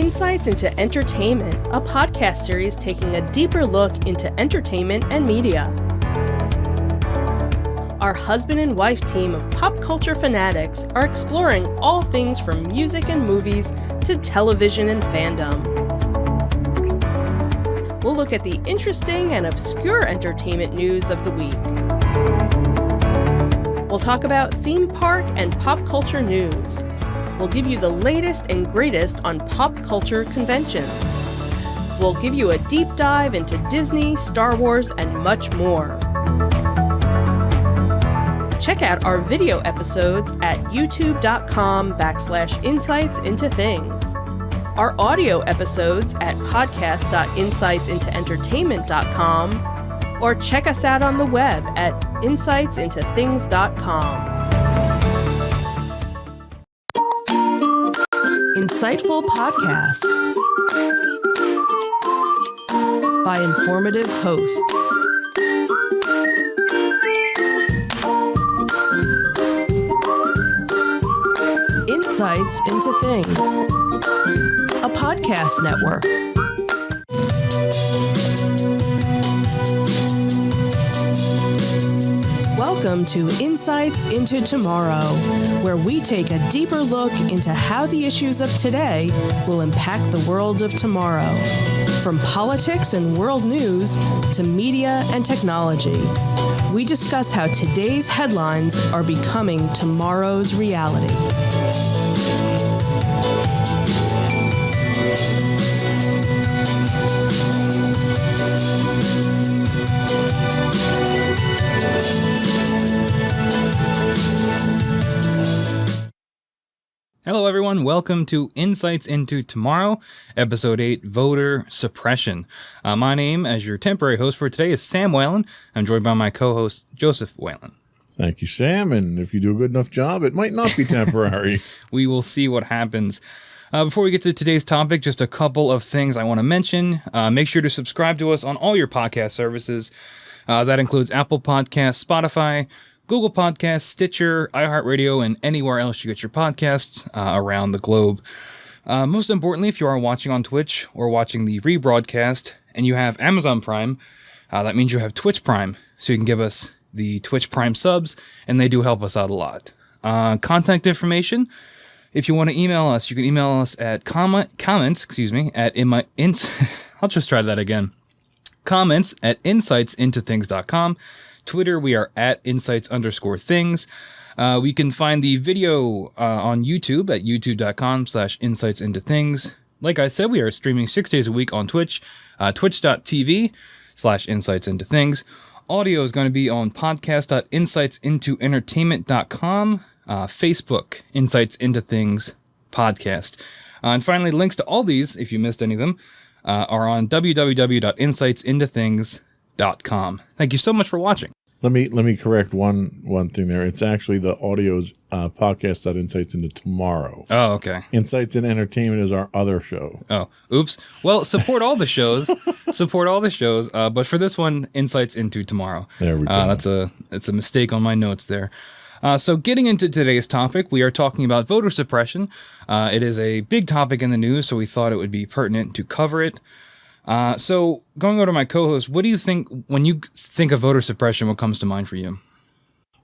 Insights into Entertainment, a podcast series taking a deeper look into entertainment and media. Our husband and wife team of pop culture fanatics are exploring all things from music and movies to television and fandom. We'll look at the interesting and obscure entertainment news of the week. We'll talk about theme park and pop culture news. We'll give you the latest and greatest on pop culture conventions. We'll give you a deep dive into Disney, Star Wars, and much more. Check out our video episodes at youtube.com/insightsintothings. Our audio episodes at podcast.insightsintoentertainment.com, or check us out on the web at insightsintothings.com. Insightful podcasts by informative hosts. Insights into Things, a podcast network. Welcome to Insights into Tomorrow, where we take a deeper look into how the issues of today will impact the world of tomorrow. From politics and world news to media and technology, we discuss how today's headlines are becoming tomorrow's reality. Hello everyone, welcome to Insights into Tomorrow, Episode 8, Voter Suppression. My name, as your temporary host for today, is Sam Whalen. I'm joined by my co-host, Joseph Whalen. Thank you, Sam, and if you do a good enough job, it might not be temporary. We will see what happens. Before we get to today's topic, just a couple of things I want to mention. Make sure to subscribe to us on all your podcast services. That includes Apple Podcasts, Spotify, Google Podcasts, Stitcher, iHeartRadio, and anywhere else you get your podcasts around the globe. Most importantly, if you are watching on Twitch or watching the rebroadcast and you have Amazon Prime, that means you have Twitch Prime, so you can give us the Twitch Prime subs, and they do help us out a lot. Contact information, if you want to email us, you can email us at comments at I'll just try that again. Comments at insightsintothings.com. Twitter, we are at insights_things. We can find the video on YouTube at youtube.com/insightsintothings. Like I said, we are streaming 6 days a week on Twitch, twitch.tv/insightsintothings. Audio is going to be on podcast.insightsintoentertainment.com, Facebook, Insights Into Things podcast. And finally, links to all these, if you missed any of them, are on www.insightsintothings.com. Thank you so much for watching. Let me correct one thing there. It's actually the audio's podcast.insights into tomorrow. Oh, okay. Insights in Entertainment is our other show. Oh, oops. Well, support all the shows. But for this one, Insights into Tomorrow. There we go. It's a mistake on my notes there. So getting into today's topic, we are talking about voter suppression. It is a big topic in the news, so we thought it would be pertinent to cover it. So going over to my co-host, what do you think when you think of voter suppression? What comes to mind for you?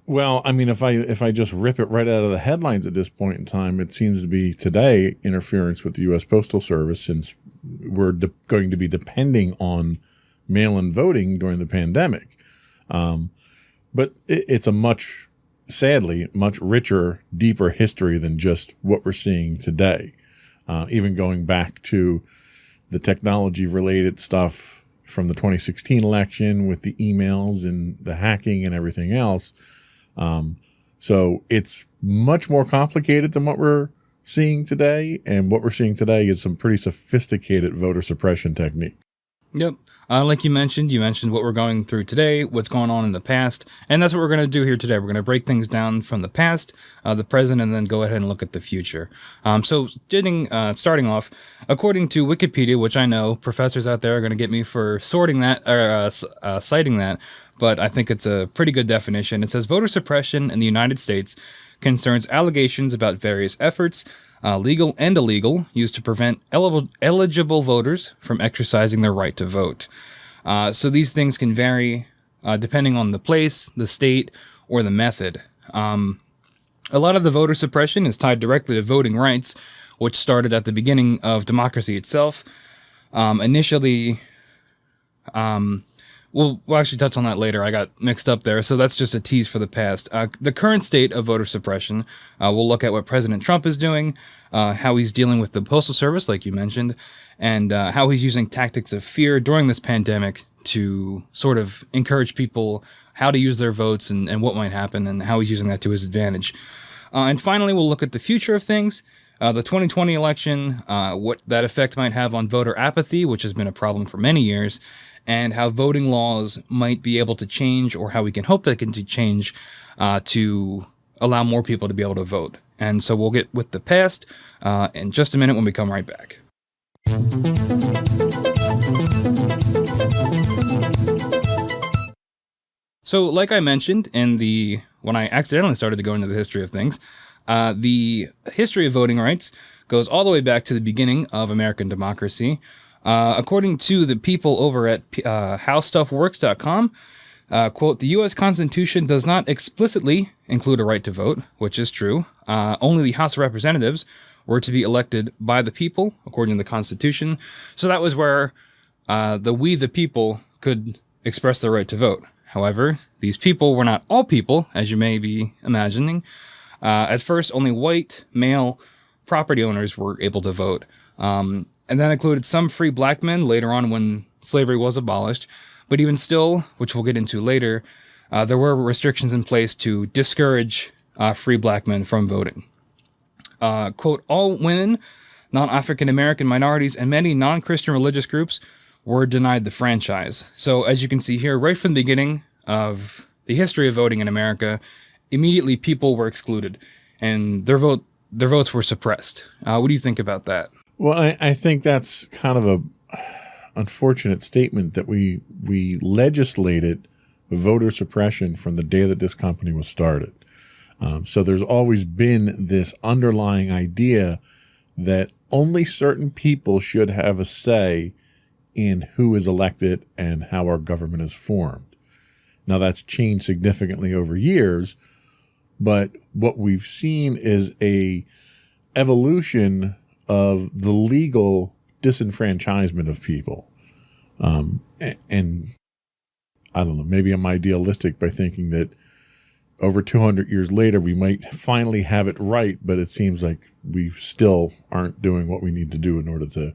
Well, I mean, if I just rip it right out of the headlines at this point in time, it seems to be today interference with the U.S. Postal Service, since we're going to be depending on mail-in voting during the pandemic. But it's a sadly, much richer, deeper history than just what we're seeing today. Even going back to the technology-related stuff from the 2016 election with the emails and the hacking and everything else. So it's much more complicated than what we're seeing today. And what we're seeing today is some pretty sophisticated voter suppression technique. Yep. Like you mentioned what we're going through today, what's going on in the past, and that's what we're going to do here today. We're going to break things down from the past, the present, and then go ahead and look at the future. So starting off, according to Wikipedia, which I know professors out there are going to get me for citing that, but I think it's a pretty good definition. It says voter suppression in the United States concerns allegations about various efforts legal and illegal, used to prevent eligible voters from exercising their right to vote. So these things can vary depending on the place, the state, or the method. A lot of the voter suppression is tied directly to voting rights, which started at the beginning of democracy itself. Initially, we'll actually touch on that later. I got mixed up there, so that's just a tease for the past. The current state of voter suppression, we'll look at what President Trump is doing, how he's dealing with the Postal Service, like you mentioned, and how he's using tactics of fear during this pandemic to sort of encourage people how to use their votes and what might happen, and how he's using that to his advantage. And finally, we'll look at the future of things. The 2020 election, what that effect might have on voter apathy, which has been a problem for many years, and how voting laws might be able to change, or how we can hope they can change to allow more people to be able to vote. And so we'll get with the past in just a minute when we come right back. So, like I mentioned when I accidentally started to go into the history of things, the history of voting rights goes all the way back to the beginning of American democracy. According to the people over at howstuffworks.com, quote, the U.S. Constitution does not explicitly include a right to vote, which is true. Only the House of Representatives were to be elected by the people, according to the Constitution. So that was where we, the people, could express their right to vote. However, these people were not all people, as you may be imagining. At first, only white, male property owners were able to vote. And that included some free black men later on when slavery was abolished. But even still, which we'll get into later, there were restrictions in place to discourage free black men from voting. Quote, all women, non-African American minorities, and many non-Christian religious groups were denied the franchise. So as you can see here, right from the beginning of the history of voting in America, immediately people were excluded and their votes were suppressed. What do you think about that? Well, I think that's kind of a unfortunate statement that we legislated voter suppression from the day that this company was started. So there's always been this underlying idea that only certain people should have a say in who is elected and how our government is formed. Now, that's changed significantly over years, but what we've seen is a evolution of the legal disenfranchisement of people. And I don't know, maybe I'm idealistic by thinking that over 200 years later, we might finally have it right, but it seems like we still aren't doing what we need to do in order to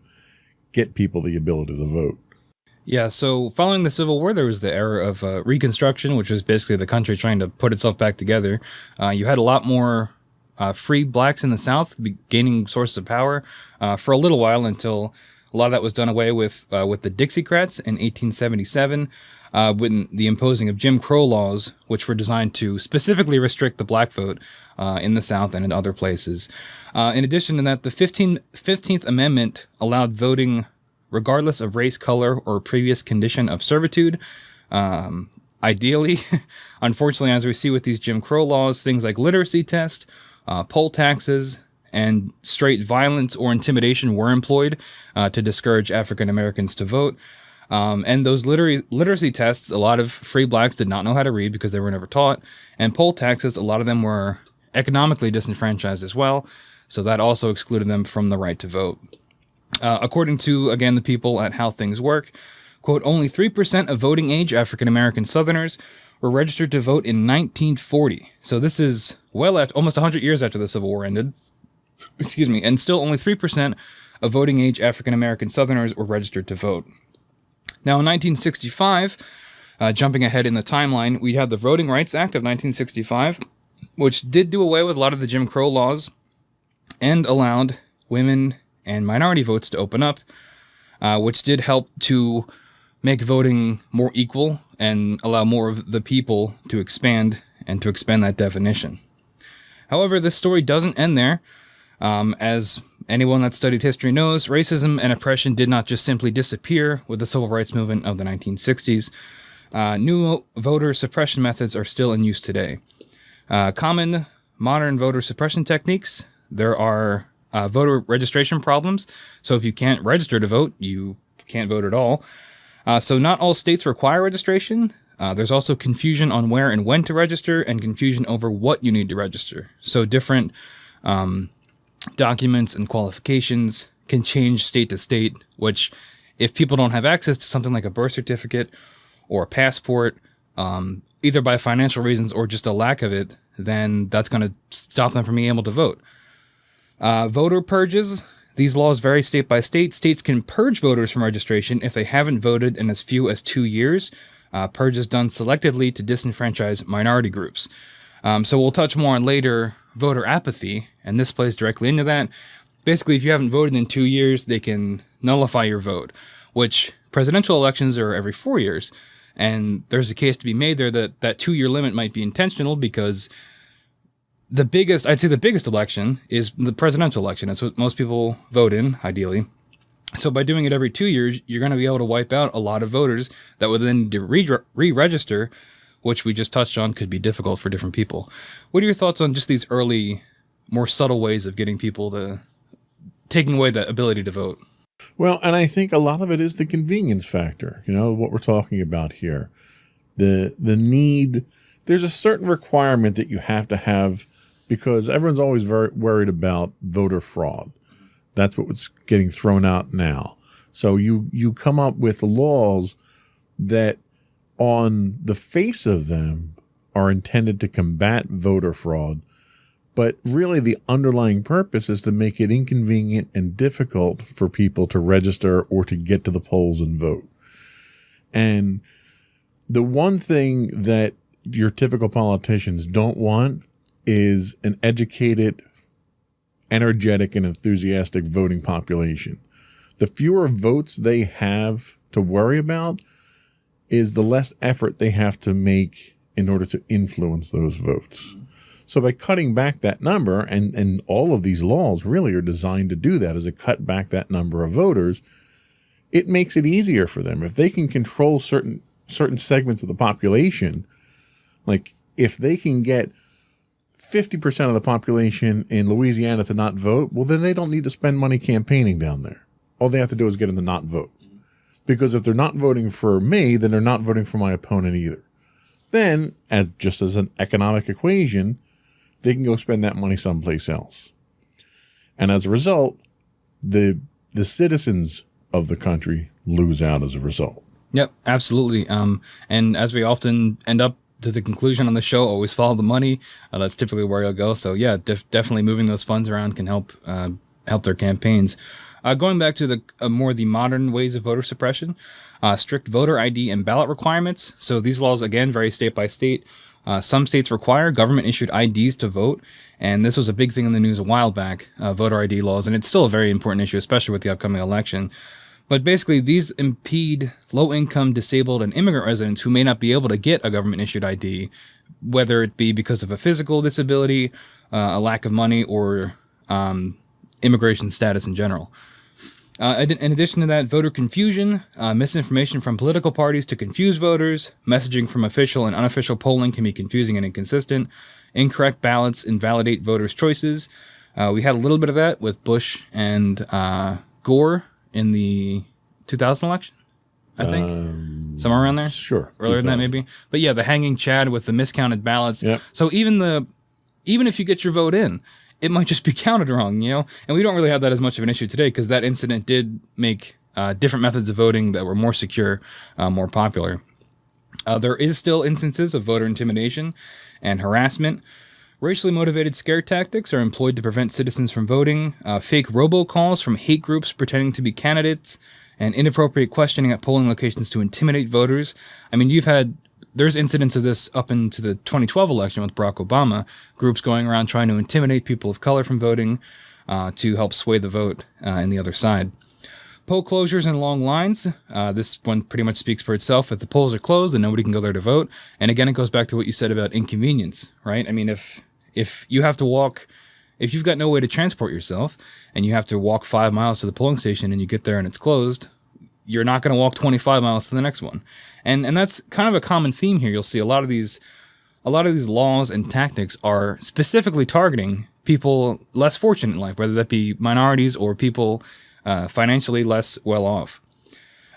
get people the ability to vote. Yeah, so following the Civil War, there was the era of Reconstruction, which was basically the country trying to put itself back together. You had a lot more free blacks in the South gaining sources of power for a little while, until a lot of that was done away with the Dixiecrats in 1877, with the imposing of Jim Crow laws, which were designed to specifically restrict the black vote in the South and in other places. In addition to that, the 15th Amendment allowed voting regardless of race, color, or previous condition of servitude. Ideally, unfortunately, as we see with these Jim Crow laws, things like literacy test, poll taxes, and straight violence or intimidation were employed to discourage African Americans to vote. And those literacy tests, a lot of free blacks did not know how to read because they were never taught. And poll taxes, a lot of them were economically disenfranchised as well. So that also excluded them from the right to vote. According to, again, the people at How Things Work, quote, only 3% of voting age African American Southerners were registered to vote in 1940. So this is well after, almost 100 years after the Civil War ended. Excuse me. And still only 3% of voting age African American Southerners were registered to vote. Now, in 1965, jumping ahead in the timeline, we had the Voting Rights Act of 1965, which did do away with a lot of the Jim Crow laws and allowed women and minority votes to open up, which did help to make voting more equal and allow more of the people to expand that definition. However, this story doesn't end there. As anyone that studied history knows, racism and oppression did not just simply disappear with the civil rights movement of the 1960s. New voter suppression methods are still in use today. Common modern voter suppression techniques, there are voter registration problems. So if you can't register to vote, you can't vote at all. So not all states require registration. There's also confusion on where and when to register, and confusion over what you need to register. So different documents and qualifications can change state to state, which if people don't have access to something like a birth certificate or a passport, either by financial reasons or just a lack of it, then that's going to stop them from being able to vote. Voter purges. These laws vary state by state. States can purge voters from registration if they haven't voted in as few as 2 years. Purge is done selectively to disenfranchise minority groups. So we'll touch more on later voter apathy, and this plays directly into that. Basically, if you haven't voted in 2 years, they can nullify your vote, which presidential elections are every 4 years. And there's a case to be made there that that 2-year limit might be intentional, because the biggest election is the presidential election. It's what most people vote in, ideally. So by doing it every 2 years, you're going to be able to wipe out a lot of voters that would then need to re-register, which we just touched on could be difficult for different people. What are your thoughts on just these early, more subtle ways of getting people to taking away the ability to vote? Well, and I think a lot of it is the convenience factor, what we're talking about here. The need, there's a certain requirement that you have to have, because everyone's always very worried about voter fraud. That's what's getting thrown out now. So you come up with laws that on the face of them are intended to combat voter fraud, but really the underlying purpose is to make it inconvenient and difficult for people to register or to get to the polls and vote. And the one thing that your typical politicians don't want is an educated, energetic, and enthusiastic voting population. The fewer votes they have to worry about is the less effort they have to make in order to influence those votes. So by cutting back that number, and all of these laws really are designed to do that, as a cut back that number of voters, it makes it easier for them. If they can control certain segments of the population, like if they can get 50% of the population in Louisiana to not vote, well, then they don't need to spend money campaigning down there. All they have to do is get them to not vote. Because if they're not voting for me, then they're not voting for my opponent either. Then, just as an economic equation, they can go spend that money someplace else. And as a result, the citizens of the country lose out as a result. Yep, absolutely. And as we often end up to the conclusion on the show, always follow the money. That's typically where you'll go. So yeah, definitely moving those funds around can help their campaigns. Going back to the more the modern ways of voter suppression, strict voter ID and ballot requirements. So these laws, again, vary state by state. Some states require government-issued IDs to vote, and this was a big thing in the news a while back, voter ID laws, and it's still a very important issue, especially with the upcoming election. But basically, these impede low-income, disabled, and immigrant residents who may not be able to get a government-issued ID, whether it be because of a physical disability, a lack of money, or immigration status in general. In addition to that, voter confusion, misinformation from political parties to confuse voters, messaging from official and unofficial polling can be confusing and inconsistent, incorrect ballots invalidate voters' choices. We had a little bit of that with Bush and Gore in the 2000 election, I think. Somewhere around there? Sure. Earlier than that, maybe. But yeah, the hanging Chad with the miscounted ballots. Yep. So even if you get your vote in, it might just be counted wrong, And we don't really have that as much of an issue today, because that incident did make different methods of voting that were more secure, more popular. There is still instances of voter intimidation and harassment. Racially motivated scare tactics are employed to prevent citizens from voting. Fake robocalls from hate groups pretending to be candidates, and inappropriate questioning at polling locations to intimidate voters. I mean, there's incidents of this up into the 2012 election with Barack Obama, groups going around trying to intimidate people of color from voting to help sway the vote in the other side. Poll closures and long lines. This one pretty much speaks for itself. If the polls are closed, then nobody can go there to vote. And again, it goes back to what you said about inconvenience, right? I mean, if you have to walk, if you've got no way to transport yourself and you have to walk 5 miles to the polling station and you get there and it's closed, you're not going to walk 25 miles to the next one. And that's kind of a common theme here. You'll see a lot of these laws and tactics are specifically targeting people less fortunate in life, whether that be minorities or people financially less well off.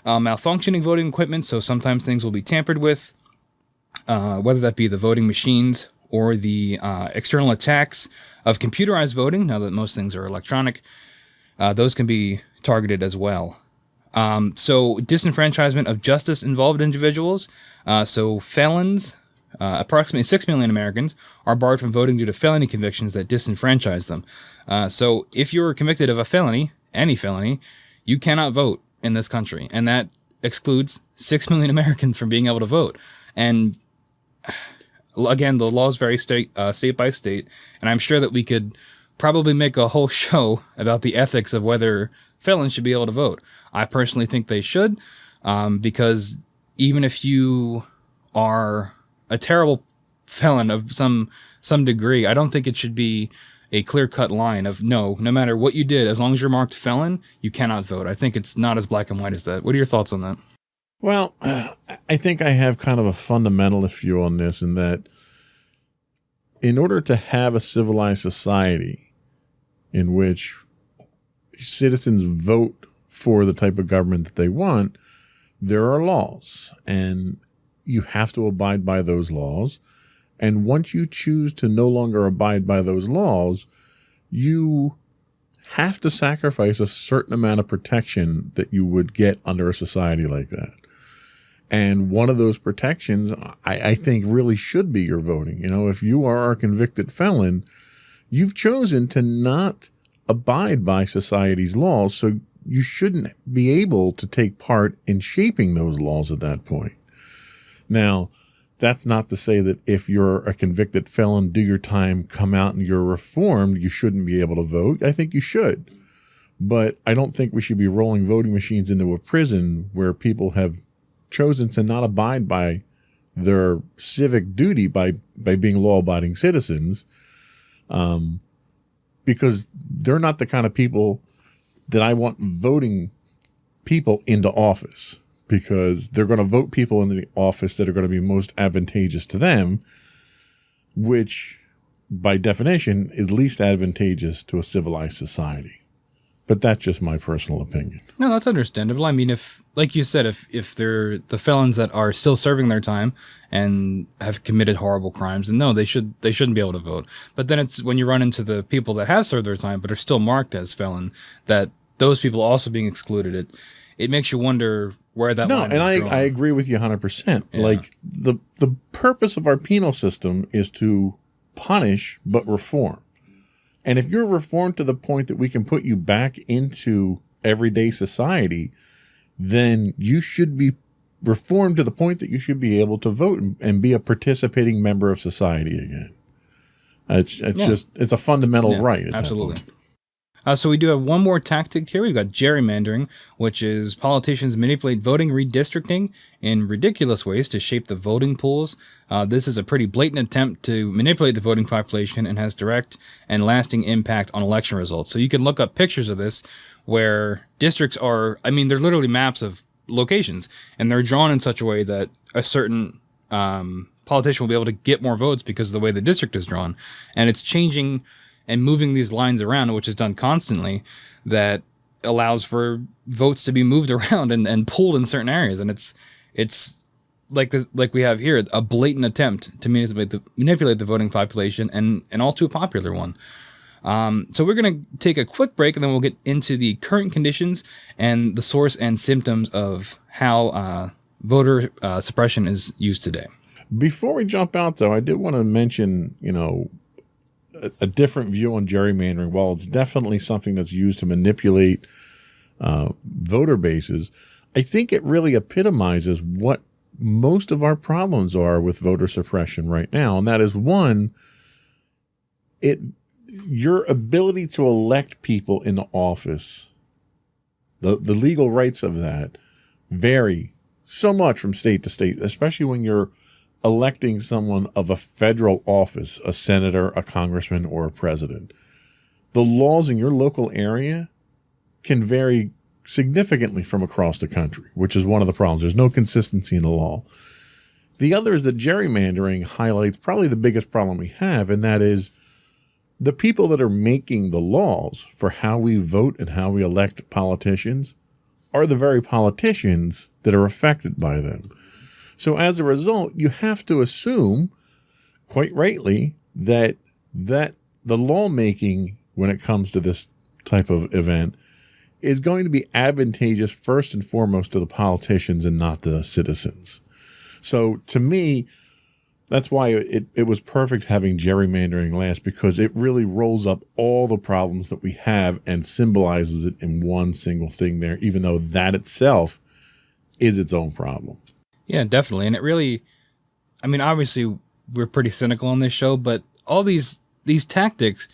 Malfunctioning voting equipment, so sometimes things will be tampered with, whether that be the voting machines or the external attacks of computerized voting. Now that most things are electronic, those can be targeted as well. So disenfranchisement of justice-involved individuals. So felons, approximately 6 million Americans, are barred from voting due to felony convictions that disenfranchise them. So if you're convicted of a felony, any felony, you cannot vote in this country. And that excludes 6 million Americans from being able to vote. And again, the laws vary state by state. And I'm sure that we could probably make a whole show about the ethics of whether felons should be able to vote. I personally think they should, because even if you are a terrible felon of some degree, I don't think it should be a clear-cut line of no matter what you did, as long as you're marked felon, you cannot vote. I think it's not as black and white as that. What are your thoughts on that? Well, I think I have kind of a fundamentalist view on this, in that in order to have a civilized society in which citizens vote for the type of government that they want, there are laws, and you have to abide by those laws. And once you choose to no longer abide by those laws, you have to sacrifice a certain amount of protection that you would get under a society like that. And one of those protections, I think, really should be your voting. You know, if you are a convicted felon, you've chosen to not abide by society's laws, so you shouldn't be able to take part in shaping those laws at that point. Now, that's not to say that if you're a convicted felon, do your time, come out and you're reformed, you shouldn't be able to vote. I think you should. But I don't think we should be rolling voting machines into a prison where people have chosen to not abide by their civic duty by being law-abiding citizens, because they're not the kind of people that I want voting people into office, because they're going to vote people into the office that are going to be most advantageous to them, which by definition is least advantageous to a civilized society. But that's just my personal opinion. No, that's understandable. I mean, if, like you said, if they're the felons that are still serving their time and have committed horrible crimes, then no, they shouldn't be able to vote. But then it's when you run into the people that have served their time but are still marked as felon, that those people also being excluded, it makes you wonder where that line is drawn. I agree with you 100%. Yeah. Like the purpose of our penal system is to punish but reform. And if you're reformed to the point that we can put you back into everyday society, then you should be reformed to the point that you should be able to vote and be a participating member of society again. It's a fundamental right. Absolutely. So we do have one more tactic here. We've got gerrymandering, which is politicians manipulate voting redistricting in ridiculous ways to shape the voting pools. This is a pretty blatant attempt to manipulate the voting population and has direct and lasting impact on election results. So you can look up pictures of this where districts are, I mean, they're literally maps of locations, and they're drawn in such a way that a certain politician will be able to get more votes because of the way the district is drawn. And it's changing and moving these lines around, which is done constantly, that allows for votes to be moved around and pulled in certain areas. And it's like we have here, a blatant attempt to manipulate the voting population, and all too popular one. So we're going to take a quick break, and then we'll get into the current conditions and the source and symptoms of how voter suppression is used today. Before we jump out, though, I did want to mention, a different view on gerrymandering. While it's definitely something that's used to manipulate voter bases, I think it really epitomizes what most of our problems are with voter suppression right now. And that is, one, your ability to elect people into office, the legal rights of that vary so much from state to state, especially when you're electing someone of a federal office, a senator, a congressman, or a president. The laws in your local area can vary significantly from across the country, which is one of the problems. There's no consistency in the law. The other is that gerrymandering highlights probably the biggest problem we have, and that is the people that are making the laws for how we vote and how we elect politicians are the very politicians that are affected by them. So as a result, you have to assume, quite rightly, that the lawmaking when it comes to this type of event is going to be advantageous first and foremost to the politicians and not the citizens. So to me, that's why it was perfect having gerrymandering last, because it really rolls up all the problems that we have and symbolizes it in one single thing there, even though that itself is its own problem. Yeah, definitely. And it really, I mean, obviously we're pretty cynical on this show, but all these tactics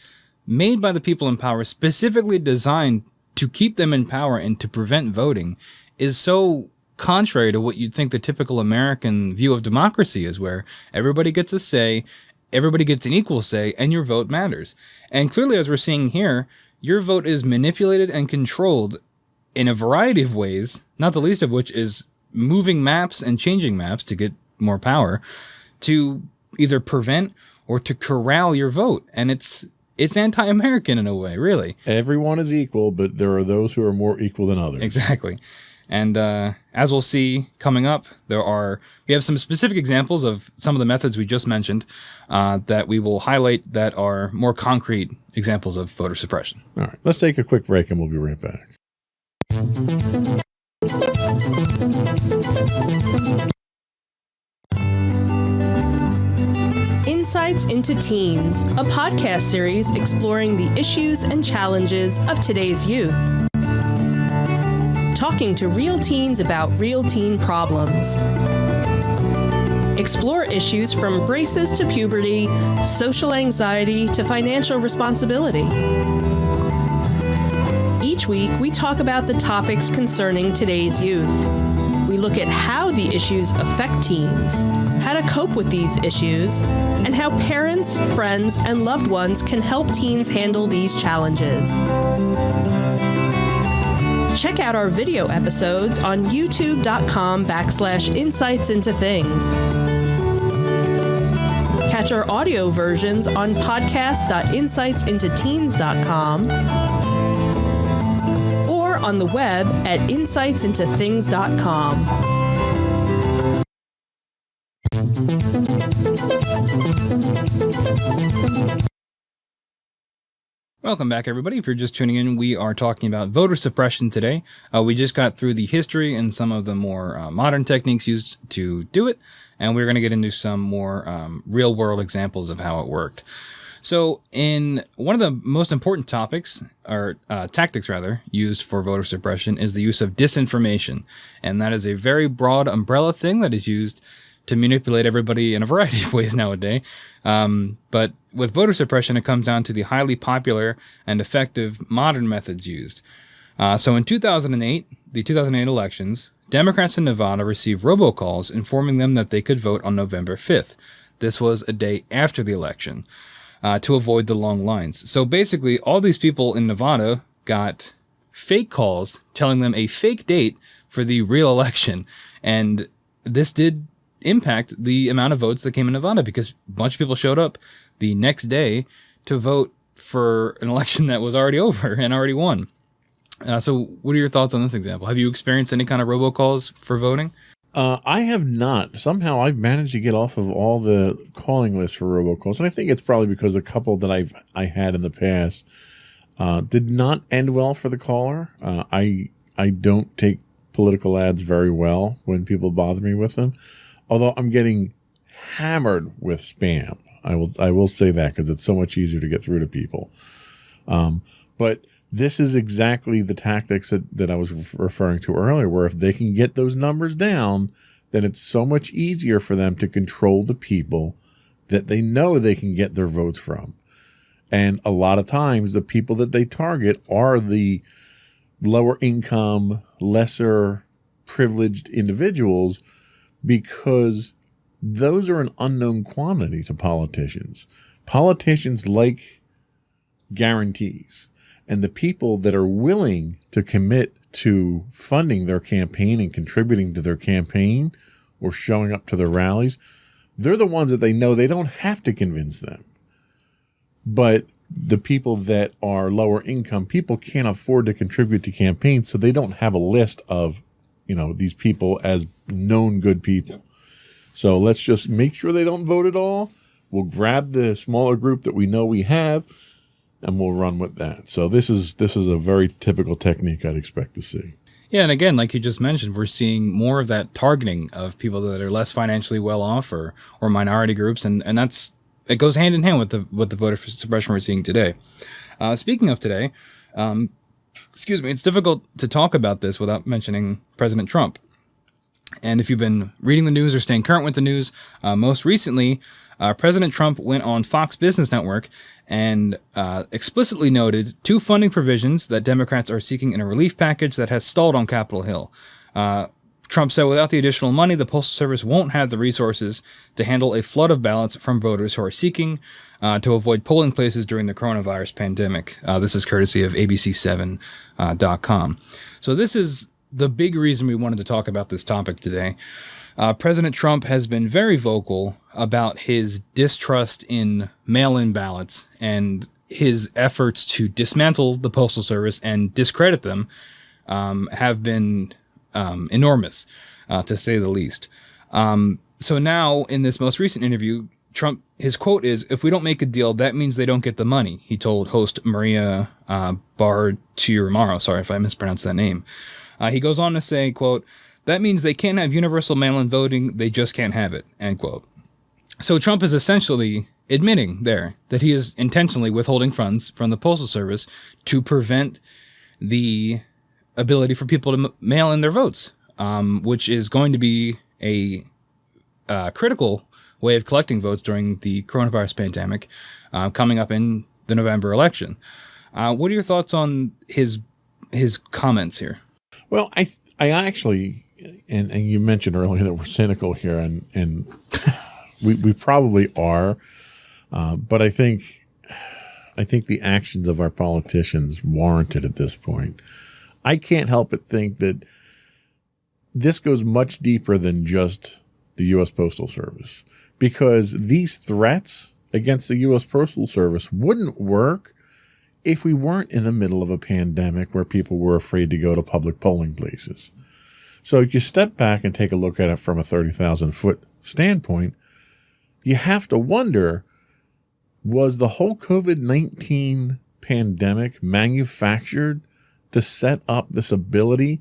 made by the people in power, specifically designed to keep them in power and to prevent voting, is so contrary to what you'd think the typical American view of democracy is, where everybody gets a say, everybody gets an equal say, and your vote matters. And clearly, as we're seeing here, your vote is manipulated and controlled in a variety of ways, not the least of which is moving maps and changing maps to get more power, to either prevent or to corral your vote. And it's anti-American in a way, really. Everyone is equal, but there are those who are more equal than others. Exactly. And as we'll see coming up, we have some specific examples of some of the methods we just mentioned that we will highlight that are more concrete examples of voter suppression. All right, let's take a quick break and we'll be right back. Insights into Teens, a podcast series exploring the issues and challenges of today's youth. Talking to real teens about real teen problems. Explore issues from braces to puberty, social anxiety to financial responsibility. Each week, we talk about the topics concerning today's youth. We look at how the issues affect teens, how to cope with these issues, and how parents, friends, and loved ones can help teens handle these challenges. Check out our video episodes on youtube.com/insightsintothings. Catch our audio versions on podcast.insightsintoteens.com or on the web at insightsintothings.com. Welcome back, everybody. If you're just tuning in, we are talking about voter suppression today. We just got through the history and some of the more modern techniques used to do it, and we're going to get into some more real-world examples of how it worked. So, in one of the most important tactics used for voter suppression is the use of disinformation, and that is a very broad umbrella thing that is used to manipulate everybody in a variety of ways nowadays. But with voter suppression, it comes down to the highly popular and effective modern methods used. So in 2008, the 2008 elections, Democrats in Nevada received robocalls informing them that they could vote on November 5th. This was a day after the election, to avoid the long lines. So basically, all these people in Nevada got fake calls telling them a fake date for the real election. And this did impact the amount of votes that came in Nevada, because a bunch of people showed up the next day to vote for an election that was already over and already won. So what are your thoughts on this example? Have you experienced any kind of robocalls for voting? I have not. Somehow I've managed to get off of all the calling lists for robocalls, and I think it's probably because a couple that I had in the past did not end well for the caller. I don't take political ads very well when people bother me with them. Although I'm getting hammered with spam. I will say that, because it's so much easier to get through to people. But this is exactly the tactics that I was referring to earlier, where if they can get those numbers down, then it's so much easier for them to control the people that they know they can get their votes from. And a lot of times the people that they target are the lower income, lesser privileged individuals, because those are an unknown quantity to politicians. Politicians like guarantees, and the people that are willing to commit to funding their campaign and contributing to their campaign or showing up to their rallies, they're the ones that they know they don't have to convince them. But the people that are lower income people can't afford to contribute to campaigns, so they don't have a list of, these people as known good people. So let's just make sure they don't vote at all. We'll grab the smaller group that we know we have, and we'll run with that. So this is a very typical technique I'd expect to see. Yeah, and again, like you just mentioned, we're seeing more of that targeting of people that are less financially well off or minority groups, and it goes hand in hand with the voter suppression we're seeing today. Speaking of today, it's difficult to talk about this without mentioning President Trump. And if you've been reading the news or staying current with the news, most recently, President Trump went on Fox Business Network and explicitly noted two funding provisions that Democrats are seeking in a relief package that has stalled on Capitol Hill. Trump said without the additional money, the Postal Service won't have the resources to handle a flood of ballots from voters who are seeking to avoid polling places during the coronavirus pandemic. This is courtesy of ABC7.com. So this is the big reason we wanted to talk about this topic today. President Trump has been very vocal about his distrust in mail-in ballots and his efforts to dismantle the Postal Service and discredit them have been enormous, to say the least. So now, in this most recent interview, Trump, his quote is, "If we don't make a deal, that means they don't get the money," he told host Maria Bartiromo. Sorry if I mispronounced that name. He goes on to say, quote, "That means they can't have universal mail-in voting, they just can't have it," end quote. So Trump is essentially admitting there that he is intentionally withholding funds from the Postal Service to prevent the ability for people to mail in their votes, which is going to be a critical way of collecting votes during the coronavirus pandemic coming up in the November election. What are your thoughts on his comments here? Well, I actually, and you mentioned earlier that we're cynical here, and we probably are, but I think the actions of our politicians warrant it at this point. I can't help but think that this goes much deeper than just the U.S. Postal Service, because these threats against the U.S. Postal Service wouldn't work if we weren't in the middle of a pandemic where people were afraid to go to public polling places. So if you step back and take a look at it from a 30,000-foot standpoint, you have to wonder, was the whole COVID-19 pandemic manufactured to set up this ability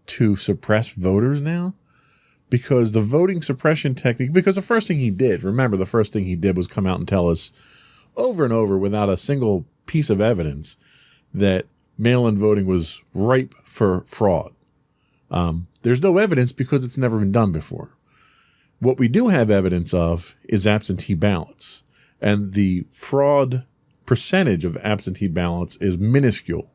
to suppress voters now? Because the voting suppression technique, because the first thing he did was come out and tell us over and over without a single piece of evidence that mail-in voting was ripe for fraud. There's no evidence because it's never been done before. What we do have evidence of is absentee ballots, and the fraud percentage of absentee ballots is minuscule.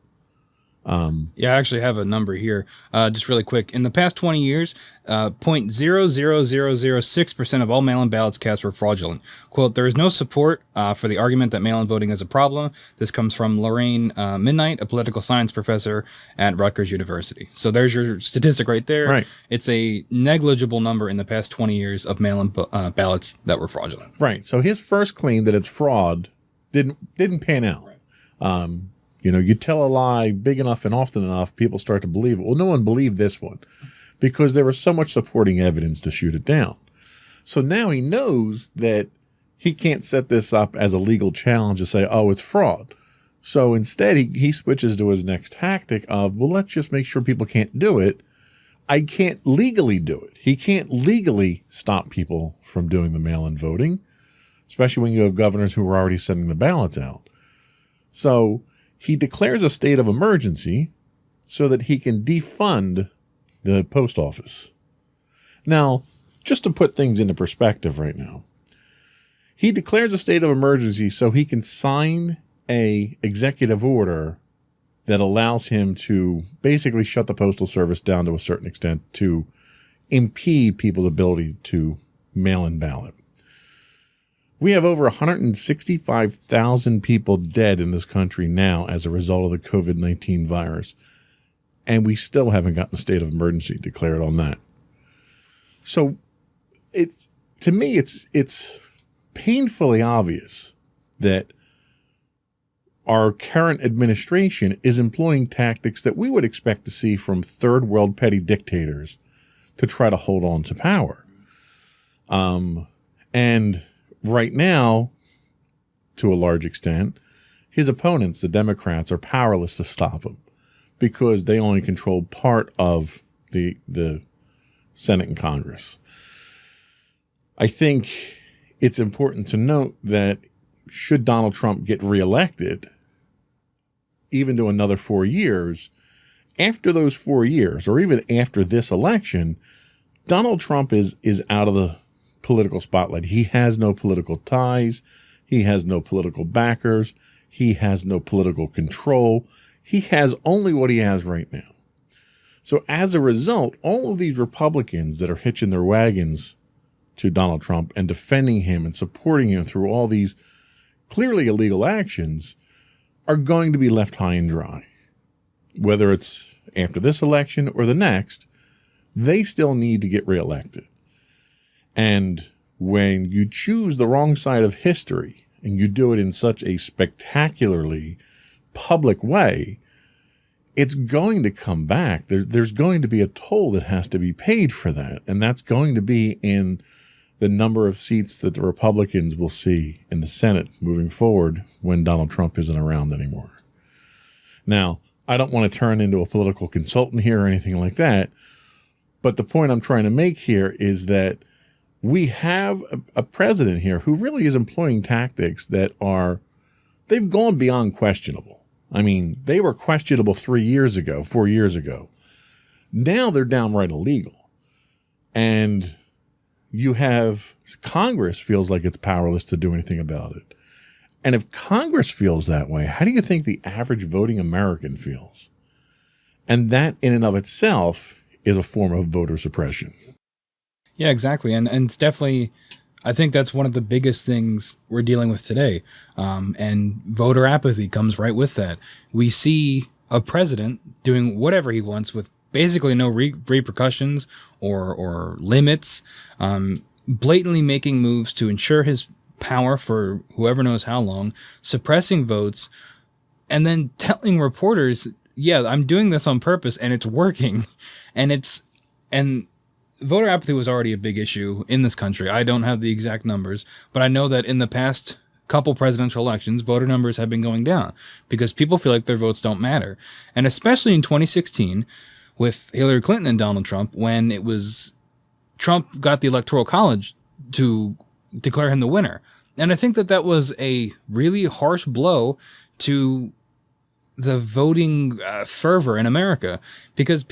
Yeah, I actually have a number here, just really quick. In the past 20 years, 0.00006% of all mail-in ballots cast were fraudulent. Quote, "There is no support for the argument that mail-in voting is a problem." This comes from Lorraine Midnight, a political science professor at Rutgers University. So there's your statistic right there. Right. It's a negligible number in the past 20 years of mail-in ballots that were fraudulent. Right. So his first claim that it's fraud didn't pan out. Right. You tell a lie big enough and often enough, people start to believe it. Well, no one believed this one because there was so much supporting evidence to shoot it down. So now he knows that he can't set this up as a legal challenge to say, oh, it's fraud. So instead, he switches to his next tactic of, well, let's just make sure people can't do it. I can't legally do it. He can't legally stop people from doing the mail-in voting, especially when you have governors who are already sending the ballots out. So he declares a state of emergency so that he can defund the post office. Now, just to put things into perspective right now, he declares a state of emergency so he can sign an executive order that allows him to basically shut the Postal Service down to a certain extent to impede people's ability to mail in ballot. We have over 165,000 people dead in this country now as a result of the COVID-19 virus, and we still haven't gotten a state of emergency declared on that. So to me, it's painfully obvious that our current administration is employing tactics that we would expect to see from third world petty dictators to try to hold on to power. And right now, to a large extent, his opponents, the Democrats, are powerless to stop him because they only control part of the Senate and Congress. I think it's important to note that should Donald Trump get reelected, even to another 4 years, after those 4 years, or even after this election, Donald Trump is out of the political spotlight. He has no political ties. He has no political backers. He has no political control. He has only what he has right now. So as a result, all of these Republicans that are hitching their wagons to Donald Trump and defending him and supporting him through all these clearly illegal actions are going to be left high and dry. Whether it's after this election or the next, they still need to get reelected. And when you choose the wrong side of history and you do it in such a spectacularly public way, it's going to come back. There's going to be a toll that has to be paid for that. And that's going to be in the number of seats that the Republicans will see in the Senate moving forward when Donald Trump isn't around anymore. Now, I don't want to turn into a political consultant here or anything like that, but the point I'm trying to make here is that we have a president here who really is employing tactics that they've gone beyond questionable. I mean, they were questionable 4 years ago. Now they're downright illegal. And you have Congress feels like it's powerless to do anything about it. And if Congress feels that way, how do you think the average voting American feels? And that in and of itself is a form of voter suppression. Yeah, exactly. And it's definitely, I think that's one of the biggest things we're dealing with today. And voter apathy comes right with that. We see a president doing whatever he wants with basically no repercussions or limits, blatantly making moves to ensure his power for whoever knows how long, suppressing votes, and then telling reporters, yeah, I'm doing this on purpose and it's working. And voter apathy was already a big issue in this country. I don't have the exact numbers, but I know that in the past couple presidential elections, voter numbers have been going down because people feel like their votes don't matter. And especially in 2016 with Hillary Clinton and Donald Trump, when it was Trump got the Electoral College to declare him the winner. And I think that was a really harsh blow to the voting fervor in America because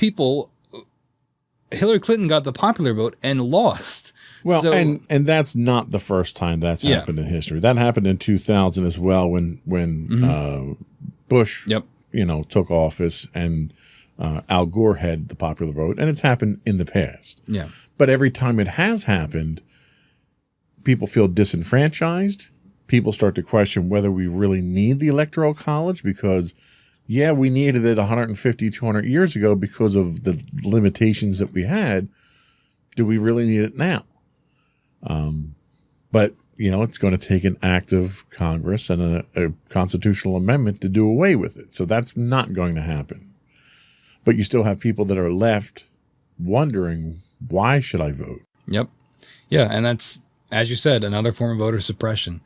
Hillary Clinton got the popular vote and lost. Well, so, and that's not the first time that's happened in history. That happened in 2000 as well when Bush, took office and Al Gore had the popular vote, and it's happened in the past. Yeah. But every time it has happened, people feel disenfranchised. People start to question whether we really need the Electoral College because we needed it 150, 200 years ago because of the limitations that we had. Do we really need it now? But, it's going to take an act of Congress and a constitutional amendment to do away with it. So that's not going to happen. But you still have people that are left wondering, why should I vote? Yep. Yeah, and that's, as you said, another form of voter suppression.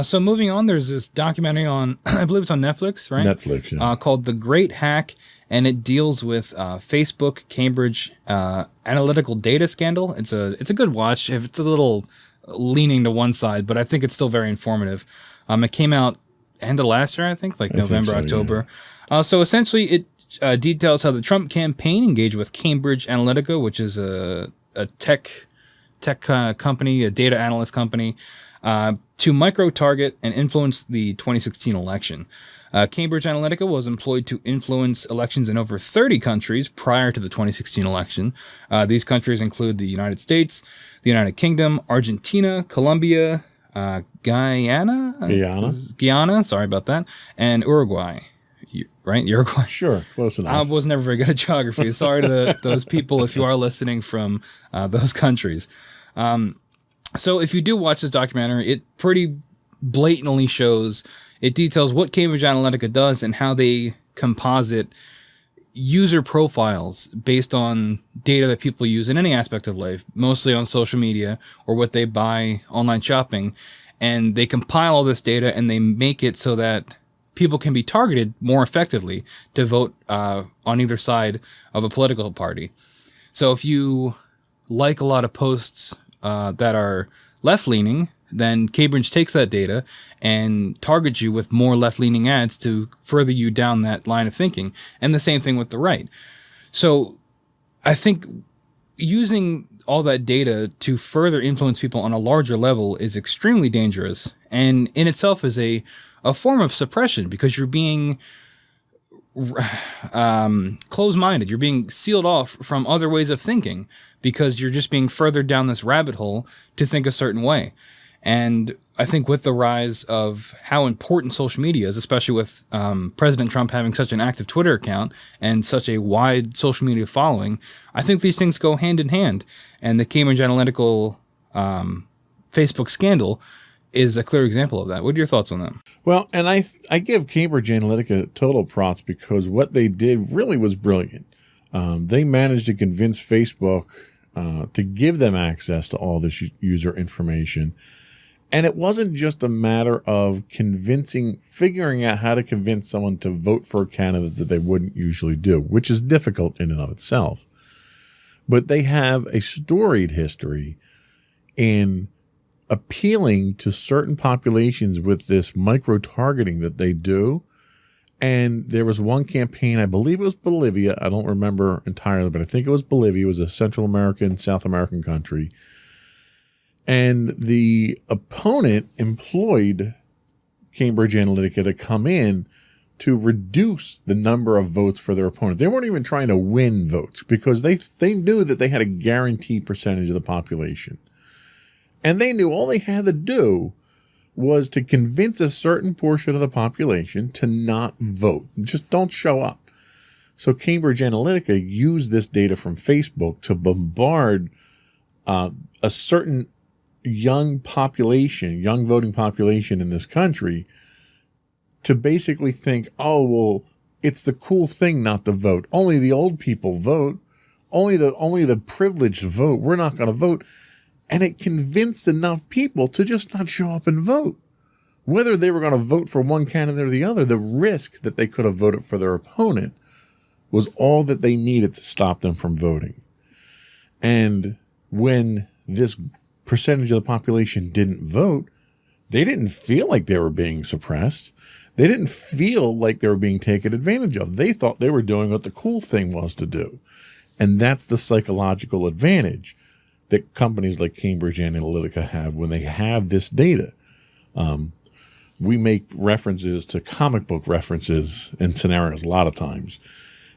So moving on, there's this documentary on, I believe it's on Netflix, right? Netflix, yeah. Called The Great Hack, and it deals with Facebook Cambridge analytical data scandal. It's a good watch. It's a little leaning to one side, but I think it's still very informative. It came out end of last year, I think, November, October. Yeah. So essentially, it details how the Trump campaign engaged with Cambridge Analytica, which is a tech company, a data analyst company, to micro-target and influence the 2016 election. Cambridge Analytica was employed to influence elections in over 30 countries prior to the 2016 election. These countries include the United States, the United Kingdom, Argentina, Colombia, Guyana, sorry about that, and Uruguay. Right? Uruguay? Sure, close enough. I was never very good at geography. Sorry to those people if you are listening from those countries. So if you do watch this documentary, it pretty blatantly shows It details what Cambridge Analytica does and how they composite user profiles based on data that people use in any aspect of life, mostly on social media or what they buy online shopping. And they compile all this data and they make it so that people can be targeted more effectively to vote on either side of a political party. So if you like a lot of posts that are left-leaning, then Cambridge takes that data and targets you with more left-leaning ads to further you down that line of thinking. And the same thing with the right. So I think using all that data to further influence people on a larger level is extremely dangerous, and in itself is a form of suppression, because you're being closed-minded. You're being sealed off from other ways of thinking because you're just being further down this rabbit hole to think a certain way. And I think with the rise of how important social media is, especially with President Trump having such an active Twitter account and such a wide social media following, I think these things go hand in hand. And the Cambridge Analytica Facebook scandal is a clear example of that. What are your thoughts on that? Well, and I give Cambridge Analytica total props, because what they did really was brilliant. They managed to convince Facebook to give them access to all this user information. And it wasn't just a matter of figuring out how to convince someone to vote for a candidate that they wouldn't usually do, which is difficult in and of itself. But they have a storied history in appealing to certain populations with this micro-targeting that they do. And there was one campaign, I believe it was Bolivia. I don't remember entirely, but I think it was Bolivia. It was a Central American, South American country. And the opponent employed Cambridge Analytica to come in to reduce the number of votes for their opponent. They weren't even trying to win votes, because they knew that they had a guaranteed percentage of the population. And they knew all they had to do was to convince a certain portion of the population to not vote. Just don't show up. So Cambridge Analytica used this data from Facebook to bombard a certain young voting population in this country, to basically think, oh, well, it's the cool thing not to vote. Only the old people vote. Only the privileged vote. We're not going to vote. And it convinced enough people to just not show up and vote. Whether they were going to vote for one candidate or the other, the risk that they could have voted for their opponent was all that they needed to stop them from voting. And when this percentage of the population didn't vote, they didn't feel like they were being suppressed. They didn't feel like they were being taken advantage of. They thought they were doing what the cool thing was to do. And that's the psychological advantage that companies like Cambridge Analytica have when they have this data. We make references to comic book references in scenarios a lot of times.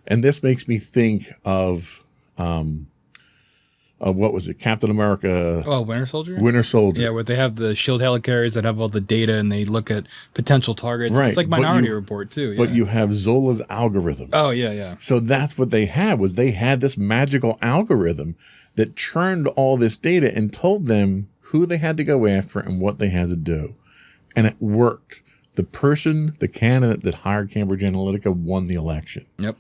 And this makes me think of what was it? Captain America. Oh, Winter Soldier? Winter Soldier. Yeah, where they have the shield helicarriers that have all the data and they look at potential targets. Right. It's like Minority Report, too. But yeah. you have Zola's algorithm. Oh, yeah. So that's what they had, was they had this magical algorithm that churned all this data and told them who they had to go after and what they had to do. And it worked. The candidate that hired Cambridge Analytica won the election. Yep.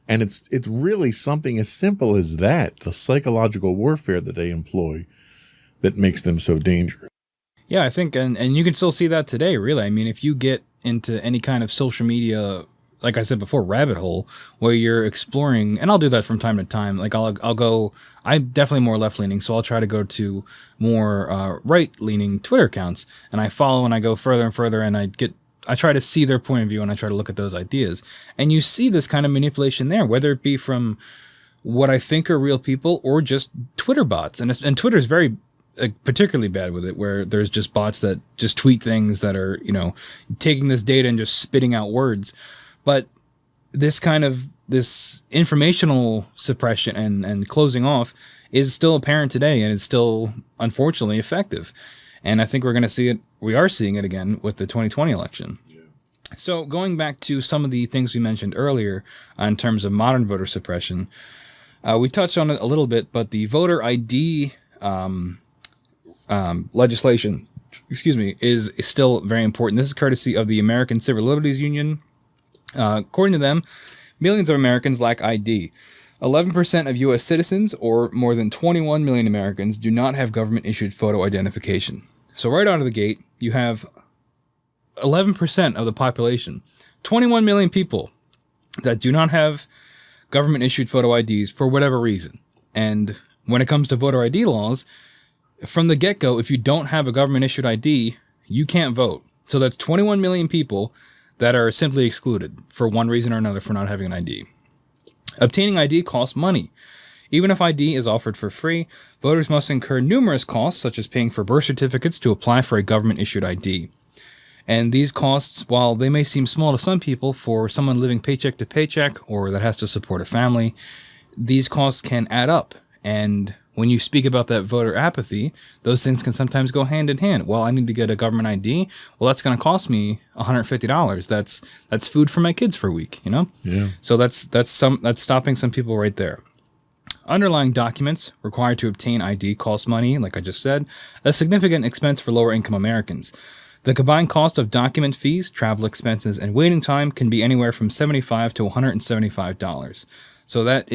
And it's really something as simple as that, the psychological warfare that they employ, that makes them so dangerous. Yeah, I think, and you can still see that today, really. I mean, if you get into any kind of social media, like I said before, rabbit hole, where you're exploring, and I'll do that from time to time. Like I'm definitely more left-leaning, so I'll try to go to more right-leaning Twitter accounts, and I follow and I go further and further, and I try to see their point of view and I try to look at those ideas. And you see this kind of manipulation there, whether it be from what I think are real people or just Twitter bots. And Twitter's very particularly bad with it, where there's just bots that just tweet things that are, taking this data and just spitting out words. But this informational suppression and closing off is still apparent today, and it's still unfortunately effective. And I think we are seeing it again with the 2020 election. Yeah. So going back to some of the things we mentioned earlier in terms of modern voter suppression, we touched on it a little bit, but the voter ID legislation is still very important. This is courtesy of the American Civil Liberties Union. According to them, millions of Americans lack ID. 11% of U.S. citizens, or more than 21 million Americans, do not have government-issued photo identification. So right out of the gate, you have 11% of the population, 21 million people that do not have government-issued photo IDs for whatever reason. And when it comes to voter ID laws, from the get-go, if you don't have a government-issued ID, you can't vote. So that's 21 million people that are simply excluded for one reason or another for not having an ID. Obtaining ID costs money. Even if ID is offered for free, voters must incur numerous costs, such as paying for birth certificates to apply for a government-issued ID. And these costs, while they may seem small to some people, for someone living paycheck to paycheck or that has to support a family, these costs can add up. And when you speak about that voter apathy, those things can sometimes go hand in hand. Well, I need to get a government ID. Well, that's going to cost me $150. That's food for my kids for a week, you know? Yeah. So that's stopping some people right there. Underlying documents required to obtain ID cost money, like I just said, a significant expense for lower income Americans. The combined cost of document fees, travel expenses, and waiting time can be anywhere from $75 to $175. So that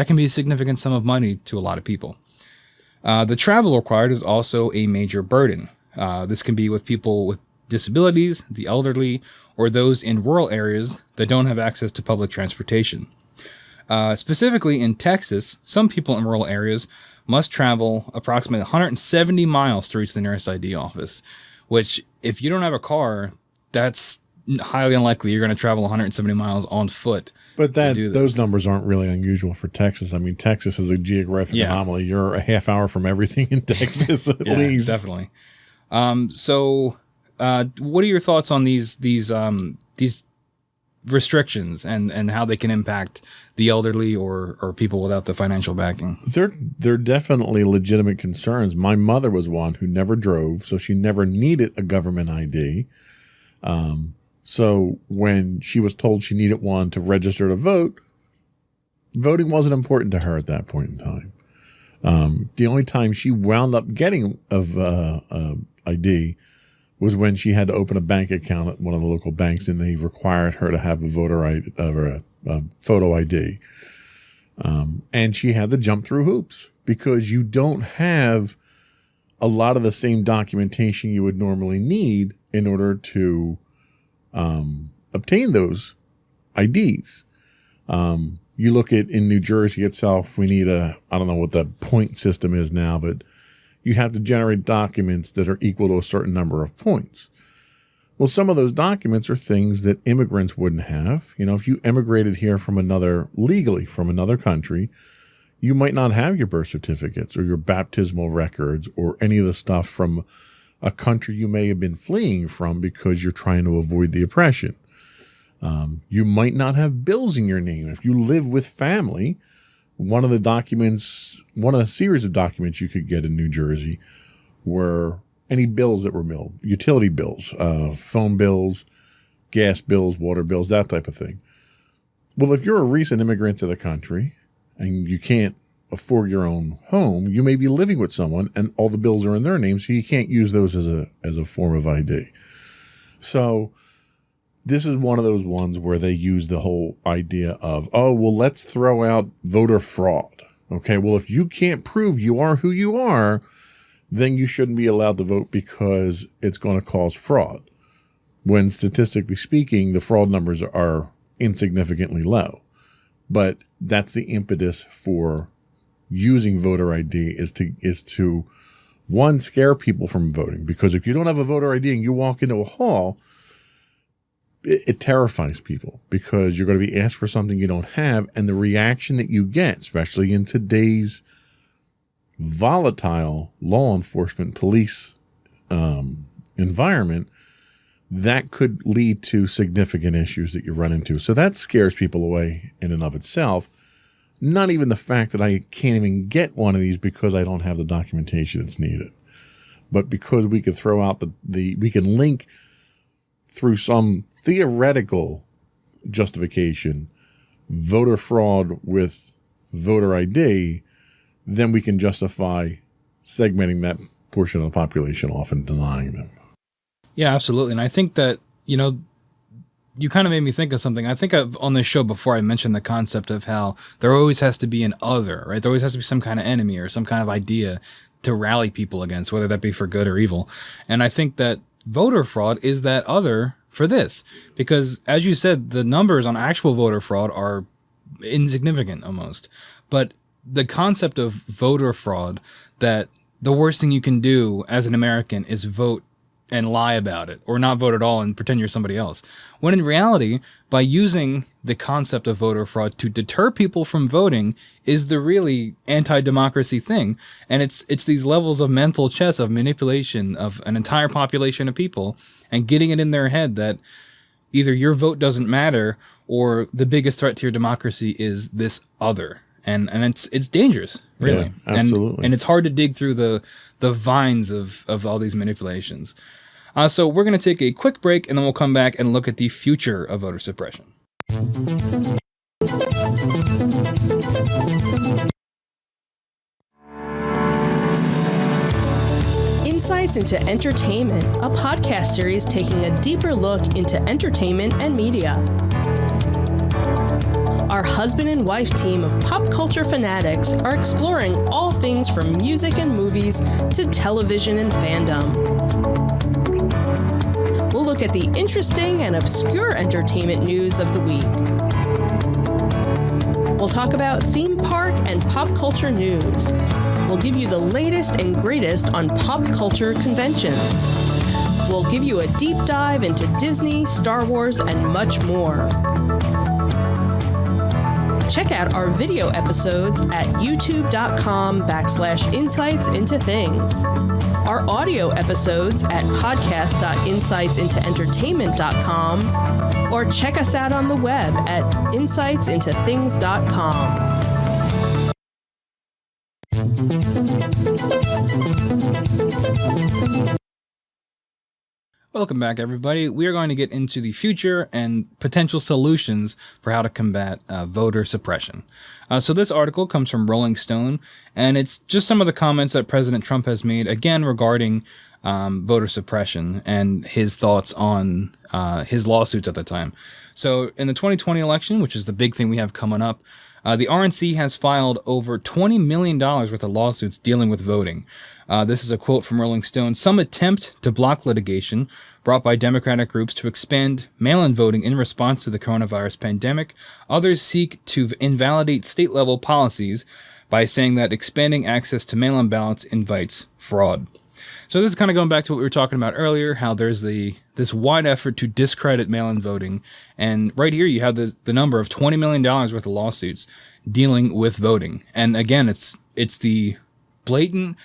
can be a significant sum of money to a lot of people. The travel required is also a major burden. This can be with people with disabilities, the elderly, or those in rural areas that don't have access to public transportation. Specifically in Texas, some people in rural areas must travel approximately 170 miles to reach the nearest ID office, which if you don't have a car, that's highly unlikely you're going to travel 170 miles on foot. But those numbers aren't really unusual for Texas. I mean, Texas is a geographic anomaly. You're a half hour from everything in Texas at least. Definitely. So what are your thoughts on these restrictions and how they can impact the elderly or people without the financial backing? They're definitely legitimate concerns. My mother was one who never drove, so she never needed a government ID. So when she was told she needed one to register to vote, voting wasn't important to her at that point in time. The only time she wound up getting ID was when she had to open a bank account at one of the local banks, and they required her to have a voter ID or a photo ID. And she had to jump through hoops because you don't have a lot of the same documentation you would normally need in order to obtain those IDs. You look at in New Jersey itself, we need I don't know what the point system is now, but you have to generate documents that are equal to a certain number of points. Well, some of those documents are things that immigrants wouldn't have. You know, if you immigrated here legally from another country, you might not have your birth certificates or your baptismal records or any of the stuff from a country you may have been fleeing from because you're trying to avoid the oppression. You might not have bills in your name. If you live with family, one of a series of documents you could get in New Jersey were any bills that were billed, utility bills, phone bills, gas bills, water bills, that type of thing. Well, if you're a recent immigrant to the country and you can't afford your own home, you may be living with someone and all the bills are in their name, so you can't use those as a form of ID. So this is one of those ones where they use the whole idea of, let's throw out voter fraud. Okay, well, if you can't prove you are who you are, then you shouldn't be allowed to vote because it's going to cause fraud. When statistically speaking, the fraud numbers are insignificantly low. But that's the impetus for using voter ID is to one, scare people from voting. Because if you don't have a voter ID and you walk into a hall, it terrifies people because you're going to be asked for something you don't have. And the reaction that you get, especially in today's volatile law enforcement police environment, that could lead to significant issues that you run into. So that scares people away in and of itself. Not even the fact that I can't even get one of these because I don't have the documentation that's needed, but because we could throw out we can link through some theoretical justification voter fraud with voter ID, then we can justify segmenting portion of the population often denying them. Yeah, absolutely. And I think that, you kind of made me think of something. I think on this show before I mentioned the concept of how there always has to be an other, right? There always has to be some kind of enemy or some kind of idea to rally people against, whether that be for good or evil. And I think that voter fraud is that other for this, because as you said, the numbers on actual voter fraud are insignificant almost. But the concept of voter fraud, that the worst thing you can do as an American is vote and lie about it, or not vote at all and pretend you're somebody else. When in reality, by using the concept of voter fraud to deter people from voting is the really anti-democracy thing. And it's these levels of mental chess, of manipulation of an entire population of people, and getting it in their head that either your vote doesn't matter or the biggest threat to your democracy is this other. And it's dangerous, really. Yeah, absolutely. And it's hard to dig through the vines of all these manipulations. So we're going to take a quick break, and then we'll come back and look at the future of voter suppression. Insights into Entertainment, a podcast series taking a deeper look into entertainment and media. Our husband and wife team of pop culture fanatics are exploring all things from music and movies to television and fandom. We'll look at the interesting and obscure entertainment news of the week. We'll talk about theme park and pop culture news. We'll give you the latest and greatest on pop culture conventions. We'll give you a deep dive into Disney, Star Wars, and much more. Check out our video episodes at youtube.com/insightsintothings. Our audio episodes at podcast.insightsintoentertainment.com, or check us out on the web at insightsintothings.com. Welcome back, everybody. We are going to get into the future and potential solutions for how to combat voter suppression. So this article comes from Rolling Stone, and it's just some of the comments that President Trump has made, again, regarding voter suppression and his thoughts on his lawsuits at the time. So in the 2020 election, which is the big thing we have coming up, the RNC has filed over $20 million worth of lawsuits dealing with voting. This is a quote from Rolling Stone. Some attempt to block litigation brought by Democratic groups to expand mail-in voting in response to the coronavirus pandemic. Others seek to invalidate state-level policies by saying that expanding access to mail-in ballots invites fraud. So this is kind of going back to what we were talking about earlier, how there's this wide effort to discredit mail-in voting. And right here you have the number of $20 million worth of lawsuits dealing with voting. And again, it's the blatant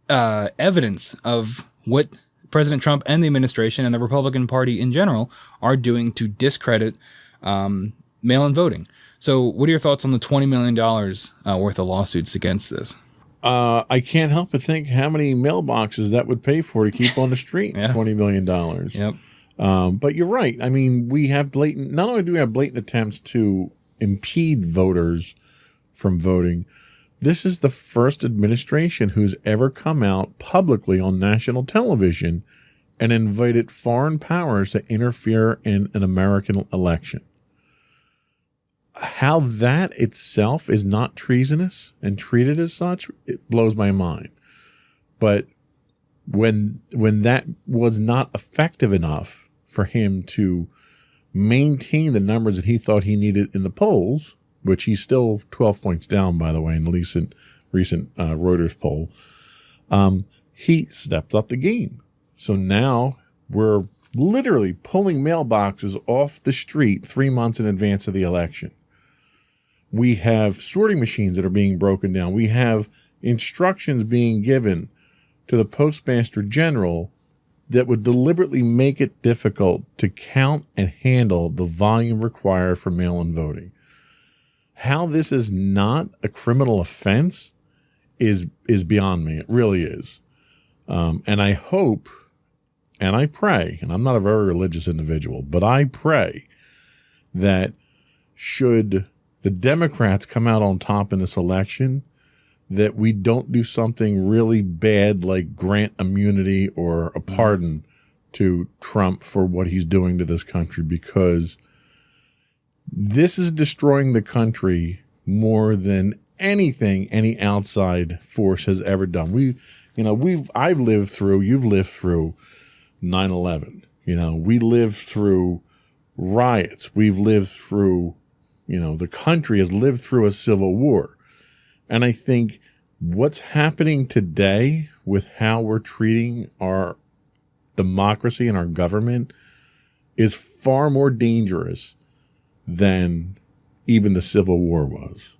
evidence of what President Trump and the administration and the Republican Party in general are doing to discredit mail-in voting. So what are your thoughts on the $20 million worth of lawsuits against this? I can't help but think how many mailboxes that would pay for to keep on the street. Yeah. $20 million. Yep. But you're right. I mean, we have not only do we have blatant attempts to impede voters from voting, this is the first administration who's ever come out publicly on national television and invited foreign powers to interfere in an American election. How that itself is not treasonous and treated as such, it blows my mind. But when that was not effective enough for him to maintain the numbers that he thought he needed in the polls, which he's still 12 points down, by the way, in the recent Reuters poll, he stepped up the game. So now we're literally pulling mailboxes off the street 3 months in advance of the election. We have sorting machines that are being broken down. We have instructions being given to the Postmaster General that would deliberately make it difficult to count and handle the volume required for mail-in voting. How this is not a criminal offense is beyond me. It really is. And I hope and I pray, and I'm not a very religious individual, but I pray that should the Democrats come out on top in this election, that we don't do something really bad like grant immunity or a pardon to Trump for what he's doing to this country, because this is destroying the country more than anything any outside force has ever done. I've lived through, you've lived through 9/11. We lived through riots. We've lived through, the country has lived through a civil war. And I think what's happening today with how we're treating our democracy and our government is far more dangerous than even the Civil War was.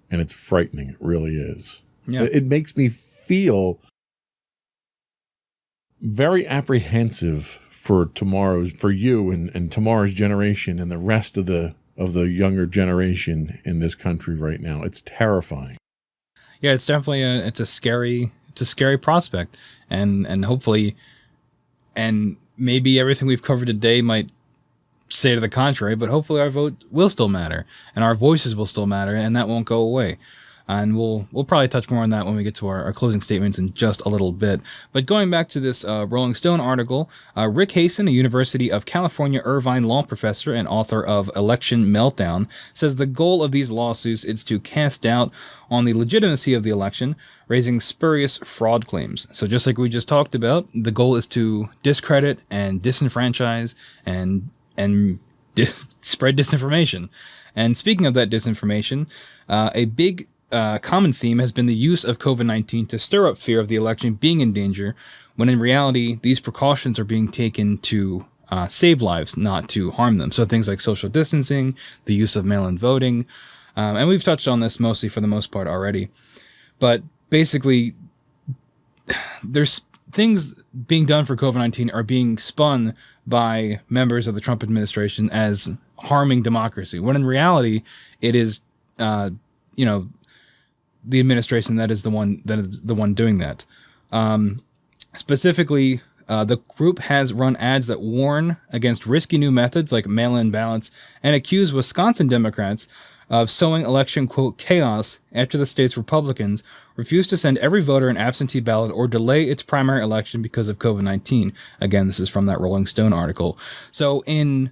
And it's frightening. It really is. Yeah. It makes me feel very apprehensive for you and tomorrow's generation and the rest of the younger generation in this country right now. It's terrifying. Yeah, it's definitely a scary prospect, and hopefully, and maybe everything we've covered today might say to the contrary, but hopefully our vote will still matter and our voices will still matter, and that won't go away. And we'll probably touch more on that when we get to our closing statements in just a little bit. But going back to this Rolling Stone article, Rick Hasen, a University of California Irvine law professor and author of Election Meltdown, says the goal of these lawsuits is to cast doubt on the legitimacy of the election, raising spurious fraud claims. So just like we just talked about, the goal is to discredit and disenfranchise and spread disinformation. And speaking of that disinformation, a big common theme has been the use of COVID-19 to stir up fear of the election being in danger, when in reality, these precautions are being taken to save lives, not to harm them. So things like social distancing, the use of mail-in voting, and we've touched on this mostly for the most part already. But basically, there's things being done for COVID-19 are being spun by members of the Trump administration as harming democracy, when in reality, it is, the administration that is the one doing that. Specifically, the group has run ads that warn against risky new methods like mail-in ballots and accuse Wisconsin Democrats of sowing election, quote, chaos after the state's Republicans refused to send every voter an absentee ballot or delay its primary election because of COVID-19. Again, this is from that Rolling Stone article. So in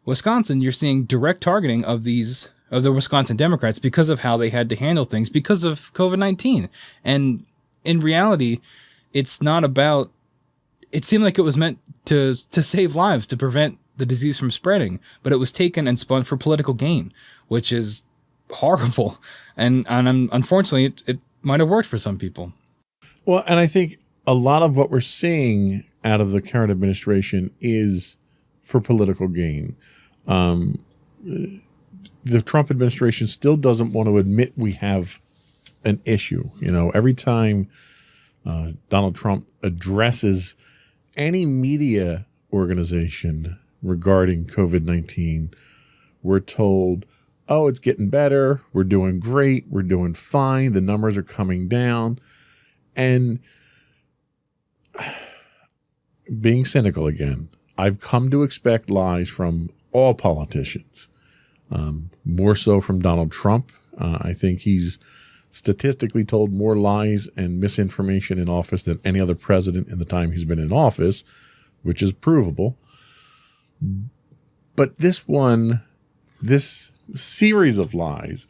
Wisconsin, you're seeing direct targeting of the Wisconsin Democrats because of how they had to handle things because of COVID-19. And in reality, it's not about, it seemed like it was meant to save lives, to prevent the disease from spreading, but it was taken and spun for political gain, which is horrible. And unfortunately, it might have worked for some people. Well, and I think a lot of what we're seeing out of the current administration is for political gain. The Trump administration still doesn't want to admit we have an issue. Every time Donald Trump addresses any media organization regarding COVID-19, we're told, oh, it's getting better. We're doing great. We're doing fine. The numbers are coming down. And being cynical again, I've come to expect lies from all politicians. More so from Donald Trump. I think he's statistically told more lies and misinformation in office than any other president in the time he's been in office, which is provable. But this series of lies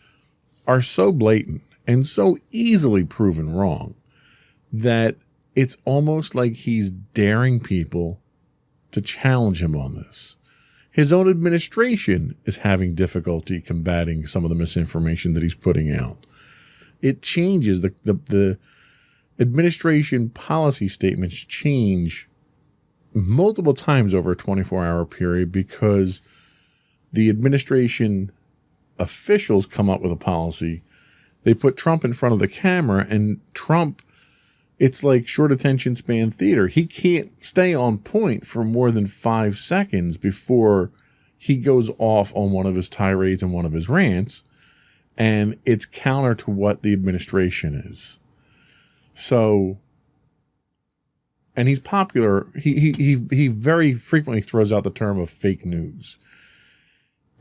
are so blatant and so easily proven wrong that it's almost like he's daring people to challenge him on this. His own administration is having difficulty combating some of the misinformation that he's putting out. It changes. The administration policy statements change multiple times over a 24-hour period because the administration officials come up with a policy. They put Trump in front of the camera, and Trump, it's like short attention span theater. He can't stay on point for more than 5 seconds before he goes off on one of his tirades and one of his rants, and it's counter to what the administration is. So, and he's popular. He very frequently throws out the term of fake news.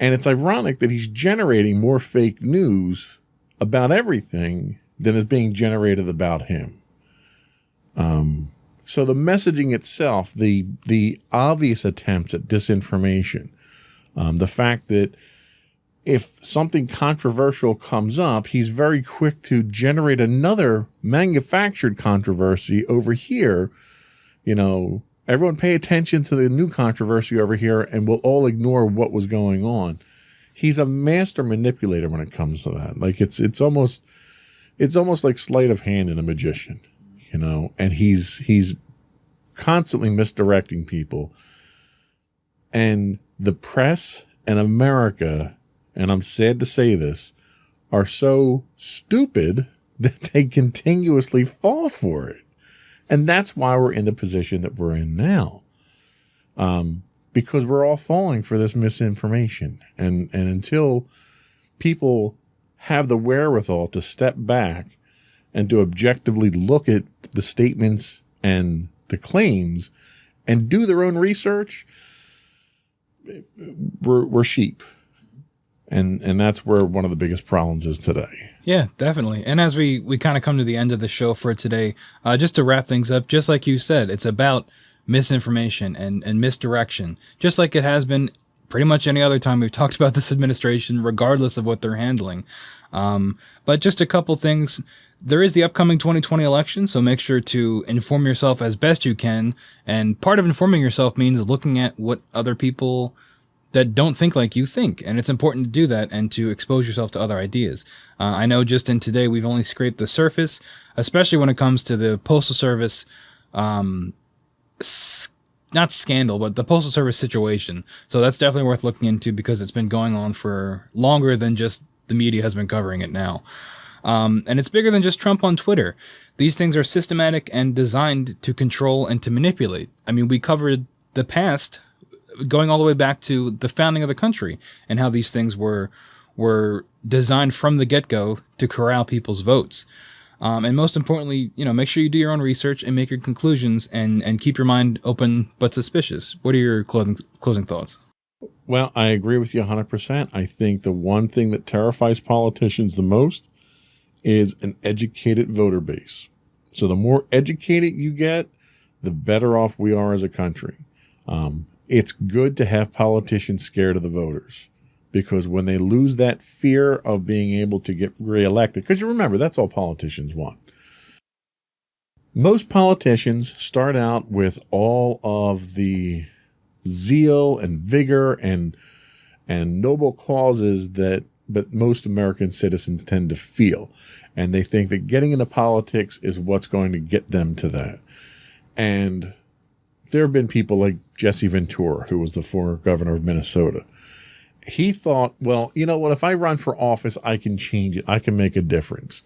And it's ironic that he's generating more fake news about everything than is being generated about him. So the messaging itself, the obvious attempts at disinformation, the fact that if something controversial comes up, he's very quick to generate another manufactured controversy over here. You know, everyone pay attention to the new controversy over here and we'll all ignore what was going on. He's a master manipulator when it comes to that. Like it's almost like sleight of hand in a magician, you know, and he's constantly misdirecting people. And the press and America, and I'm sad to say this, are so stupid that they continuously fall for it. And that's why we're in the position that we're in now. Because we're all falling for this misinformation. And until people have the wherewithal to step back and to objectively look at the statements and the claims and do their own research, we're sheep. And that's where one of the biggest problems is today. Yeah, definitely. And as we kind of come to the end of the show for today, just to wrap things up, just like you said, it's about misinformation and misdirection, just like it has been pretty much any other time we've talked about this administration, regardless of what they're handling. But just a couple things. There is the upcoming 2020 election, so make sure to inform yourself as best you can. And part of informing yourself means looking at what other people that don't think like you think. And it's important to do that and to expose yourself to other ideas. I know just in today, we've only scraped the surface, especially when it comes to the Postal Service, not scandal, but the Postal Service situation. So that's definitely worth looking into because it's been going on for longer than just the media has been covering it now. And it's bigger than just Trump on Twitter. These things are systematic and designed to control and to manipulate. I mean, we covered the past going all the way back to the founding of the country and how these things were designed from the get-go to corral people's votes. And most importantly, you know, make sure you do your own research and make your conclusions and keep your mind open but suspicious. What are your closing thoughts? Well, I agree with you 100%. I think the one thing that terrifies politicians the most is an educated voter base. So the more educated you get, the better off we are as a country. It's good to have politicians scared of the voters because when they lose that fear of being able to get reelected, because you remember, that's all politicians want. Most politicians start out with all of the zeal and vigor and noble causes but most American citizens tend to feel. And they think that getting into politics is what's going to get them to that. And there have been people like Jesse Ventura, who was the former governor of Minnesota. He thought, well, you know what, if I run for office, I can change it. I can make a difference.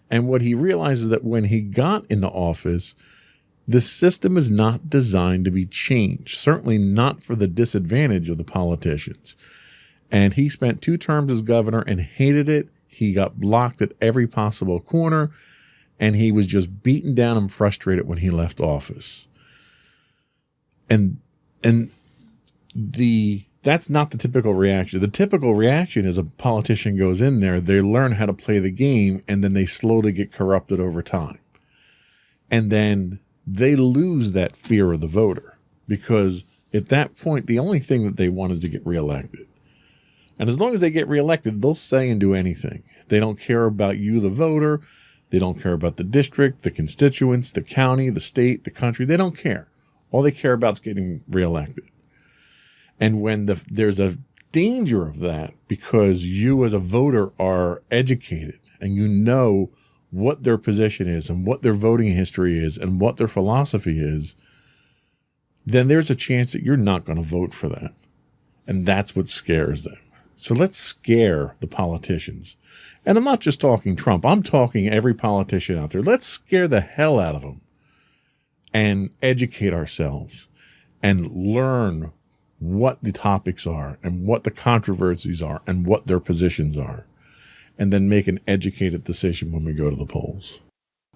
And what he realized is that when he got into office, the system is not designed to be changed, certainly not for the disadvantage of the politicians. And he spent 2 terms as governor and hated it. He got blocked at every possible corner, and he was just beaten down and frustrated when he left office. And that's not the typical reaction. The typical reaction is a politician goes in there, they learn how to play the game, and then they slowly get corrupted over time. And then they lose that fear of the voter because at that point, the only thing that they want is to get reelected. And as long as they get reelected, they'll say and do anything. They don't care about you, the voter. They don't care about the district, the constituents, the county, the state, the country. They don't care. All they care about is getting reelected. And when there's a danger of that because you as a voter are educated and you know what their position is and what their voting history is and what their philosophy is, then there's a chance that you're not going to vote for that. And that's what scares them. So let's scare the politicians. And I'm not just talking Trump. I'm talking every politician out there. Let's scare the hell out of them and educate ourselves and learn what the topics are and what the controversies are and what their positions are, and then make an educated decision when we go to the polls.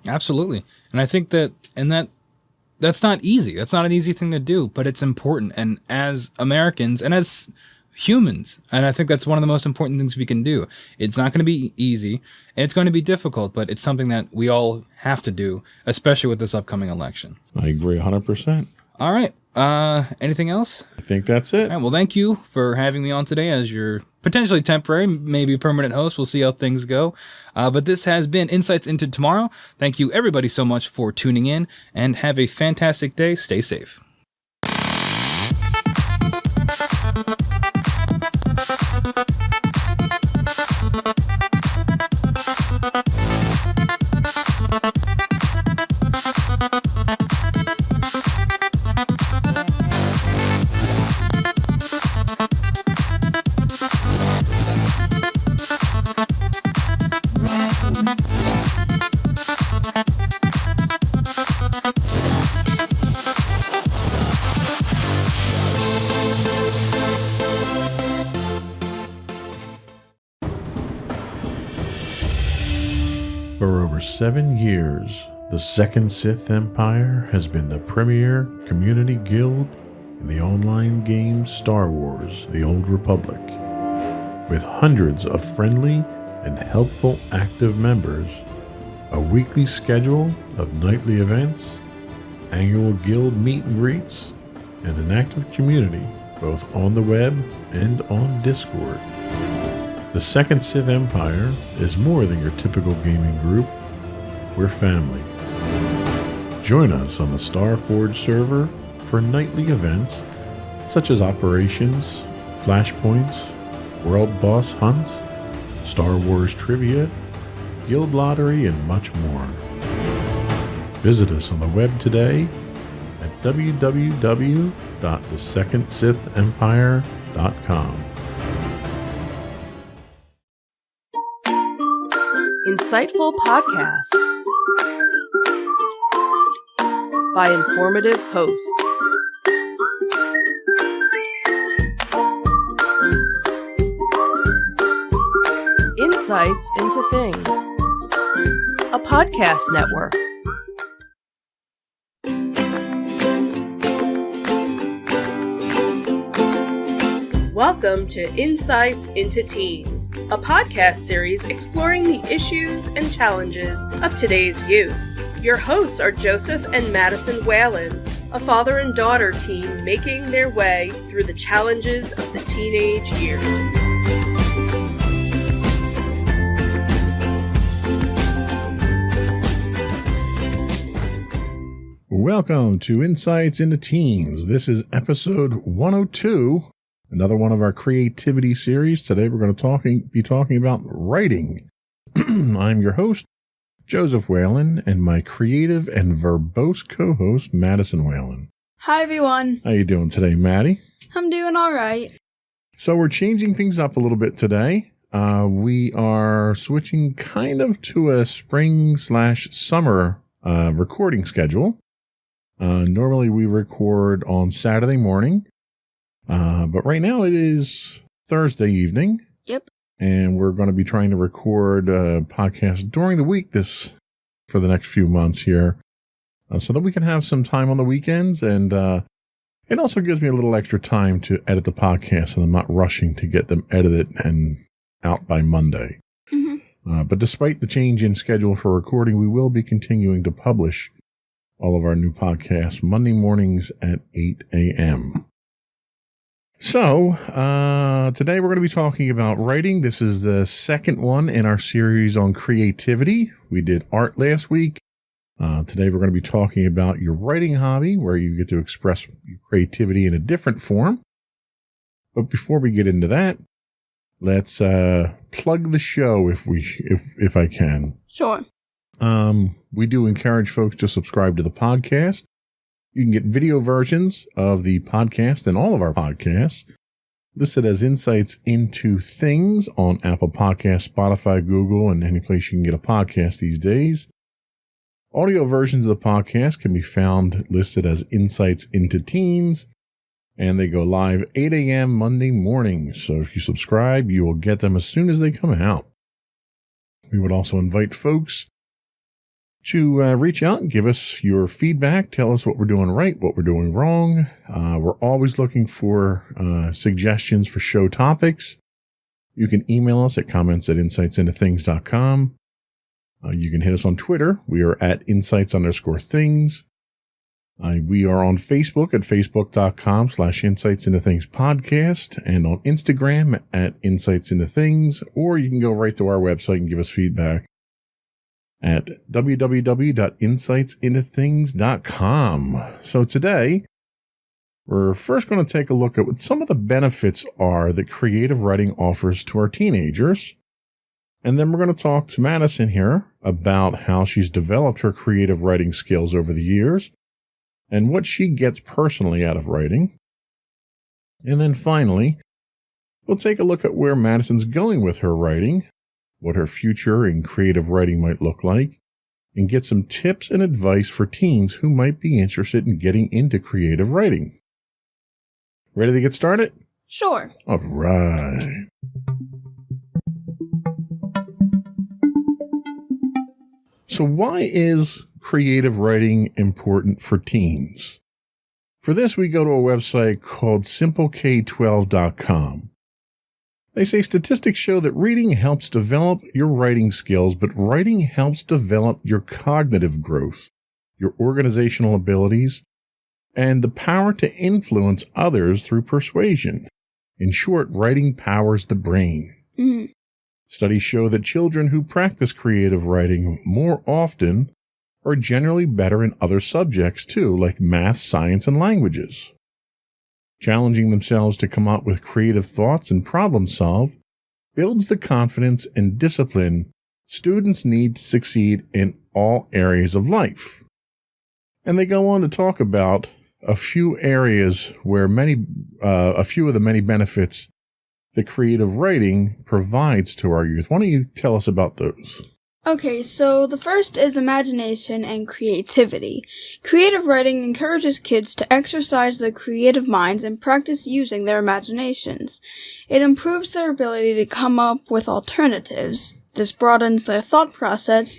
Absolutely. And I think that's not easy. That's not an easy thing to do, but it's important. And as Americans and as humans. And I think that's one of the most important things we can do. It's not going to be easy and it's going to be difficult, but it's something that we all have to do, especially with this upcoming election. I agree 100%. All right. Anything else? I think that's it. All right, well, thank you for having me on today as your potentially temporary, maybe permanent host. We'll see how things go. But this has been Insights into Tomorrow. Thank you, everybody, so much for tuning in, and have a fantastic day. Stay safe. For over 7 years, the Second Sith Empire has been the premier community guild in the online game Star Wars: The Old Republic. With hundreds of friendly and helpful active members, a weekly schedule of nightly events, annual guild meet and greets, and an active community both on the web and on Discord. The Second Sith Empire is more than your typical gaming group. We're family. Join us on the Starforge server for nightly events such as operations, flashpoints, world boss hunts, Star Wars trivia, guild lottery, and much more. Visit us on the web today at www.thesecondsithempire.com. Insightful podcasts by informative hosts. Insights into Things, a podcast network. Welcome to Insights into Teens, a podcast series exploring the issues and challenges of today's youth. Your hosts are Joseph and Madison Whalen, a father and daughter team making their way through the challenges of the teenage years. Welcome to Insights into Teens. This is episode 102. Another one of our creativity series. Today we're going to be talking about writing. I'm your host, Joseph Whalen, and my creative and verbose co-host, Madison Whalen. Hi, everyone. How you doing today, Maddie? I'm doing all right. So we're changing things up a little bit today. We are switching kind of to a spring/summer recording schedule. Normally we record on Saturday morning. But right now it is Thursday evening. Yep. And we're going to be trying to record a podcast during the week for the next few months here, so that we can have some time on the weekends. And it also gives me a little extra time to edit the podcast, and I'm not rushing to get them edited and out by Monday. Mm-hmm. But despite the change in schedule for recording, we will be continuing to publish all of our new podcasts Monday mornings at 8 a.m. So, today we're going to be talking about writing. This is the second one in our series on creativity. We did art last week. Today we're going to be talking about your writing hobby, where you get to express your creativity in a different form. But before we get into that, let's plug the show if I can. Sure. We do encourage folks to subscribe to the podcast. You can get video versions of the podcast and all of our podcasts listed as Insights into Things on Apple Podcasts, Spotify, Google, and any place you can get a podcast these days. Audio versions of the podcast can be found listed as Insights into Teens, and they go live 8 a.m. Monday mornings. So if you subscribe, you will get them as soon as they come out. We would also invite folks to reach out and give us your feedback. Tell us what we're doing right, what we're doing wrong. We're always looking for suggestions for show topics. You can email us at comments@insightsintothings.com. You can hit us on Twitter. We are at insights_things. We are on Facebook at facebook.com/insightsintothingspodcast and on Instagram at insightsintothings, or you can go right to our website and give us feedback at www.insightsintothings.com. So today, we're first going to take a look at what some of the benefits are that creative writing offers to our teenagers. And then we're going to talk to Madison here about how she's developed her creative writing skills over the years and what she gets personally out of writing. And then finally, we'll take a look at where Madison's going with her writing, what her future in creative writing might look like, and get some tips and advice for teens who might be interested in getting into creative writing. Ready to get started? Sure. All right. So why is creative writing important for teens? For this, we go to a website called simpleK12.com. They say statistics show that reading helps develop your writing skills, but writing helps develop your cognitive growth, your organizational abilities, and the power to influence others through persuasion. In short, writing powers the brain. Mm-hmm. Studies show that children who practice creative writing more often are generally better in other subjects too, like math, science, and languages. Challenging themselves to come up with creative thoughts and problem solve builds the confidence and discipline students need to succeed in all areas of life. And they go on to talk about a few areas where a few of the many benefits that creative writing provides to our youth. Why don't you tell us about those? Okay, so the first is imagination and creativity. Creative writing encourages kids to exercise their creative minds and practice using their imaginations. It improves their ability to come up with alternatives. This broadens their thought process,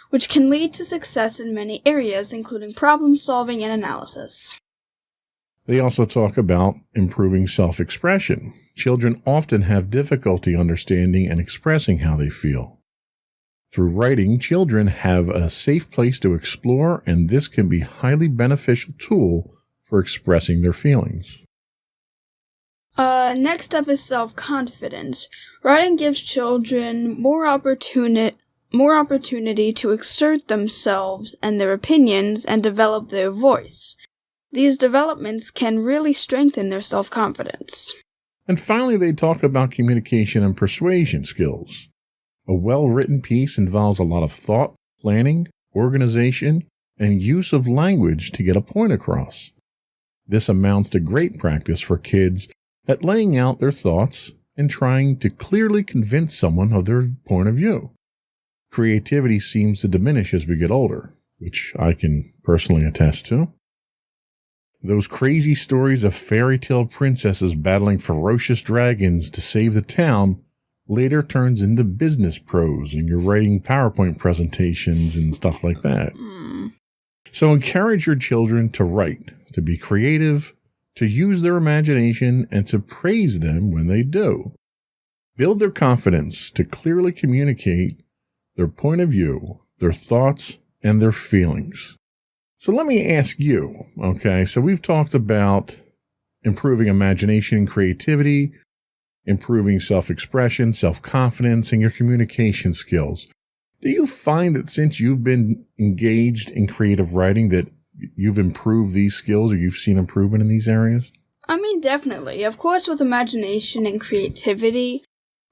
which can lead to success in many areas, including problem solving and analysis. They also talk about improving self-expression. Children often have difficulty understanding and expressing how they feel. Through writing, children have a safe place to explore, and this can be a highly beneficial tool for expressing their feelings. Next up is self-confidence. Writing gives children more opportunity to exert themselves and their opinions and develop their voice. These developments can really strengthen their self-confidence. And finally, they talk about communication and persuasion skills. A well-written piece involves a lot of thought, planning, organization, and use of language to get a point across. This amounts to great practice for kids at laying out their thoughts and trying to clearly convince someone of their point of view. Creativity seems to diminish as we get older, which I can personally attest to. Those crazy stories of fairy tale princesses battling ferocious dragons to save the town later turns into business prose, and you're writing PowerPoint presentations and stuff like that. So encourage your children to write, to be creative, to use their imagination, and to praise them when they do. Build their confidence to clearly communicate their point of view, their thoughts, and their feelings. So let me ask you, okay, so we've talked about improving imagination and creativity, improving self-expression, self-confidence, and your communication skills. Do you find that since you've been engaged in creative writing that you've improved these skills or you've seen improvement in these areas? I mean, definitely. Of course, with imagination and creativity,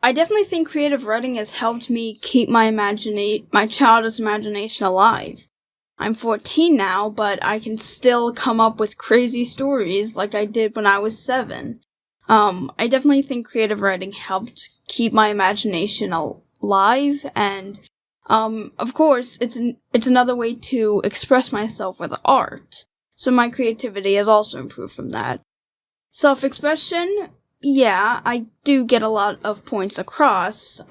I definitely think creative writing has helped me keep my childish imagination alive. I'm 14 now, but I can still come up with crazy stories like I did when I was 7. I definitely think creative writing helped keep my imagination alive, and of course, it's another way to express myself with art. So my creativity has also improved from that. Self-expression, yeah, I do get a lot of points across.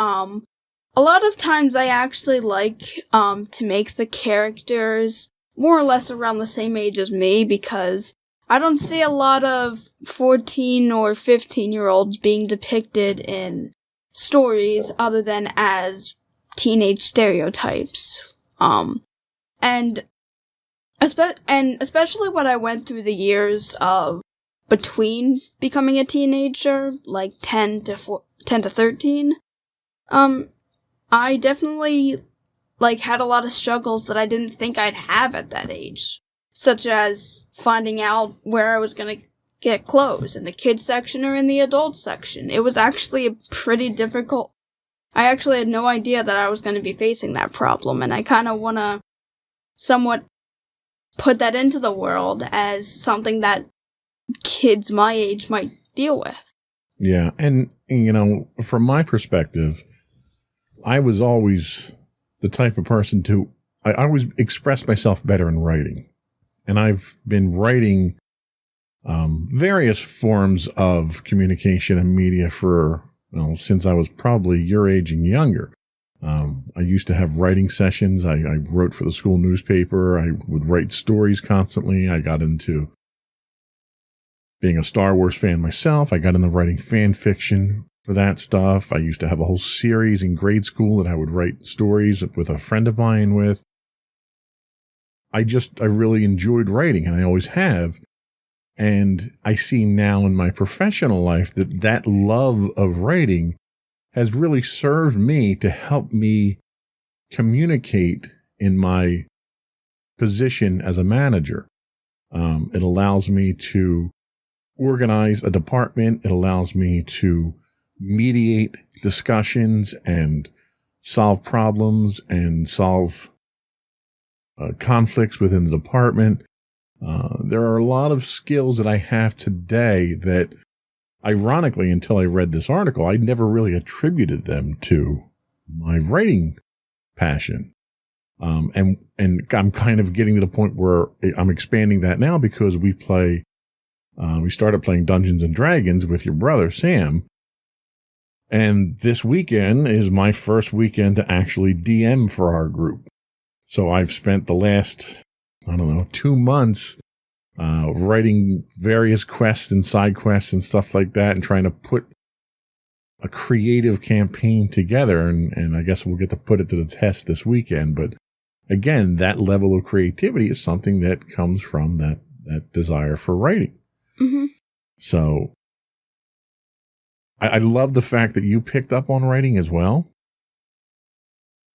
a lot of times I actually like to make the characters more or less around the same age as me, because I don't see a lot of 14 or 15-year-olds being depicted in stories other than as teenage stereotypes. And especially when I went through the years of between becoming a teenager, like 10 to 13, I definitely had a lot of struggles that I didn't think I'd have at that age, such as finding out where I was going to get clothes, in the kids section or in the adult section. It was actually a pretty difficult. I actually had no idea that I was going to be facing that problem, and I kind of want to somewhat put that into the world as something that kids my age might deal with. Yeah, and from my perspective, I was always the type of person I always expressed myself better in writing. And I've been writing various forms of communication and media for, since I was probably your age and younger. I used to have writing sessions. I wrote for the school newspaper. I would write stories constantly. I got into being a Star Wars fan myself. I got into writing fan fiction for that stuff. I used to have a whole series in grade school that I would write stories with a friend of mine with. I really enjoyed writing, and I always have. And I see now in my professional life that love of writing has really served me to help me communicate in my position as a manager. It allows me to organize a department. It allows me to mediate discussions and solve problems and solve conflicts within the department. There are a lot of skills that I have today that, ironically, until I read this article, I never really attributed them to my writing passion. And I'm kind of getting to the point where I'm expanding that now, because we started playing Dungeons and Dragons with your brother, Sam. And this weekend is my first weekend to actually DM for our group. So I've spent the last, 2 months writing various quests and side quests and stuff like that, and trying to put a creative campaign together. And I guess we'll get to put it to the test this weekend. But again, that level of creativity is something that comes from that desire for writing. Mm-hmm. So I love the fact that you picked up on writing as well.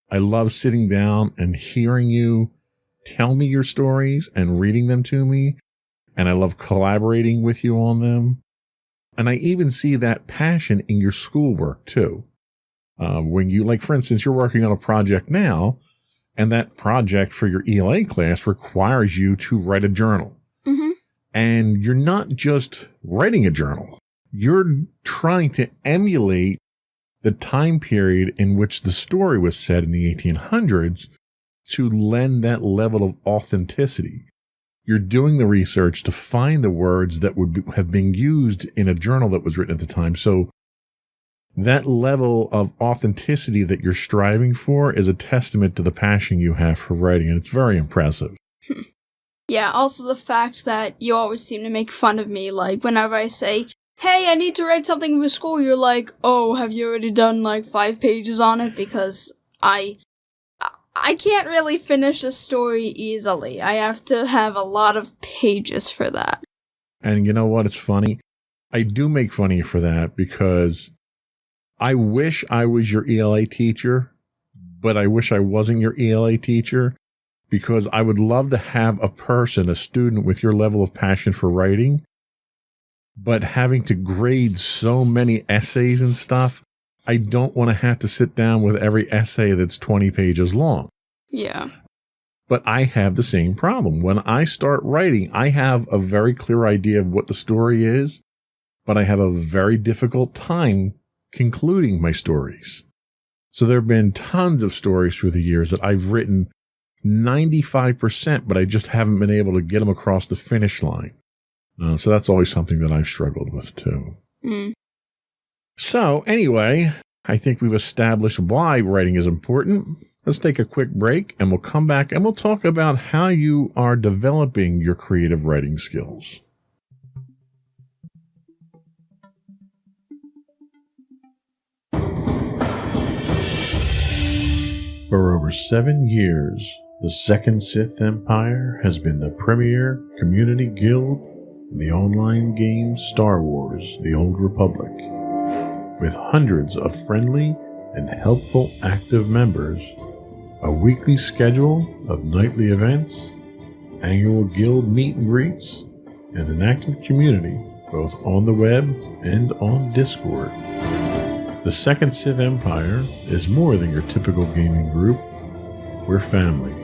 I love sitting down and hearing you tell me your stories and reading them to me. And I love collaborating with you on them. And I even see that passion in your schoolwork too. When you, for instance, you're working on a project now, and that project for your ELA class requires you to write a journal. Mm-hmm. And you're not just writing a journal. You're trying to emulate the time period in which the story was set in the 1800s to lend that level of authenticity. You're doing the research to find the words that would have been used in a journal that was written at the time. So that level of authenticity that you're striving for is a testament to the passion you have for writing, and it's very impressive. Yeah, also the fact that you always seem to make fun of me, whenever I say, hey, I need to write something for school, you're like, oh, have you already done 5 pages on it? Because I can't really finish a story easily. I have to have a lot of pages for that. And you know what? It's funny. I do make fun of you for that, because I wish I was your ELA teacher, but I wish I wasn't your ELA teacher, because I would love to have a student with your level of passion for writing, but having to grade so many essays and stuff, I don't want to have to sit down with every essay that's 20 pages long. Yeah. But I have the same problem. When I start writing, I have a very clear idea of what the story is, but I have a very difficult time concluding my stories. So there have been tons of stories through the years that I've written 95%, but I just haven't been able to get them across the finish line. So that's always something that I've struggled with too. Mm. So anyway, I think we've established why writing is important. Let's take a quick break and we'll come back and we'll talk about how you are developing your creative writing skills. For over 7 years, the Second Sith Empire has been the premier community guild in the online game Star Wars: The Old Republic. With hundreds of friendly and helpful active members, a weekly schedule of nightly events, annual guild meet and greets, and an active community both on the web and on Discord. The Second Sith Empire is more than your typical gaming group. We're family.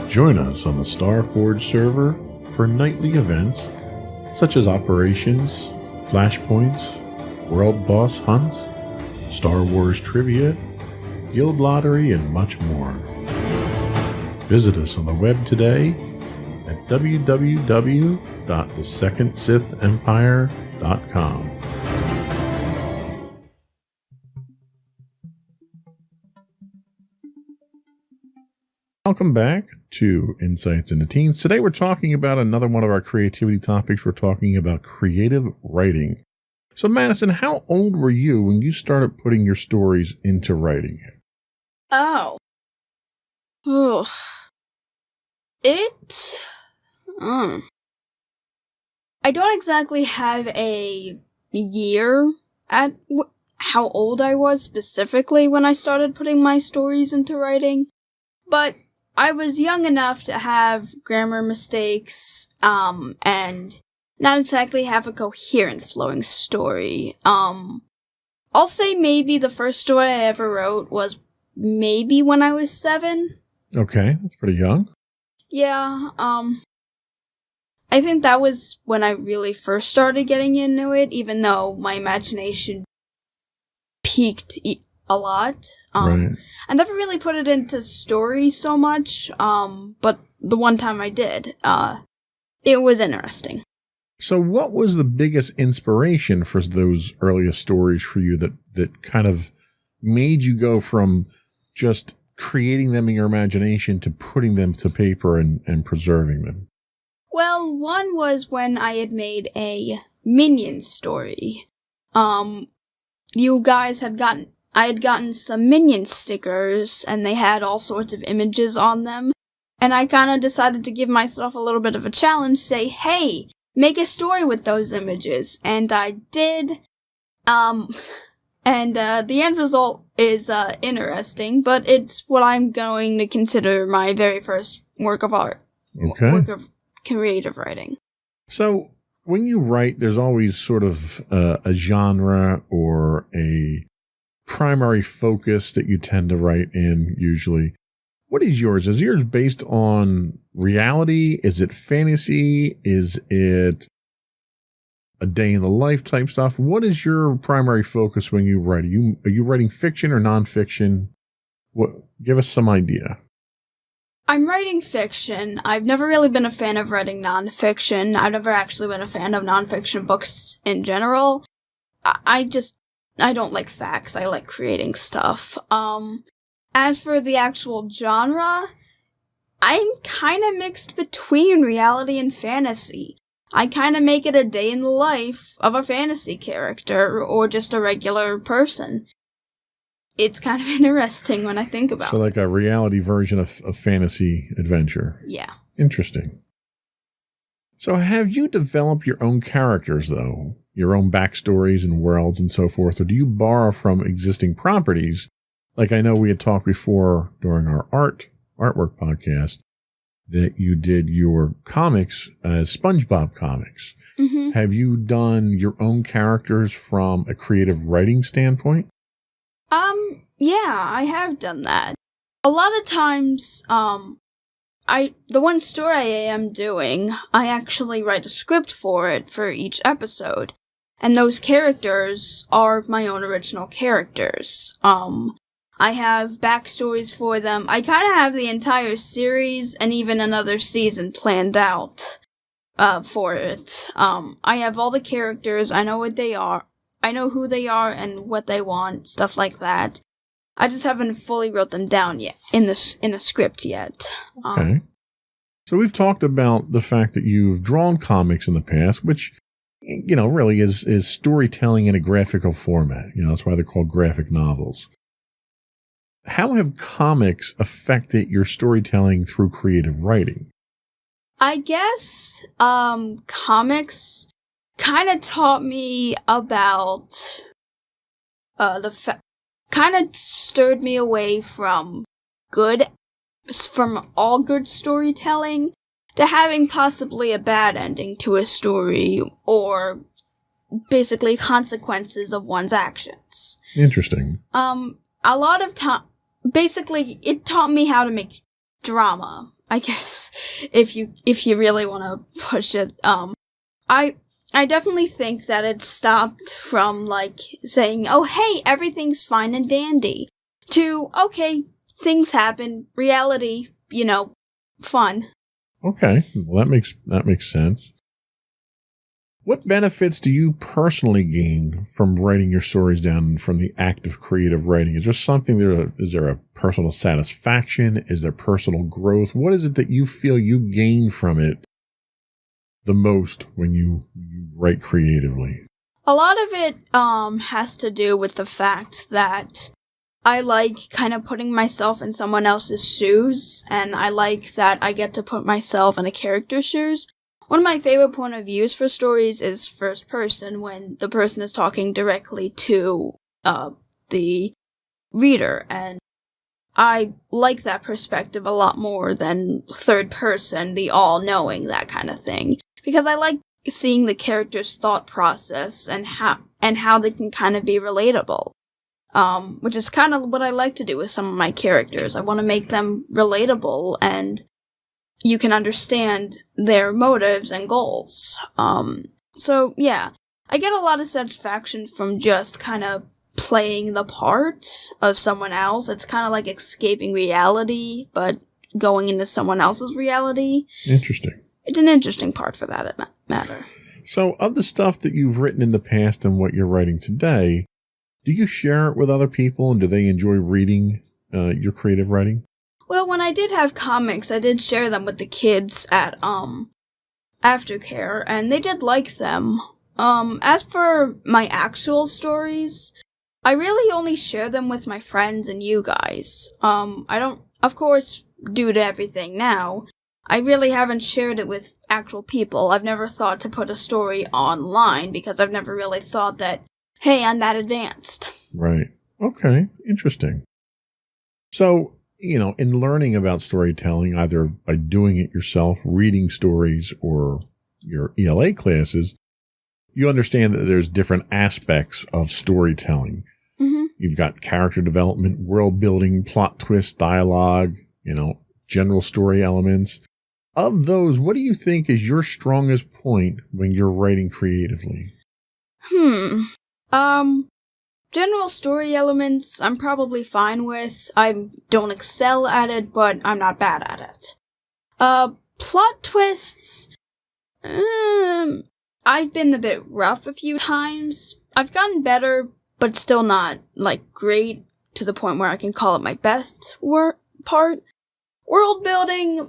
Join us on the Starforge server for nightly events such as operations, flashpoints, world boss hunts, Star Wars trivia, guild lottery, and much more. Visit us on the web today at www.thesecondsithempire.com. Welcome back to Insights into Teens. Today we're talking about another one of our creativity topics. We're talking about creative writing. So Madison, how old were you when you started putting your stories into writing? Oh. I don't exactly have a year at how old I was specifically when I started putting my stories into writing, but I was young enough to have grammar mistakes, and not exactly have a coherent flowing story. I'll say maybe the first story I ever wrote was maybe when I was 7. Okay, that's pretty young. Yeah, I think that was when I really first started getting into it, even though my imagination peaked a lot. Right. I never really put it into story so much, but the one time I did, it was interesting. So what was the biggest inspiration for those earliest stories for you that kind of made you go from just creating them in your imagination to putting them to paper and preserving them? Well, one was when I had made a Minion story. You guys I had gotten some Minion stickers, and they had all sorts of images on them, and I kind of decided to give myself a little bit of a challenge, say, hey, make a story with those images, and I did, and the end result is interesting, but it's what I'm going to consider my very first work of art. Okay. Work of creative writing. So when you write, there's always sort of a genre or a primary focus that you tend to write in usually. What is yours? Is yours based on reality? Is it fantasy? Is it a day in the life type stuff? What is your primary focus when you write? Are you writing fiction or nonfiction? Give us some idea. I'm writing fiction. I've never really been a fan of writing nonfiction. I've never actually been a fan of nonfiction books in general. I don't like facts. I like creating stuff. As for the actual genre, I'm kind of mixed between reality and fantasy. I kind of make it a day in the life of a fantasy character or just a regular person. It's kind of interesting when I think about it. So like a reality version of fantasy adventure. Yeah. Interesting. So have you developed your own characters, though? Your own backstories and worlds and so forth? Or do you borrow from existing properties? Like I know we had talked before during our artwork podcast that you did your comics as SpongeBob comics. Mm-hmm. Have you done your own characters from a creative writing standpoint? Yeah, I have done that. A lot of times, the one story I am doing, I actually write a script for it for each episode. And those characters are my own original characters. I have backstories for them. I kind of have the entire series and even another season planned out, for it. I have all the characters, I know what they are. I know who they are and what they want, stuff like that. I just haven't fully wrote them down yet in a script yet. Okay. So we've talked about the fact that you've drawn comics in the past, which, really is storytelling in a graphical format. That's why they're called graphic novels. How have comics affected your storytelling through creative writing? I guess comics kind of taught me about kind of stirred me away from all good storytelling to having possibly a bad ending to a story, or basically consequences of one's actions. Interesting. A lot of time, basically, it taught me how to make drama, I guess, if you really want to push it. I definitely think that it stopped from, saying, oh, hey, everything's fine and dandy, to, okay, things happen, reality, fun. Okay, well, that makes sense. What benefits do you personally gain from writing your stories down from the act of creative writing? Is there something there? Is there a personal satisfaction? Is there personal growth? What is it that you feel you gain from it the most when you write creatively? A lot of it has to do with the fact that I like kind of putting myself in someone else's shoes, and I like that I get to put myself in a character's shoes. One of my favorite point of views for stories is first person, when the person is talking directly to the reader, and I like that perspective a lot more than third person, the all-knowing, that kind of thing, because I like seeing the character's thought process and how they can kind of be relatable. Which is kind of what I like to do with some of my characters. I want to make them relatable, and you can understand their motives and goals. So yeah, I get a lot of satisfaction from just kind of playing the part of someone else. It's kind of like escaping reality, but going into someone else's reality. Interesting. It's an interesting part for that matter. So, of the stuff that you've written in the past and what you're writing today, do you share it with other people, and do they enjoy reading your creative writing? Well, when I did have comics, I did share them with the kids at Aftercare, and they did like them. As for my actual stories, I really only share them with my friends and you guys. I don't, of course, due to everything now, I really haven't shared it with actual people. I've never thought to put a story online because I've never really thought that, hey, I'm that advanced. Right. Okay. Interesting. So, in learning about storytelling, either by doing it yourself, reading stories, or your ELA classes, you understand that there's different aspects of storytelling. Mm-hmm. You've got character development, world building, plot twist, dialogue, general story elements. Of those, what do you think is your strongest point when you're writing creatively? General story elements, I'm probably fine with. I don't excel at it, but I'm not bad at it. Plot twists, I've been a bit rough a few times. I've gotten better, but still not, great to the point where I can call it my best part. World building,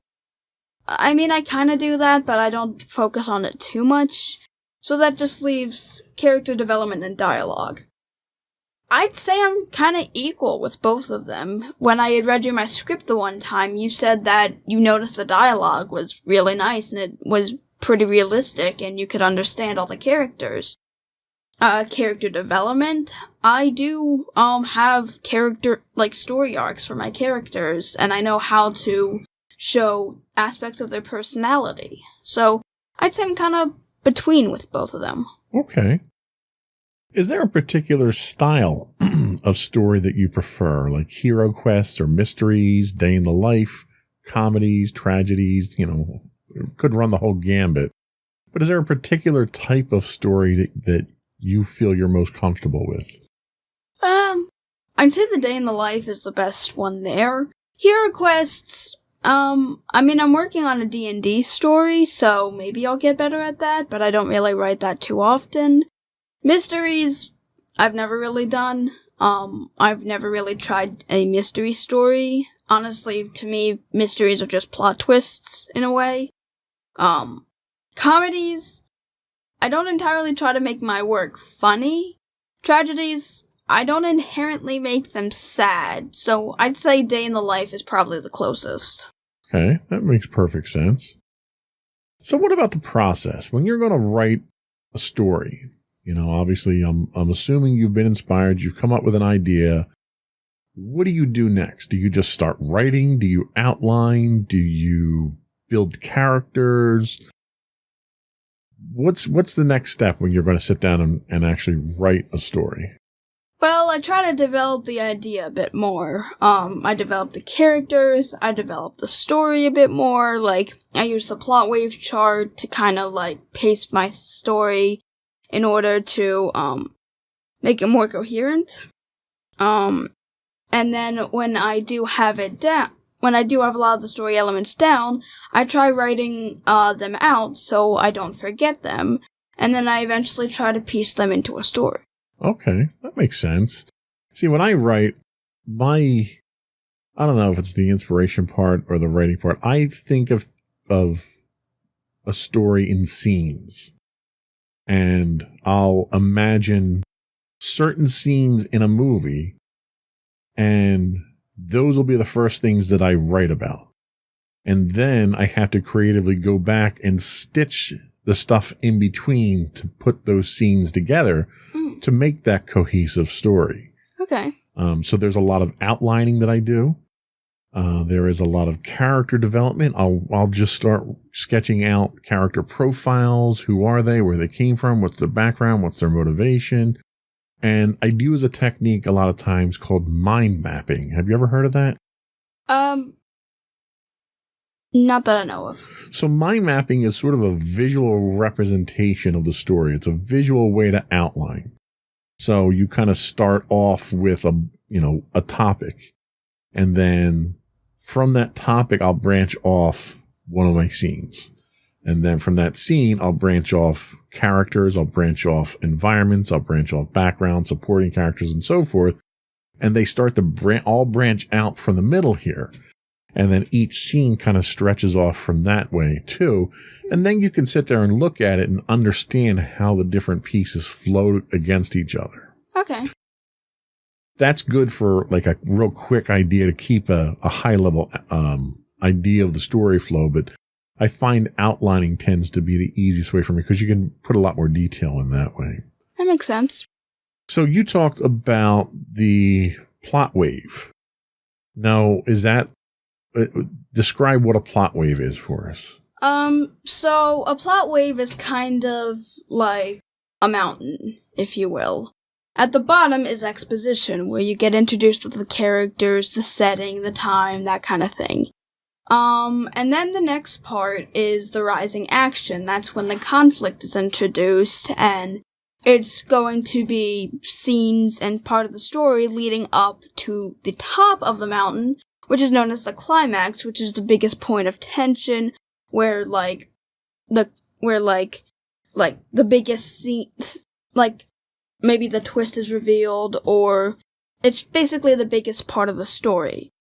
I mean, I kind of do that, but I don't focus on it too much. So that just leaves character development and dialogue. I'd say I'm kind of equal with both of them. When I had read you my script the one time, you said that you noticed the dialogue was really nice and it was pretty realistic and you could understand all the characters. Character development, I do have story arcs for my characters, and I know how to show aspects of their personality. So I'd say I'm kind of between with both of them. Okay. Is there a particular style of story that you prefer, like hero quests or mysteries, day in the life, comedies, tragedies, could run the whole gambit. But is there a particular type of story that you feel you're most comfortable with? I'd say the day in the life is the best one there. Hero quests, I'm working on a D&D story, so maybe I'll get better at that, but I don't really write that too often. Mysteries, I've never really done. I've never really tried a mystery story. Honestly, to me, mysteries are just plot twists in a way. Comedies, I don't entirely try to make my work funny. Tragedies, I don't inherently make them sad, so I'd say Day in the Life is probably the closest. Okay, that makes perfect sense. So what about the process? When you're going to write a story, obviously I'm assuming you've been inspired, you've come up with an idea. What do you do next? Do you just start writing? Do you outline? Do you build characters? What's the next step when you're going to sit down and actually write a story? Well, I try to develop the idea a bit more. I develop the characters, I develop the story a bit more, I use the plot wave chart to kind of, pace my story in order to, make it more coherent. And then when I do have it down, when I do have a lot of the story elements down, I try writing, them out so I don't forget them, and then I eventually try to piece them into a story. Okay, that makes sense. See, when I write, I don't know if it's the inspiration part or the writing part, I think of a story in scenes. And I'll imagine certain scenes in a movie, and those will be the first things that I write about. And then I have to creatively go back and stitch the stuff in between to put those scenes together to make that cohesive story. Okay. So there's a lot of outlining that I do. There is a lot of character development. I'll just start sketching out character profiles. Who are they? Where they came from? What's their background? What's their motivation? And I use a technique a lot of times called mind mapping. Have you ever heard of that? Not that I know of. So mind mapping is sort of a visual representation of the story. It's a visual way to outline. So you kind of start off with a topic, and then from that topic, I'll branch off one of my scenes. And then from that scene, I'll branch off characters, I'll branch off environments, I'll branch off background, supporting characters, and so forth. And they start to all branch out from the middle here. And then each scene kind of stretches off from that way too. And then you can sit there and look at it and understand how the different pieces flow against each other. Okay. That's good for a real quick idea to keep a high level idea of the story flow. But I find outlining tends to be the easiest way for me because you can put a lot more detail in that way. That makes sense. So you talked about the plot wave. Now, is that describe what a plot wave is for us? So a plot wave is kind of like a mountain, if you will. At the bottom is exposition, where you get introduced to the characters, the setting, the time, that kind of thing. And then the next part is the rising action. That's when the conflict is introduced, and it's going to be scenes and part of the story leading up to the top of the mountain, which is known as the climax, which is the biggest point of tension, where the biggest scene, maybe the twist is revealed, or it's basically the biggest part of the story.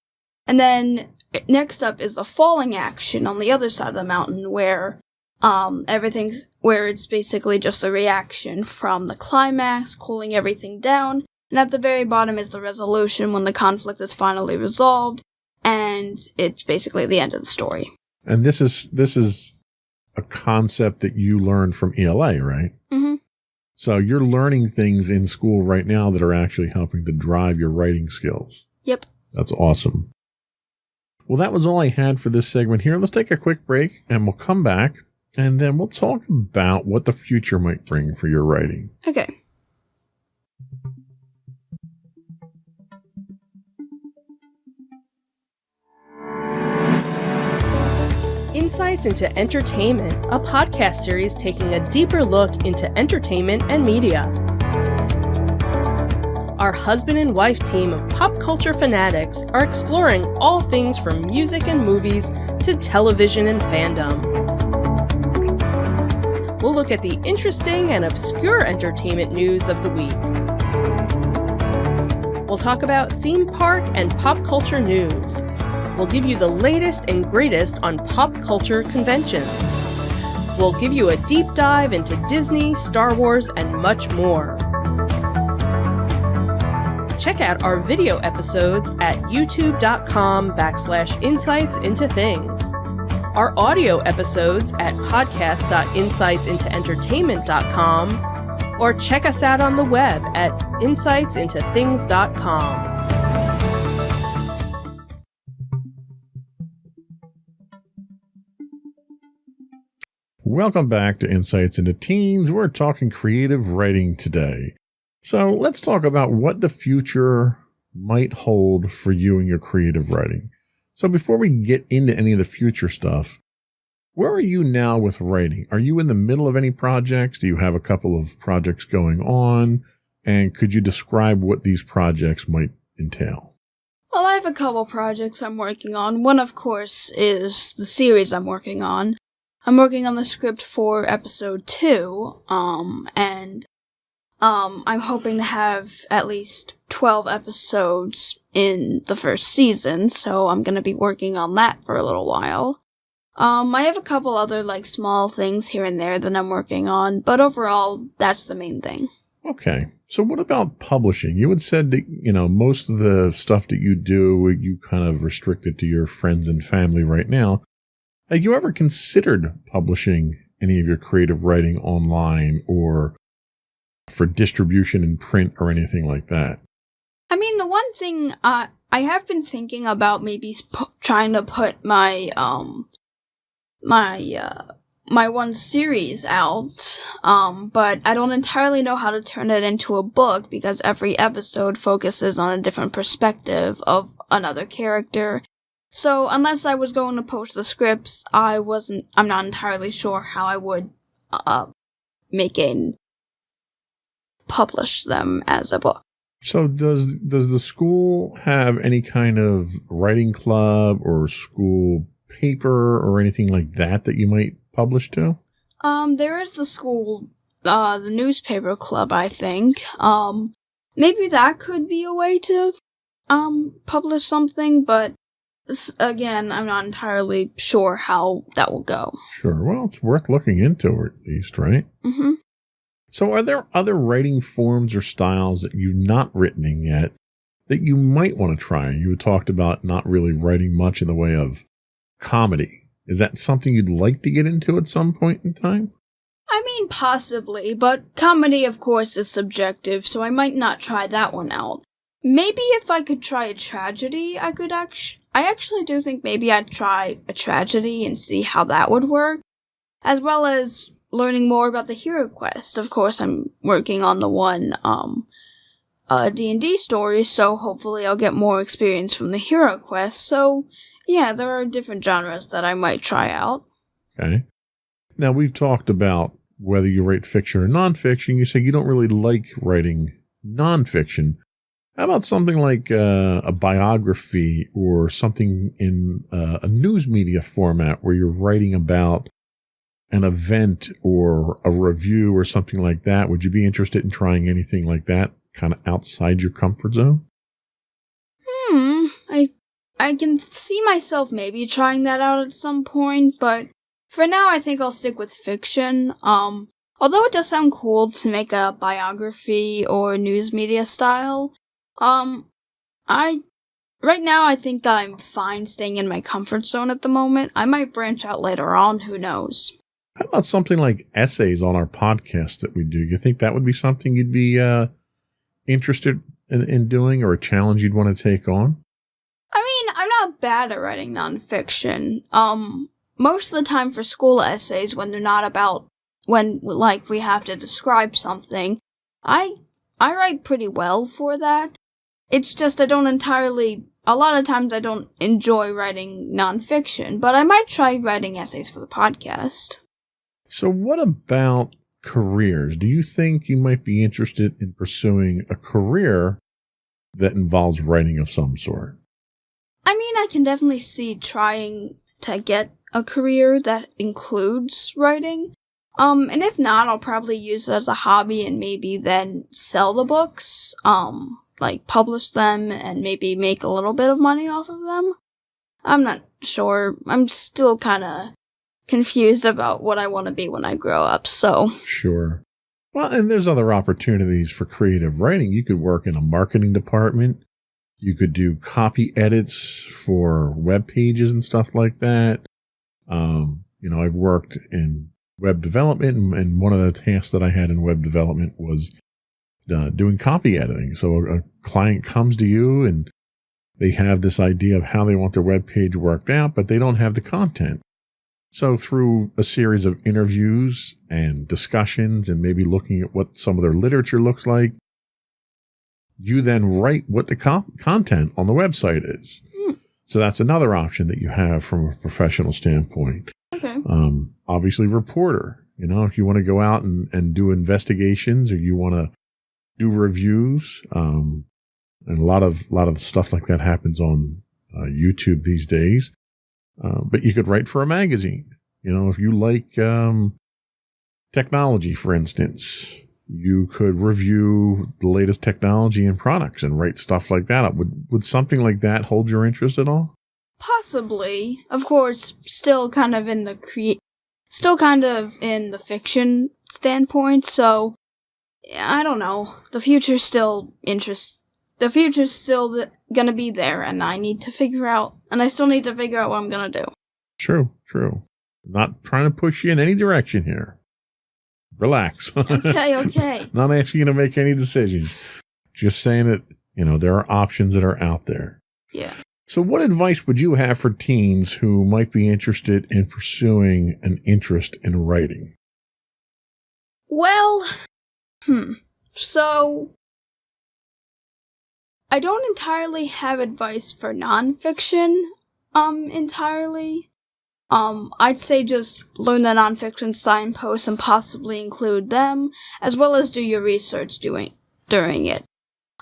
And then next up is the falling action on the other side of the mountain, where it's basically just a reaction from the climax, cooling everything down. And at the very bottom is the resolution, when the conflict is finally resolved, and it's basically the end of the story. And this is a concept that you learned from ELA, right? Mm-hmm. So you're learning things in school right now that are actually helping to drive your writing skills. Yep. That's awesome. Well, that was all I had for this segment here. Let's take a quick break, and we'll come back, and then we'll talk about what the future might bring for your writing. Okay. Insights into Entertainment, a podcast series taking a deeper look into entertainment and media. Our husband and wife team of pop culture fanatics are exploring all things from music and movies to television and fandom. We'll look at the interesting and obscure entertainment news of the week. We'll talk about theme park and pop culture news. We'll give you the latest and greatest on pop culture conventions. We'll give you a deep dive into Disney, Star Wars, and much more. Check out our video episodes at youtube.com/insightsintothings. Our audio episodes at podcast.insightsintoentertainment.com, or check us out on the web at insightsintothings.com. Welcome back to Insights into Teens. We're talking creative writing today. So let's talk about what the future might hold for you and your creative writing. So before we get into any of the future stuff, where are you now with writing? Are you in the middle of any projects? Do you have a couple of projects going on? And could you describe what these projects might entail? Well, I have a couple projects I'm working on. One, of course, is the series I'm working on. I'm working on the script for episode 2, and I'm hoping to have at least 12 episodes in the first season, so I'm gonna be working on that for a little while. I have a couple other, small things here and there that I'm working on, but overall, that's the main thing. Okay. So what about publishing? You had said that, most of the stuff that you do, you kind of restrict it to your friends and family right now. Have you ever considered publishing any of your creative writing online or for distribution in print or anything like that? I mean, the one thing I have been thinking about maybe trying to put my my one series out, but I don't entirely know how to turn it into a book because every episode focuses on a different perspective of another character. So unless I was going to post the scripts, I'm not entirely sure how I would publish them as a book. So does the school have any kind of writing club or school paper or anything like that you might publish to? There is the school, the newspaper club, I think. Maybe that could be a way to publish something, but again, I'm not entirely sure how that will go. Sure. Well, it's worth looking into at least, right? Mm-hmm. So are there other writing forms or styles that you've not written in yet that you might want to try? You had talked about not really writing much in the way of comedy. Is that something you'd like to get into at some point in time? I mean, possibly, but comedy, of course, is subjective, so I might not try that one out. Maybe if I could try a tragedy, I actually do think maybe I'd try a tragedy and see how that would work, as well as learning more about the Hero Quest. Of course, I'm working on the one, D&D story, so hopefully I'll get more experience from the Hero Quest, so yeah, there are different genres that I might try out. Okay. Now, we've talked about whether you write fiction or nonfiction. You say you don't really like writing nonfiction. How about something like a biography or something in a news media format where you're writing about an event or a review or something like that? Would you be interested in trying anything like that, kind of outside your comfort zone? I can see myself maybe trying that out at some point, but for now I think I'll stick with fiction. Although it does sound cool to make a biography or news media style, right now I think I'm fine staying in my comfort zone at the moment. I might branch out later on, who knows. How about something like essays on our podcast that we do? You think that would be something you'd be interested in doing, or a challenge you'd want to take on? I mean, I'm not bad at writing nonfiction. Most of the time for school essays, when they're not about, we have to describe something, I write pretty well for that. It's just a lot of times I don't enjoy writing nonfiction, but I might try writing essays for the podcast. So what about careers? Do you think you might be interested in pursuing a career that involves writing of some sort? I mean, I can definitely see trying to get a career that includes writing. And if not, I'll probably use it as a hobby and maybe then sell the books. like publish them and maybe make a little bit of money off of them. I'm not sure. I'm still kind of confused about what I want to be when I grow up, so. Sure. Well, and there's other opportunities for creative writing. You could work in a marketing department. You could do copy edits for web pages and stuff like that. I've worked in web development, and one of the tasks that I had in web development was doing copy editing. So a client comes to you and they have this idea of how they want their web page worked out, but they don't have the content. So through a series of interviews and discussions and maybe looking at what some of their literature looks like, you then write what the content on the website is. So that's another option that you have from a professional standpoint. Okay. Obviously, reporter. If you want to go out and do investigations, or you want to do reviews, and a lot of stuff like that happens on YouTube these days. But you could write for a magazine. If you like technology, for instance, you could review the latest technology and products and write stuff like that. Would something like that hold your interest at all? Possibly. Of course, still kind of in the fiction standpoint, so I don't know. The future's still gonna be there, and I still need to figure out what I'm gonna do. True. Not trying to push you in any direction here. Relax. Okay. Not asking you to make any decisions. Just saying that, there are options that are out there. Yeah. So what advice would you have for teens who might be interested in pursuing an interest in writing? Well, so I don't entirely have advice for nonfiction, entirely. I'd say just learn the nonfiction signposts and possibly include them, as well as do your research during it.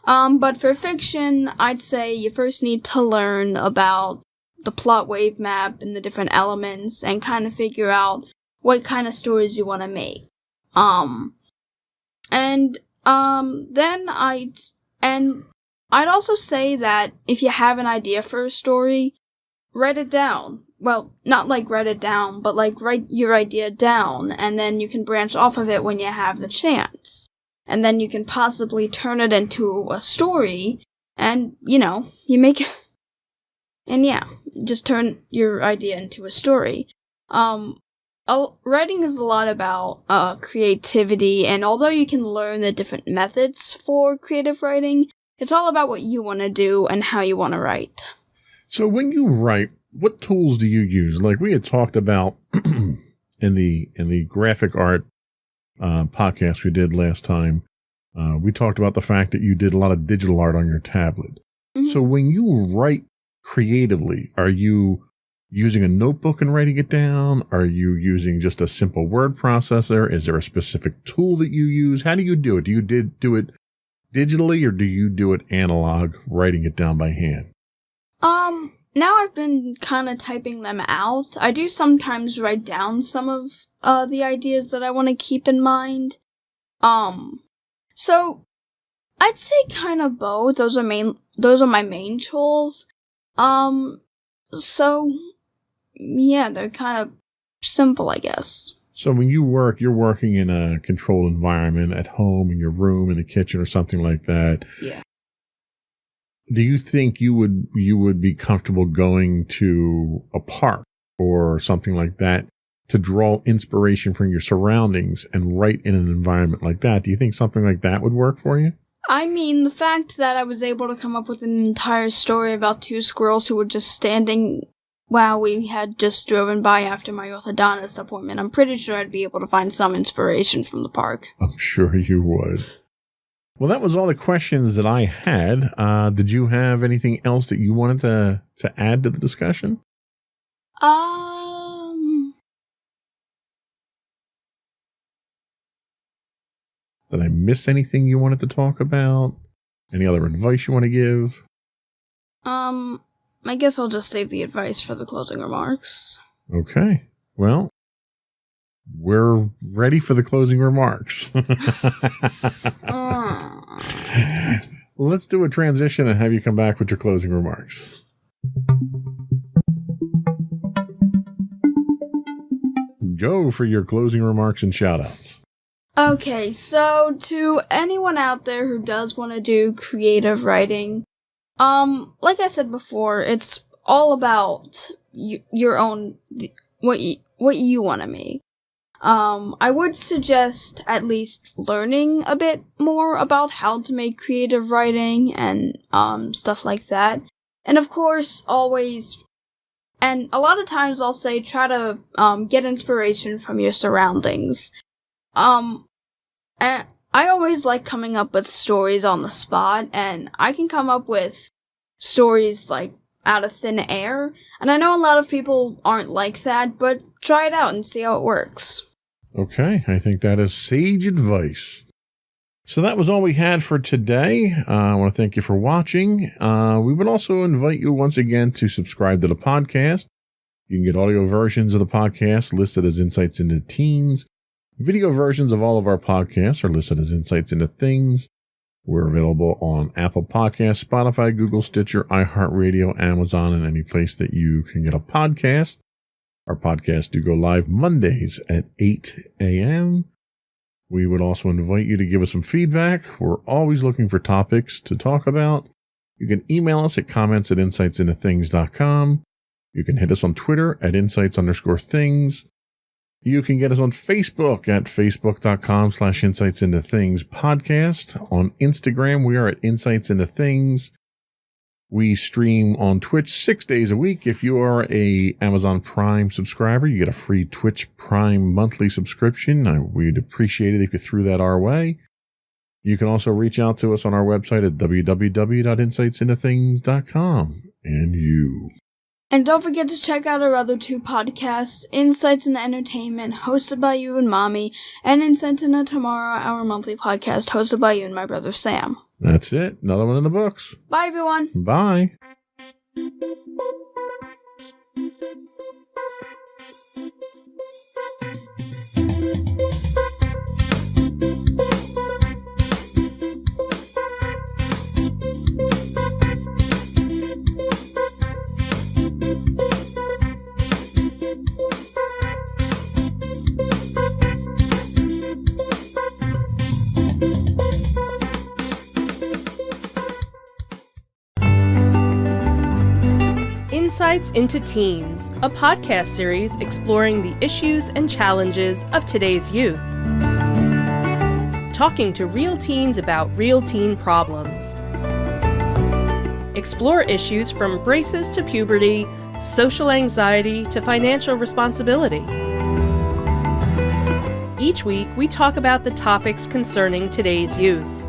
But for fiction, I'd say you first need to learn about the plot wave map and the different elements and kind of figure out what kind of stories you want to make. Then I'd also say that if you have an idea for a story, write it down. Well, not like write it down, but like write your idea down, and then you can branch off of it when you have the chance. And then you can possibly turn it into a story, and, you make it. And yeah, just turn your idea into a story. Writing is a lot about creativity, and although you can learn the different methods for creative writing, it's all about what you want to do and how you want to write. So when you write, what tools do you use? Like we had talked about in the graphic art podcast we did last time, we talked about the fact that you did a lot of digital art on your tablet. Mm-hmm. So when you write creatively, are you using a notebook and writing it down? Are you using just a simple word processor? Is there a specific tool that you use? How do you do it? Do you do it digitally, or do you do it analog, writing it down by hand? Now I've been kind of typing them out. I do sometimes write down some of the ideas that I want to keep in mind. So I'd say kind of both. Those are my main tools. So yeah, they're kind of simple, I guess. So when you work, you're working in a controlled environment at home, in your room, in the kitchen, or something like that. Yeah. Do you think you would be comfortable going to a park or something like that to draw inspiration from your surroundings and write in an environment like that? Do you think something like that would work for you? I mean, the fact that I was able to come up with an entire story about two squirrels who were just standing while we had just driven by after my orthodontist appointment, I'm pretty sure I'd be able to find some inspiration from the park. I'm sure you would. Well, that was all the questions that I had. Did you have anything else that you wanted to add to the discussion? Did I miss anything you wanted to talk about? Any other advice you want to give? I guess I'll just save the advice for the closing remarks. Okay. Well, we're ready for the closing remarks. let's do a transition and have you come back with your closing remarks. Go for your closing remarks and shout-outs. Okay, so to anyone out there who does want to do creative writing, like I said before, it's all about your own, what you want to make. I would suggest at least learning a bit more about how to make creative writing and, stuff like that. And of course, always, and a lot of times I'll say try to, get inspiration from your surroundings. And I always like coming up with stories on the spot, and I can come up with stories, like, out of thin air. And I know a lot of people aren't like that, but try it out and see how it works. Okay, I think that is sage advice. So that was all we had for today. I want to thank you for watching. We would also invite you once again to subscribe to the podcast. You can get audio versions of the podcast listed as Insights into Teens. Video versions of all of our podcasts are listed as Insights into Things. We're available on Apple Podcasts, Spotify, Google, Stitcher, iHeartRadio, Amazon, and any place that you can get a podcast. Our podcasts do go live Mondays at 8 a.m. We would also invite you to give us some feedback. We're always looking for topics to talk about. You can email us at comments@insightsintothings.com. You can hit us on Twitter at insights_things. You can get us on Facebook at facebook.com/insightsintothingspodcast. On Instagram, we are at Insights Into Things. We stream on Twitch 6 days a week. If you are a Amazon Prime subscriber, you get a free Twitch Prime monthly subscription. We'd appreciate it if you threw that our way. You can also reach out to us on our website at www.insightsintothings.com. And don't forget to check out our other two podcasts, Insights into Entertainment, hosted by you and Mommy, and Insights into Tomorrow, our monthly podcast, hosted by you and my brother Sam. That's it. Another one in the books. Bye, everyone. Bye. Insights into Teens, a podcast series exploring the issues and challenges of today's youth. Talking to real teens about real teen problems. Explore issues from braces to puberty, social anxiety to financial responsibility. Each week, we talk about the topics concerning today's youth.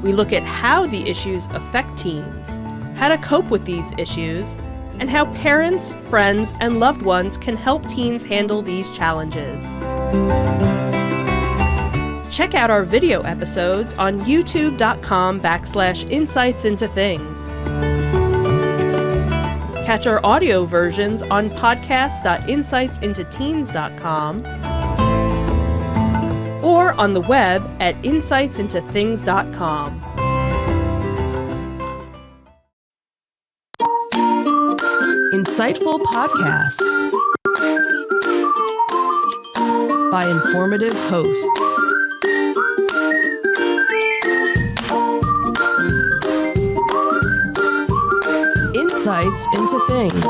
We look at how the issues affect teens, how to cope with these issues, and how parents, friends, and loved ones can help teens handle these challenges. Check out our video episodes on youtube.com/insightsintothings. Catch our audio versions on podcast.insightsintoteens.com or on the web at insightsintothings.com. Insightful podcasts by informative hosts. Insights into Things,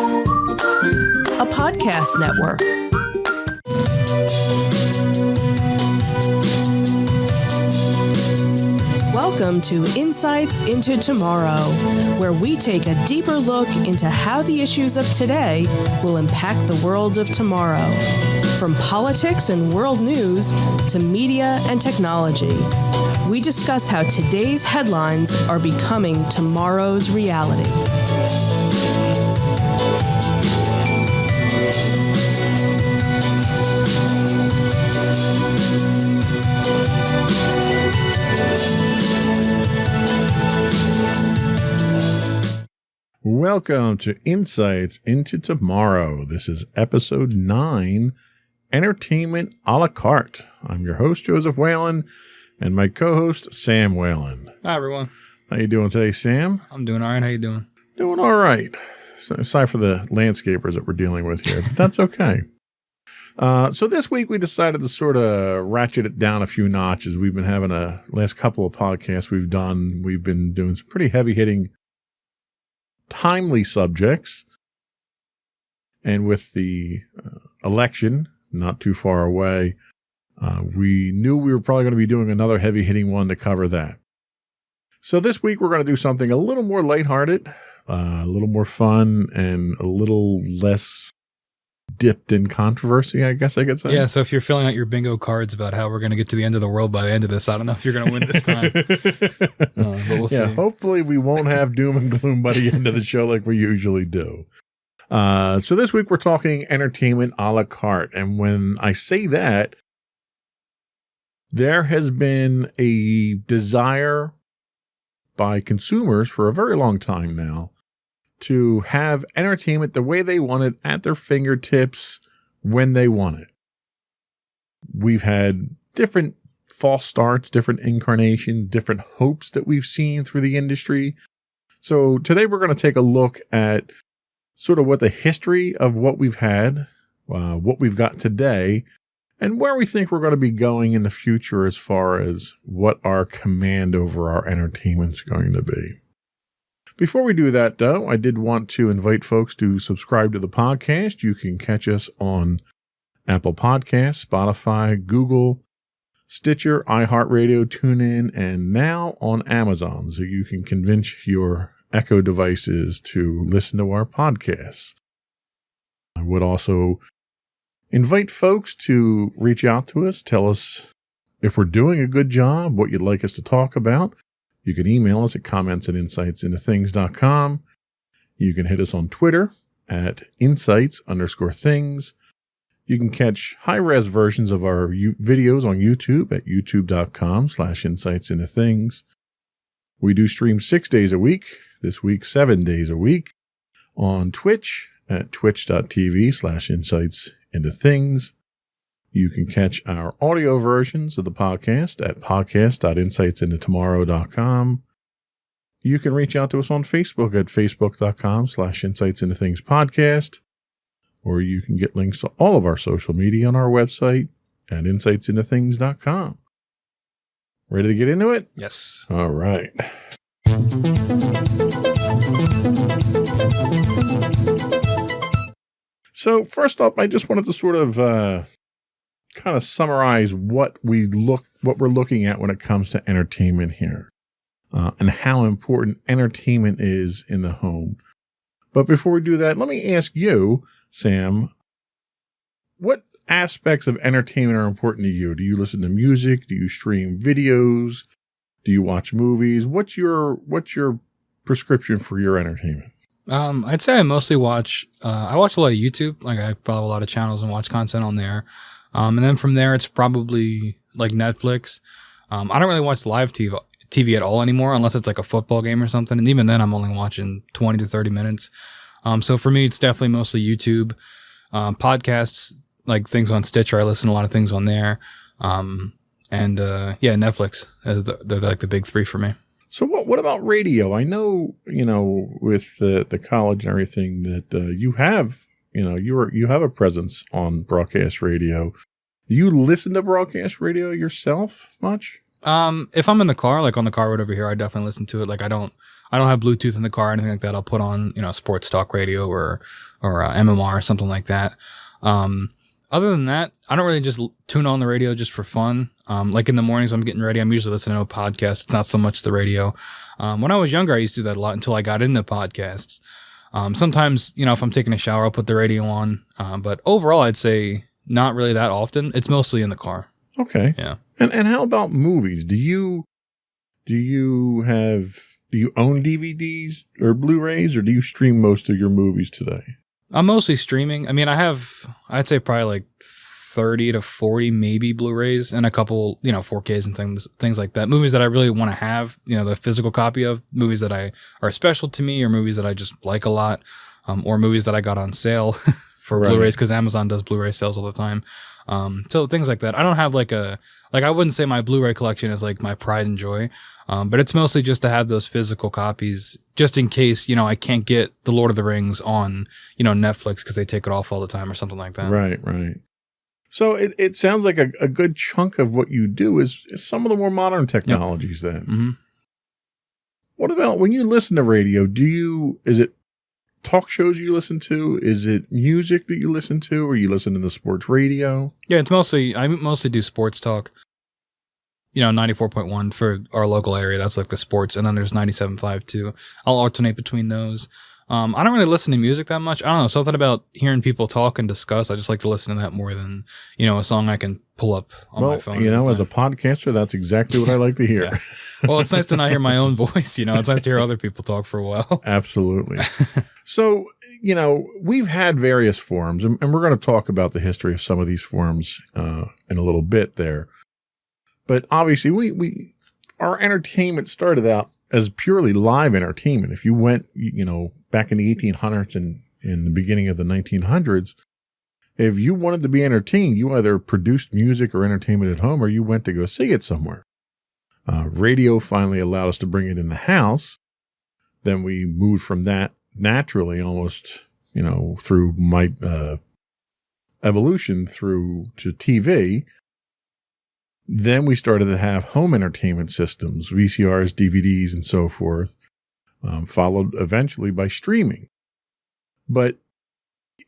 a podcast network. Welcome to Insights into Tomorrow, where we take a deeper look into how the issues of today will impact the world of tomorrow. From politics and world news to media and technology, we discuss how today's headlines are becoming tomorrow's reality. Welcome to Insights into Tomorrow. This is episode 9, Entertainment a la carte. I'm your host, Joseph Whalen, and my co-host, Sam Whalen. Hi, everyone. How you doing today, Sam? I'm doing all right. How you doing? Doing all right. So, aside for the landscapers that we're dealing with here, but that's okay. So this week we decided to sort of ratchet it down a few notches. We've been having last couple of podcasts we've been doing some pretty heavy-hitting, timely subjects. And with the election not too far away, we knew we were probably going to be doing another heavy-hitting one to cover that. So this week we're going to do something a little more lighthearted, a little more fun, and a little less dipped in controversy, I guess I could say. Yeah, so if you're filling out your bingo cards about how we're going to get to the end of the world by the end of this, I don't know if you're going to win this time. But we'll see. Hopefully we won't have doom and gloom by the end of the show like we usually do. So this week we're talking entertainment a la carte. And when I say that, there has been a desire by consumers for a very long time now to have entertainment the way they want it at their fingertips when they want it. We've had different false starts, different incarnations, different hopes that we've seen through the industry. So today we're going to take a look at sort of what the history of what we've had, what we've got today, and where we think we're going to be going in the future as far as what our command over our entertainment's going to be. Before we do that, though, I did want to invite folks to subscribe to the podcast. You can catch us on Apple Podcasts, Spotify, Google, Stitcher, iHeartRadio, TuneIn, and now on Amazon. So you can convince your Echo devices to listen to our podcasts. I would also invite folks to reach out to us, tell us if we're doing a good job, what you'd like us to talk about. You can email us at comments@insightsintothings.com. You can hit us on Twitter at insights_things. You can catch high-res versions of our videos on YouTube at youtube.com/insightsintothings. We do stream 6 days a week, this week 7 days a week, on Twitch at twitch.tv/insightsintothings. You can catch our audio versions of the podcast at podcast.insightsintotomorrow.com. You can reach out to us on Facebook at facebook.com/insightsintothingspodcast, or you can get links to all of our social media on our website at insightsintothings.com. Ready to get into it? Yes. All right. So first up, I just wanted to sort of kind of summarize what we're looking at when it comes to entertainment here, and how important entertainment is in the home. But before we do that, let me ask you, Sam, what aspects of entertainment are important to you? Do you listen to music? Do you stream videos? Do you watch movies? What's your prescription for your entertainment? I'd say I mostly watch a lot of YouTube. Like I follow a lot of channels and watch content on there. And then from there, it's probably like Netflix. I don't really watch live TV at all anymore, unless it's like a football game or something. And even then, I'm only watching 20 to 30 minutes. So for me, it's definitely mostly YouTube. Podcasts, like things on Stitcher. I listen to a lot of things on there. And Netflix. They're like the big three for me. So what about radio? I know, with the college and everything that you have, you have a presence on broadcast radio. Do you listen to broadcast radio yourself much? If I'm in the car, like on the car road over here, I definitely listen to it. Like I don't have Bluetooth in the car or anything like that. I'll put on, sports talk radio or MMR or something like that. Other than that, I don't really just tune on the radio just for fun. Like in the mornings when I'm getting ready, I'm usually listening to a podcast. It's not so much the radio. When I was younger, I used to do that a lot until I got into podcasts. Sometimes, if I'm taking a shower, I'll put the radio on. But overall, I'd say not really that often. It's mostly in the car. Okay. Yeah. And how about movies? Do you own DVDs or Blu-rays, or do you stream most of your movies today? I'm mostly streaming. I mean, I'd say probably like 30 to 40 maybe Blu-rays and a couple, 4Ks and things like that. Movies that I really want to have, the physical copy of, movies that are special to me, or movies that I just like a lot, or movies that I got on sale for right. Blu-rays, because Amazon does Blu-ray sales all the time. So things like that. I don't have I wouldn't say my Blu-ray collection is like my pride and joy. But it's mostly just to have those physical copies, just in case, I can't get The Lord of the Rings on, Netflix because they take it off all the time or something like that. Right, right. So it sounds like a good chunk of what you do is some of the more modern technologies then. Mm-hmm. What about when you listen to radio, is it talk shows you listen to? Is it music that you listen to, or you listen to the sports radio? Yeah, I mostly do sports talk. 94.1 for our local area. That's like the sports. And then there's 97.5 too. I'll alternate between those. I don't really listen to music that much. I don't know. Something about hearing people talk and discuss. I just like to listen to that more than, a song I can pull up on my phone. As a podcaster, that's exactly what I like to hear. Yeah. Well, it's nice to not hear my own voice. It's nice to hear other people talk for a while. Absolutely. So, we've had various forums, and we're going to talk about the history of some of these forums in a little bit there. But obviously, our entertainment started out as purely live entertainment. If you went, back in the 1800s and in the beginning of the 1900s, if you wanted to be entertained, you either produced music or entertainment at home, or you went to go see it somewhere. Radio finally allowed us to bring it in the house. Then we moved from that naturally, almost, through my evolution through to TV. Then we started to have home entertainment systems, VCRs, DVDs, and so forth, followed eventually by streaming. But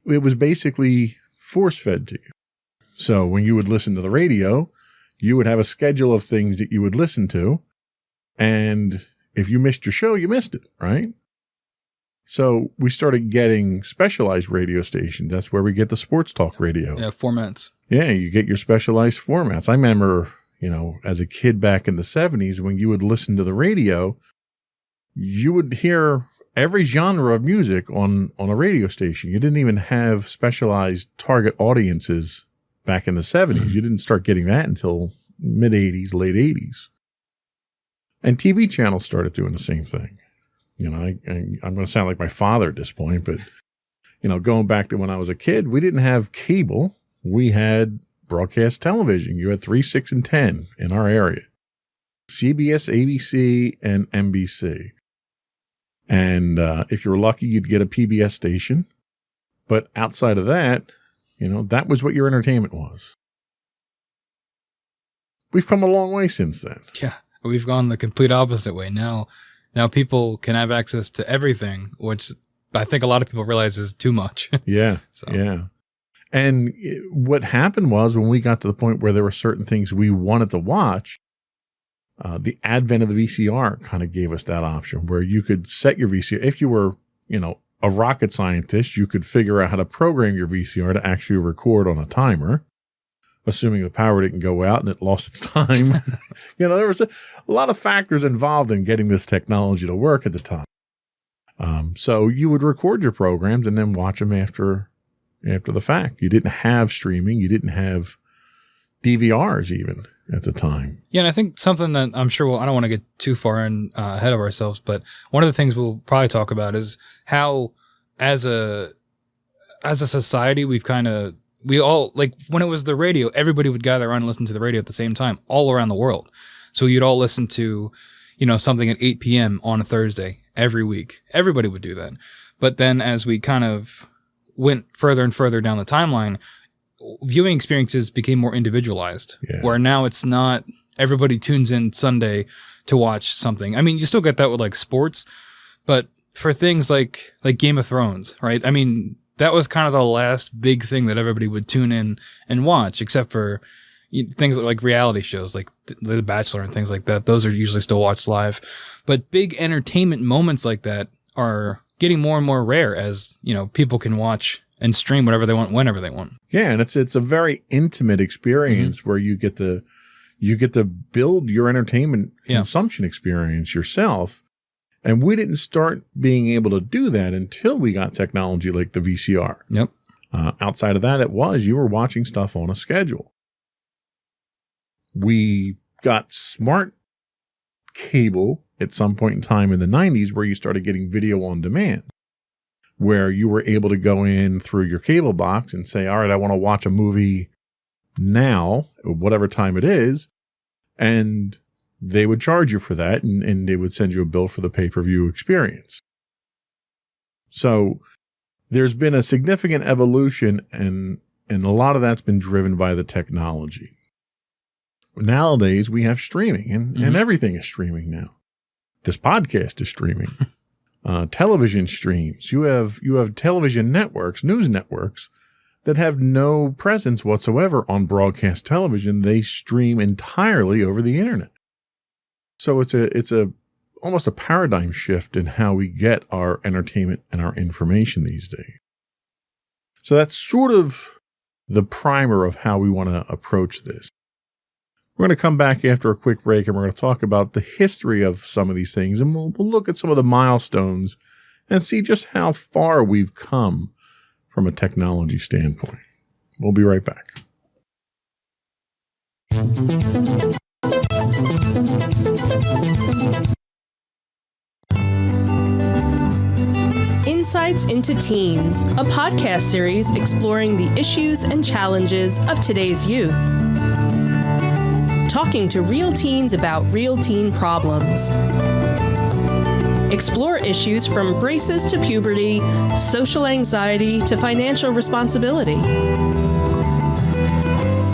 it was basically force-fed to you. So when you would listen to the radio, you would have a schedule of things that you would listen to, and if you missed your show, you missed it, right? So we started getting specialized radio stations. That's where we get the sports talk radio. Yeah, formats. Yeah, you get your specialized formats. I remember, as a kid back in the 70s, when you would listen to the radio, you would hear every genre of music on a radio station. You didn't even have specialized target audiences back in the 70s. Mm-hmm. You didn't start getting that until mid-80s, late 80s. And TV channels started doing the same thing. I'm going to sound like my father at this point, but, going back to when I was a kid, we didn't have cable. We had broadcast television. You had 3, 6, and 10 in our area. CBS, ABC, and NBC. And if you were lucky, you'd get a PBS station. But outside of that, that was what your entertainment was. We've come a long way since then. Yeah, we've gone the complete opposite way. Now people can have access to everything, which I think a lot of people realize is too much. Yeah, yeah. And what happened was when we got to the point where there were certain things we wanted to watch, the advent of the VCR kind of gave us that option where you could set your VCR. If you were, a rocket scientist, you could figure out how to program your VCR to actually record on a timer, assuming the power didn't go out and it lost its time. There was a lot of factors involved in getting this technology to work at the time. So you would record your programs and then watch them after the fact. You didn't have streaming. You didn't have DVRs even at the time. Yeah, and I think something that I'm sure I don't want to get too far ahead of ourselves, but one of the things we'll probably talk about is how as a society we all, like when it was the radio, everybody would gather around and listen to the radio at the same time all around the world. So you'd all listen to, something at 8 p.m. on a Thursday every week. Everybody would do that. But then as we kind of went further and further down the timeline, viewing experiences became more individualized, where now it's not everybody tunes in Sunday to watch something. I mean, you still get that with like sports, but for things like Game of Thrones, right? I mean, that was kind of the last big thing that everybody would tune in and watch, except for things like reality shows like The Bachelor and things like that. Those are usually still watched live. But big entertainment moments like that are getting more and more rare as, people can watch and stream whatever they want, whenever they want. Yeah, and it's a very intimate experience where you get to build your entertainment consumption experience yourself. And we didn't start being able to do that until we got technology like the VCR. Yep. Outside of that, you were watching stuff on a schedule. We got smart cable at some point in time in the 90s where you started getting video on demand, where you were able to go in through your cable box and say, all right, I want to watch a movie now, whatever time it is. And they would charge you for that, and they would send you a bill for the pay-per-view experience. So there's been a significant evolution, and a lot of that's been driven by the technology. Nowadays, we have streaming, and everything is streaming now. This podcast is streaming. Television streams. You have television networks, news networks, that have no presence whatsoever on broadcast television. They stream entirely over the internet. So it's almost a paradigm shift in how we get our entertainment and our information these days. So that's sort of the primer of how we want to approach this. We're going to come back after a quick break, and we're going to talk about the history of some of these things, and we'll look at some of the milestones and see just how far we've come from a technology standpoint. We'll be right back. Insights into Teens, a podcast series exploring the issues and challenges of today's youth. Talking to real teens about real teen problems. Explore issues from braces to puberty, social anxiety to financial responsibility.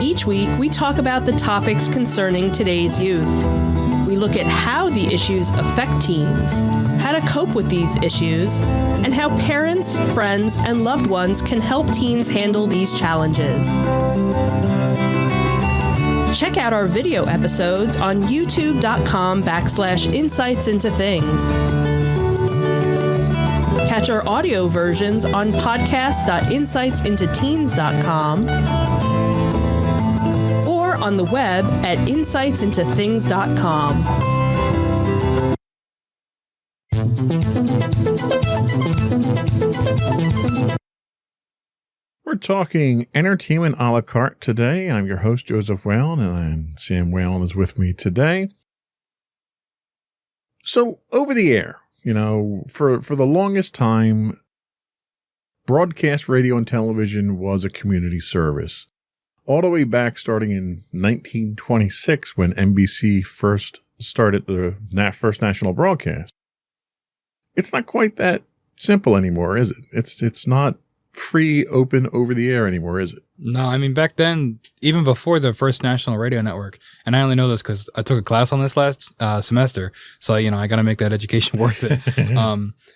Each week, we talk about the topics concerning today's youth. We look at how the issues affect teens, how to cope with these issues, and how parents, friends, and loved ones can help teens handle these challenges. Check out our video episodes on youtube.com/insightsintothings. Catch our audio versions on podcast.insightsintoteens.com or on the web at insightsintothings.com. We're talking entertainment a la carte today. I'm your host, Joseph Whalen, and Sam Whalen is with me today. So, over the air, for the longest time, broadcast radio and television was a community service. All the way back starting in 1926 when NBC first started the first national broadcast. It's not quite that simple anymore, is it? It's not free, open, over the air anymore, is it? No, I mean, back then, even before the first national radio network, and I only know this because I took a class on this last semester, so, I got to make that education worth it.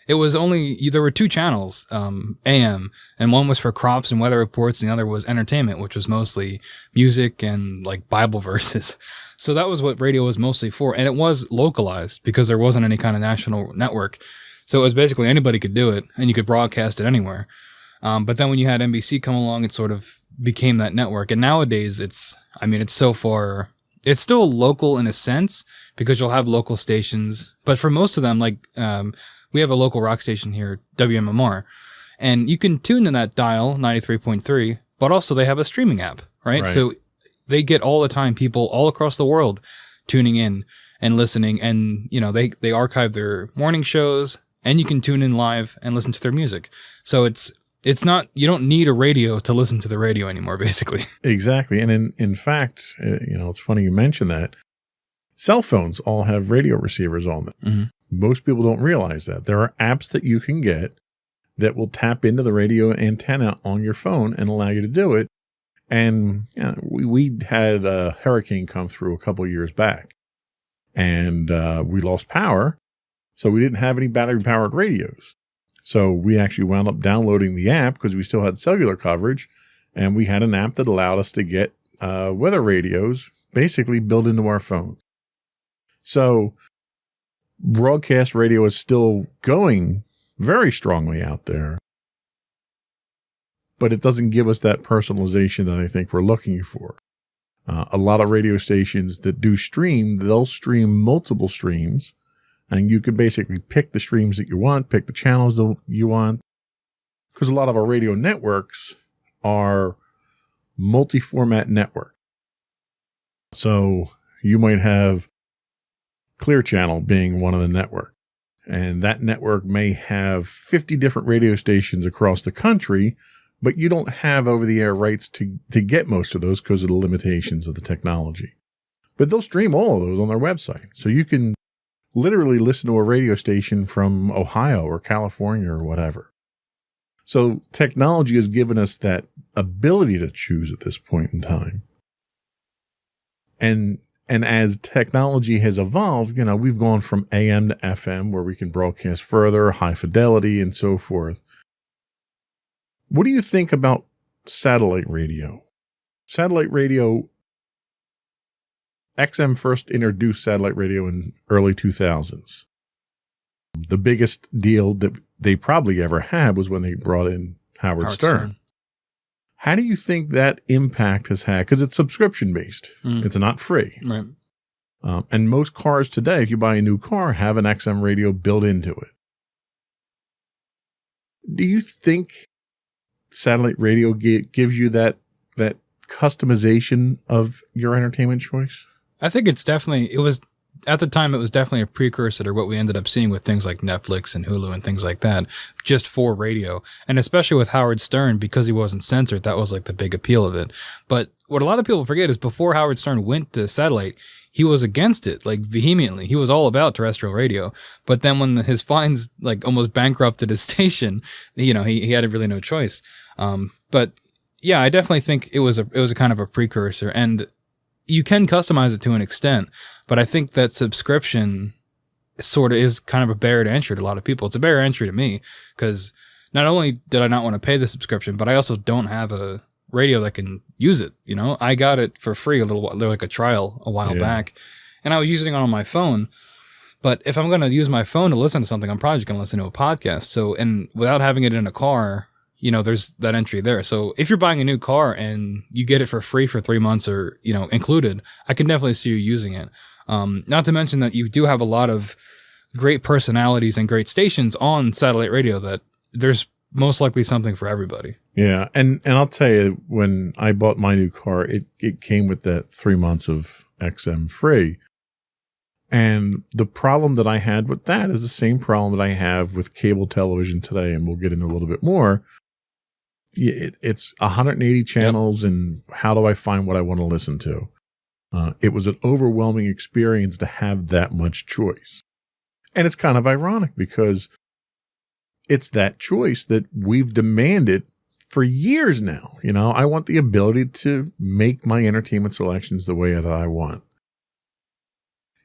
It was there were two channels, AM, and one was for crops and weather reports, and the other was entertainment, which was mostly music and like Bible verses. So that was what radio was mostly for, and it was localized because there wasn't any kind of national network. So it was basically anybody could do it, and you could broadcast it anywhere. But then when you had NBC come along, it sort of became that network. And nowadays it's so far, it's still local in a sense because you'll have local stations. But for most of them, we have a local rock station here, WMMR, and you can tune in that dial 93.3, but also they have a streaming app, right? So they get all the time people all across the world tuning in and listening. And, they archive their morning shows, and you can tune in live and listen to their music. So it's not, you don't need a radio to listen to the radio anymore, basically. Exactly. And in fact, it's funny you mention that. Cell phones all have radio receivers on them. Mm-hmm. Most people don't realize that. There are apps that you can get that will tap into the radio antenna on your phone and allow you to do it. And we had a hurricane come through a couple of years back, and we lost power. So we didn't have any battery-powered radios. So we actually wound up downloading the app because we still had cellular coverage, and we had an app that allowed us to get weather radios basically built into our phones. So broadcast radio is still going very strongly out there, but it doesn't give us that personalization that I think we're looking for. A lot of radio stations that do stream, they'll stream multiple streams. And you can basically pick the streams that you want, pick the channels that you want. Because a lot of our radio networks are multi-format network. So you might have Clear Channel being one of the networks. And that network may have 50 different radio stations across the country, but you don't have over-the-air rights to get most of those because of the limitations of the technology. But they'll stream all of those on their website. So you can literally listen to a radio station from Ohio or California or whatever. So technology has given us that ability to choose at this point in time. And as technology has evolved, we've gone from AM to FM where we can broadcast further, high fidelity and so forth. What do you think about satellite radio? Satellite radio, XM first introduced satellite radio in early 2000s. The biggest deal that they probably ever had was when they brought in Howard Stern. How do you think that impact has had? Because it's subscription based. It's not free. Right. And most cars today, if you buy a new car, have an XM radio built into it. Do you think satellite radio gives you that customization of your entertainment choice? I think it was at the time, it was definitely a precursor to what we ended up seeing with things like Netflix and Hulu and things like that, just for radio. And especially with Howard Stern, because he wasn't censored, that was like the big appeal of it. But what a lot of people forget is before Howard Stern went to satellite, he was against it, like vehemently. He was all about terrestrial radio. But then when his fines like almost bankrupted his station, he had really no choice. But yeah, I definitely think it was a kind of a precursor, and you can customize it to an extent, but I think that subscription sort of is kind of a barrier to entry to a lot of people. It's a barrier to entry to me because not only did I not want to pay the subscription, but I also don't have a radio that can use it. I got it for free like a trial a while back, and I was using it on my phone. But if I'm going to use my phone to listen to something, I'm probably just going to listen to a podcast. So, and without having it in a car, there's that entry there. So if you're buying a new car and you get it for free for 3 months or, included, I can definitely see you using it. Not to mention that you do have a lot of great personalities and great stations on satellite radio that there's most likely something for everybody. Yeah. And I'll tell you, when I bought my new car, it came with that 3 months of XM free. And the problem that I had with that is the same problem that I have with cable television today. And we'll get into a little bit more. It's 180 channels, and how do I find what I want to listen to? It was an overwhelming experience to have that much choice. And it's kind of ironic because it's that choice that we've demanded for years now. I want the ability to make my entertainment selections the way that I want.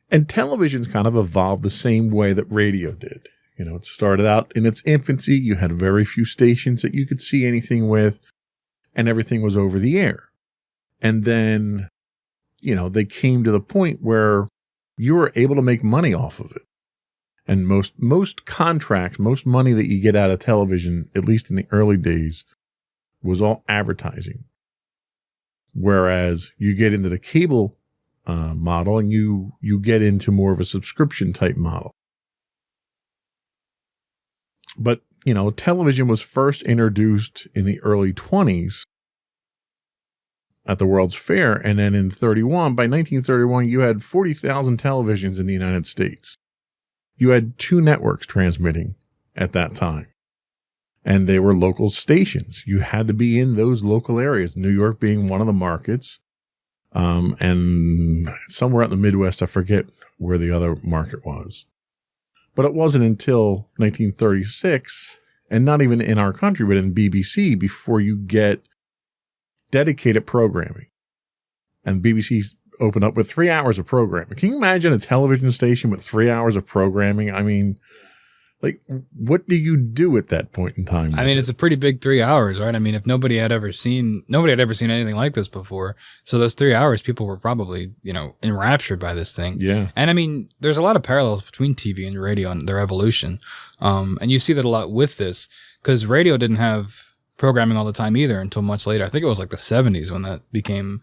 And television's kind of evolved the same way that radio did. It started out in its infancy. You had very few stations that you could see anything with, and everything was over the air. And then, they came to the point where you were able to make money off of it. And most contracts, most money that you get out of television, at least in the early days, was all advertising. Whereas you get into the cable model and you get into more of a subscription type model. But, television was first introduced in the early 20s at the World's Fair. And then by 1931, you had 40,000 televisions in the United States. You had 2 networks transmitting at that time. And they were local stations. You had to be in those local areas, New York being one of the markets. And somewhere out in the Midwest, I forget where the other market was. But it wasn't until 1936, and not even in our country, but in BBC, before you get dedicated programming. And BBC opened up with 3 hours of programming. Can you imagine a television station with 3 hours of programming? I mean, like, what do you do at that point in time? I mean, it's a pretty big 3 hours, right? I mean, if nobody had ever seen anything like this before. So those 3 hours, people were probably, enraptured by this thing. Yeah. And I mean, there's a lot of parallels between TV and radio and their evolution. And you see that a lot with this because radio didn't have programming all the time either until much later. I think it was like the 70s when that became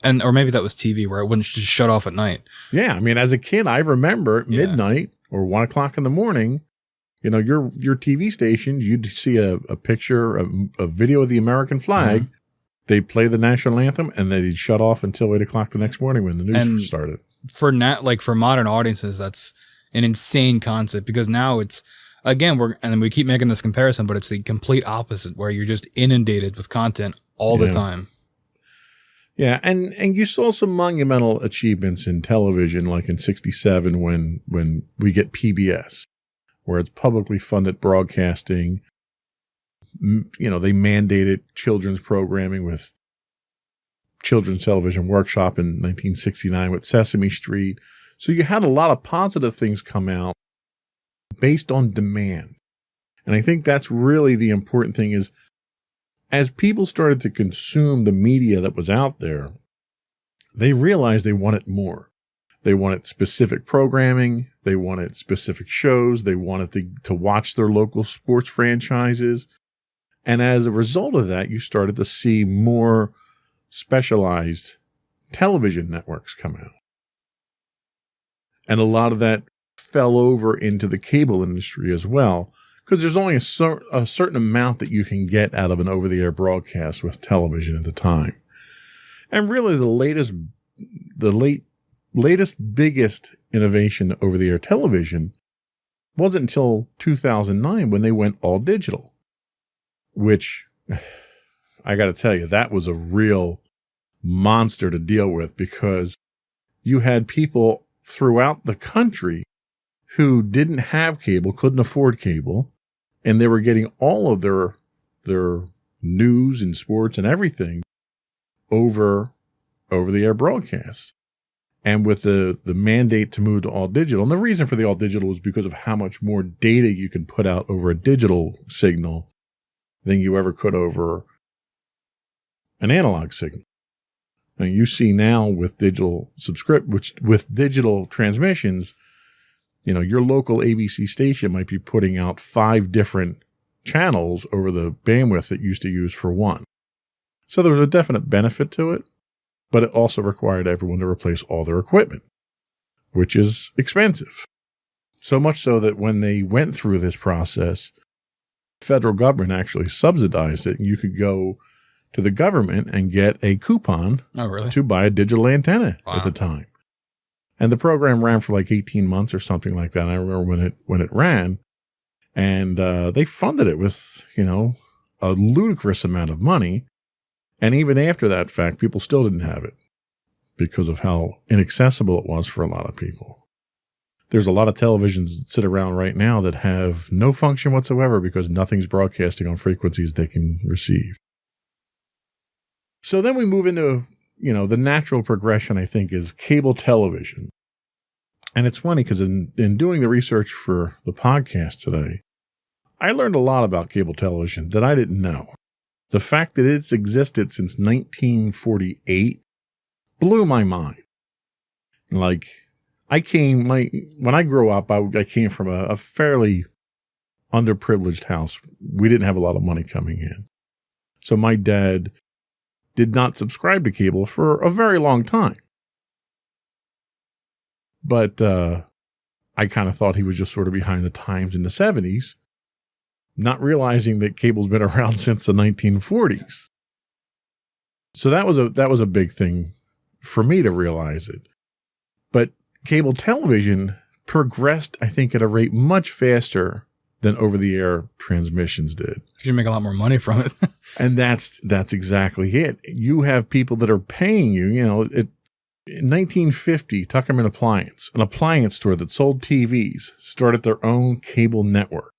or maybe that was TV where it wouldn't just shut off at night. Yeah. I mean, as a kid, I remember at midnight or 1 o'clock in the morning, your TV stations, you'd see a picture, a video of the American flag. Mm-hmm. They'd play the national anthem, and they'd shut off until 8 o'clock the next morning when the news started. For modern audiences, that's an insane concept because now it's, again, we keep making this comparison, but it's the complete opposite where you're just inundated with content all the time. Yeah, and you saw some monumental achievements in television, like in '67 when we get PBS, where it's publicly funded broadcasting. You know, they mandated children's programming with Children's Television Workshop in 1969 with Sesame Street. So you had a lot of positive things come out based on demand. And I think that's really the important thing is, as people started to consume the media that was out there, they realized they wanted more. They wanted specific programming. They wanted specific shows. They wanted to watch their local sports franchises. And as a result of that, you started to see more specialized television networks come out. And a lot of that fell over into the cable industry as well, because there's only a certain amount that you can get out of an over-the-air broadcast with television at the time. And really the latest biggest innovation over-the-air television wasn't until 2009 when they went all digital, which I got to tell you, that was a real monster to deal with, because you had people throughout the country who didn't have cable, couldn't afford cable, and they were getting all of their news and sports and everything over the air broadcasts. And with the mandate to move to all digital, and the reason for the all digital was because of how much more data you can put out over a digital signal than you ever could over an analog signal. And you see now with digital with digital transmissions, you know, your local ABC station might be putting out 5 different channels over the bandwidth it used to use for one. So there was a definite benefit to it, but it also required everyone to replace all their equipment, which is expensive. So much so that when they went through this process, the federal government actually subsidized it. You could go to the government and get a coupon to buy a digital antenna at the time. And the program ran for like 18 months or something like that. And I remember when it ran, and they funded it with, you know, a ludicrous amount of money. And even after that fact, people still didn't have it because of how inaccessible it was for a lot of people. There's a lot of televisions that sit around right now that have no function whatsoever because nothing's broadcasting on frequencies they can receive. So then we move into, you know, the natural progression, I think, is cable television. And it's funny because in doing the research for the podcast today, I learned a lot about cable television that I didn't know. The fact that it's existed since 1948 blew my mind. Like, when I grew up, I came from a fairly underprivileged house. We didn't have a lot of money coming in. So my dad did not subscribe to cable for a very long time. But I kind of thought he was just sort of behind the times in the 70s, not realizing that cable's been around since the 1940s. So that was a big thing for me to realize it. But cable television progressed, I think, at a rate much faster than over-the-air transmissions did. You make a lot more money from it. And that's exactly it. You have people that are paying you, you know, in 1950, Tuckerman Appliance, an appliance store that sold TVs, started their own cable network.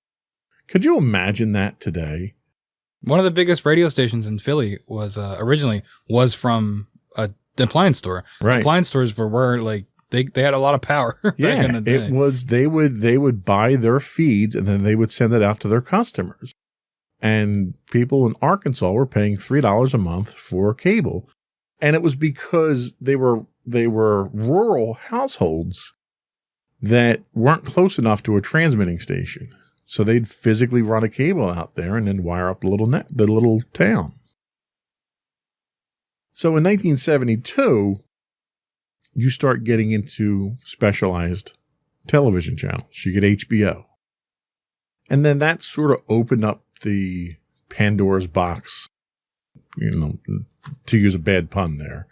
Could you imagine that today? One of the biggest radio stations in Philly was originally from an appliance store. Right. Appliance stores were like, they had a lot of power back in the day. It was, they would buy their feeds and then they would send it out to their customers. And people in Arkansas were paying $3 a month for cable. And it was because they were rural households that weren't close enough to a transmitting station. So they'd physically run a cable out there and then wire up the little town. So in 1972, you start getting into specialized television channels. You get HBO. And then that sort of opened up the Pandora's box, you know, to use a bad pun there.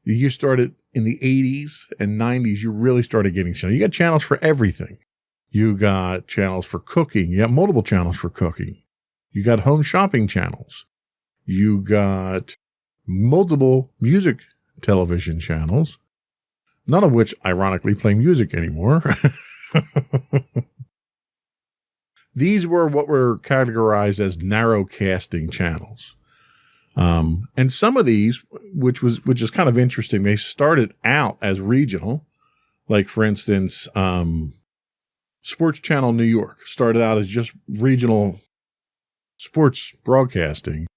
You started in the 80s and 90s, you really started getting channels. You got channels for everything. You got channels for cooking. You got multiple channels for cooking. You got home shopping channels. You got multiple music television channels, none of which ironically play music anymore. These were what were categorized as narrowcasting channels. And some of these, which is kind of interesting, they started out as regional. Like, for instance, Sports Channel New York started out as just regional sports broadcasting.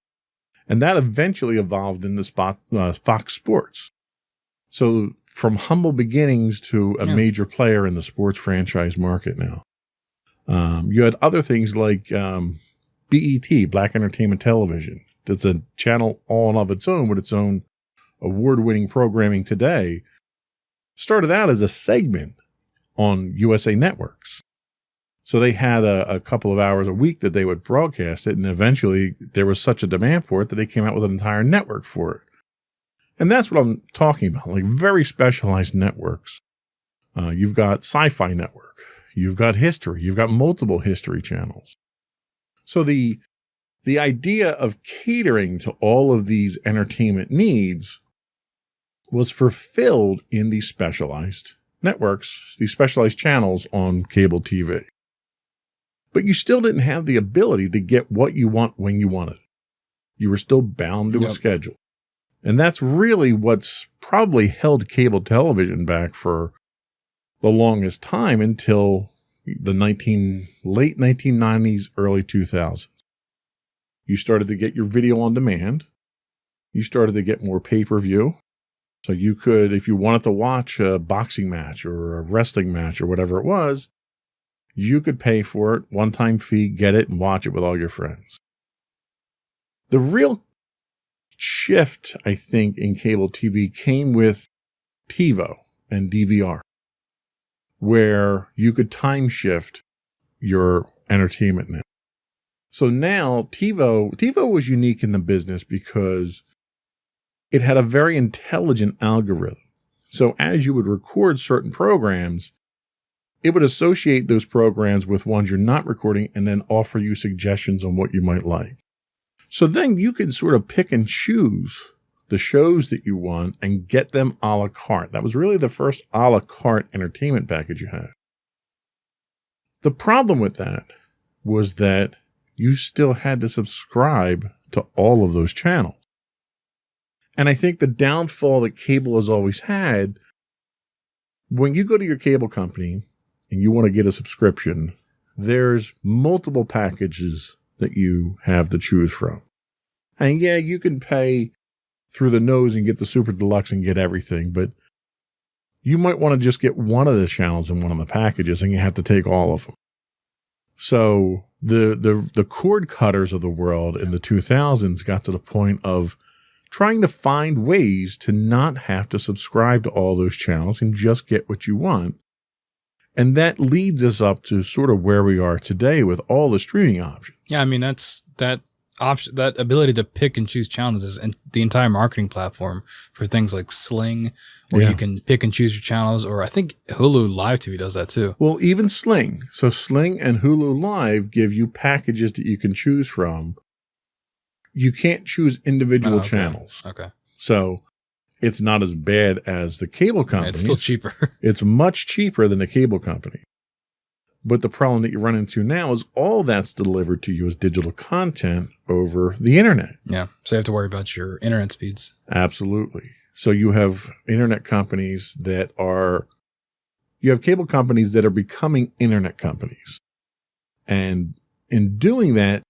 And that eventually evolved into Fox Sports. So from humble beginnings to a major player in the sports franchise market now. You had other things like BET, Black Entertainment Television. That's a channel all and of its own with its own award-winning programming today. Started out as a segment on USA Networks. So they had a couple of hours a week that they would broadcast it, and eventually there was such a demand for it that they came out with an entire network for it. And that's what I'm talking about, like very specialized networks. You've got Sci-Fi Network. You've got History. You've got multiple history channels. So the idea of catering to all of these entertainment needs was fulfilled in these specialized networks, these specialized channels on cable TV. But you still didn't have the ability to get what you want when you wanted it. You were still bound to a schedule. And that's really what's probably held cable television back for the longest time until the late 1990s, early 2000s. You started to get your video on demand. You started to get more pay-per-view. So you could, if you wanted to watch a boxing match or a wrestling match or whatever it was, you could pay for it, one-time fee, get it, and watch it with all your friends. The real shift, I think, in cable TV came with TiVo and DVR, where you could time shift your entertainment now. So now TiVo was unique in the business because it had a very intelligent algorithm. So as you would record certain programs, it would associate those programs with ones you're not recording and then offer you suggestions on what you might like. So then you can sort of pick and choose the shows that you want and get them a la carte. That was really the first a la carte entertainment package you had. The problem with that was that you still had to subscribe to all of those channels. And I think the downfall that cable has always had, when you go to your cable company and you want to get a subscription, there's multiple packages that you have to choose from. And yeah, you can pay through the nose and get the super deluxe and get everything, but you might want to just get one of the channels in one of the packages and you have to take all of them. So the cord cutters of the world in the 2000s got to the point of trying to find ways to not have to subscribe to all those channels and just get what you want. And that leads us up to sort of where we are today with all the streaming options. Yeah, I mean, that ability to pick and choose channels is the entire marketing platform for things like Sling, where you can pick and choose your channels, or I think Hulu Live TV does that too. Well, even Sling. So Sling and Hulu Live give you packages that you can choose from. You can't choose individual channels. Okay. So it's not as bad as the cable company. It's still cheaper. It's much cheaper than the cable company. But the problem that you run into now is all that's delivered to you as digital content over the internet. Yeah. So you have to worry about your internet speeds. Absolutely. So you have internet companies you have cable companies that are becoming internet companies. And in doing that,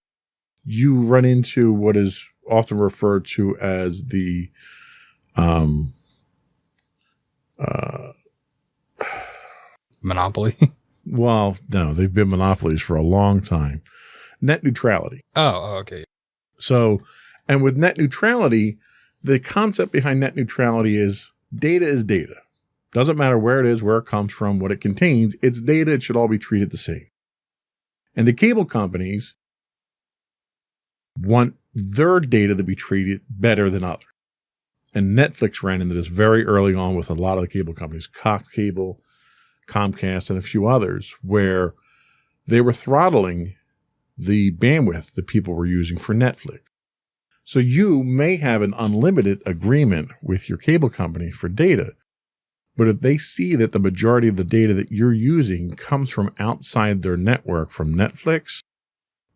you run into what is often referred to as the Monopoly. Well, no, they've been monopolies for a long time. Net neutrality. Oh, okay. So, and with net neutrality, the concept behind net neutrality is data. Doesn't matter where it is, where it comes from, what it contains. It's data. It should all be treated the same. And the cable companies want their data to be treated better than others. And Netflix ran into this very early on with a lot of the cable companies, Cox Cable, Comcast, and a few others, where they were throttling the bandwidth that people were using for Netflix. So you may have an unlimited agreement with your cable company for data, but if they see that the majority of the data that you're using comes from outside their network, from Netflix,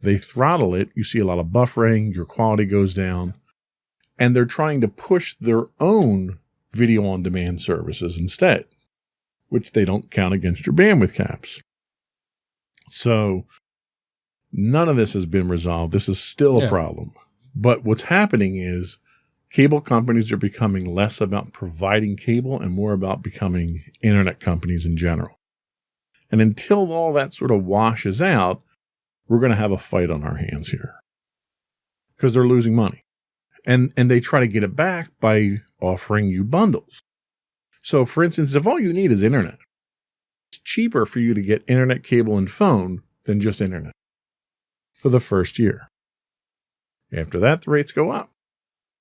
they throttle it. You see a lot of buffering, your quality goes down, and they're trying to push their own video on demand services instead, which they don't count against your bandwidth caps. So none of this has been resolved. This is still a problem. But what's happening is cable companies are becoming less about providing cable and more about becoming internet companies in general. And until all that sort of washes out, we're going to have a fight on our hands here because they're losing money. And they try to get it back by offering you bundles. So, for instance, if all you need is internet, it's cheaper for you to get internet, cable, and phone than just internet for the first year. After that, the rates go up,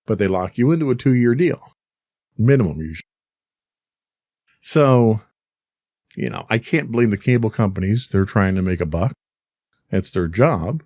but they lock you into a 2-year deal, minimum usually. So, I can't blame the cable companies. They're trying to make a buck. It's their job.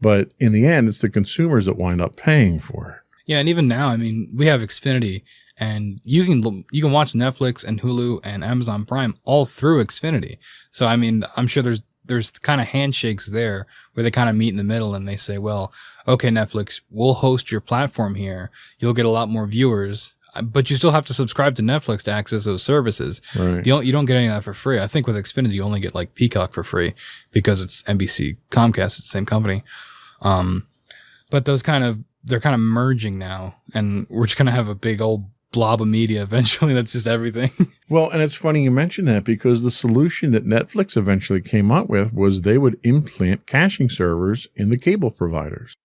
But in the end, it's the consumers that wind up paying for it. Yeah, and even now, I mean, we have Xfinity, and you can watch Netflix and Hulu and Amazon Prime all through Xfinity. So, I mean, I'm sure there's kind of handshakes there where they kind of meet in the middle and they say, well, okay, Netflix, we'll host your platform here. You'll get a lot more viewers, but you still have to subscribe to Netflix to access those services. Right. You don't get any of that for free. I think with Xfinity, you only get like Peacock for free because it's NBC Comcast, it's the same company. But they're kind of merging now, and we're just going to have a big old blob of media eventually. That's just everything. Well, and it's funny you mention that because the solution that Netflix eventually came up with was they would implant caching servers in the cable providers.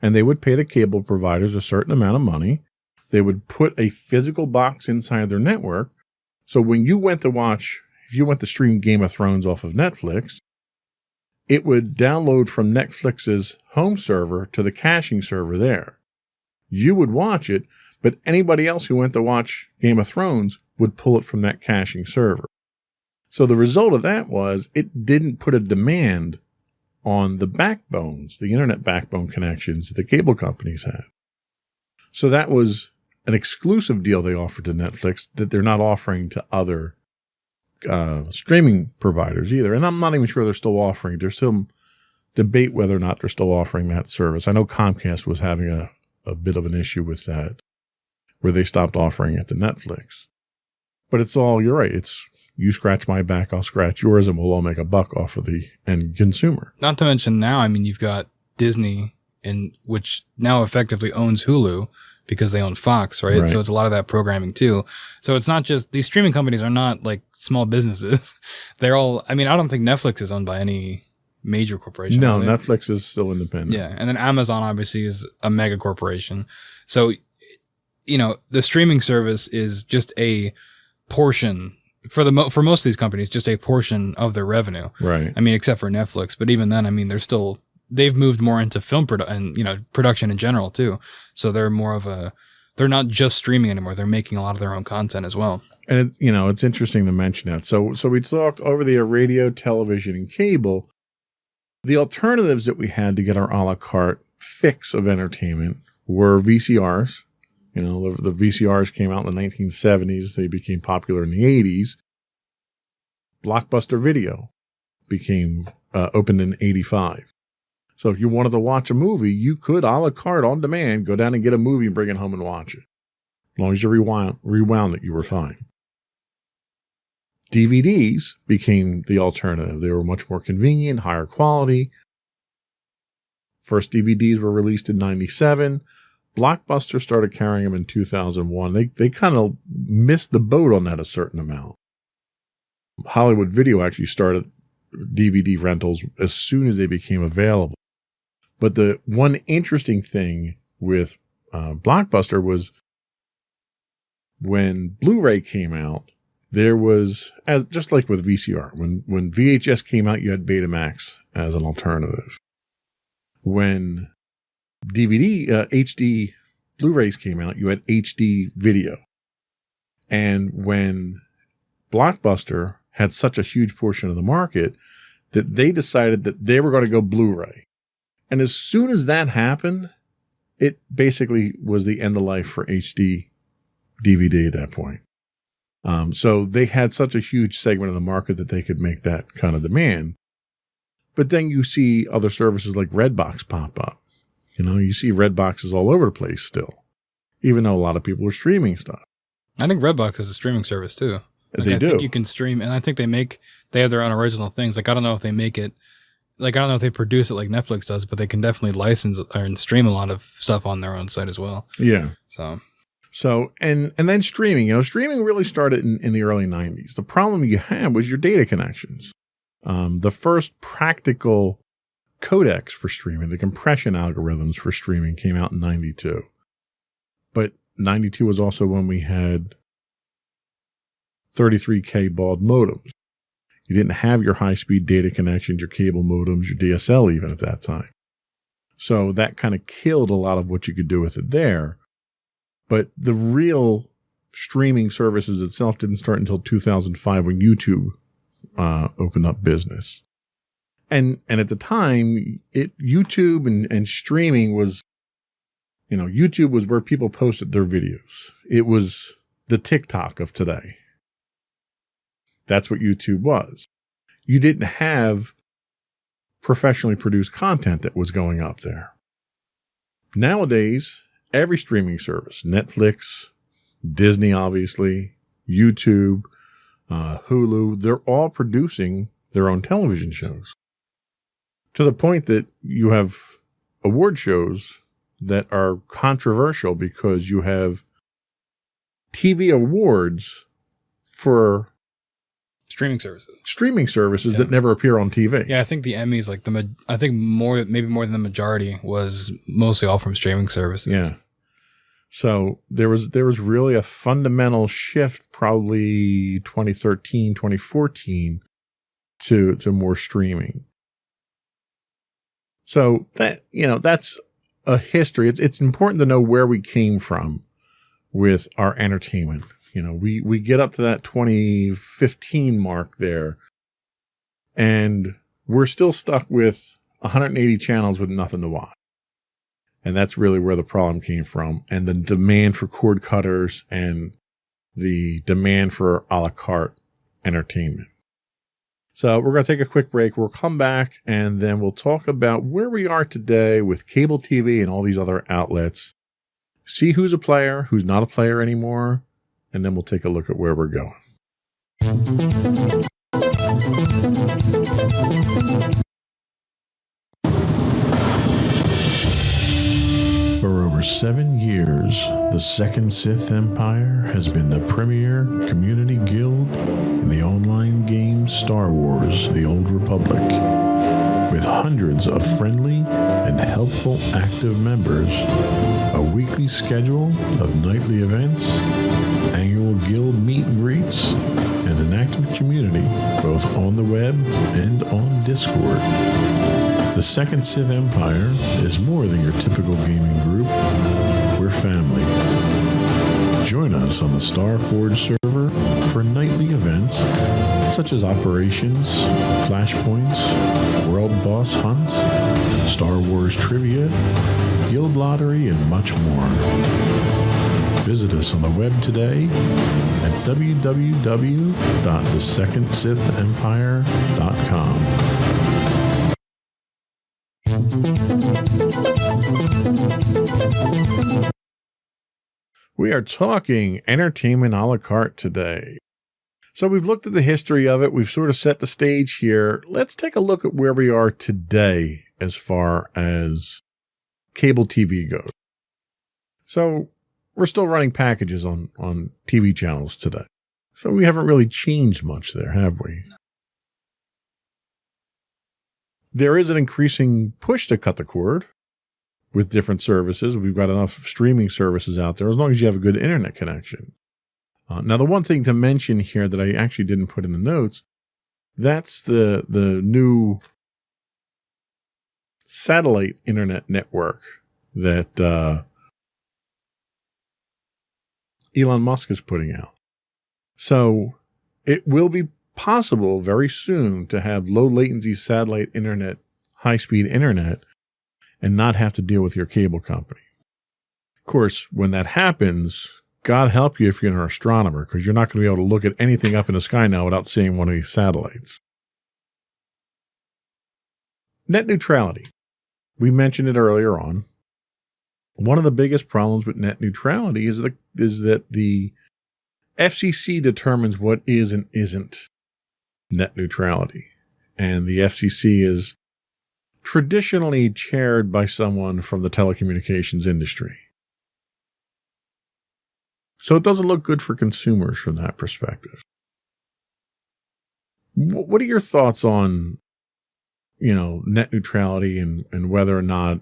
And they would pay the cable providers a certain amount of money. They would put a physical box inside their network. So when you went to stream Game of Thrones off of Netflix, it would download from Netflix's home server to the caching server there. You would watch it, but anybody else who went to watch Game of Thrones would pull it from that caching server. So the result of that was it didn't put a demand on the backbones, the internet backbone connections that the cable companies had. So that was an exclusive deal they offered to Netflix that they're not offering to other streaming providers either. And I'm not even sure they're still offering. There's some debate whether or not they're still offering that service. I know Comcast was having a bit of an issue with that, where they stopped offering it to Netflix. But it's all, you're right, it's you scratch my back, I'll scratch yours, and we'll all make a buck off of the end consumer. Not to mention now, I mean, you've got Disney, which now effectively owns Hulu because they own Fox, right? So it's a lot of that programming too. So it's not just, these streaming companies are not like small businesses. They're all, I mean, I don't think Netflix is owned by any major corporation. No, Netflix is still independent. Yeah. And then Amazon obviously is a mega corporation. So, the streaming service is just a portion for most of these companies, just a portion of their revenue. Right. I mean, except for Netflix, but even then, I mean, they've moved more into film production in general too. So they're they're not just streaming anymore. They're making a lot of their own content as well. And it's interesting to mention that. So we talked over the radio, television, and cable. The alternatives that we had to get our a la carte fix of entertainment were VCRs. The VCRs came out in the 1970s. They became popular in the 80s. Blockbuster Video opened in 85. So if you wanted to watch a movie, you could a la carte on demand, go down and get a movie and bring it home and watch it. As long as you rewound it, you were fine. DVDs became the alternative. They were much more convenient, higher quality. First DVDs were released in 97. Blockbuster started carrying them in 2001. They kind of missed the boat on that a certain amount. Hollywood Video actually started DVD rentals as soon as they became available. But the one interesting thing with Blockbuster was when Blu-ray came out, there was, just like with VCR, when VHS came out, you had Betamax as an alternative. When HD Blu-rays came out, you had HD video. And when Blockbuster had such a huge portion of the market that they decided that they were going to go Blu-ray. And as soon as that happened, it basically was the end of life for HD DVD at that point. So they had such a huge segment of the market that they could make that kind of demand. But then you see other services like Redbox pop up. You see Redboxes all over the place still, even though a lot of people are streaming stuff. I think Redbox is a streaming service too. They do. I think you can stream, and I think they have their own original things. Like, I don't know if they make it, like, I don't know if they produce it like Netflix does, but they can definitely license and stream a lot of stuff on their own site as well. Yeah. So, and then streaming, streaming really started in the early 90s. The problem you had was your data connections. The first practical codecs for streaming, the compression algorithms for streaming, came out in 92. But 92 was also when we had 33K baud modems. You didn't have your high-speed data connections, your cable modems, your DSL even at that time. So that kind of killed a lot of what you could do with it there. But the real streaming services itself didn't start until 2005 when YouTube opened up business. And at the time, YouTube and streaming was, YouTube was where people posted their videos. It was the TikTok of today. That's what YouTube was. You didn't have professionally produced content that was going up there. Nowadays, every streaming service, Netflix, Disney, obviously, YouTube, Hulu, they're all producing their own television shows. To the point that you have award shows that are controversial because you have TV awards for streaming services that never appear on TV. Yeah, I think the Emmys, maybe more than the majority, was mostly all from streaming services. Yeah. So there was really a fundamental shift, probably 2013, 2014, to more streaming. So that's a history. It's important to know where we came from with our entertainment. We get up to that 2015 mark there, and we're still stuck with 180 channels with nothing to watch. And that's really where the problem came from, and the demand for cord cutters and the demand for a la carte entertainment. So we're going to take a quick break. We'll come back, and then we'll talk about where we are today with cable TV and all these other outlets. See who's a player, who's not a player anymore, and then we'll take a look at where we're going. For over 7 years, the Second Sith Empire has been the premier community guild in the online game Star Wars: The Old Republic. With hundreds of friendly and helpful active members, a weekly schedule of nightly events, annual guild meet and greets, and an active community both on the web and on Discord. The Second Sith Empire is more than your typical gaming group. We're family. Join us on the Starforge server for nightly events such as operations, flashpoints, world boss hunts, Star Wars trivia, guild lottery, and much more. Visit us on the web today at www.thesecondsithempire.com. We are talking entertainment a la carte today. So we've looked at the history of it. We've sort of set the stage here. Let's take a look at where we are today as far as cable TV goes. So we're still running packages on TV channels today. So we haven't really changed much there, have we? There is an increasing push to cut the cord with different services. We've got enough streaming services out there as long as you have a good internet connection. Now, the one thing to mention here that I actually didn't put in the notes, that's the new satellite internet network that Elon Musk is putting out. So it will be possible very soon to have low latency satellite internet, high speed internet, and not have to deal with your cable company. Of course, when that happens, God help you if you're an astronomer, because you're not going to be able to look at anything up in the sky now without seeing one of these satellites. Net neutrality. We mentioned it earlier on. One of the biggest problems with net neutrality is that the FCC determines what is and isn't net neutrality. And the FCC is traditionally chaired by someone from the telecommunications industry. So it doesn't look good for consumers from that perspective. What are your thoughts on, net neutrality and whether or not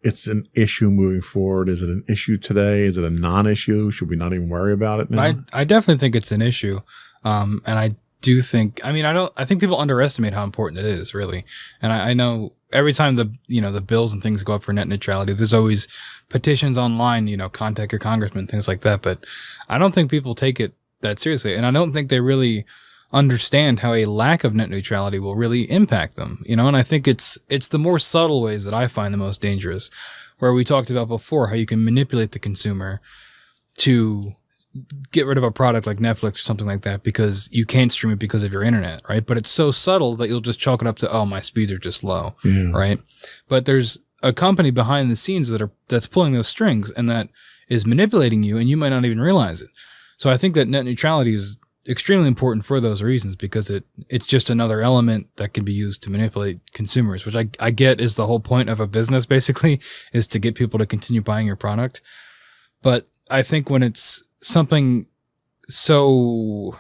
it's an issue moving forward? Is it an issue today? Is it a non-issue? Should we not even worry about it now? I definitely think it's an issue. And I do think, I think people underestimate how important it is, really. And I know every time the bills and things go up for net neutrality, there's always petitions online, contact your congressman, things like that. But I don't think people take it that seriously. And I don't think they really understand how a lack of net neutrality will really impact them, and I think it's the more subtle ways that I find the most dangerous, where we talked about before how you can manipulate the consumer to get rid of a product like Netflix or something like that because you can't stream it because of your internet, right? But it's so subtle that you'll just chalk it up to, oh, my speeds are just low, right? But there's a company behind the scenes that's pulling those strings and that is manipulating you, and you might not even realize it. So I think that net neutrality is extremely important for those reasons, because it's just another element that can be used to manipulate consumers, which I get is the whole point of a business, basically, is to get people to continue buying your product. But I think when it's something so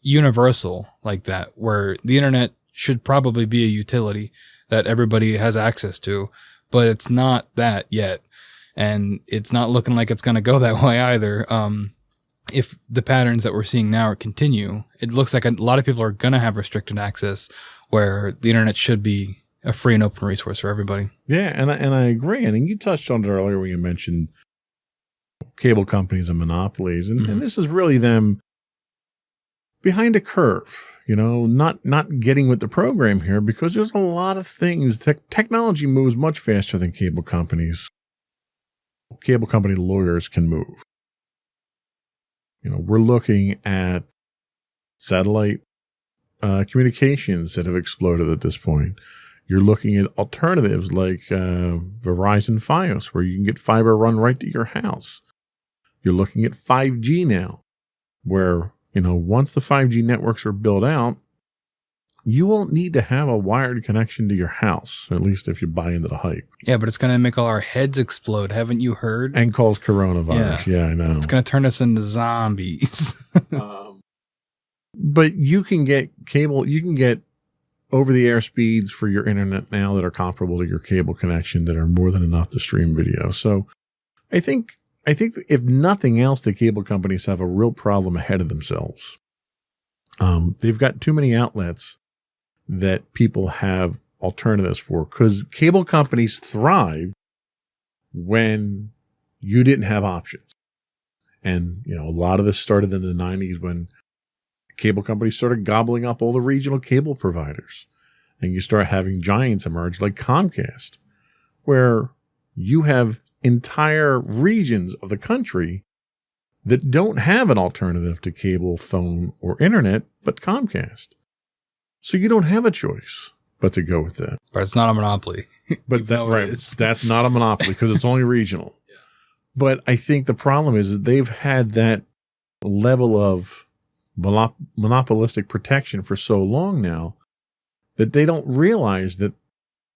universal like that, where the internet should probably be a utility that everybody has access to, but it's not that yet. And it's not looking like it's going to go that way either. If the patterns that we're seeing now continue, it looks like a lot of people are going to have restricted access, where the internet should be a free and open resource for everybody. Yeah, and I agree. And you touched on it earlier when you mentioned cable companies and monopolies, and this is really them behind a curve, not getting with the program here, because there's a lot of things. Technology moves much faster than cable companies. Cable company lawyers can move. We're looking at satellite communications that have exploded at this point. You're looking at alternatives like Verizon Fios, where you can get fiber run right to your house. You're looking at 5G now, where, once the 5G networks are built out, you won't need to have a wired connection to your house, at least if you buy into the hype. Yeah, but it's going to make all our heads explode. Haven't you heard? And cause coronavirus. Yeah, I know. It's going to turn us into zombies. But you can get over-the-air speeds for your internet now that are comparable to your cable connection, that are more than enough to stream video. So I think if nothing else, the cable companies have a real problem ahead of themselves. They've got too many outlets that people have alternatives for, because cable companies thrive when you didn't have options. And, a lot of this started in the 90s when cable companies started gobbling up all the regional cable providers. And you start having giants emerge like Comcast, where you have entire regions of the country that don't have an alternative to cable, phone, or internet but Comcast. So you don't have a choice but to go with that. But it's not a monopoly. But that's not a monopoly, because it's only regional. Yeah. But I think the problem is that they've had that level of monopolistic protection for so long now that they don't realize that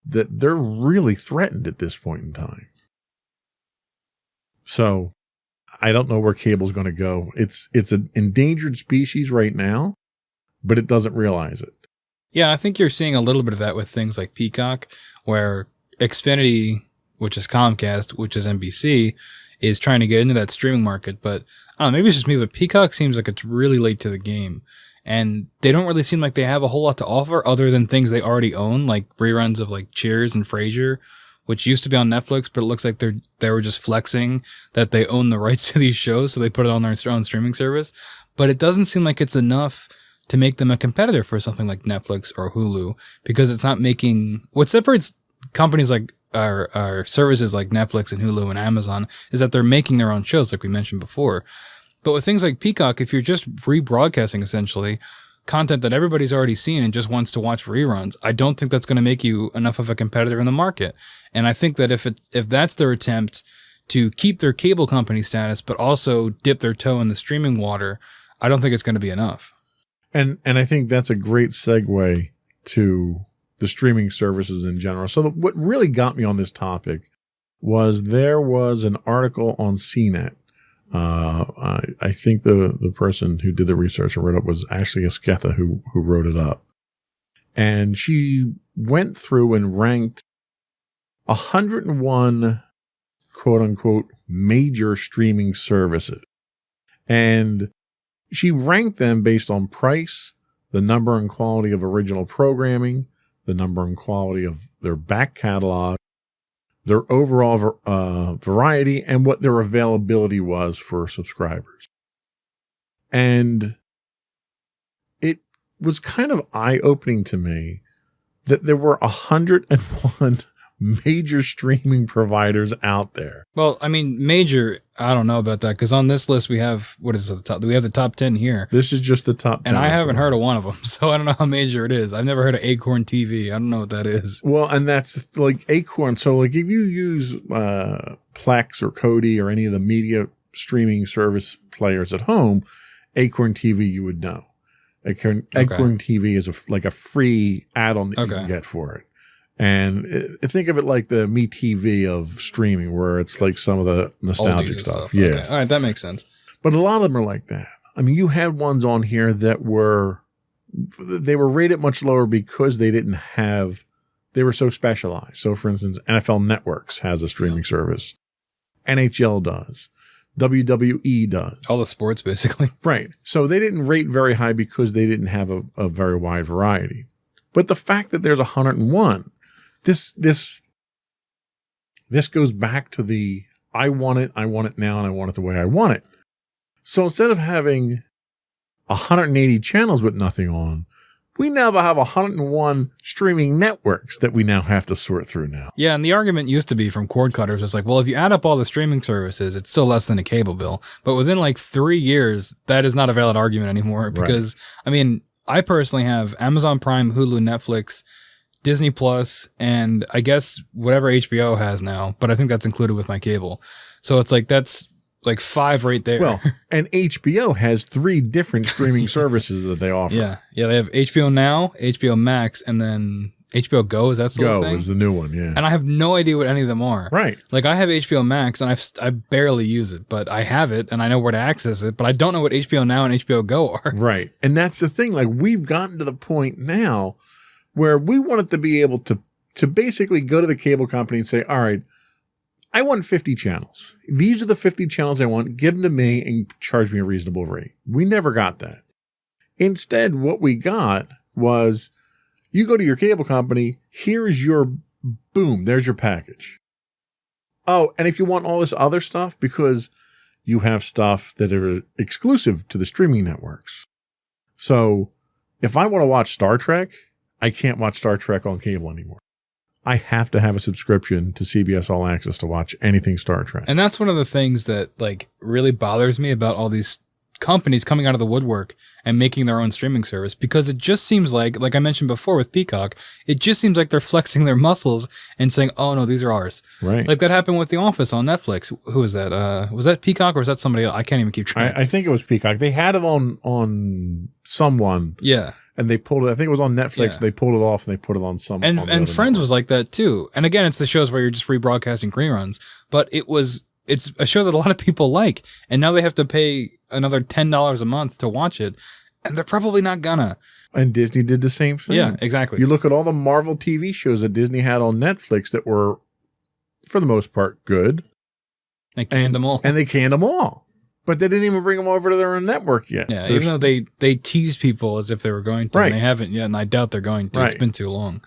they're really threatened at this point in time. So I don't know where cable's going to go. It's an endangered species right now, but it doesn't realize it. Yeah, I think you're seeing a little bit of that with things like Peacock, where Xfinity, which is Comcast, which is NBC, is trying to get into that streaming market. But I don't know, maybe it's just me, but Peacock seems like it's really late to the game. And they don't really seem like they have a whole lot to offer other than things they already own, like reruns of like Cheers and Frasier, which used to be on Netflix, but it looks like they were just flexing that they own the rights to these shows, so they put it on their own streaming service. But it doesn't seem like it's enough to make them a competitor for something like Netflix or Hulu, because it's not making... What separates companies like our services like Netflix and Hulu and Amazon is that they're making their own shows, like we mentioned before. But with things like Peacock, if you're just rebroadcasting essentially content that everybody's already seen and just wants to watch reruns, I don't think that's going to make you enough of a competitor in the market. And I think that if that's their attempt to keep their cable company status, but also dip their toe in the streaming water, I don't think it's going to be enough. And I think that's a great segue to the streaming services in general. So what really got me on this topic was there was an article on CNET. I think the person who did the research and wrote it was Ashley Esqueta who wrote it up. And she went through and ranked 101 quote unquote major streaming services. And she ranked them based on price, the number and quality of original programming, the number and quality of their back catalog, their overall variety, and what their availability was for subscribers. And it was kind of eye-opening to me that there were 101 major streaming providers out there. Well, I mean, major, I don't know about that, because on this list we have, what is it, the top? We have the top 10 here. This is just the top 10. And I haven't heard of one of them, so I don't know how major it is. I've never heard of Acorn TV. I don't know what that is. Well, and that's like Acorn. So like if you use Plex or Kodi or any of the media streaming service players at home, Acorn TV you would know. Acorn TV is like a free add-on that you can get for it. And think of it like the MeTV of streaming, where it's like some of the nostalgic stuff. Yeah. Okay. All right. That makes sense. But a lot of them are like that. I mean, you had ones on here that were rated much lower because they were so specialized. So for instance, NFL Networks has a streaming service. NHL does. WWE does. All the sports, basically. Right. So they didn't rate very high because they didn't have a very wide variety. But the fact that there's 101, this goes back to the I want it now, and I want it the way I want it. So instead of having 180 channels with nothing on, we now have 101 streaming networks that we now have to sort through now. Yeah, and the argument used to be from cord cutters, it's like, well, if you add up all the streaming services, it's still less than a cable bill. But within like 3 years, that is not a valid argument anymore because, I mean, I personally have Amazon Prime, Hulu, Netflix, Disney Plus, and I guess whatever HBO has now, but I think that's included with my cable. So it's like, that's like 5 right there. Well, and HBO has 3 different streaming services that they offer. Yeah. They have HBO Now, HBO Max, and then HBO Go. Is that still a thing? Go is the new one, yeah. And I have no idea what any of them are. Right. Like I have HBO Max, and I barely use it, but I have it, and I know where to access it, but I don't know what HBO Now and HBO Go are. Right. And that's the thing. Like we've gotten to the point now where we want it to be able to basically go to the cable company and say, all right, I want 50 channels. These are the 50 channels I want. Give them to me and charge me a reasonable rate. We never got that. Instead, what we got was you go to your cable company, here's your boom, there's your package. Oh, and if you want all this other stuff, because you have stuff that are exclusive to the streaming networks. So if I want to watch Star Trek, I can't watch Star Trek on cable anymore. I have to have a subscription to CBS All Access to watch anything Star Trek. And that's one of the things that like really bothers me about all these companies coming out of the woodwork and making their own streaming service, because it just seems like I mentioned before with Peacock, it just seems like they're flexing their muscles and saying, oh no, these are ours. Right. Like that happened with The Office on Netflix. Who was that? Was that Peacock or was that somebody else? I can't even keep track. I think it was Peacock. They had it on someone. Yeah. And they pulled it. I think it was on Netflix. Yeah. They pulled it off and they put it on some. And Friends network. was like that too. And again, it's the shows where you're just rebroadcasting reruns. But it's a show that a lot of people like. And now they have to pay another $10 a month to watch it. And they're probably not gonna. And Disney did the same thing. Yeah, exactly. You look at all the Marvel TV shows that Disney had on Netflix that were, for the most part, good. They canned them all. And they canned them all. But they didn't even bring them over to their own network yet. Yeah, even though they tease people as if they were going to, Right. and they haven't yet, and I doubt they're going to. Right. It's been too long.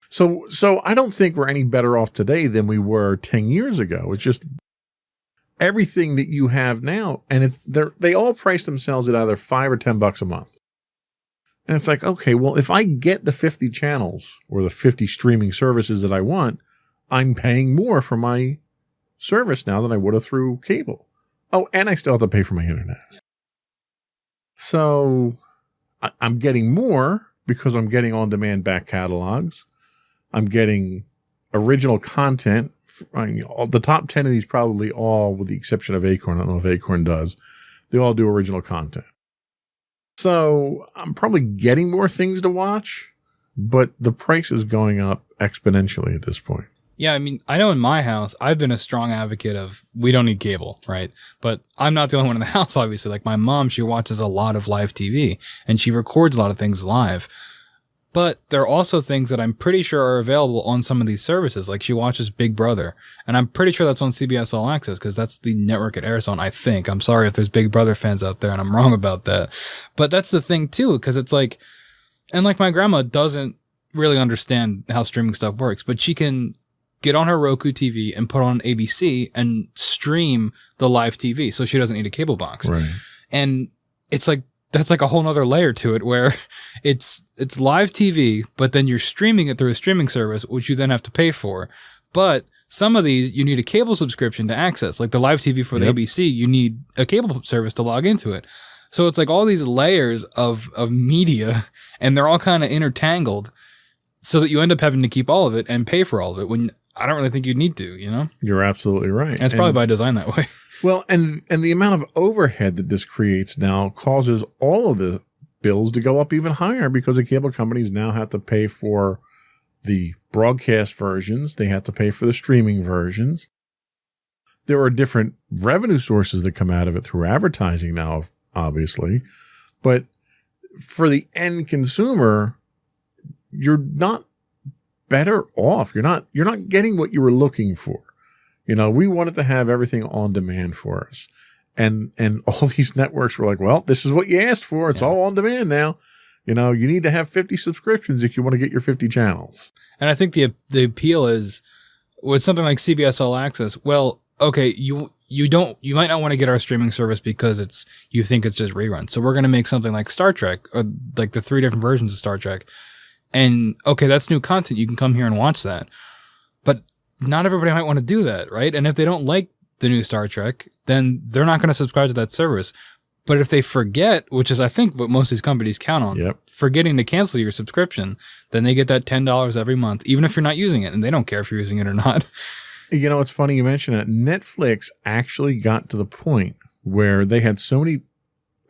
So I don't think we're any better off today than we were 10 years ago. It's just everything that you have now, and they all price themselves at either $5 or $10 a month. And it's like, okay, well, if I get the 50 channels or the 50 streaming services that I want, I'm paying more for my service now than I would have through cable. Oh, and I still have to pay for my internet. So I'm getting more because I'm getting on-demand back catalogs. I'm getting original content. I mean, the top 10 of these probably all, with the exception of Acorn, I don't know if Acorn does, they all do original content. So I'm probably getting more things to watch, but the price is going up exponentially at this point. Yeah, I mean, I know in my house, I've been a strong advocate of we don't need cable, right? But I'm not the only one in the house, obviously. Like my mom, she watches a lot of live TV and she records a lot of things live. But there are also things that I'm pretty sure are available on some of these services. Like she watches Big Brother, and I'm pretty sure that's on CBS All Access because that's the network it airs on, I think. I'm sorry if there's Big Brother fans out there and I'm wrong about that. But that's the thing too, because it's like, and like my grandma doesn't really understand how streaming stuff works, but she can get on her Roku TV and put on ABC and stream the live TV. So she doesn't need a cable box. Right. And it's like, that's like a whole nother layer to it where it's live TV, but then you're streaming it through a streaming service, which you then have to pay for. But some of these, you need a cable subscription to access. Like the live TV for the ABC, you need a cable service to log into it. So it's like all these layers of media, and they're all kind of intertangled so that you end up having to keep all of it and pay for all of it when I don't really think you'd need to, you know? You're absolutely right. And it's probably by design that way. Well, and the amount of overhead that this creates now causes all of the bills to go up even higher because the cable companies now have to pay for the broadcast versions. They have to pay for the streaming versions. There are different revenue sources that come out of it through advertising now, obviously. But for the end consumer, you're not better off. You're not getting what you were looking for. You know, we wanted to have everything on demand for us. And all these networks were like, well, this is what you asked for. It's all on demand now. You know, you need to have 50 subscriptions if you want to get your 50 channels. And I think the appeal is with something like CBS All Access. Well, okay, you might not want to get our streaming service because you think it's just reruns. So we're going to make something like Star Trek, or like the 3 different versions of Star Trek. And okay, that's new content. You can come here and watch that. But not everybody might want to do that, right? And if they don't like the new Star Trek, then they're not going to subscribe to that service. But if they forget, which is I think what most of these companies count on, forgetting to cancel your subscription, then they get that $10 every month, even if you're not using it, and they don't care if you're using it or not. You know, it's funny you mention that. Netflix actually got to the point where they had so many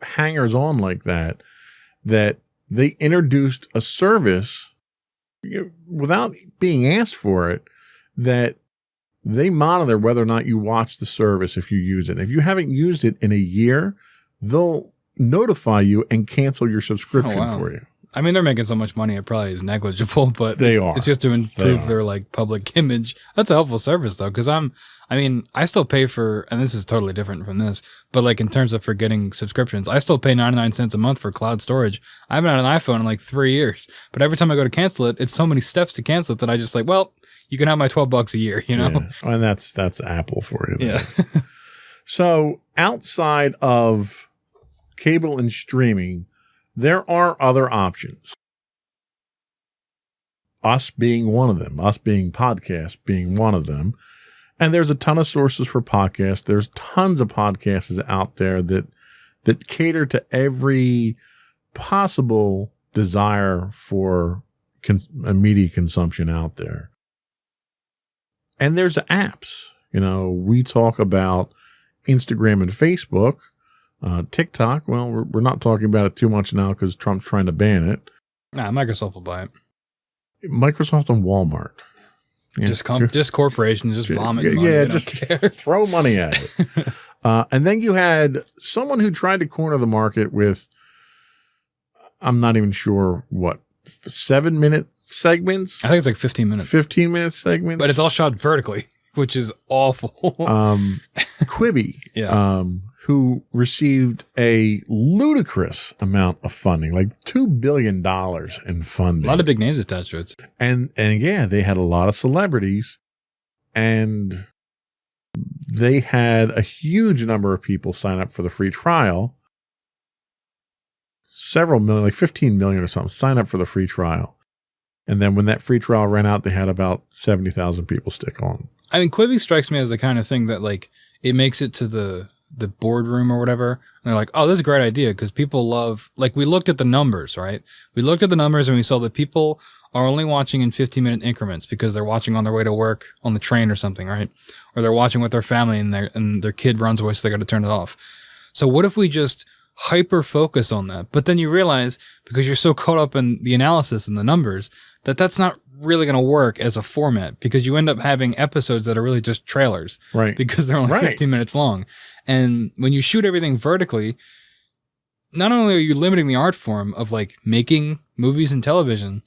hangers on like that they introduced a service without being asked for it, that they monitor whether or not you watch the service if you use it. If you haven't used it in a year, they'll notify you and cancel your subscription for you. I mean, they're making so much money, it probably is negligible, but they are. It's just to improve their like public image. That's a helpful service though, because I still pay for, and this is totally different from this, but like in terms of for getting subscriptions, I still pay 99 cents a month for cloud storage. I haven't had an iPhone in like 3 years, but every time I go to cancel it, it's so many steps to cancel it that I just like, well, you can have my $12 a year, you know? Yeah. And that's Apple for you. Yeah. So outside of cable and streaming, there are other options. Us being one of them, us being podcasts being one of them. And there's a ton of sources for podcasts. There's tons of podcasts out there that cater to every possible desire for media consumption out there. And there's apps. You know, we talk about Instagram and Facebook. TikTok, well, we're not talking about it too much now because Trump's trying to ban it. Nah, Microsoft will buy it. Microsoft and Walmart. Yeah, just corporations, just vomit money. Yeah, just throw money at it. And then you had someone who tried to corner the market with, I'm not even sure what, 7-minute segments? I think it's like 15 minutes. 15-minute segments. But it's all shot vertically, which is awful. Quibi, who received a ludicrous amount of funding, like $2 billion in funding. A lot of big names attached to it. And yeah, they had a lot of celebrities, and they had a huge number of people sign up for the free trial. Several million, like 15 million or something, sign up for the free trial. And then when that free trial ran out, they had about 70,000 people stick on. I mean, Quibi strikes me as the kind of thing that like it makes it to the boardroom or whatever. And they're like, oh, this is a great idea because people love, like we looked at the numbers, right? We looked at the numbers and we saw that people are only watching in 15-minute increments because they're watching on their way to work on the train or something, right? Or they're watching with their family and their kid runs away, so they got to turn it off. So what if we just hyper focus on that? But then you realize, because you're so caught up in the analysis and the numbers, that that's not really going to work as a format, because you end up having episodes that are really just trailers, Right. because they're only 15 minutes long. And when you shoot everything vertically, not only are you limiting the art form of like making movies and television,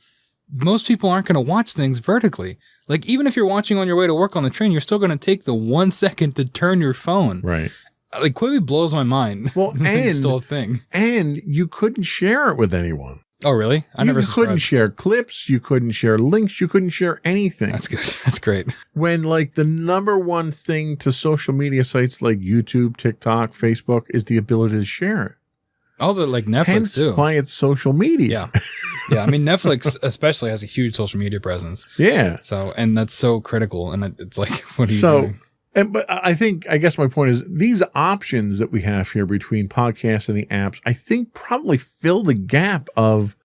most people aren't going to watch things vertically. Like, even if you're watching on your way to work on the train, you're still going to take the 1 second to turn your phone. Right. Like, Quibi blows my mind. Well, and it's still a thing. And you couldn't share it with anyone. Oh, really? I never You couldn't share clips. You couldn't share links. You couldn't share anything. That's good. That's great. When like the number one thing to social media sites like YouTube, TikTok, Facebook is the ability to share it. Oh, the like Netflix Hence too. why it's social media. Yeah. Yeah. I mean, Netflix especially has a huge social media presence. Yeah. So, and that's so critical. And it's like, what are you doing? But I guess my point is these options that we have here between podcasts and the apps, I think probably fill the gap of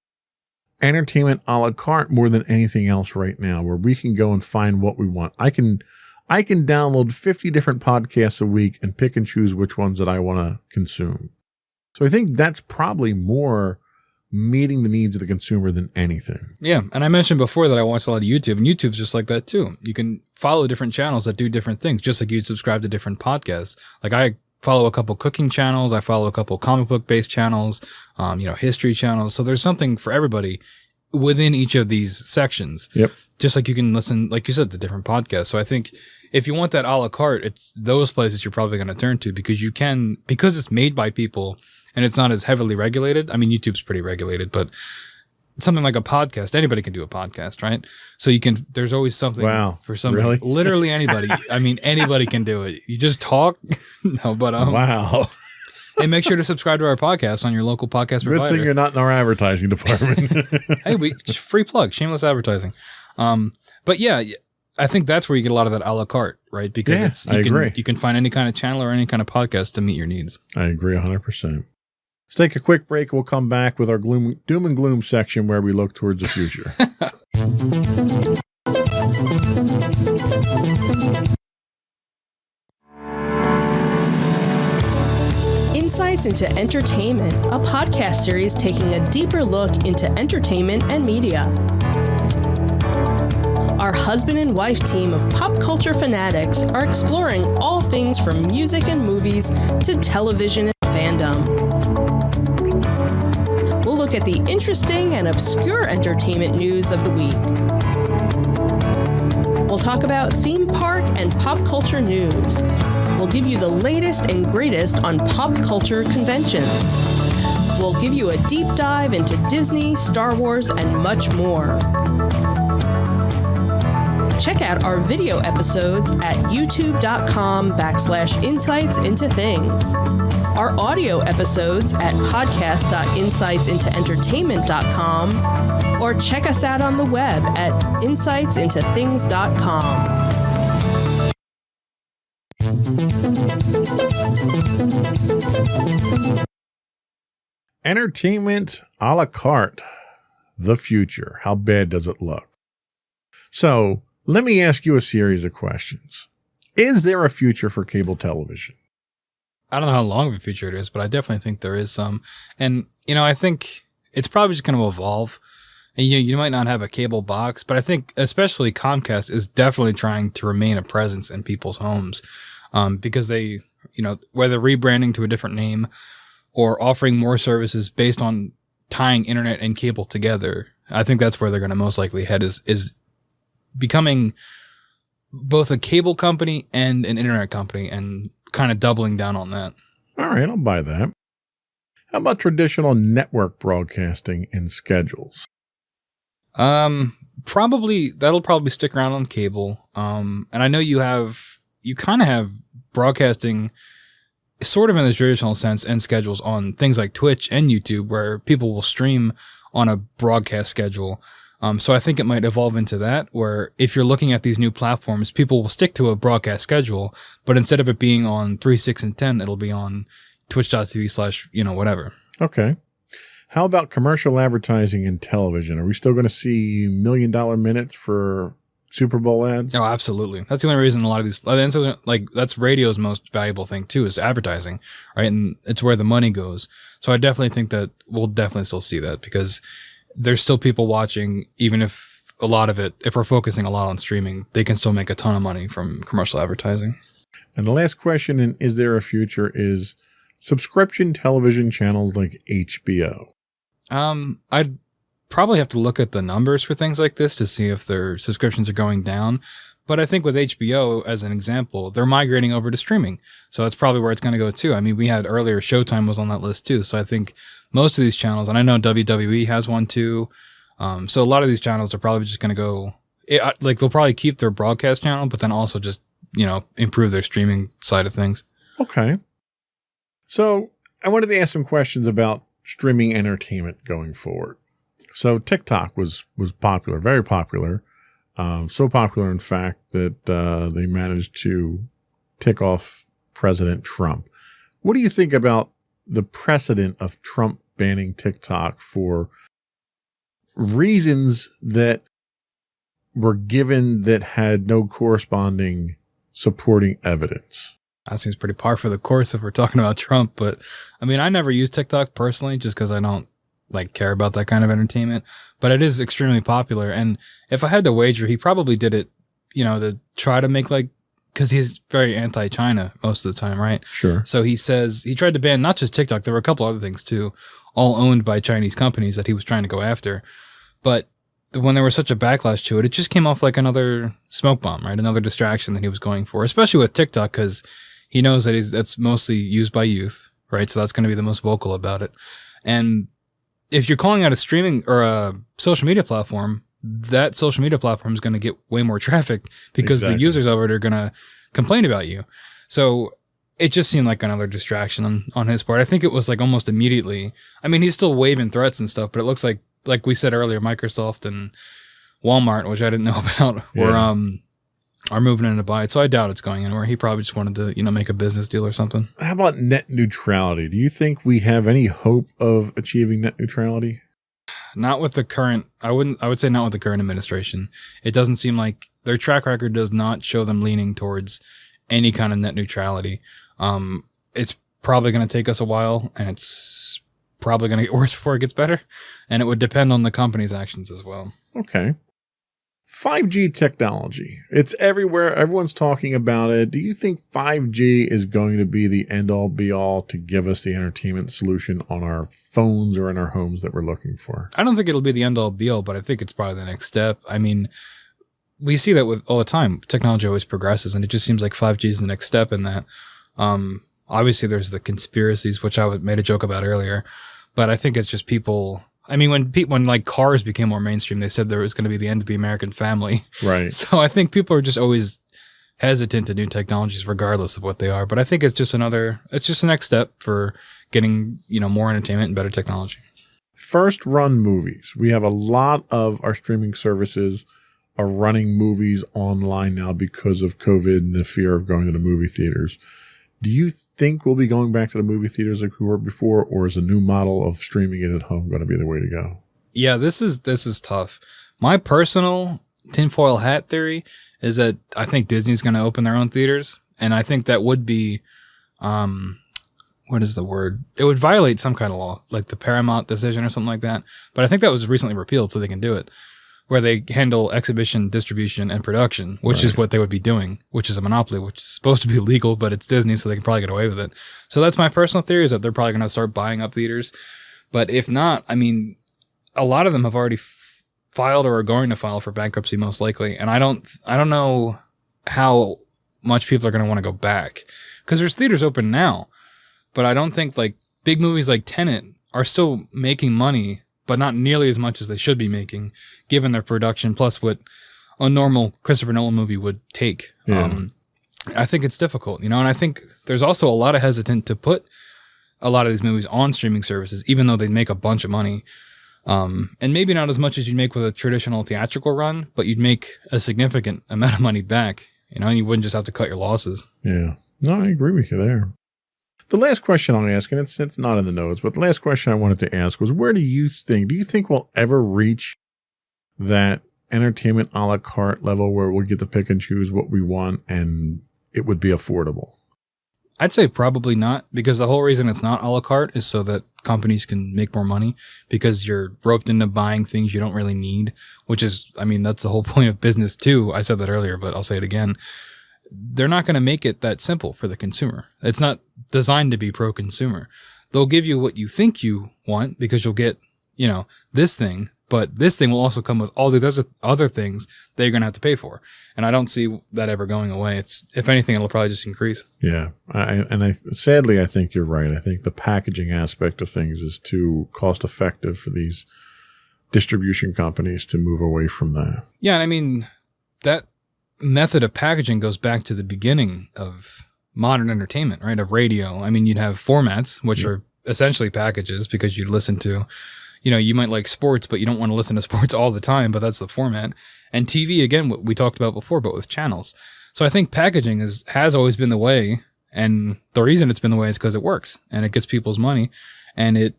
entertainment a la carte more than anything else right now, where we can go and find what we want. I can download 50 different podcasts a week and pick and choose which ones that I want to consume. So I think that's probably more meeting the needs of the consumer than anything. Yeah. And I mentioned before that I watch a lot of YouTube, and YouTube's just like that too. You can follow different channels that do different things, just like you'd subscribe to different podcasts. Like I follow a couple cooking channels. I follow a couple comic book based channels, history channels. So there's something for everybody within each of these sections. Yep. Just like you can listen, like you said, to different podcasts. So I think if you want that a la carte, it's those places you're probably going to turn to, because it's made by people and it's not as heavily regulated. I mean, YouTube's pretty regulated, but something like a podcast, anybody can do a podcast, right? So there's always something for somebody. Really? Literally anybody. I mean, anybody can do it. You just talk. No, but Wow. And make sure to subscribe to our podcast on your local podcast Good provider. thing you're not in our advertising department. Hey, just free plug, shameless advertising. But yeah, I think that's where you get a lot of that a la carte, right? Because I agree. You can find any kind of channel or any kind of podcast to meet your needs. I agree 100%. Let's take a quick break. We'll come back with our doom and gloom section where we look towards the future. Insights into Entertainment, a podcast series taking a deeper look into entertainment and media. Our husband and wife team of pop culture fanatics are exploring all things from music and movies to television and fandom. We'll look at the interesting and obscure entertainment news of the week. We'll talk about theme park and pop culture news. We'll give you the latest and greatest on pop culture conventions. We'll give you a deep dive into Disney, Star Wars, and much more. Check out our video episodes at youtube.com/insightsintothings. Our audio episodes at podcast.insightsintoentertainment.com, or check us out on the web at insightsintothings.com. Entertainment a la carte. The future. How bad does it look? So let me ask you a series of questions. Is there a future for cable television? I don't know how long of a future it is, but I definitely think there is some. And, I think it's probably just going to evolve. And you might not have a cable box, but I think especially Comcast is definitely trying to remain a presence in people's homes, because they, whether rebranding to a different name or offering more services based on tying internet and cable together, I think that's where they're going to most likely head is becoming both a cable company and an internet company and kind of doubling down on that. All right, I'll buy that. How about traditional network broadcasting and schedules? That'll probably stick around on cable. And I know you kind of have broadcasting sort of in the traditional sense and schedules on things like Twitch and YouTube, where people will stream on a broadcast schedule. So I think it might evolve into that, where if you're looking at these new platforms, people will stick to a broadcast schedule, but instead of it being on 3, 6, and 10, it'll be on twitch.tv/ whatever. Okay. How about commercial advertising in television? Are we still going to see $1 million minutes for Super Bowl ads? Oh, absolutely. That's the only reason a lot of these, that's radio's most valuable thing too, is advertising, right? And it's where the money goes. So I definitely think that we'll definitely still see that, because there's still people watching, even if a lot of it, if we're focusing a lot on streaming, they can still make a ton of money from commercial advertising. And the last question in Is There a Future is subscription television channels like HBO. I'd probably have to look at the numbers for things like this to see if their subscriptions are going down. But I think with HBO, as an example, they're migrating over to streaming. So that's probably where it's going to go too. I mean, we had earlier Showtime was on that list too. So I think most of these channels, and I know WWE has one too. So a lot of these channels are probably just going to go, they'll probably keep their broadcast channel, but then also just, improve their streaming side of things. Okay. So I wanted to ask some questions about streaming entertainment going forward. So TikTok was popular, very popular. So popular, in fact, that they managed to tick off President Trump. What do you think about the precedent of Trump banning TikTok for reasons that were given that had no corresponding supporting evidence? That seems pretty par for the course if we're talking about Trump. But I mean, I never use TikTok personally just because I don't care about that kind of entertainment, but it is extremely popular. And if I had to wager, he probably did it, to try to make because he's very anti-China most of the time, right? Sure. So he says he tried to ban not just TikTok, there were a couple other things too, all owned by Chinese companies that he was trying to go after. But when there was such a backlash to it, it just came off like another smoke bomb, right? Another distraction that he was going for, especially with TikTok, because he knows that that's mostly used by youth, right? So that's going to be the most vocal about it. And if you're calling out a streaming or a social media platform, that social media platform is going to get way more traffic because the users of it are going to complain about you. So it just seemed like another distraction on his part. I think it was almost immediately. I mean, he's still waving threats and stuff, but it looks like we said earlier, Microsoft and Walmart, which I didn't know about, are moving in to buy it. So I doubt it's going anywhere. He probably just wanted to, make a business deal or something. How about net neutrality? Do you think we have any hope of achieving net neutrality? Not with the current, I would say not with the current administration. It doesn't seem like their track record does not show them leaning towards any kind of net neutrality. It's probably going to take us a while, and it's probably going to get worse before it gets better. And it would depend on the company's actions as well. Okay. 5G technology. It's everywhere. Everyone's talking about it. Do you think 5G is going to be the end-all, be-all to give us the entertainment solution on our phones or in our homes that we're looking for? I don't think it'll be the end-all, be-all, but I think it's probably the next step. I mean, we see that with all the time. Technology always progresses, and it just seems like 5G is the next step in that. Obviously, there's the conspiracies, which I made a joke about earlier, but I think it's just people... I mean, when cars became more mainstream, they said there was going to be the end of the American family. Right. So I think people are just always hesitant to new technologies, regardless of what they are. But I think it's just the next step for getting, more entertainment and better technology. First run movies. We have a lot of our streaming services are running movies online now because of COVID and the fear of going to the movie theaters. Do you think we'll be going back to the movie theaters like we were before, or is a new model of streaming it at home going to be the way to go? Yeah, this is tough. My personal tinfoil hat theory is that I think Disney's going to open their own theaters, and I think that would be, what is the word? It would violate some kind of law, like the Paramount decision or something like that. But I think that was recently repealed, so they can do it, where they handle exhibition, distribution, and production, which is what they would be doing, which is a monopoly, which is supposed to be legal, but it's Disney, so they can probably get away with it. So that's my personal theory, is that they're probably going to start buying up theaters. But if not, I mean, a lot of them have already filed or are going to file for bankruptcy, most likely. And I don't know how much people are going to want to go back, because there's theaters open now, but I don't think big movies like Tenet are still making money, but not nearly as much as they should be making, given their production, plus what a normal Christopher Nolan movie would take. Yeah. I think it's difficult, and I think there's also a lot of hesitant to put a lot of these movies on streaming services, even though they make a bunch of money. And maybe not as much as you'd make with a traditional theatrical run, but you'd make a significant amount of money back, and you wouldn't just have to cut your losses. Yeah. No, I agree with you there. The last question I'll ask, and it's not in the notes, but the last question I wanted to ask was, do you think we'll ever reach that entertainment a la carte level where we'll get to pick and choose what we want and it would be affordable? I'd say probably not, because the whole reason it's not a la carte is so that companies can make more money, because you're roped into buying things you don't really need, which is, that's the whole point of business too. I said that earlier, but I'll say it again. They're not going to make it that simple for the consumer. It's not designed to be pro-consumer. They'll give you what you think you want because you'll get, this thing, but this thing will also come with all the other things that you're going to have to pay for. And I don't see that ever going away. If anything, it'll probably just increase. Yeah. Sadly, I think you're right. I think the packaging aspect of things is too cost effective for these distribution companies to move away from that. Yeah. That method of packaging goes back to the beginning of modern entertainment, right? Of radio. You'd have formats, which are essentially packages, because you'd listen to, you might like sports, but you don't want to listen to sports all the time, but that's the format. And TV, again, what we talked about before, but with channels. So I think packaging has always been the way. And the reason it's been the way is because it works and it gets people's money, and it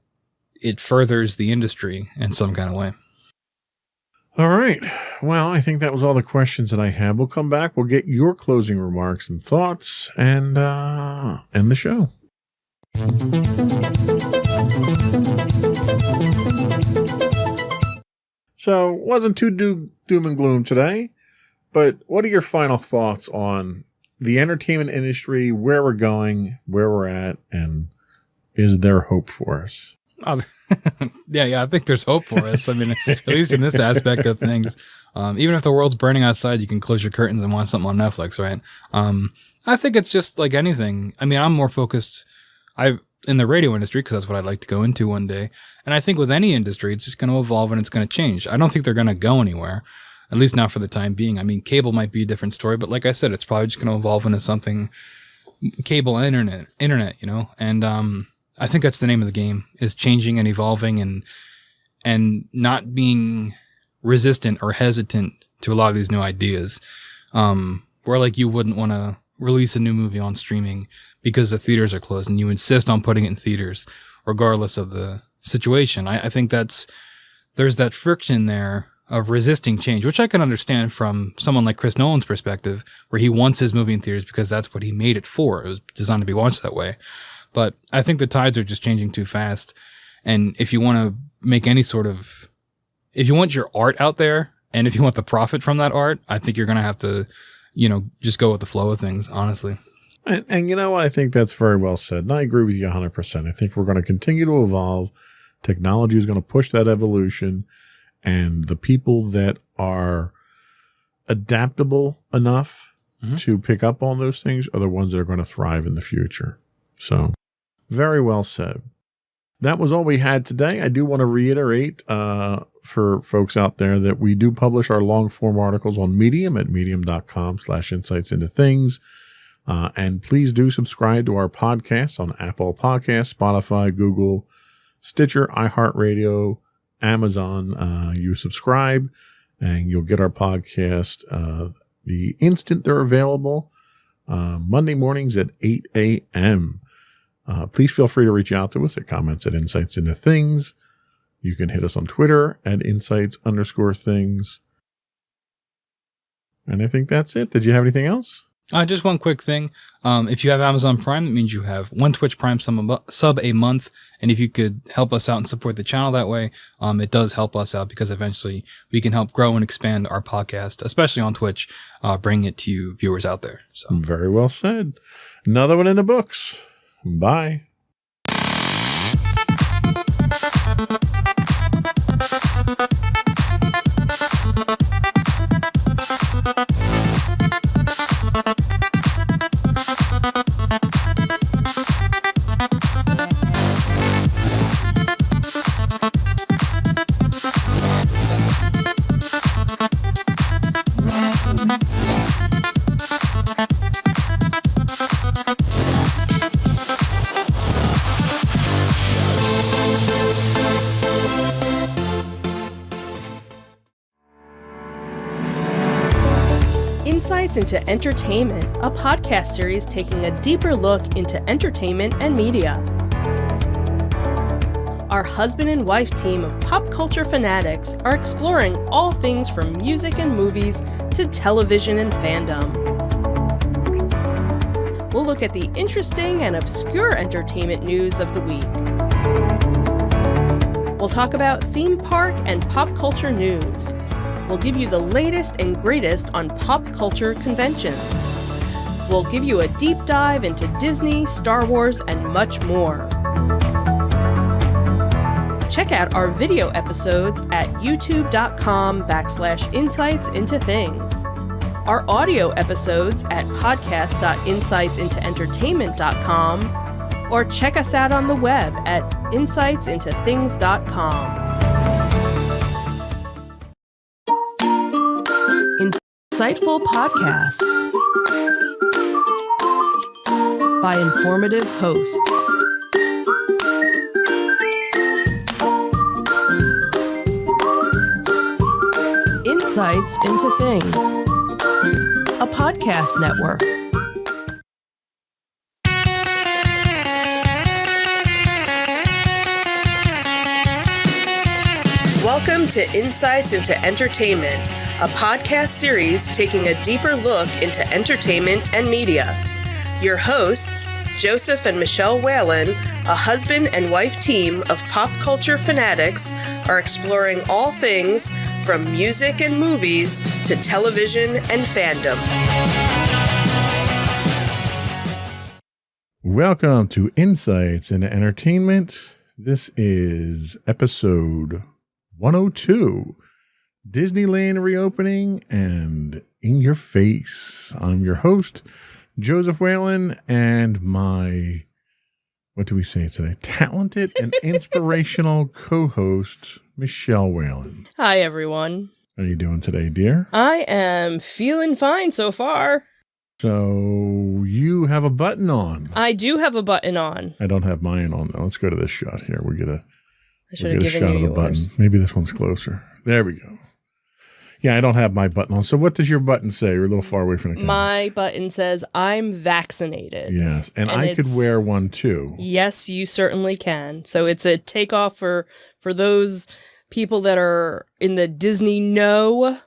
furthers the industry in some kind of way. All right. Well, I think that was all the questions that I have. We'll come back. We'll get your closing remarks and thoughts and end the show. So, wasn't too doom and gloom today, but what are your final thoughts on the entertainment industry, where we're going, where we're at, and is there hope for us? Yeah, I think there's hope for us. At least in this aspect of things. Even if the world's burning outside, you can close your curtains and watch something on Netflix, right? I think it's just like anything. I'm more focused in the radio industry, because that's what I'd like to go into one day. And I think with any industry, it's just going to evolve and it's going to change. I don't think they're going to go anywhere, at least not for the time being. Cable might be a different story, but like I said, it's probably just going to evolve into something cable internet, and I think that's the name of the game, is changing and evolving and not being resistant or hesitant to a lot of these new ideas. Where you wouldn't want to release a new movie on streaming because the theaters are closed and you insist on putting it in theaters regardless of the situation. I think there's that friction there of resisting change, which I can understand from someone like Chris Nolan's perspective, where he wants his movie in theaters because that's what he made it for. It was designed to be watched that way. But I think the tides are just changing too fast. And if you want to make if you want your art out there, and if you want the profit from that art, I think you're going to have to, just go with the flow of things, honestly. And I think that's very well said. And I agree with you 100%. I think we're going to continue to evolve. Technology is going to push that evolution. And the people that are adaptable enough to pick up on those things are the ones that are going to thrive in the future. So, very well said. That was all we had today. I do want to reiterate for folks out there that we do publish our long form articles on Medium at medium.com/insightsintothings. And please do subscribe to our podcasts on Apple Podcasts, Spotify, Google, Stitcher, iHeartRadio, Amazon. You subscribe and you'll get our podcast the instant they're available, Monday mornings at 8 a.m. Please feel free to reach out to us at comments@insightsintothings. You can hit us on Twitter at insights_things. And I think that's it. Did you have anything else? Just one quick thing. If you have Amazon Prime, it means you have one Twitch Prime sub a month. And if you could help us out and support the channel that way, it does help us out, because eventually we can help grow and expand our podcast, especially on Twitch, bring it to you viewers out there. So very well said. Another one in the books. Bye. Insights into Entertainment, a podcast series taking a deeper look into entertainment and media. Our husband and wife team of pop culture fanatics are exploring all things from music and movies to television and fandom. We'll look at the interesting and obscure entertainment news of the week. We'll talk about theme park and pop culture news. We'll give you the latest and greatest on pop culture conventions. We'll give you a deep dive into Disney, Star Wars, and much more. Check out our video episodes at youtube.com/insightsintothings. Our audio episodes at podcast.insightsintoentertainment.com, or check us out on the web at insightsintothings.com. Insightful podcasts by informative hosts. Insights into Things, a podcast network. Welcome to Insights into Entertainment, a podcast series taking a deeper look into entertainment and media. Your hosts, Joseph and Michelle Whalen, a husband and wife team of pop culture fanatics, are exploring all things from music and movies to television and fandom. Welcome to Insights into Entertainment. This is episode 102, Disneyland reopening and in your face. I'm your host, Joseph Whalen, and my, what do we say today? Talented and inspirational co-host, Michelle Whalen. Hi, everyone. How are you doing today, dear? I am feeling fine so far. So you have a button on. I do have a button on. I don't have mine on, though. Let's go to this shot here. We'll get a given shot of the you button. yours. Maybe this one's closer. There we go. Yeah, I don't have my button on. So what does your button say? You're a little far away from the camera. My button says, I'm vaccinated. Yes, and I could it's- wear one too. Yes, you certainly can. So it's a takeoff for those people that are in the Disney know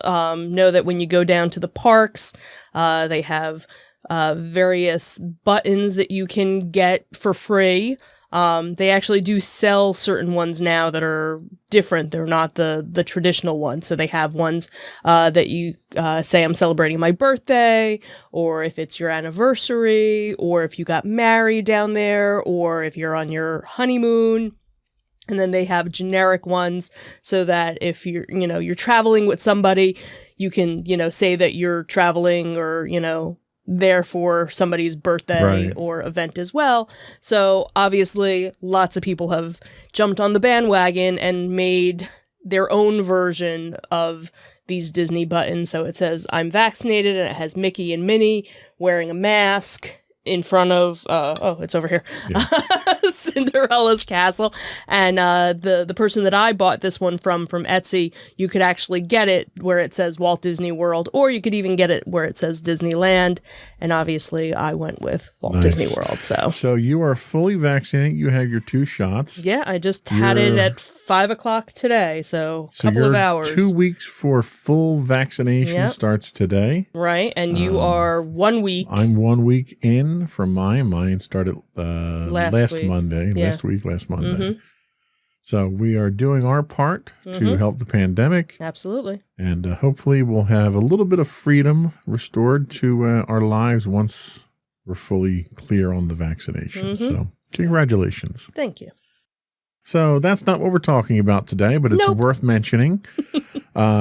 that when you go down to the parks, they have various buttons that you can get for free. They actually do sell certain ones now that are different. They're not the traditional ones. So they have ones that you say, I'm celebrating my birthday, or if it's your anniversary, or if you got married down there, or if you're on your honeymoon. And then they have generic ones so that if you're traveling with somebody, you can, say that you're traveling or, there for somebody's birthday Right. or event as well. So obviously lots of people have jumped on the bandwagon and made their own version of these Disney buttons. So it says, I'm vaccinated, and it has Mickey and Minnie wearing a mask in front of, it's over here, Cinderella's castle. And the person that I bought this one from Etsy, you could actually get it where it says Walt Disney World, or you could even get it where it says Disneyland. And obviously I went with Walt Nice. Disney World. So you are fully vaccinated. You have your 2 shots. yeah, I just had it You're- at 5:00 today. So a So couple of your hours. 2 weeks for full vaccination Yep. starts today. Right. And you are 1 week. I'm 1 week in for mine. Mine started Last last week. Monday. Yeah. Last Monday. Mhm. So we are doing our part to Mhm. help the pandemic. Absolutely. And hopefully we'll have a little bit of freedom restored to our lives once we're fully clear on the vaccination. Mhm. So congratulations. Thank you. So that's not what we're talking about today, but it's Nope. worth mentioning.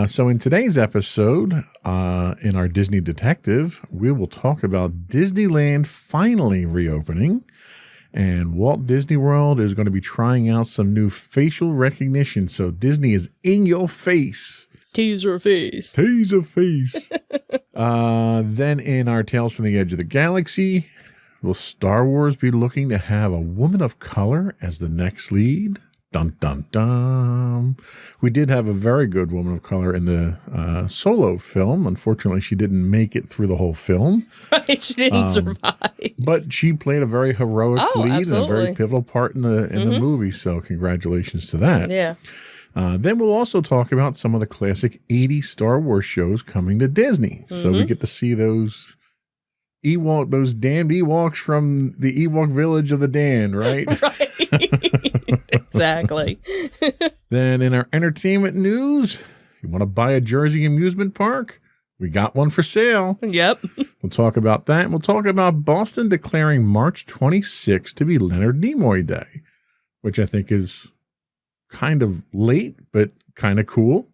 So in today's episode, in our Disney Detective, we will talk about Disneyland finally reopening. And Walt Disney World is going to be trying out some new facial recognition. So Disney is in your face. Teaser face. Teaser face. Then in our Tales from the Edge of the Galaxy, will Star Wars be looking to have a woman of color as the next lead? Dun, dun, dun. We did have a very good woman of color in the Solo film. Unfortunately, she didn't make it through the whole film. Right, she didn't survive. But she played a very heroic lead and a very absolutely. pivotal part in the movie. So congratulations to that. Yeah. Then we'll also talk about some of the classic 80s Star Wars shows coming to Disney. So we get to see those those damned Ewoks from the Ewok village of the Dan, right? Exactly. Then in our entertainment news, you want to buy a Jersey amusement park? We got one for sale. Yep. We'll talk about that. We'll talk about Boston declaring March 26th to be Leonard Nimoy Day, which I think is kind of late, but kind of cool,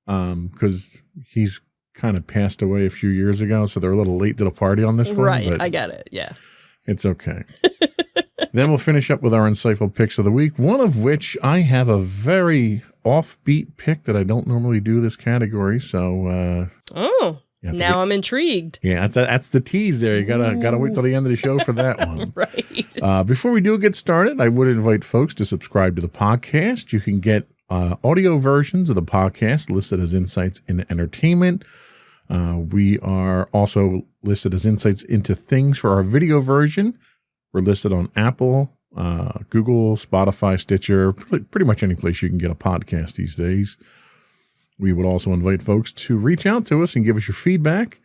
because he's kind of passed away a few years ago, so they're a little late to the party on this one. Right. But I get it. Yeah. it's okay. Then we'll finish up with our insightful picks of the week, one of which I have a very offbeat pick that I don't normally do this category, so Oh, you have to now I'm intrigued. yeah, that's the tease there. You gotta wait till the end of the show for that one. Right. Before we do get started, I would invite folks to subscribe to the podcast. You can get audio versions of the podcast listed as Insights into Entertainment. We are also listed as Insights into Things for our video version. We're listed on Apple, Google, Spotify, Stitcher, pretty much any place you can get a podcast these days. We would also invite folks to reach out to us and give us your feedback.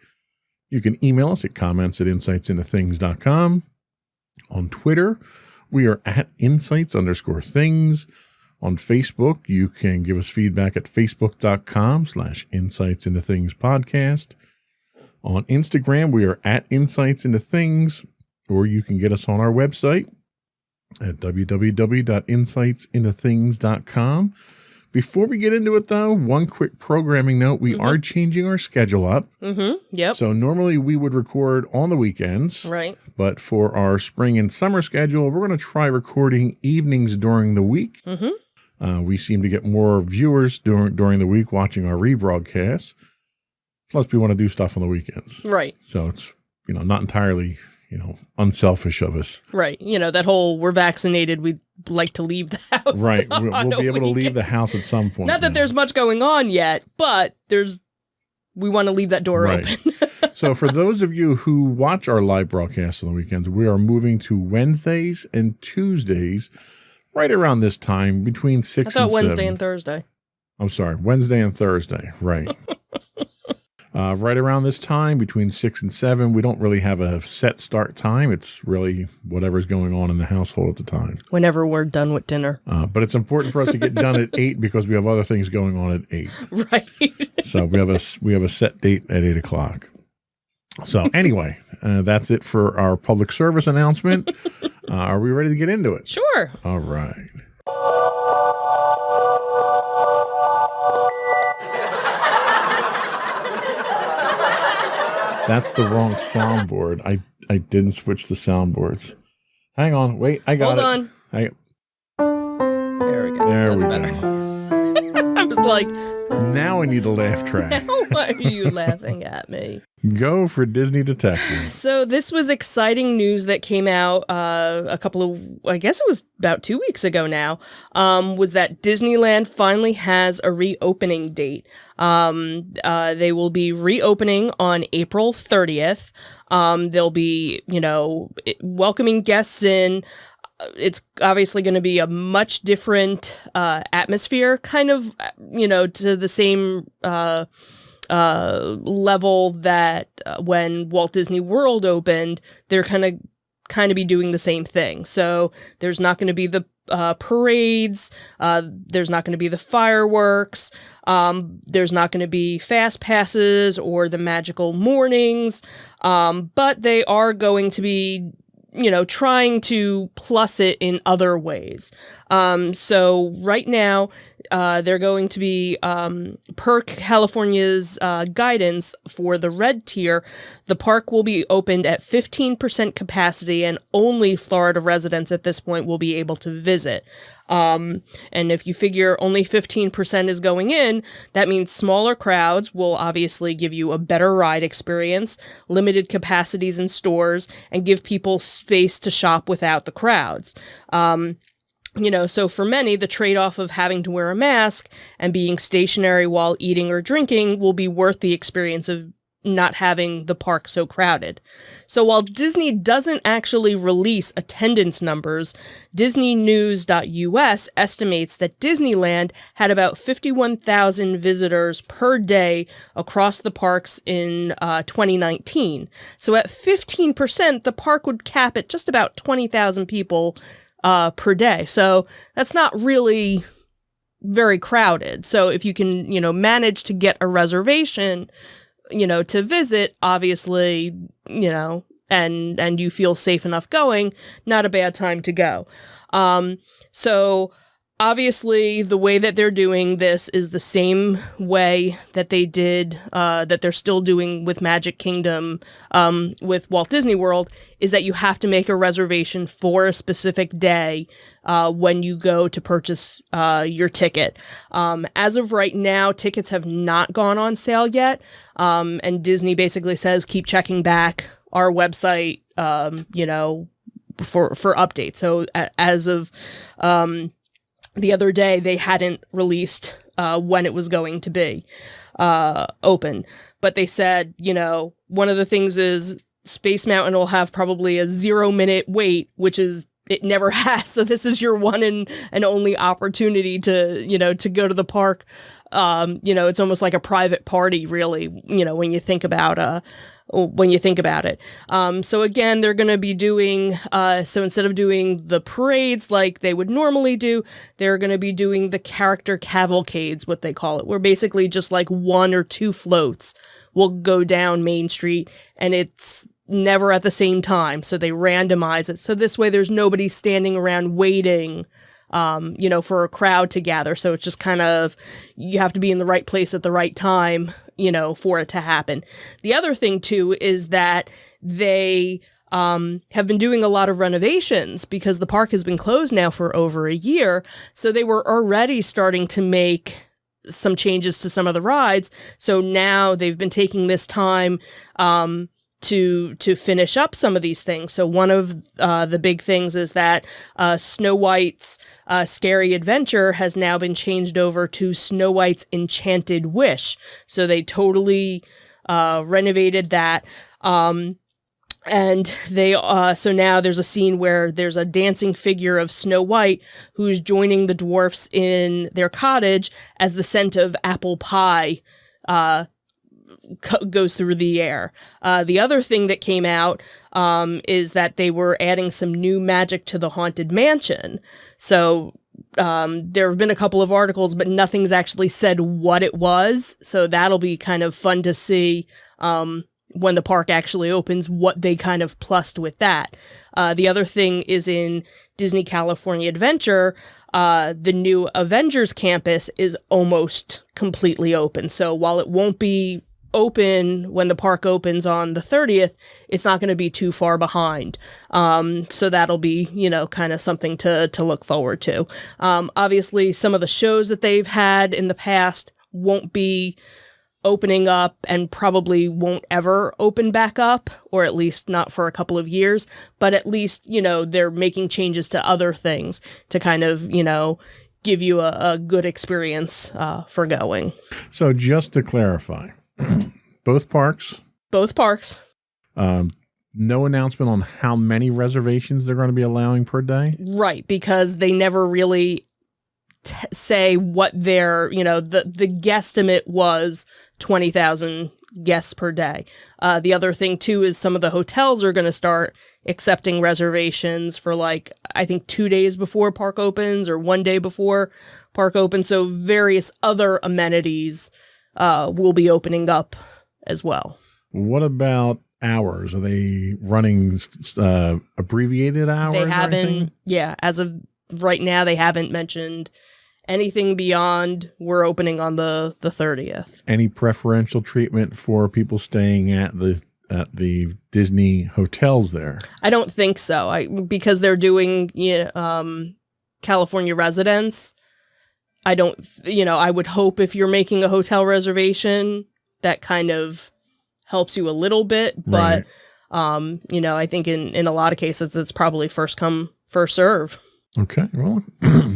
You can email us at comments@insightsintothings.com. On Twitter, we are at insights_things. On Facebook, you can give us feedback at facebook.com/insightsintothingspodcast. On Instagram, we are at insightsintothings, or you can get us on our website at www.insightsintothings.com. Before we get into it, though, one quick programming note. We are changing our schedule up. Yep. So normally we would record on the weekends. Right. But for our spring and summer schedule, we're going to try recording evenings during the week. We seem to get more viewers during the week watching our rebroadcasts. Plus, we want to do stuff on the weekends. Right. So it's, not entirely, unselfish of us. Right. That whole we're vaccinated, we'd like to leave the house. Right. We'll be able to leave weekend. the house at some point. Not that there's much going on yet, but we want to leave that door Right. open. So for those of you who watch our live broadcasts on the weekends, we are moving to Wednesdays and Tuesdays right around this time between 6 I and thought 7. Wednesday and Thursday. I'm sorry, Wednesday and Thursday, right. Right around this time between 6 and 7. We don't really have a set start time. It's really whatever's going on in the household at the time. Whenever we're done with dinner. But it's important for us to get done at 8 because we have other things going on at 8. Right. So we have a set date at 8 o'clock. So anyway, that's it for our public service announcement. Are we ready to get into it? Sure. All right. That's the wrong soundboard. I didn't switch the soundboards. Hang on. Wait, I got Hold it. on. There we go. There That's we better. go. I was like, Now I need a laugh track. why are you laughing at me? Go for Disney Detective. So this was exciting news that came out I guess it was about 2 weeks ago now, was that Disneyland finally has a reopening date. They will be reopening on April 30th. They'll be, welcoming guests in. It's obviously going to be a much different atmosphere, kind of, to the same level that when Walt Disney World opened, they're kind of be doing the same thing. So there's not going to be the parades. There's not going to be the fireworks. There's not going to be fast passes or the magical mornings. But they are going to be trying to plus it in other ways. So right now, they're going to be, per California's guidance for the red tier, the park will be opened at 15% capacity and only Florida residents at this point will be able to visit. And if you figure only 15% is going in, that means smaller crowds will obviously give you a better ride experience, limited capacities in stores, and give people space to shop without the crowds. So for many, the trade-off of having to wear a mask and being stationary while eating or drinking will be worth the experience of not having the park so crowded. So while Disney doesn't actually release attendance numbers, DisneyNews.us estimates that Disneyland had about 51,000 visitors per day across the parks in 2019. So at 15%, the park would cap at just about 20,000 people per day. So that's not really very crowded. So if you can, manage to get a reservation, to visit, obviously, and you feel safe enough going, not a bad time to go. So obviously the way that they're doing this is the same way that they did, that they're still doing with Magic Kingdom, with Walt Disney World, is that you have to make a reservation for a specific day, when you go to purchase, your ticket. As of right now, tickets have not gone on sale yet. And Disney basically says, keep checking back our website, for updates. So as of, the other day, they hadn't released when it was going to be open. But they said, one of the things is Space Mountain will have probably a 0-minute wait, which is it never has. So this is your one and only opportunity to, to go to the park. It's almost like a private party, really, when you think about it. So again, they're going to be doing, so instead of doing the parades like they would normally do, they're going to be doing the character cavalcades, what they call it, where basically just like 1 or 2 floats will go down Main Street, and it's never at the same time. So they randomize it. So this way there's nobody standing around waiting, for a crowd to gather. So it's just kind of, you have to be in the right place at the right time, for it to happen. The other thing too is that they have been doing a lot of renovations because the park has been closed now for over a year. So they were already starting to make some changes to some of the rides. So now they've been taking this time to finish up some of these things. So one of the big things is that Snow White's Scary Adventure has now been changed over to Snow White's Enchanted Wish. So they totally renovated that. And they, so now there's a scene where there's a dancing figure of Snow White who's joining the dwarfs in their cottage as the scent of apple pie, goes through the air. The other thing that came out, is that they were adding some new magic to the Haunted Mansion. So, there have been a couple of articles, but nothing's actually said what it was. So that'll be kind of fun to see, when the park actually opens, what they kind of plussed with that. The other thing is in Disney California Adventure, the new Avengers campus is almost completely open. So while it won't be open when the park opens on the 30th, it's not going to be too far behind. So that'll be, kind of something to look forward to. Obviously, some of the shows that they've had in the past won't be opening up and probably won't ever open back up, or at least not for a couple of years. But at least, they're making changes to other things to kind of, give you a good experience for going. So just to clarify, both parks? Both parks. No announcement on how many reservations they're going to be allowing per day? Right, because they never really say what their, the guesstimate was 20,000 guests per day. The other thing too is some of the hotels are going to start accepting reservations for I think 2 days before park opens or 1 day before park opens. So various other amenities will be opening up as well. What about hours? Are they running abbreviated hours? They haven't. Yeah, as of right now, they haven't mentioned anything beyond we're opening on the 30th. Any preferential treatment for people staying at the Disney hotels there? I don't think so. Because they're doing California residents. I don't, I would hope if you're making a hotel reservation, that kind of helps you a little bit. But, right. I think in a lot of cases, it's probably first come, first serve. Okay. Well,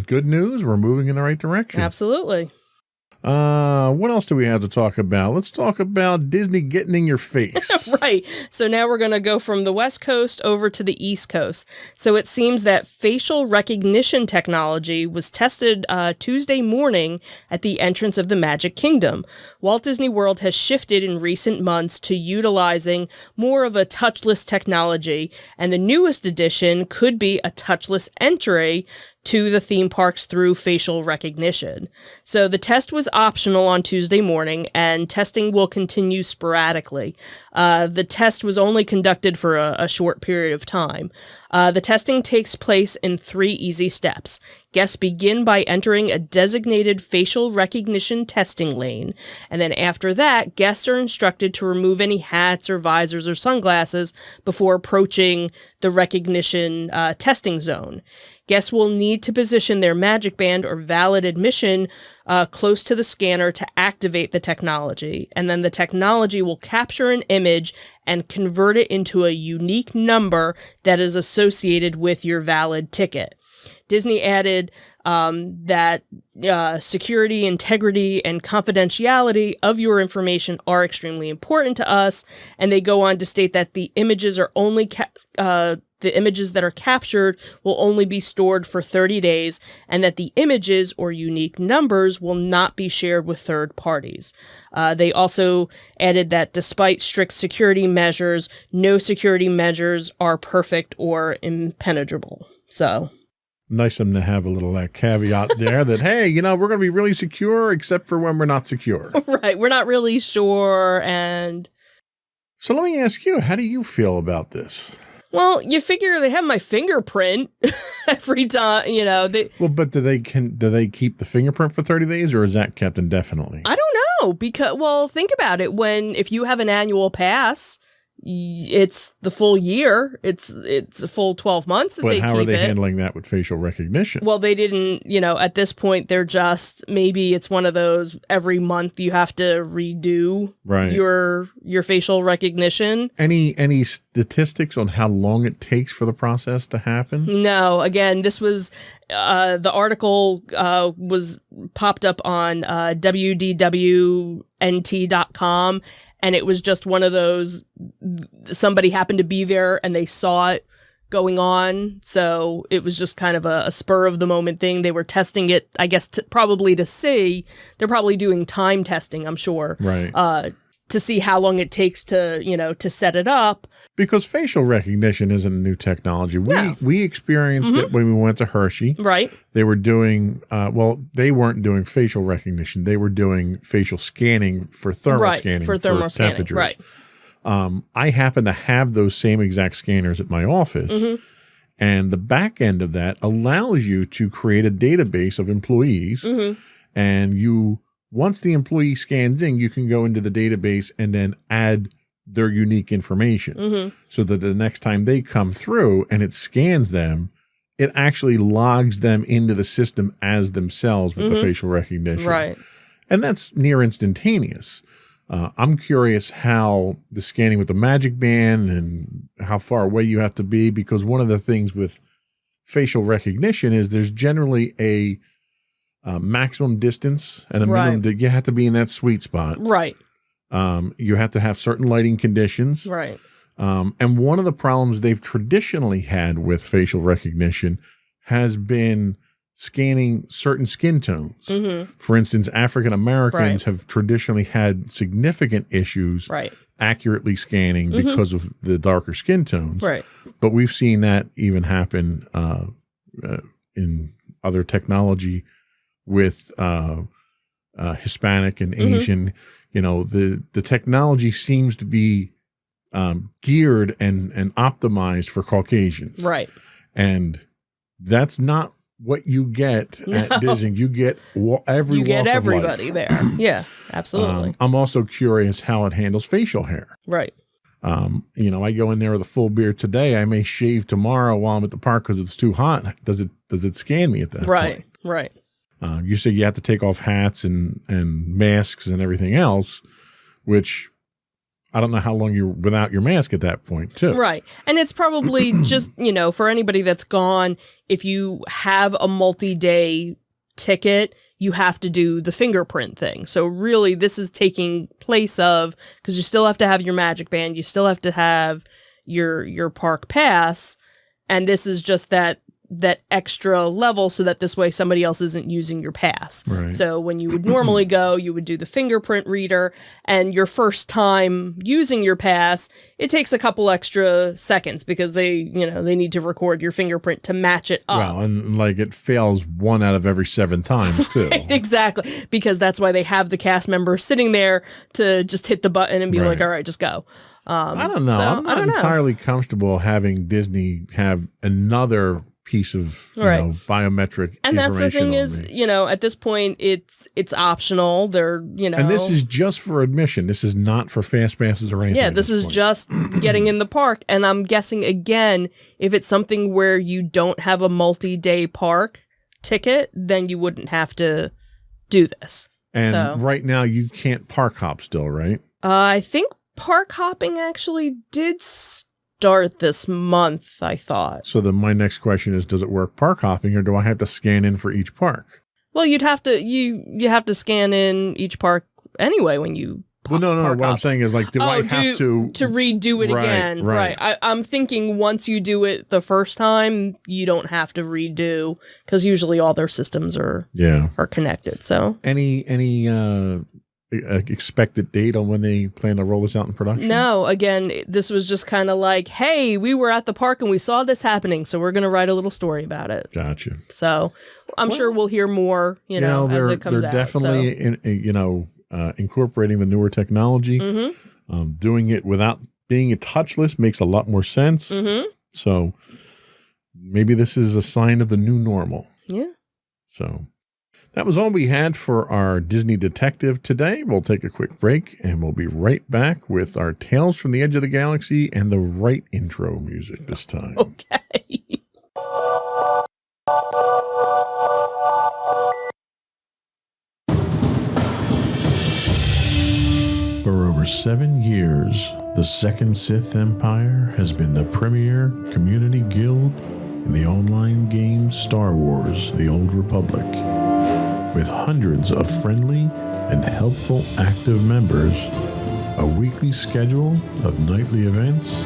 good news. We're moving in the right direction. Absolutely. What else do we have to talk about? Let's talk about Disney getting in your face. Right. So now we're going to go from the West Coast over to the East Coast. So it seems that facial recognition technology was tested Tuesday morning at the entrance of the Magic Kingdom. Walt Disney World has shifted in recent months to utilizing more of a touchless technology, and the newest addition could be a touchless entry to the theme parks through facial recognition. So the test was optional on Tuesday morning, and testing will continue sporadically. The test was only conducted for a short period of time. The testing takes place in 3 easy steps. Guests begin by entering a designated facial recognition testing lane, and then after that, guests are instructed to remove any hats or visors or sunglasses before approaching the recognition testing zone. Guests will need to position their Magic Band or valid admission close to the scanner to activate the technology, and then the technology will capture an image and convert it into a unique number that is associated with your valid ticket. Disney added that security, integrity, and confidentiality of your information are extremely important to us, and they go on to state that the images are only the images that are captured will only be stored for 30 days, and that the images or unique numbers will not be shared with third parties. They also added that despite strict security measures, no security measures are perfect or impenetrable. So nice of them to have a little caveat there that, hey, we're going to be really secure except for when we're not secure. Right. We're not really sure. And so let me ask you, how do you feel about this? Well, you figure they have my fingerprint every time, Well, but do they keep the fingerprint for 30 days, or is that kept indefinitely? I don't know, because, well, think about it. If you have an annual pass, it's the full year. It's a full 12 months that they keep it. But how are they handling that with facial recognition? Well, they didn't, at this point, they're just, maybe it's one of those every month you have to redo your facial recognition. Any statistics on how long it takes for the process to happen? No, again, this was, the article was popped up on wdwnt.com. And it was just one of those, somebody happened to be there and they saw it going on. So it was just kind of a spur of the moment thing. They were testing it, I guess, probably to see. They're probably doing time testing, I'm sure. Right. To see how long it takes to, to set it up. Because facial recognition isn't a new technology. We experienced it when we went to Hershey. Right. They were doing, they weren't doing facial recognition. They were doing facial scanning for thermal scanning. For thermal scanning, temperatures. right. I happen to have those same exact scanners at my office. And the back end of that allows you to create a database of employees. And once the employee scans in, you can go into the database and then add their unique information so that the next time they come through and it scans them, it actually logs them into the system as themselves with the facial recognition. Right. And that's near instantaneous. I'm curious how the scanning with the Magic Band and how far away you have to be, because one of the things with facial recognition is there's generally a maximum distance and a minimum that you have to be in that sweet spot. Right. You have to have certain lighting conditions. Right. And one of the problems they've traditionally had with facial recognition has been scanning certain skin tones. For instance, African Americans have traditionally had significant issues accurately scanning because of the darker skin tones. Right. But we've seen that even happen in other technology with Hispanic and Asian. The technology seems to be geared and optimized for Caucasians. Right. And that's not what you get at Disney. You get everybody there. Yeah, absolutely. I'm also curious how it handles facial hair. Right. I go in there with a full beard today. I may shave tomorrow while I'm at the park because it's too hot. Does it scan me at that point? Right. You say you have to take off hats and masks and everything else, which I don't know how long you're without your mask at that point, too. Right. And it's probably just, for anybody that's gone, if you have a multi-day ticket, you have to do the fingerprint thing. So really, this is taking place of, because you still have to have your Magic Band, you still have to have your park pass, and this is just that extra level so that this way somebody else isn't using your pass. Right. So when you would normally go, you would do the fingerprint reader, and your first time using your pass, it takes a couple extra seconds because they need to record your fingerprint to match it up. Well, and like it fails 1 out of every 7 times too. Exactly, because that's why they have the cast member sitting there to just hit the button and be Right. like, all right, just go. I don't know. So, I'm not entirely comfortable having Disney have another piece of Right. biometric And that's the information thing on is, me. at this point, it's optional. They're, And this is just for admission. This is not for fast passes or anything. Yeah, at this is point. just getting in the park. And I'm guessing, again, if it's something where you don't have a multi-day park ticket, then you wouldn't have to do this. And so. right now you can't park hop still, right? I think park hopping actually did start this month, I thought. So then my next question is, does it work park hopping, or do I have to scan in for each park? Well, you'd have to you have to scan in each park anyway when you Well, no. park What I'm hop. saying is, like, do I have to redo it Right, again? right. I'm thinking once you do it the first time, you don't have to redo because usually all their systems are connected. So Any expected date on when they plan to roll this out in production? no, again, this was just kind of like, hey, we were at the park and we saw this happening, so we're going to write a little story about it. Gotcha. So I'm sure we'll hear more, as it comes they're out. definitely incorporating the newer technology. Mm-hmm. Doing it without being a touchless makes a lot more sense. Mm-hmm. So maybe this is a sign of the new normal. Yeah. So that was all we had for our Disney Detective today. We'll take a quick break and we'll be right back with our Tales from the Edge of the Galaxy and the right intro music this time. Okay. For over 7 years, the Second Sith Empire has been the premier community guild in the online game Star Wars: The Old Republic. With hundreds of friendly and helpful active members, a weekly schedule of nightly events,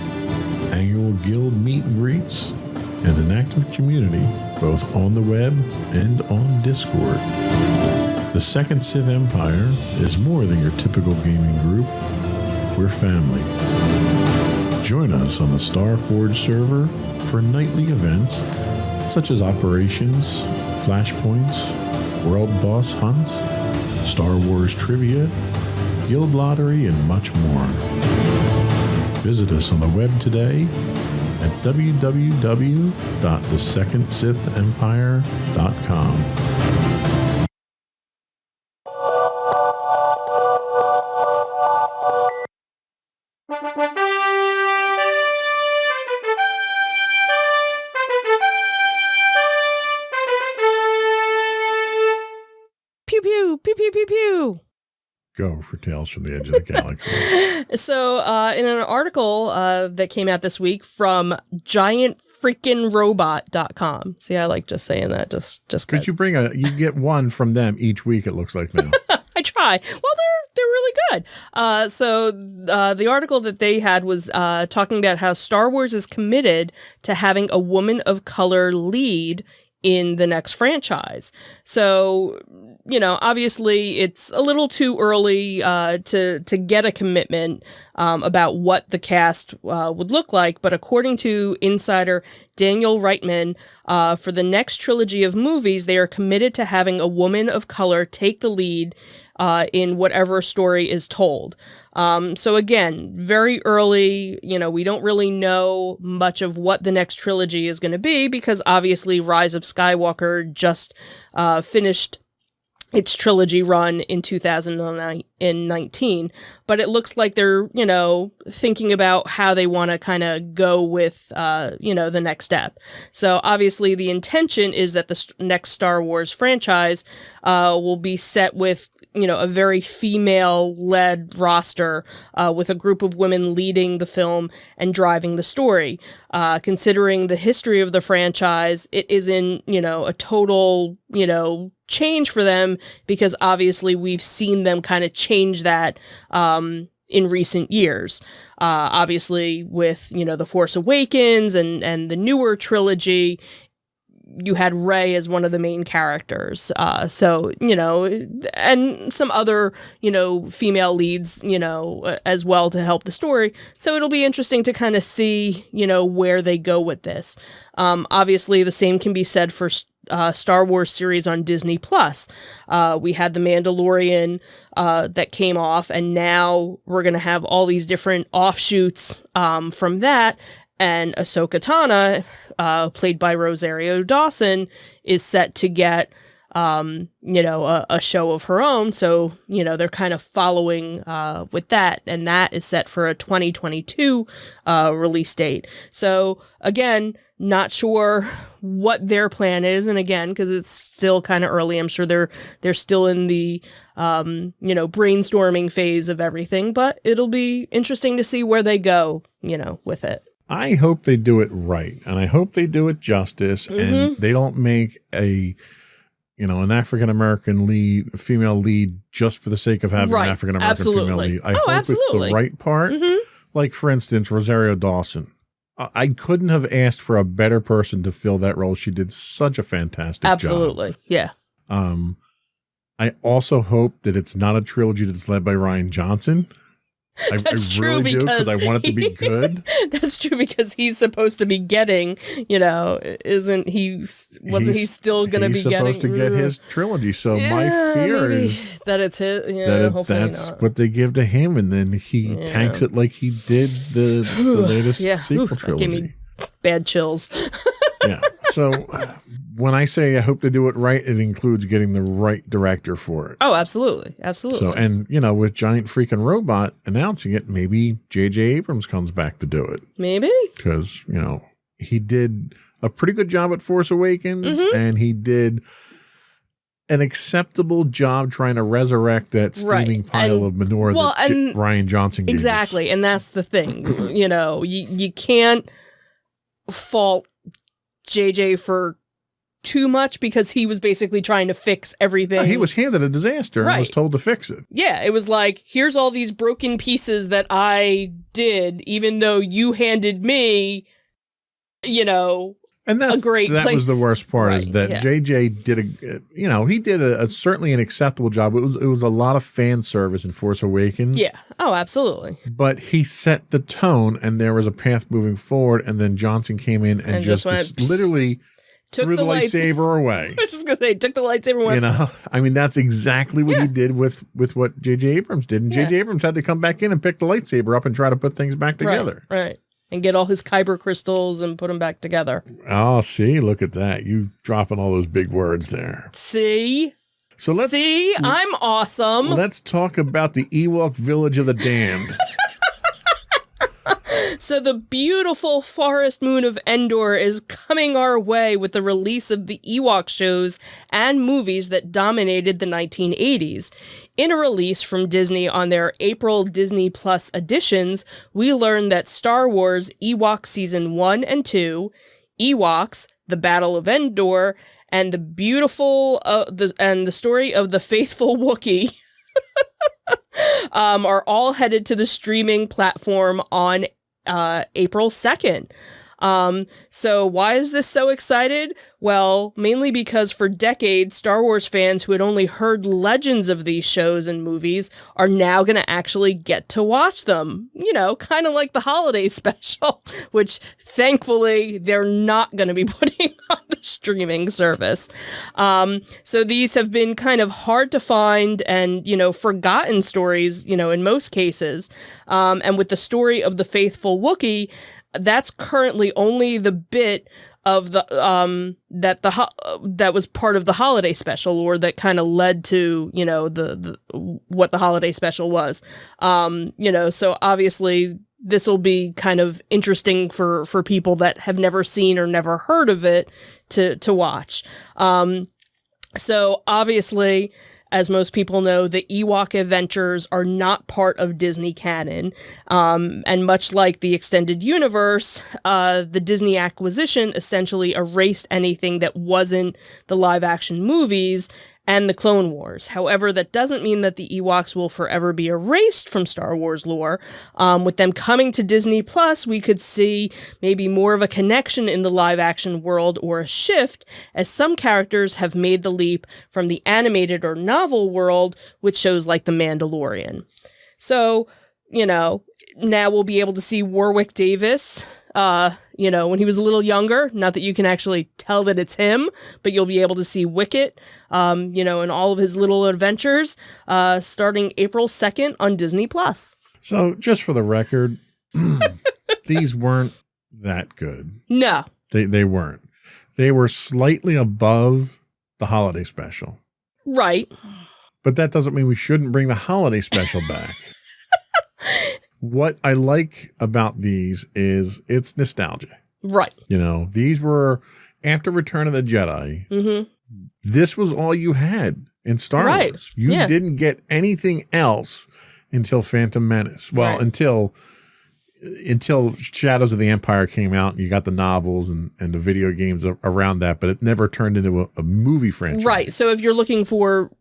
annual guild meet and greets, and an active community both on the web and on Discord. The Second Sith Empire is more than your typical gaming group. We're family. Join us on the Starforge server for nightly events such as operations, flashpoints, world boss hunts, Star Wars trivia, guild lottery, and much more. Visit us on the web today at www.thesecondsithempire.com. Pew pew pew pew pew pew. Go for Tales from the Edge of the Galaxy. So, in an article that came out this week from giantfreakingrobot.com. See, I like just saying that just Could you you get one from them each week, it looks like now. I try. Well, they're really good. So the article that they had was talking about how Star Wars is committed to having a woman of color lead in the next franchise. So, obviously it's a little too early to get a commitment about what the cast would look like. But according to insider Daniel Reitman, for the next trilogy of movies, they are committed to having a woman of color take the lead in whatever story is told. So again, very early, we don't really know much of what the next trilogy is going to be because obviously Rise of Skywalker just finished its trilogy run in 2019, but it looks like they're, thinking about how they want to kind of go with, the next step. So obviously the intention is that the next Star Wars franchise will be set with, a very female-led roster with a group of women leading the film and driving the story. Considering the history of the franchise, it is in, a total, change for them, because obviously we've seen them kind of change that in recent years. Obviously with, The Force Awakens and the newer trilogy, you had Rey as one of the main characters. So, and some other, female leads, as well to help the story. So it'll be interesting to kind of see, where they go with this. Obviously the same can be said for Star Wars series on Disney Plus. We had The Mandalorian that came off, and now we're going to have all these different offshoots from that. And Ahsoka Tano, played by Rosario Dawson, is set to get, a show of her own. So, they're kind of following with that. And that is set for a 2022 release date. So, again, not sure what their plan is. And again, because it's still kind of early, I'm sure they're still in the, brainstorming phase of everything. But it'll be interesting to see where they go, with it. I hope they do it right, and I hope they do it justice, and they don't make an African American female lead just for the sake of having an African American female lead. I hope it's the right part. Like, for instance, Rosario Dawson. I couldn't have asked for a better person to fill that role. She did such a fantastic job. Absolutely, yeah. I also hope that it's not a trilogy that's led by Rian Johnson. That's I true, really do, because I want it to be good. That's true, because he's supposed to be getting, wasn't he still going to be getting? He's supposed to get his trilogy, so my fear is that it's his, hopefully that's not. what they give to him, and then he tanks it like he did the latest sequel trilogy. Gave me bad chills. Yeah, so when I say I hope they do it right, it includes getting the right director for it. Oh, absolutely. So, and, with Giant Freaking Robot announcing it, maybe J.J. Abrams comes back to do it. Maybe. Because, he did a pretty good job at Force Awakens, and he did an acceptable job trying to resurrect that steaming pile of manure that Rian Johnson gave Exactly, us. And that's the thing. You can't fault JJ for too much, because he was basically trying to fix everything. He was handed a disaster and was told to fix it. Yeah, it was like, here's all these broken pieces that I did, even though you handed me, and that's, a great that place. Was the worst part, is that JJ did he did a certainly an acceptable job. It was a lot of fan service in Force Awakens. Yeah. Oh, absolutely. But he set the tone, and there was a path moving forward, and then Johnson came in and just literally threw the lightsaber away. I was just going to say, took the lightsaber away. That's exactly what he did with what J.J. Abrams did. And J.J. Abrams had to come back in and pick the lightsaber up and try to put things back together. Right. And get all his kyber crystals and put them back together. Oh, see, look at that. You dropping all those big words there. See? So I'm awesome. Let's talk about the Ewok Village of the Damned. So the beautiful forest moon of Endor is coming our way with the release of the Ewok shows and movies that dominated the 1980s. In a release from Disney on their April Disney Plus editions, we learned that Star Wars Ewok Season 1 and 2, Ewoks, The Battle of Endor, and the beautiful the story of the faithful Wookiee are all headed to the streaming platform on April 2nd. So why is this so excited? Well, mainly because for decades, Star Wars fans who had only heard legends of these shows and movies are now going to actually get to watch them. Kind of like the holiday special, which thankfully they're not going to be putting on the streaming service. So these have been kind of hard to find and, forgotten stories, in most cases. And with the story of the faithful Wookiee, that's currently only the bit of the that was part of the holiday special, or that kind of led to the what the holiday special was. So obviously this will be kind of interesting for people that have never seen or never heard of it to watch. So obviously, As most people know, the Ewok adventures are not part of Disney canon. And much like the extended universe, the Disney acquisition essentially erased anything that wasn't the live action movies and the Clone Wars. However, that doesn't mean that the Ewoks will forever be erased from Star Wars lore. With them coming to Disney Plus, we could see maybe more of a connection in the live action world, or a shift, as some characters have made the leap from the animated or novel world with shows like The Mandalorian. So, now we'll be able to see Warwick Davis, when he was a little younger. Not that you can actually tell that it's him, but you'll be able to see Wicket, in all of his little adventures, starting April 2nd on Disney Plus. So just for the record, these weren't that good. No. They weren't. They were slightly above the holiday special. Right. But that doesn't mean we shouldn't bring the holiday special back. What I like about these is it's nostalgia. Right. These were after Return of the Jedi. Mm-hmm. This was all you had in Star Wars. You didn't get anything else until Phantom Menace. Well, until Shadows of the Empire came out, and you got the novels and the video games around that, but it never turned into a movie franchise. Right. So if you're looking for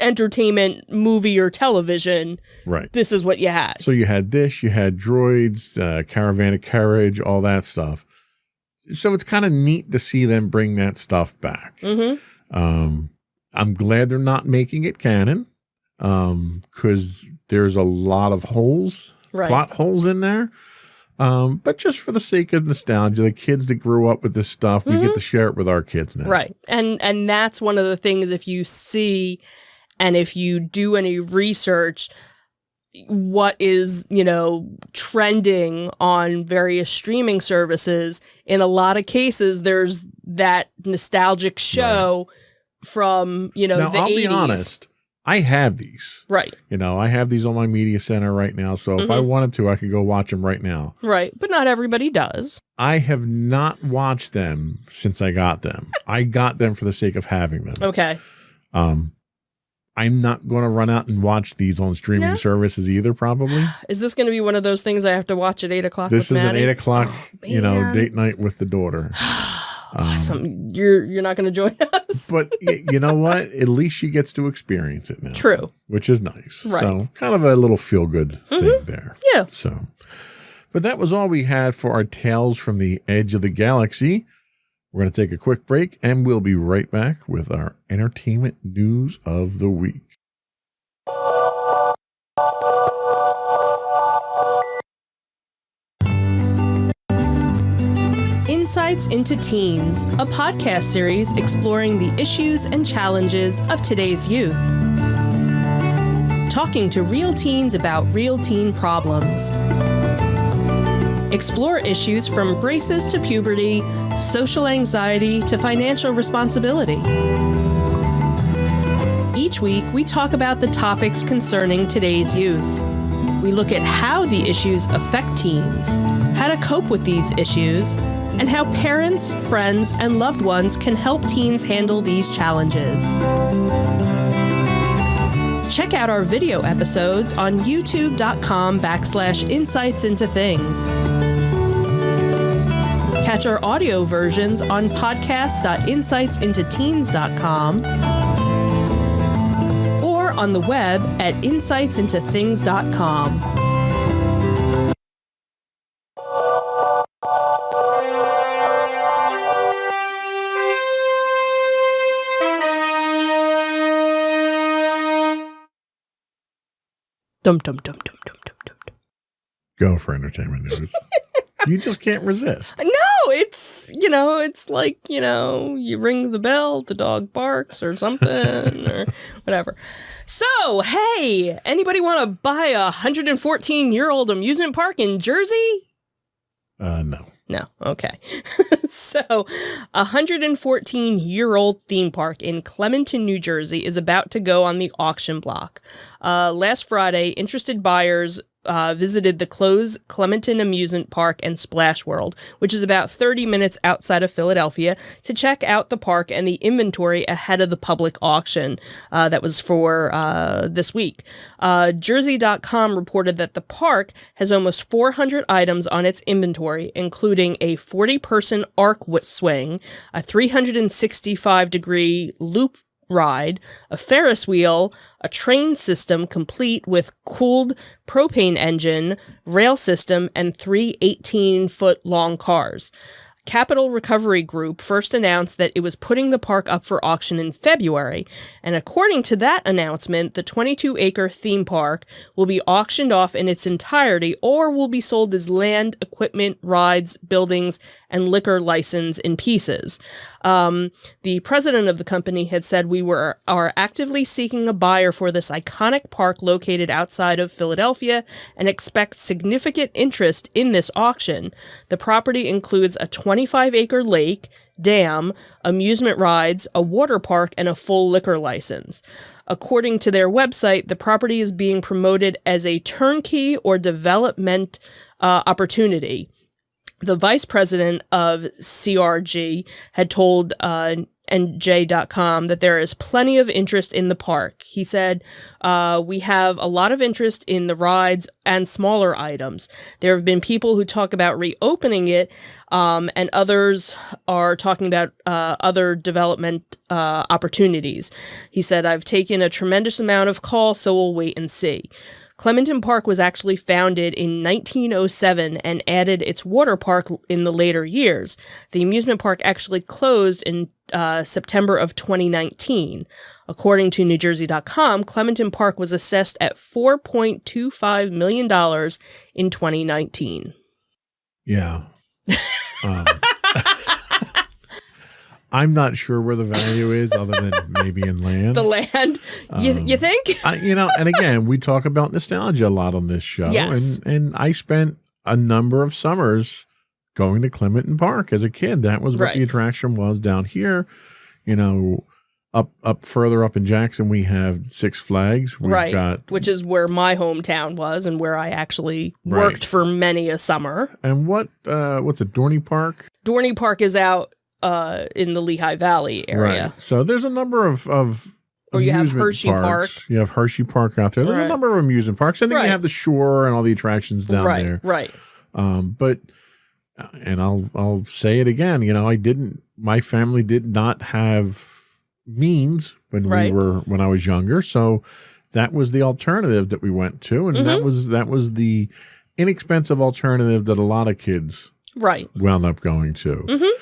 entertainment, movie, or television, right, this is what you had. So you had this, you had Droids, Caravan of Courage, all that stuff. So it's kind of neat to see them bring that stuff back. Mm-hmm. I'm glad they're not making it canon, because there's a lot of holes, plot holes in there. But just for the sake of nostalgia, the kids that grew up with this stuff, we get to share it with our kids now. Right. And that's one of the things, if you see and if you do any research, what is, trending on various streaming services, in a lot of cases, there's that nostalgic show from, now, the I'll 80s. Be honest. I have these. Right. I have these on my media center right now. So if I wanted to, I could go watch them right now. Right. But not everybody does. I have not watched them since I got them. I got them for the sake of having them. Okay. I'm not going to run out and watch these on streaming services either, probably. Is this going to be one of those things I have to watch at 8 o'clock This with is Maddie? an 8 o'clock, date night with the daughter. Awesome. You're not going to join us. But you know what? At least she gets to experience it now. True. Which is nice. Right. So kind of a little feel-good thing there. Yeah. So, but that was all we had for our Tales from the Edge of the Galaxy. We're going to take a quick break, and we'll be right back with our entertainment news of the week. Insights into Teens, a podcast series exploring the issues and challenges of today's youth. Talking to real teens about real teen problems. Explore issues from braces to puberty, social anxiety to financial responsibility. Each week, we talk about the topics concerning today's youth. We look at how the issues affect teens, how to cope with these issues, and how parents, friends, and loved ones can help teens handle these challenges. Check out our video episodes on youtube.com/insightsintothings. Catch our audio versions on podcast.insightsintoteens.com or on the web at insightsintothings.com. Dum dum dum dum dum dum dum. Go for entertainment news. You just can't resist. No, it's it's like, you ring the bell, the dog barks or something or whatever. So, hey, anybody want to buy a 114-year-old amusement park in Jersey? No. No. Okay. So, a 114-year-old theme park in Clementon, New Jersey is about to go on the auction block. Last Friday, interested buyers visited the closed Clementon Amusement Park and Splash World, which is about 30 minutes outside of Philadelphia, to check out the park and the inventory ahead of the public auction that was for this week. Jersey.com reported that the park has almost 400 items on its inventory, including a 40-person arc swing, a 365-degree loop ride, a Ferris wheel, a train system complete with cooled propane engine, rail system, and 3 18-foot long cars. Capital Recovery Group first announced that it was putting the park up for auction in February, and according to that announcement, the 22-acre theme park will be auctioned off in its entirety or will be sold as land, equipment, rides, buildings, and liquor license in pieces. The president of the company had said, "We are actively seeking a buyer for this iconic park located outside of Philadelphia and expect significant interest in this auction. The property includes a 25-acre lake, dam, amusement rides, a water park, and a full liquor license." According to their website, the property is being promoted as a turnkey or development opportunity. The vice president of CRG had told NJ.com that there is plenty of interest in the park. He said, "We have a lot of interest in the rides and smaller items. There have been people who talk about reopening it, and others are talking about other development opportunities." He said, "I've taken a tremendous amount of calls, so we'll wait and see." Clementon Park was actually founded in 1907 and added its water park in the later years. The amusement park actually closed in September of 2019. According to NewJersey.com, Clementon Park was assessed at $4.25 million in 2019. Yeah. I'm not sure where the value is other than maybe in land. The land, you think? And again, we talk about nostalgia a lot on this show. Yes. And I spent a number of summers going to Clementon Park as a kid. That was what the attraction was down here. You know, up further up in Jackson, we have Six Flags. We've got, which is where my hometown was and where I actually worked for many a summer. And what's it, Dorney Park? Dorney Park is out in the Lehigh Valley area. Right. So there's a number of or you have Hershey parks. Park. You have Hershey Park out there. There's a number of amusement parks. And then you have the shore and all the attractions down there. Right. But I'll say it again, you know, my family did not have means when when I was younger. So that was the alternative that we went to. And that was the inexpensive alternative that a lot of kids wound up going to.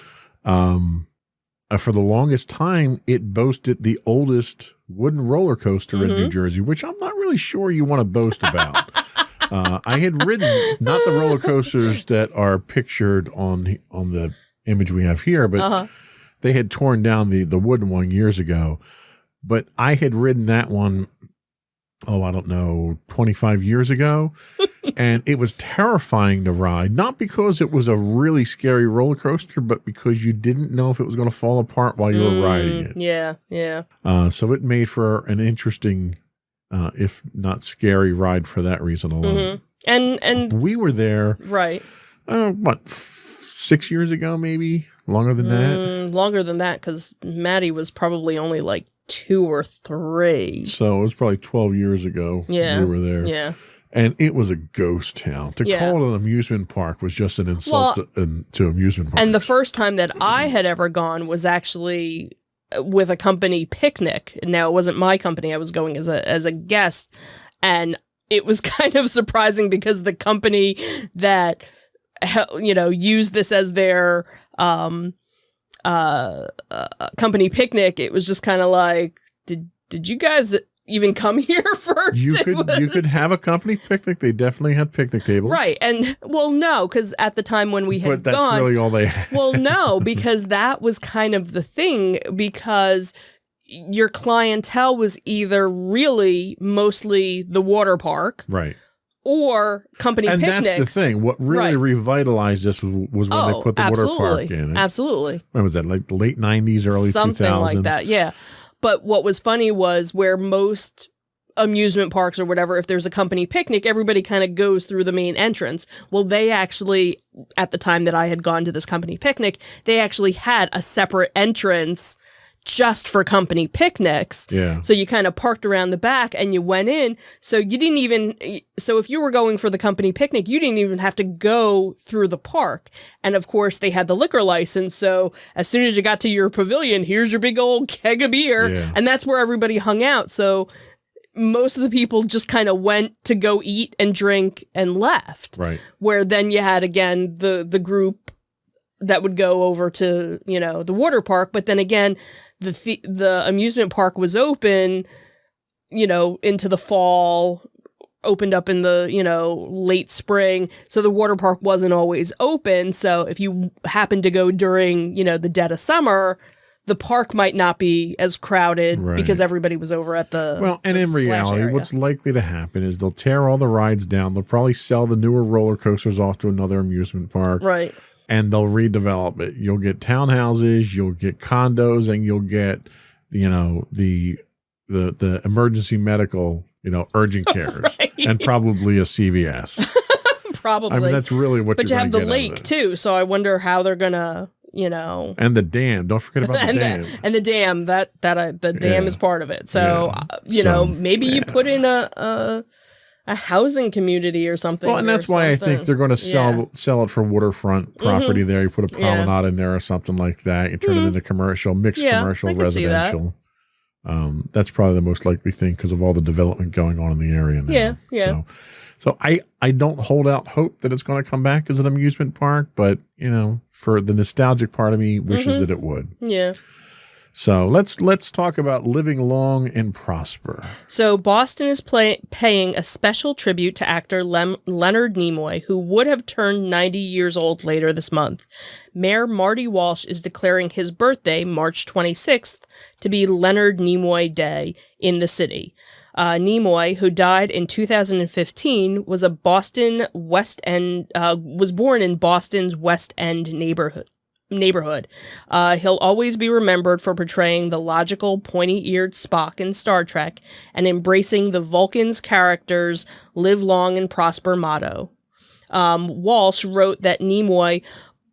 For the longest time, it boasted the oldest wooden roller coaster in New Jersey, which I'm not really sure you want to boast about. I had ridden not the roller coasters that are pictured on the image we have here, but they had torn down the wooden one years ago. But I had ridden that one, I don't know, 25 years ago. And it was terrifying to ride, not because it was a really scary roller coaster, but because you didn't know if it was going to fall apart while you were riding it. Yeah. So it made for an interesting, if not scary, ride for that reason alone. And we were there, 6 years ago, maybe longer than that. Longer than that, because Maddie was probably only like 2 or 3. So it was probably 12 years ago. We were there. Yeah. And it was a ghost town. To call it an amusement park was just an insult to amusement parks. And the first time that I had ever gone was actually with a company picnic. Now, it wasn't my company. I was going as a guest. And it was kind of surprising because the company that, used this as their company picnic, it was just kind of like, did you guys even come here first? You could have a company picnic. They definitely had picnic tables. Right. And no, because at the time when we had gone. But that's really all they had. Well, no, because that was kind of the thing, because your clientele was either really mostly the water park. Right. Or company picnics. And that's the thing. What really revitalized this was when they put the water park in. Absolutely. When was that? Like the late 90s, early 2000s? Something like that, yeah. But what was funny was where most amusement parks or whatever, if there's a company picnic, everybody kind of goes through the main entrance. Well, they actually, at the time that I had gone to this company picnic, they actually had a separate entrance just for company picnics. Yeah. So you kind of parked around the back and you went in. So you didn't even, so if you were going for the company picnic, you didn't even have to go through the park. And of course they had the liquor license. So as soon as you got to your pavilion, here's your big old keg of beer. Yeah. And that's where everybody hung out. So most of the people just kind of went to go eat and drink and left. Right. Where then you had, again, the group that would go over to, you know, the water park. But then again, the amusement park was open, you know, into the fall, opened up in the, you know, late spring. So the water park wasn't always open. So if you happened to go during, you know, the dead of summer, the park might not be as crowded Right. because everybody was over at the Well, and the in splash reality, area. what's likely to happen is they'll tear all the rides down. They'll probably sell the newer roller coasters off to another amusement park. Right. And they'll redevelop it. You'll get townhouses, you'll get condos, and you'll get, you know, the emergency medical, you know, urgent cares, Right. and probably a CVS. Probably. I mean, that's really what but you're you have going the to get out of lake this. too, so I wonder how they're gonna, you know, And the dam. Don't forget about the and dam. the dam the dam Yeah. is part of it. So Yeah. you So, know, maybe you put in a housing community or something. Well, and or that's why I something. think they're going to Yeah. Mm-hmm. sell it for waterfront property there. You put a Yeah. promenade in there or something like that. You turn it into commercial, mixed Yeah, commercial, I can see that. residential. That's probably the most likely thing because of all the development going on in the area now. Yeah, yeah. So I don't hold out hope that it's going to come back as an amusement park, but you know, for the nostalgic part of me wishes Mm-hmm. that it would. Yeah. So let's talk about living long and prosper. So Boston is paying a special tribute to actor Leonard Nimoy, who would have turned 90 years old later this month. Mayor Marty Walsh is declaring his birthday, March 26th, to be Leonard Nimoy Day in the city. Nimoy, who died in 2015, was a Boston West End, was born in Boston's West End neighborhood. He'll always be remembered for portraying the logical, pointy-eared Spock in Star Trek and embracing the Vulcan's character's live long and prosper motto. Walsh wrote that Nimoy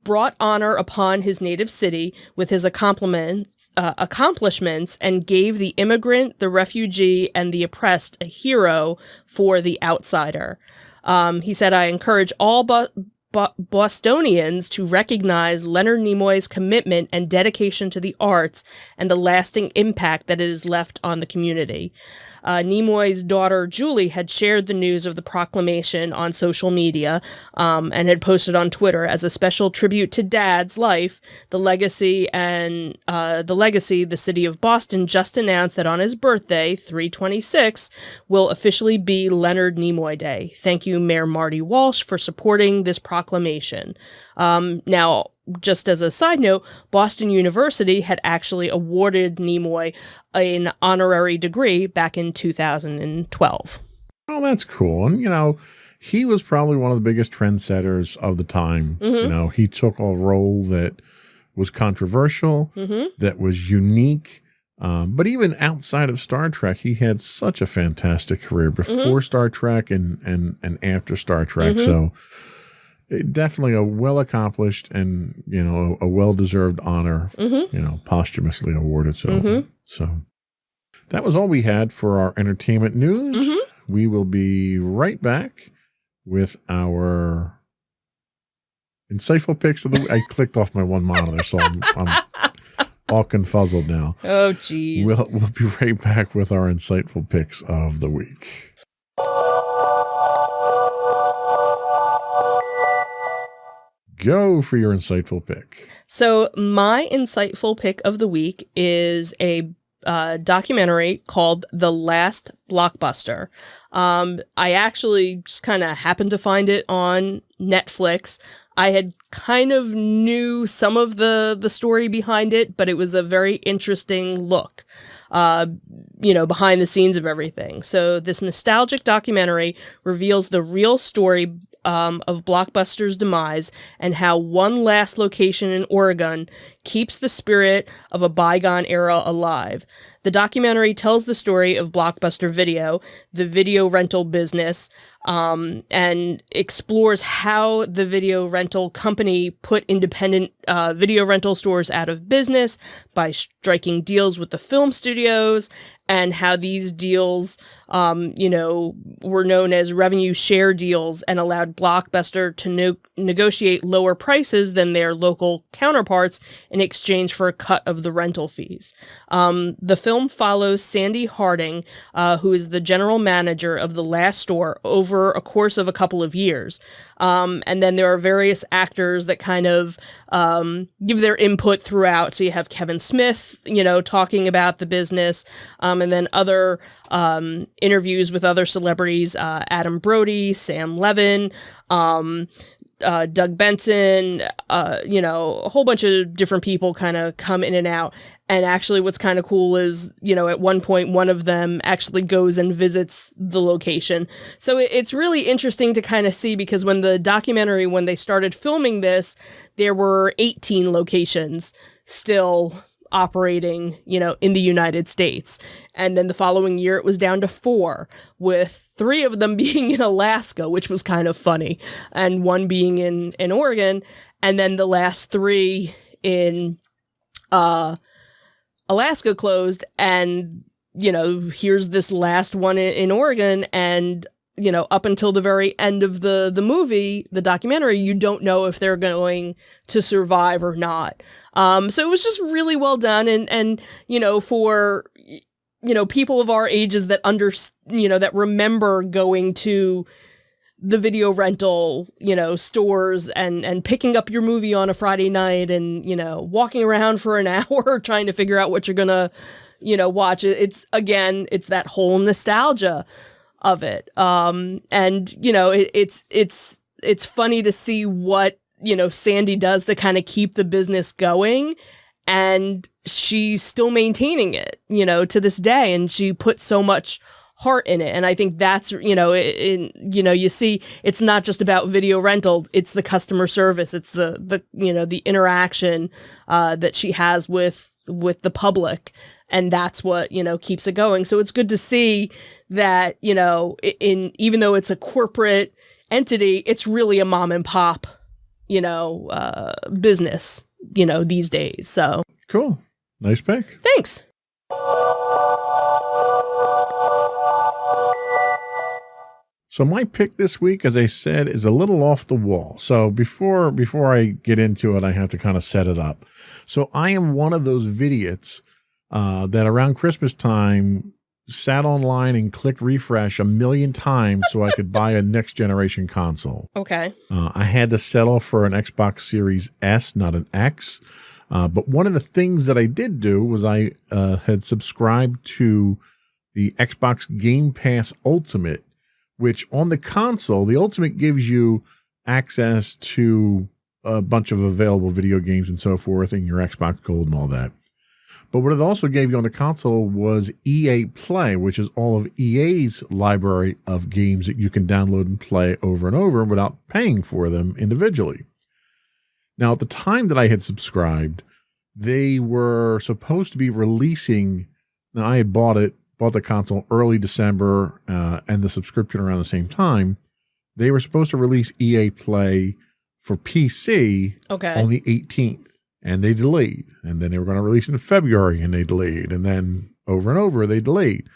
brought honor upon his native city with his accomplishments and gave the immigrant, the refugee, and the oppressed a hero for the outsider. He said, I encourage all Bostonians to recognize Leonard Nimoy's commitment and dedication to the arts and the lasting impact that it has left on the community. Nimoy's daughter, Julie, had shared the news of the proclamation on social media and had posted on Twitter as a special tribute to Dad's life, the legacy, the city of Boston just announced that on his birthday, 3/26, will officially be Leonard Nimoy Day. Thank you, Mayor Marty Walsh, for supporting this proclamation. Now, just as a side note, Boston University had actually awarded Nimoy an honorary degree back in 2012. Oh, that's cool. And, you know, he was probably one of the biggest trendsetters of the time. You know, he took a role that was controversial, that was unique. But even outside of Star Trek, he had such a fantastic career before Star Trek and after Star Trek. So definitely a well-accomplished and, you know, a well-deserved honor, you know, posthumously awarded. So that was all we had for our entertainment news. We will be right back with our insightful picks of the week. I clicked off my one monitor, so I'm all confuzzled now. Oh, geez. We'll be right back with our insightful picks of the week. Go for your insightful pick. So my insightful pick of the week is a documentary called The Last Blockbuster. I actually just kind of happened to find it on Netflix. I had kind of knew some of the story behind it, but it was a very interesting look, you know, behind the scenes of everything. So this nostalgic documentary reveals the real story of Blockbuster's demise and how one last location in Oregon keeps the spirit of a bygone era alive. The documentary tells the story of Blockbuster Video, the video rental business, and explores how the video rental company put independent video rental stores out of business by striking deals with the film studios, and how these deals, were known as revenue share deals and allowed Blockbuster to negotiate lower prices than their local counterparts in exchange for a cut of the rental fees. The film follows Sandy Harding, who is the general manager of the last store, over a course of a couple of years. And then there are various actors that kind of give their input throughout. So you have Kevin Smith, talking about the business, and then other interviews with other celebrities, Adam Brody, Sam Levin, Doug Benson, a whole bunch of different people kind of come in and out. And actually what's kind of cool is, at one point, one of them actually goes and visits the location. So it's really interesting to kind of see, because when they started filming this, there were 18 locations still operating, in the United States. And then the following year it was down to 4, with 3 of them being in Alaska, which was kind of funny, and 1 being in Oregon. And then the last 3 in Alaska closed, and, here's this last one in Oregon, and up until the very end of the movie, the documentary, you don't know if they're going to survive or not. So it was just really well done. And for, people of our ages that that remember going to the video rental, stores and picking up your movie on a Friday night and, walking around for an hour trying to figure out what you're going to, watch. It's that whole nostalgia of it. It's funny to see what, Sandy does to kind of keep the business going, and she's still maintaining it, to this day. And she put so much heart in it. And I think that's, you see, it's not just about video rental, it's the customer service. It's the interaction, that she has with the public. And that's what, keeps it going. So it's good to see that, even though it's a corporate entity, it's really a mom and pop, business, these days. So cool. Nice pick. Thanks. So my pick this week, as I said, is a little off the wall. So before I get into it, I have to kind of set it up. So I am one of those idiots that around Christmas time sat online and clicked refresh 1 million times so I could buy a next generation console. Okay. I had to settle for an Xbox Series S, not an X. But one of the things that I did do was I had subscribed to the Xbox Game Pass Ultimate, which on the console, the Ultimate gives you access to a bunch of available video games and so forth, and your Xbox Gold and all that. But what it also gave you on the console was EA Play, which is all of EA's library of games that you can download and play over and over without paying for them individually. Now, at the time that I had subscribed, they were supposed to be releasing. Now, I had bought the console early December and the subscription around the same time. They were supposed to release EA Play for PC on the 18th. And they delayed. And then they were going to release it in February, and they delayed. And then over and over, they delayed.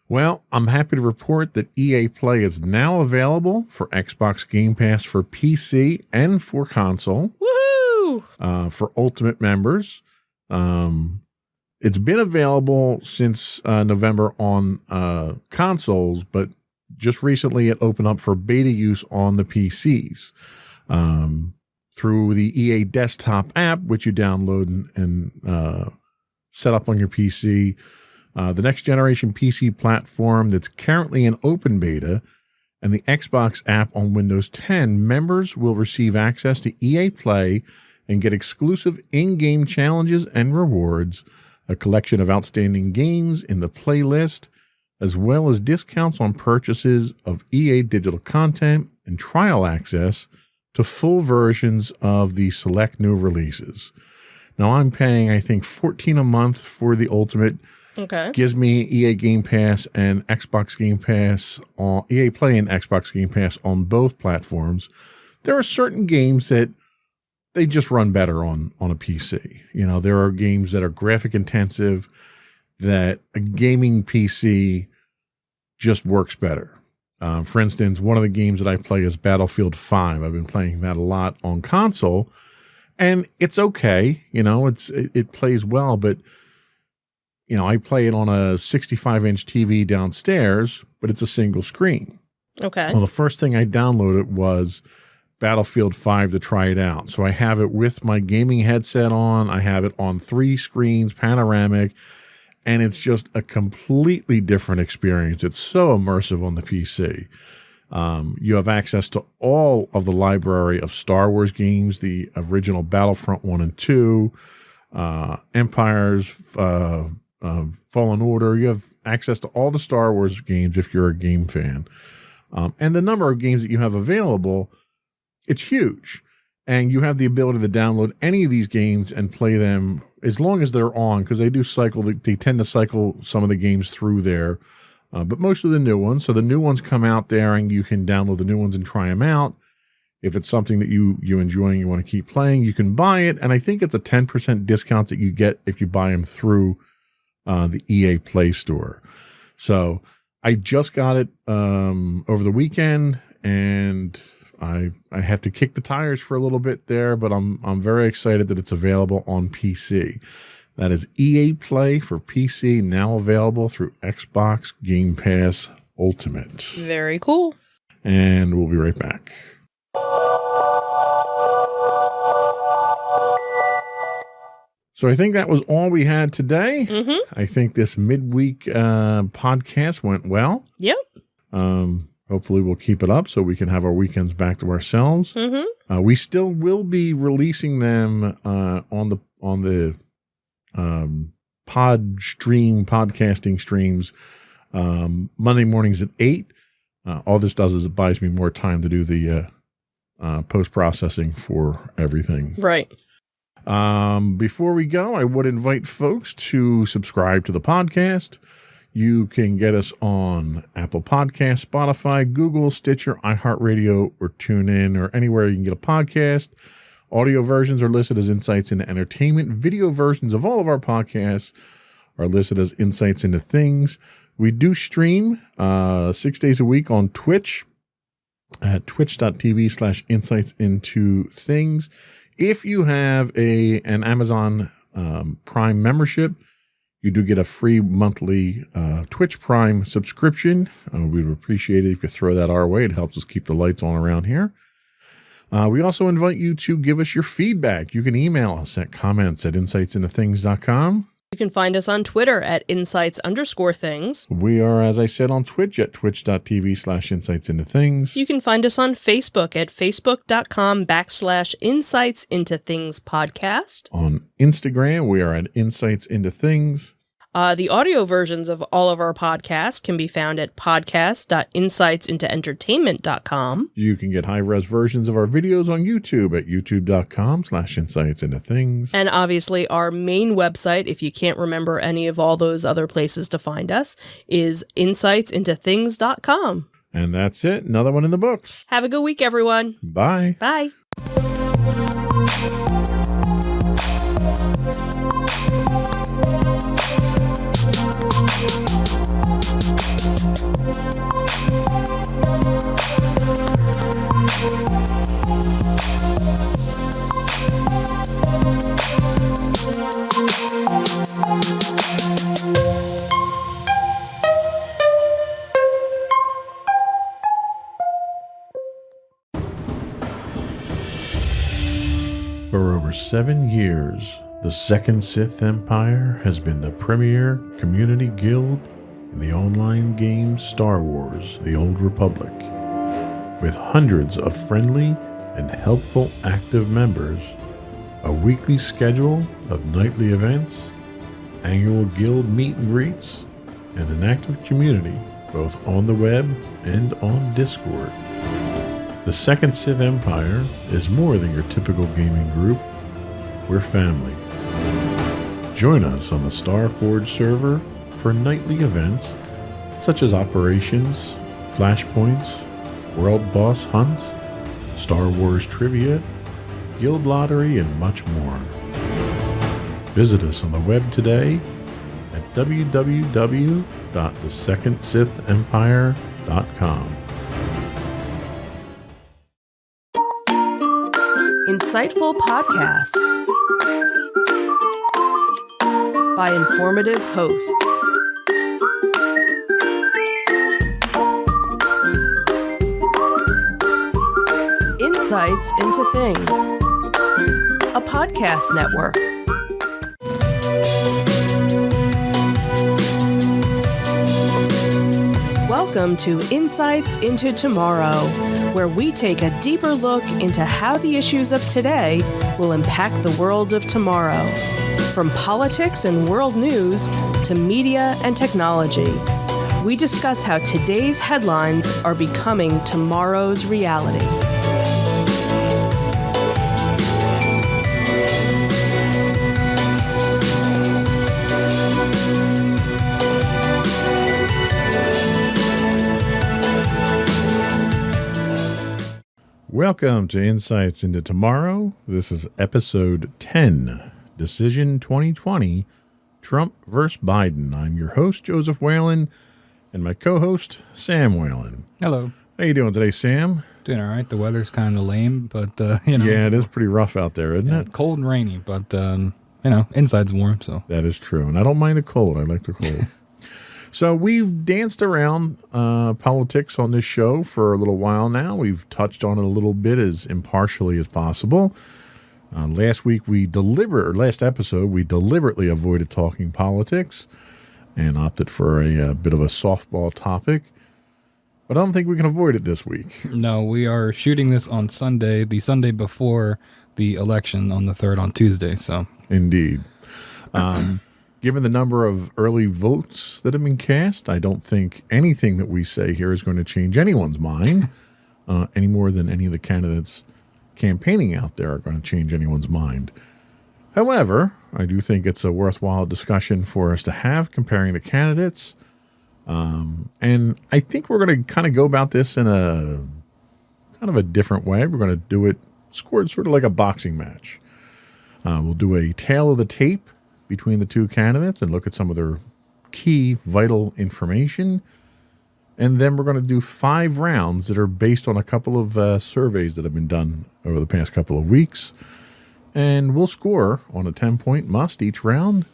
Well, I'm happy to report that EA Play is now available for Xbox Game Pass for PC and for console. Woohoo! For Ultimate members. It's been available since November on consoles, but just recently it opened up for beta use on the PCs. Through the EA desktop app, which you download and set up on your PC. The next generation PC platform that's currently in open beta, and the Xbox app on Windows 10, members will receive access to EA Play and get exclusive in-game challenges and rewards, a collection of outstanding games in the playlist, as well as discounts on purchases of EA digital content and trial access to full versions of the select new releases. Now I'm paying, I think, $14 a month for the Ultimate. Okay. Gives me EA Game Pass and Xbox Game Pass, on EA Play and Xbox Game Pass on both platforms. There are certain games that they just run better on a PC. You know, there are games that are graphic intensive that a gaming PC just works better. For instance, one of the games that I play is Battlefield 5. I've been playing that a lot on console, and it's okay. You know, it plays well, but you know, I play it on a 65-inch TV downstairs, but it's a single screen. Okay. Well, the first thing I downloaded was Battlefield 5 to try it out. So I have it with my gaming headset on. I have it on 3 screens, panoramic, and it's just a completely different experience. It's so immersive on the PC. You have access to all of the library of Star Wars games, the original Battlefront 1 and 2, Empires, Fallen Order. You have access to all the Star Wars games if you're a game fan. And the number of games that you have available, it's huge. And you have the ability to download any of these games and play them as long as they're on, because they tend to cycle some of the games through there, but most of the new ones. So the new ones come out there and you can download the new ones and try them out. If it's something that you enjoy and you want to keep playing, you can buy it. And I think it's a 10% discount that you get if you buy them through the EA Play Store. So I just got it over the weekend, and I have to kick the tires for a little bit there, but I'm very excited that it's available on PC. That is EA Play for PC, now available through Xbox Game Pass Ultimate. Very cool. And we'll be right back. So I think that was all we had today. Mm-hmm. I think this midweek podcast went well. Yep. Hopefully we'll keep it up so we can have our weekends back to ourselves. Mm-hmm. We still will be releasing them on the podcasting streams Monday mornings at 8. All this does is it buys me more time to do the post-processing for everything. Right. Before we go, I would invite folks to subscribe to the podcast. You can get us on Apple Podcasts, Spotify, Google, Stitcher, iHeartRadio, or TuneIn, or anywhere you can get a podcast. Audio versions are listed as Insights into Entertainment. Video versions of all of our podcasts are listed as Insights into Things. We do stream 6 days a week on Twitch at twitch.tv/insightsintothings. If you have an Amazon Prime membership, you do get a free monthly Twitch Prime subscription. We would appreciate it if you throw that our way. It helps us keep the lights on around here. We also invite you to give us your feedback. You can email us at comments@insightsintothings.com. You can find us on Twitter at insights_things. We are, as I said, on Twitch at twitch.tv/insightsintothings. You can find us on Facebook at facebook.com/insightsintothingspodcast. On Instagram, we are at Insights Into Things. The audio versions of all of our podcasts can be found at podcast.insightsintoentertainment.com. You can get high-res versions of our videos on YouTube at youtube.com/insightsintothings. And obviously our main website, if you can't remember any of all those other places to find us, is insightsintothings.com. And that's it. Another one in the books. Have a good week, everyone. Bye. Bye. For over 7 years, the Second Sith Empire has been the premier community guild in the online game Star Wars: The Old Republic. With hundreds of friendly and helpful active members, a weekly schedule of nightly events, annual guild meet and greets, and an active community both on the web and on Discord. The Second Sith Empire is more than your typical gaming group. We're family. Join us on the Starforge server for nightly events such as operations, flashpoints, world boss hunts, Star Wars trivia, guild lottery, and much more. Visit us on the web today at www.thesecondsithempire.com. Insightful podcasts by informative hosts. Insights into Things, a podcast network. Welcome to Insights into Tomorrow, where we take a deeper look into how the issues of today will impact the world of tomorrow. From politics and world news to media and technology, we discuss how today's headlines are becoming tomorrow's reality. Welcome to Insights into Tomorrow. This is episode 10, Decision 2020, Trump versus Biden. I'm your host, Joseph Whalen, and my co-host, Sam Whalen. Hello. How you doing today, Sam? Doing all right. The weather's kind of lame, but, Yeah, it is pretty rough out there, isn't it? cold and rainy, but, inside's warm, so. That is true, and I don't mind the cold. I like the cold. So we've danced around politics on this show for a little while now. We've touched on it a little bit as impartially as possible. Last episode, we deliberately avoided talking politics and opted for a bit of a softball topic. But I don't think we can avoid it this week. No, we are shooting this on Sunday, the Sunday before the election on the 3rd on Tuesday, so. Indeed. Given the number of early votes that have been cast, I don't think anything that we say here is going to change anyone's mind any more than any of the candidates campaigning out there are going to change anyone's mind. However, I do think it's a worthwhile discussion for us to have comparing the candidates. And I think we're going to kind of go about this in a kind of a different way. We're going to do it scored sort of like a boxing match. We'll do a tail of the tape between the two candidates and look at some of their key vital information. And then we're going to do 5 rounds that are based on a couple of surveys that have been done over the past couple of weeks. And we'll score on a 10-point must each round,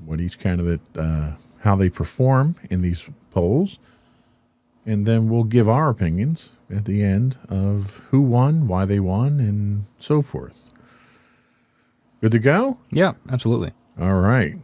what each candidate, how they perform in these polls. And then we'll give our opinions at the end of who won, why they won, and so forth. Good to go? Yeah, absolutely. All right.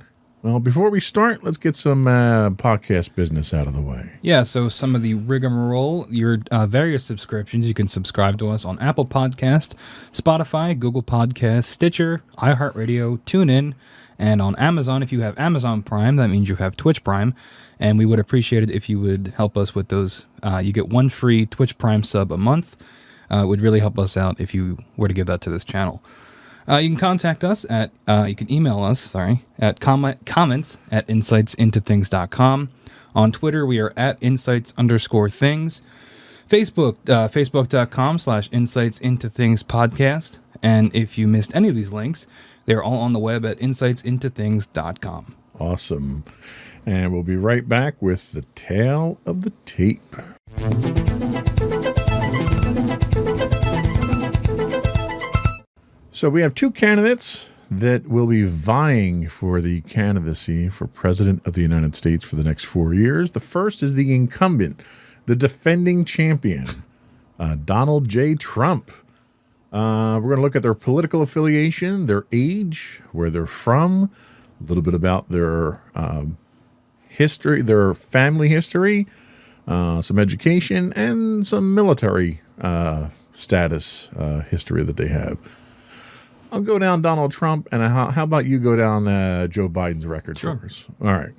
Well, before we start, let's get some podcast business out of the way. Yeah, so some of the rigmarole, your various subscriptions, you can subscribe to us on Apple Podcast, Spotify, Google Podcast, Stitcher, iHeartRadio, TuneIn, and on Amazon. If you have Amazon Prime, that means you have Twitch Prime, and we would appreciate it if you would help us with those. You get 1 free Twitch Prime sub a month. It would really help us out if you were to give that to this channel. You can contact us at, you can email us, at comments@insightsintothings.com. On Twitter, we are at insights_things. Facebook, facebook.com/insightsintothingspodcast. And if you missed any of these links, they're all on the web at insightsintothings.com. Awesome. And we'll be right back with the tail of the tape. So we have 2 candidates that will be vying for the candidacy for President of the United States for the next 4 years. The first is the incumbent, the defending champion, Donald J. Trump. We're going to look at their political affiliation, their age, where they're from, a little bit about their history, their family history, some education, and some military status history that they have. I'll go down Donald Trump, and how about you go down Joe Biden's record for us? All right.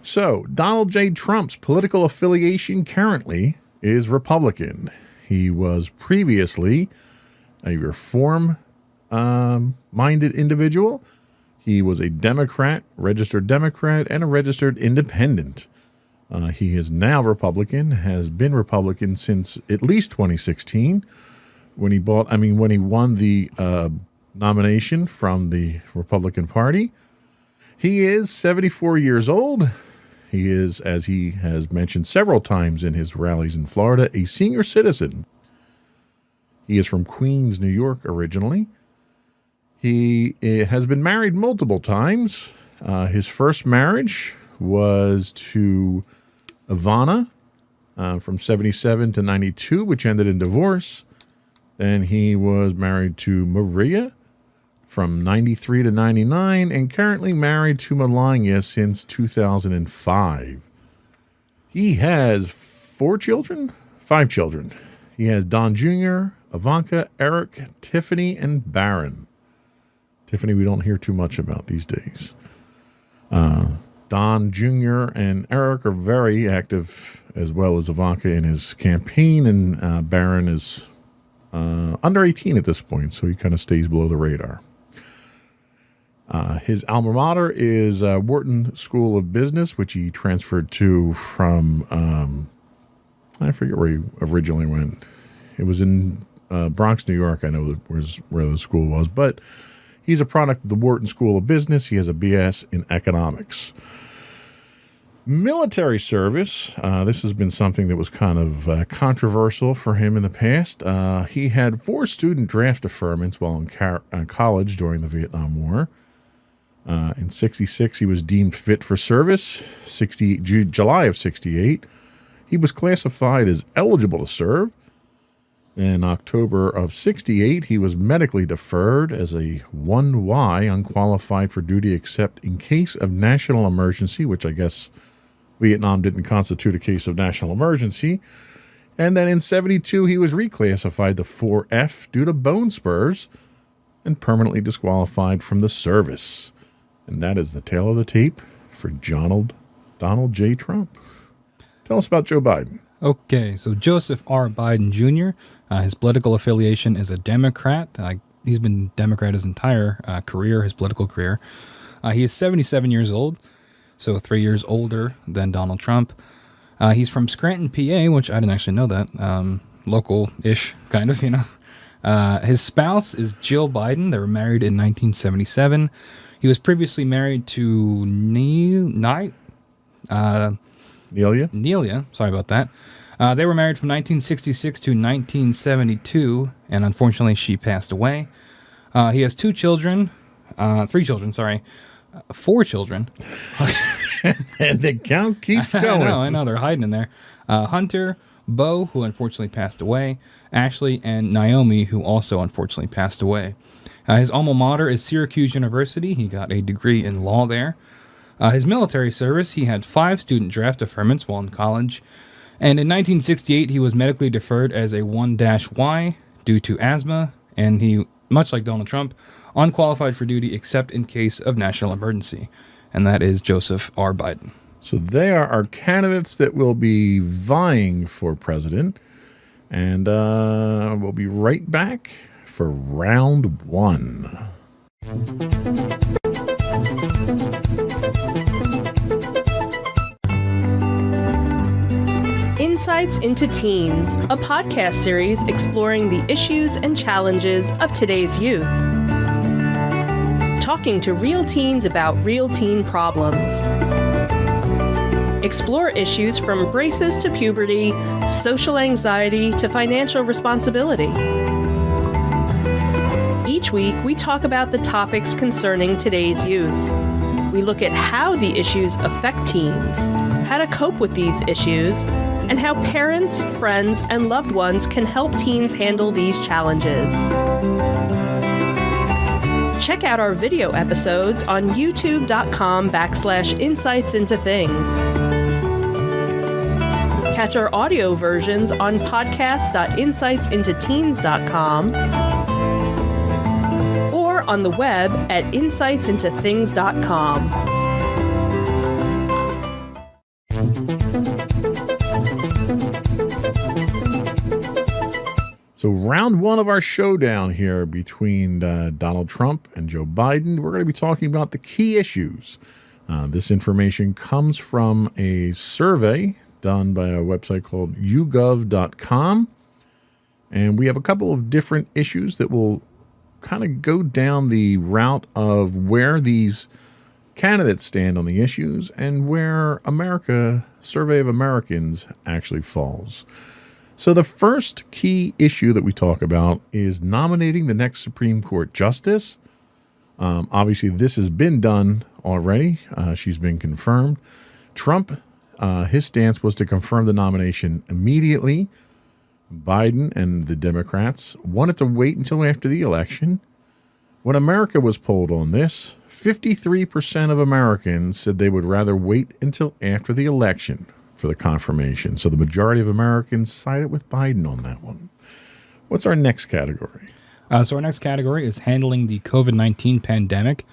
So Donald J. Trump's political affiliation currently is Republican. He was previously a reform-minded individual. He was a Democrat, registered Democrat, and a registered independent. He is now Republican, has been Republican since at least 2016, when he won the nomination from the Republican Party. He is 74 years old. He is, as he has mentioned several times in his rallies in Florida, a senior citizen. He is from Queens, New York originally. He has been married multiple times. His first marriage was to Ivana from 77 to 92, which ended in divorce. Then he was married to Maria from 93 to 99, and currently married to Melania since 2005. He has 5 children. He has Don Jr., Ivanka, Eric, Tiffany, and Barron. Tiffany we don't hear too much about these days. Don Jr. and Eric are very active, as well as Ivanka, in his campaign, and Barron is under 18 at this point, so he kind of stays below the radar. His alma mater is Wharton School of Business, which he transferred to from, I forget where he originally went. It was in Bronx, New York, I know was where the school was, but he's a product of the Wharton School of Business. He has a BS in economics. Military service. This has been something that was kind of controversial for him in the past. He had 4 student draft deferments while in college during the Vietnam War. In 66, he was deemed fit for service. July of 68, he was classified as eligible to serve. In October of 68, he was medically deferred as a 1Y, unqualified for duty except in case of national emergency, which I guess Vietnam didn't constitute a case of national emergency. And then in 72, he was reclassified to 4F due to bone spurs and permanently disqualified from the service. And that is the tale of the tape for Donald J. Trump. Tell us about Joe Biden. Okay, so Joseph R. Biden Jr., his political affiliation is a Democrat. He's been Democrat his entire career, his political career. He is 77 years old, so 3 years older than Donald Trump. He's from Scranton, PA, which I didn't actually know that. Local-ish, kind of, you know. His spouse is Jill Biden. They were married in 1977. He was previously married to Nelia. Sorry about that. They were married from 1966 to 1972, and unfortunately she passed away. He has 4 children. And the count keeps going. I know, they're hiding in there. Hunter, Bo, who unfortunately passed away, Ashley, and Naomi, who also unfortunately passed away. His alma mater is Syracuse University. He got a degree in law there. His military service, he had 5 student draft deferments while in college. And in 1968, he was medically deferred as a 1-Y due to asthma. And he, much like Donald Trump, unqualified for duty except in case of national emergency. And that is Joseph R. Biden. So they are our candidates that will be vying for president. And we'll be right back for round 1. Insights into Teens, a podcast series exploring the issues and challenges of today's youth. Talking to real teens about real teen problems. Explore issues from braces to puberty, social anxiety to financial responsibility. Each week, we talk about the topics concerning today's youth. We look at how the issues affect teens, how to cope with these issues, and how parents, friends, and loved ones can help teens handle these challenges. Check out our video episodes on youtube.com/insightsintothings. Catch our audio versions on podcast.insightsintoteens.com or on the web at insightsintothings.com. So round one of our showdown here between Donald Trump and Joe Biden, we're going to be talking about the key issues. This information comes from a survey done by a website called yougov.com. And we have a couple of different issues that will kind of go down the route of where these candidates stand on the issues and where Survey of Americans actually falls. So the first key issue that we talk about is nominating the next Supreme Court justice. Obviously, this has been done already. She's been confirmed. Trump, his stance was to confirm the nomination immediately. Biden and the Democrats wanted to wait until after the election. When America was polled on this, 53% of Americans said they would rather wait until after the election for the confirmation. So the majority of Americans sided with Biden on that one. What's our next category? So our next category is handling the COVID-19 pandemic.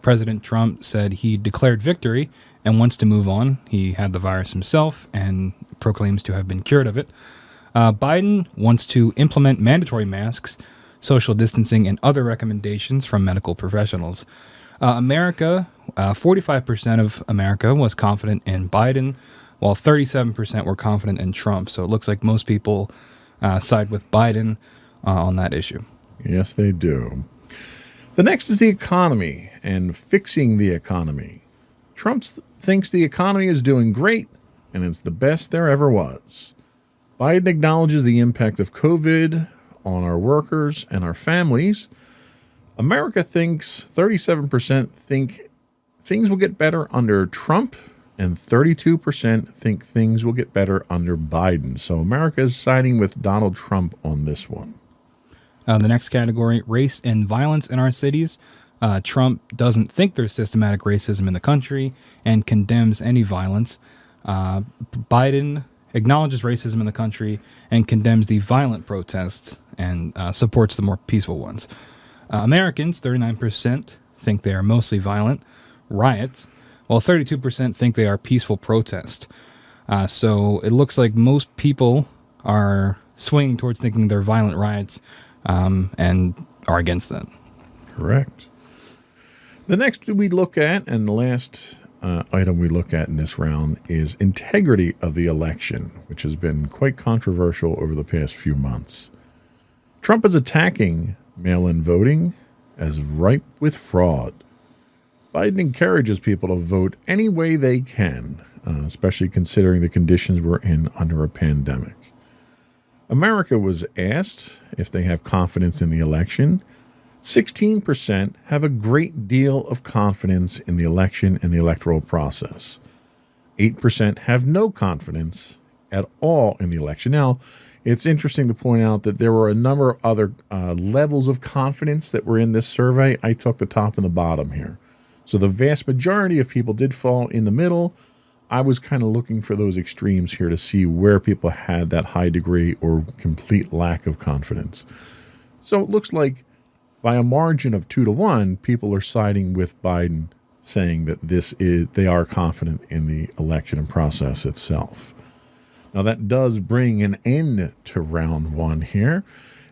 President Trump said he declared victory and wants to move on. He had the virus himself and proclaims to have been cured of it. Biden wants to implement mandatory masks, social distancing, and other recommendations from medical professionals. 45% of America was confident in Biden, while 37% were confident in Trump. So it looks like most people side with Biden on that issue. Yes, they do. The next is the economy and fixing the economy. Trump thinks the economy is doing great and it's the best there ever was. Biden acknowledges the impact of COVID on our workers and our families. America thinks 37% think things will get better under Trump, and 32% think things will get better under Biden. So America is siding with Donald Trump on this one. The next category, race and violence in our cities. Trump doesn't think there's systematic racism in the country and condemns any violence. Biden acknowledges racism in the country and condemns the violent protests and supports the more peaceful ones. Americans, 39%, think they are mostly violent riots, while 32% think they are peaceful protests. So it looks like most people are swinging towards thinking they're violent riots and are against that. Correct. The next we look at, and the last item we look at in this round, is integrity of the election, which has been quite controversial over the past few months. Trump is attacking mail-in voting as ripe with fraud. Biden encourages people to vote any way they can, especially considering the conditions we're in under a pandemic. America was asked if they have confidence in the election. 16% have a great deal of confidence in the election and the electoral process. 8% have no confidence at all in the election. Now, it's interesting to point out that there were a number of other levels of confidence that were in this survey. I took the top and the bottom here. So the vast majority of people did fall in the middle. I was kind of looking for those extremes here to see where people had that high degree or complete lack of confidence. So it looks like by a margin of 2-1, people are siding with Biden, saying that they are confident in the election and process itself. Now that does bring an end to round one here,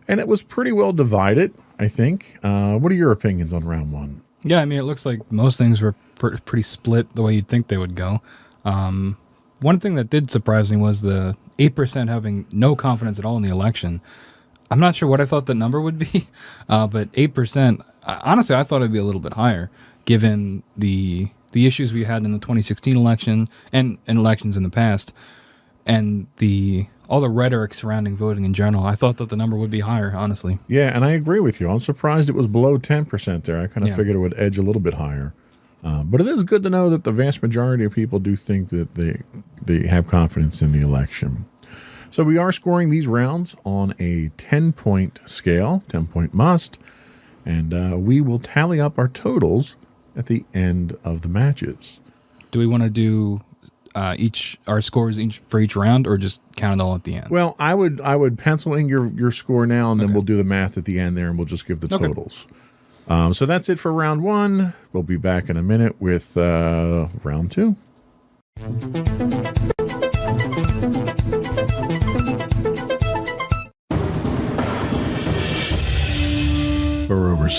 and it was pretty well divided, I think. What are your opinions on round one? Yeah, I mean, it looks like most things were pretty split the way you'd think they would go. One thing that did surprise me was the 8% having no confidence at all in the election. I'm not sure what I thought the number would be, but 8%, honestly, I thought it'd be a little bit higher, given the issues we had in the 2016 election and elections in the past, and all the rhetoric surrounding voting in general. I thought that the number would be higher, honestly. Yeah, and I agree with you. I'm surprised it was below 10% there. I kind of figured it would edge a little bit higher. But it is good to know that the vast majority of people do think that they have confidence in the election. So we are scoring these rounds on a 10-point scale, 10-point must, and we will tally up our totals at the end of the matches. Do we want to do our scores for each round, or just count it all at the end? Well, I would pencil in your score now, and then we'll do the math at the end there, and we'll just give the totals. So that's it for round one. We'll be back in a minute with round two.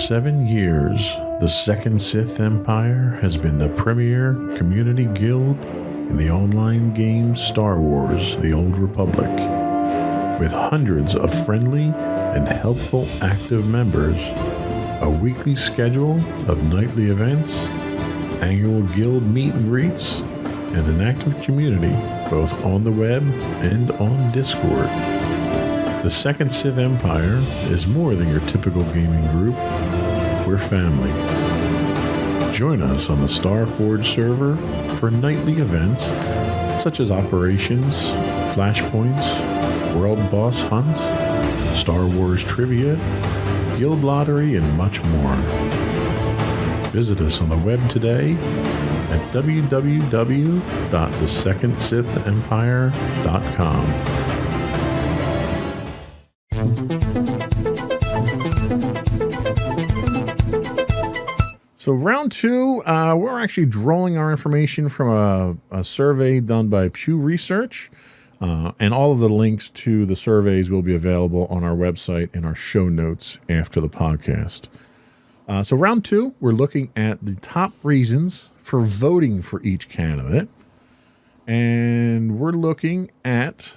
7 years, the Second Sith Empire has been the premier community guild in the online game Star Wars: The Old Republic. With hundreds of friendly and helpful active members, a weekly schedule of nightly events, annual guild meet and greets, and an active community both on the web and on Discord. The Second Sith Empire is more than your typical gaming group. We're family. Join us on the Starforge server for nightly events such as operations, flashpoints, world boss hunts, Star Wars trivia, guild lottery, and much more. Visit us on the web today at www.thesecondsithempire.com. So round two, we're actually drawing our information from a survey done by Pew Research, and all of the links to the surveys will be available on our website in our show notes after the podcast. So round two, we're looking at the top reasons for voting for each candidate, and we're looking at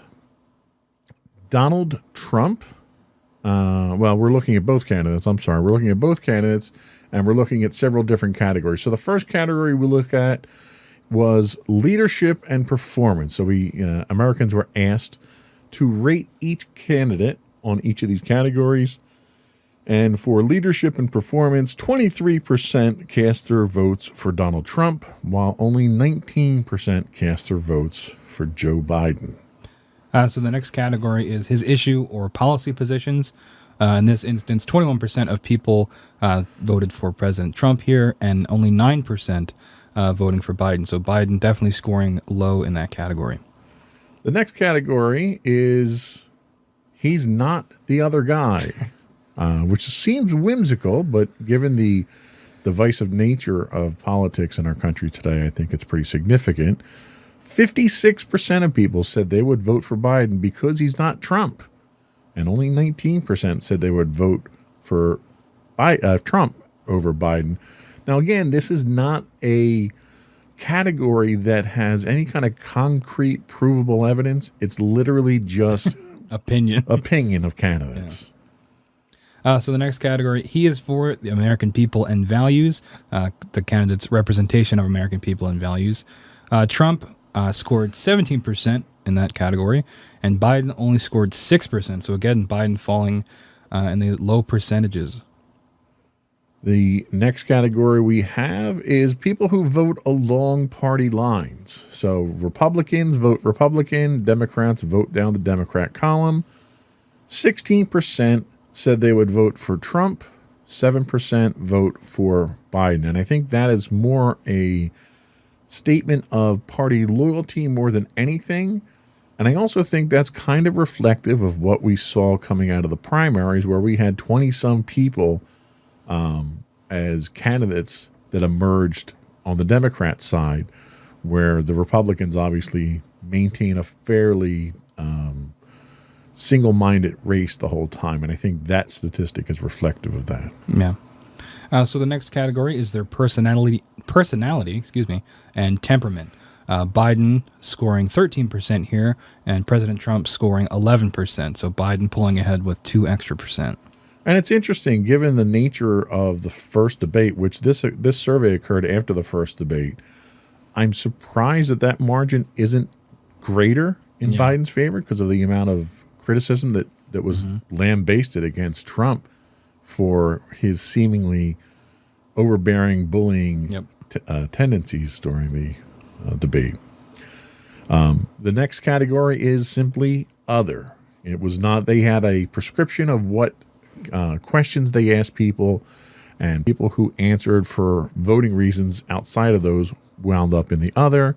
Donald Trump. We're looking at both candidates. We're looking at both candidates, and we're looking at several different categories. So the first category we look at was leadership and performance. So Americans were asked to rate each candidate on each of these categories. And for leadership and performance, 23% cast their votes for Donald Trump, while only 19% cast their votes for Joe Biden. So the next category is his issue or policy positions. In this instance, 21% of people voted for President Trump here, and only 9% voting for Biden. So Biden definitely scoring low in that category. The next category is he's not the other guy, which seems whimsical, but given the divisive nature of politics in our country today, I think it's pretty significant. 56% of people said they would vote for Biden because he's not Trump. And only 19% said they would vote for Trump over Biden. Now, again, this is not a category that has any kind of concrete, provable evidence. It's literally just opinion of candidates. Yeah. So the next category, he is for the American people and values, the candidate's representation of American people and values. Trump scored 17% in that category, and Biden only scored 6%. So again, Biden falling in the low percentages. The next category we have is people who vote along party lines. So Republicans vote Republican, Democrats vote down the Democrat column. 16% said they would vote for Trump, 7% vote for Biden. And I think that is more a statement of party loyalty more than anything. And I also think that's kind of reflective of what we saw coming out of the primaries, where we had 20-some people as candidates that emerged on the Democrat side, where the Republicans obviously maintain a fairly single-minded race the whole time. And I think that statistic is reflective of that. Yeah. So the next category is their personality, and temperament. Biden scoring 13% here, and President Trump scoring 11%. So Biden pulling ahead with 2 extra percent. And it's interesting, given the nature of the first debate, which this survey occurred after the first debate. I'm surprised that margin isn't greater in Biden's favor because of the amount of criticism that was lambasted against Trump for his seemingly overbearing, bullying tendencies during the debate. The next category is simply other. It was not, they had a prescription of what questions they asked people, and people who answered for voting reasons outside of those wound up in the other.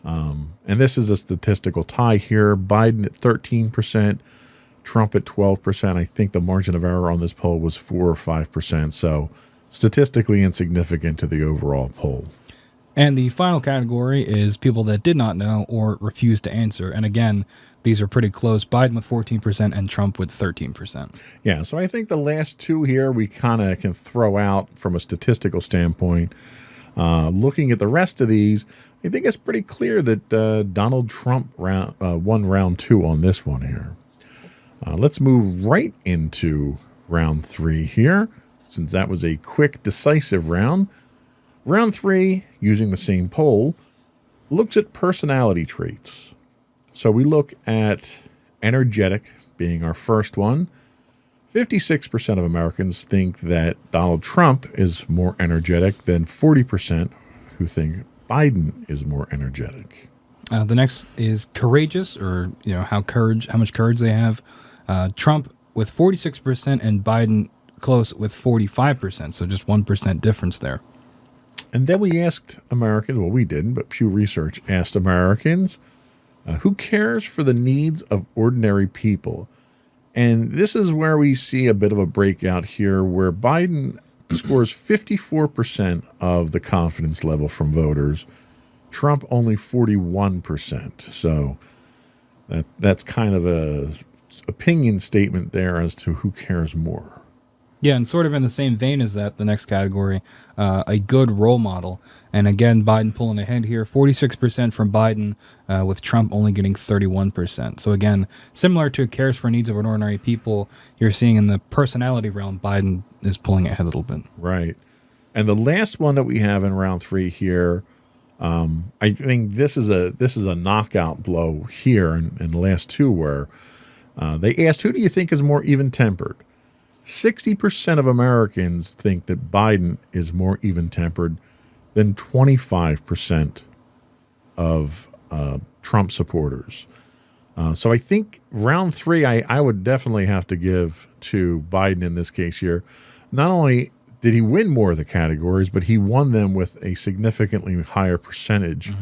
And this is a statistical tie here. Biden at 13%, Trump at 12%. I think the margin of error on this poll was 4 or 5%. So statistically insignificant to the overall poll. And the final category is people that did not know or refused to answer. And again, these are pretty close. Biden with 14% and Trump with 13%. Yeah, so I think the last two here we kind of can throw out from a statistical standpoint. Looking at the rest of these, I think it's pretty clear that Donald Trump won round two on this one here. Let's move right into round three here, since that was a quick, decisive round. Round three, using the same poll, looks at personality traits. So we look at energetic being our first one. 56% of Americans think that Donald Trump is more energetic than 40% who think Biden is more energetic. The next is courageous, or how much courage they have. Trump with 46% and Biden close with 45%. So just 1% difference there. And then we asked Americans, well, we didn't, but Pew Research asked Americans, who cares for the needs of ordinary people? And this is where we see a bit of a breakout here, where Biden scores 54% of the confidence level from voters, Trump only 41%. So that's kind of a opinion statement there as to who cares more. Yeah, and sort of in the same vein as that, the next category, a good role model. And again, Biden pulling ahead here, 46% from Biden, with Trump only getting 31%. So again, similar to cares for needs of ordinary people, you're seeing in the personality realm, Biden is pulling ahead a little bit. Right. And the last one that we have in round three here, I think this is a knockout blow here in the last two, where they asked, who do you think is more even-tempered? 60% of Americans think that Biden is more even-tempered than 25% of Trump supporters. So I think round three, I would definitely have to give to Biden in this case here. Not only did he win more of the categories, but he won them with a significantly higher percentage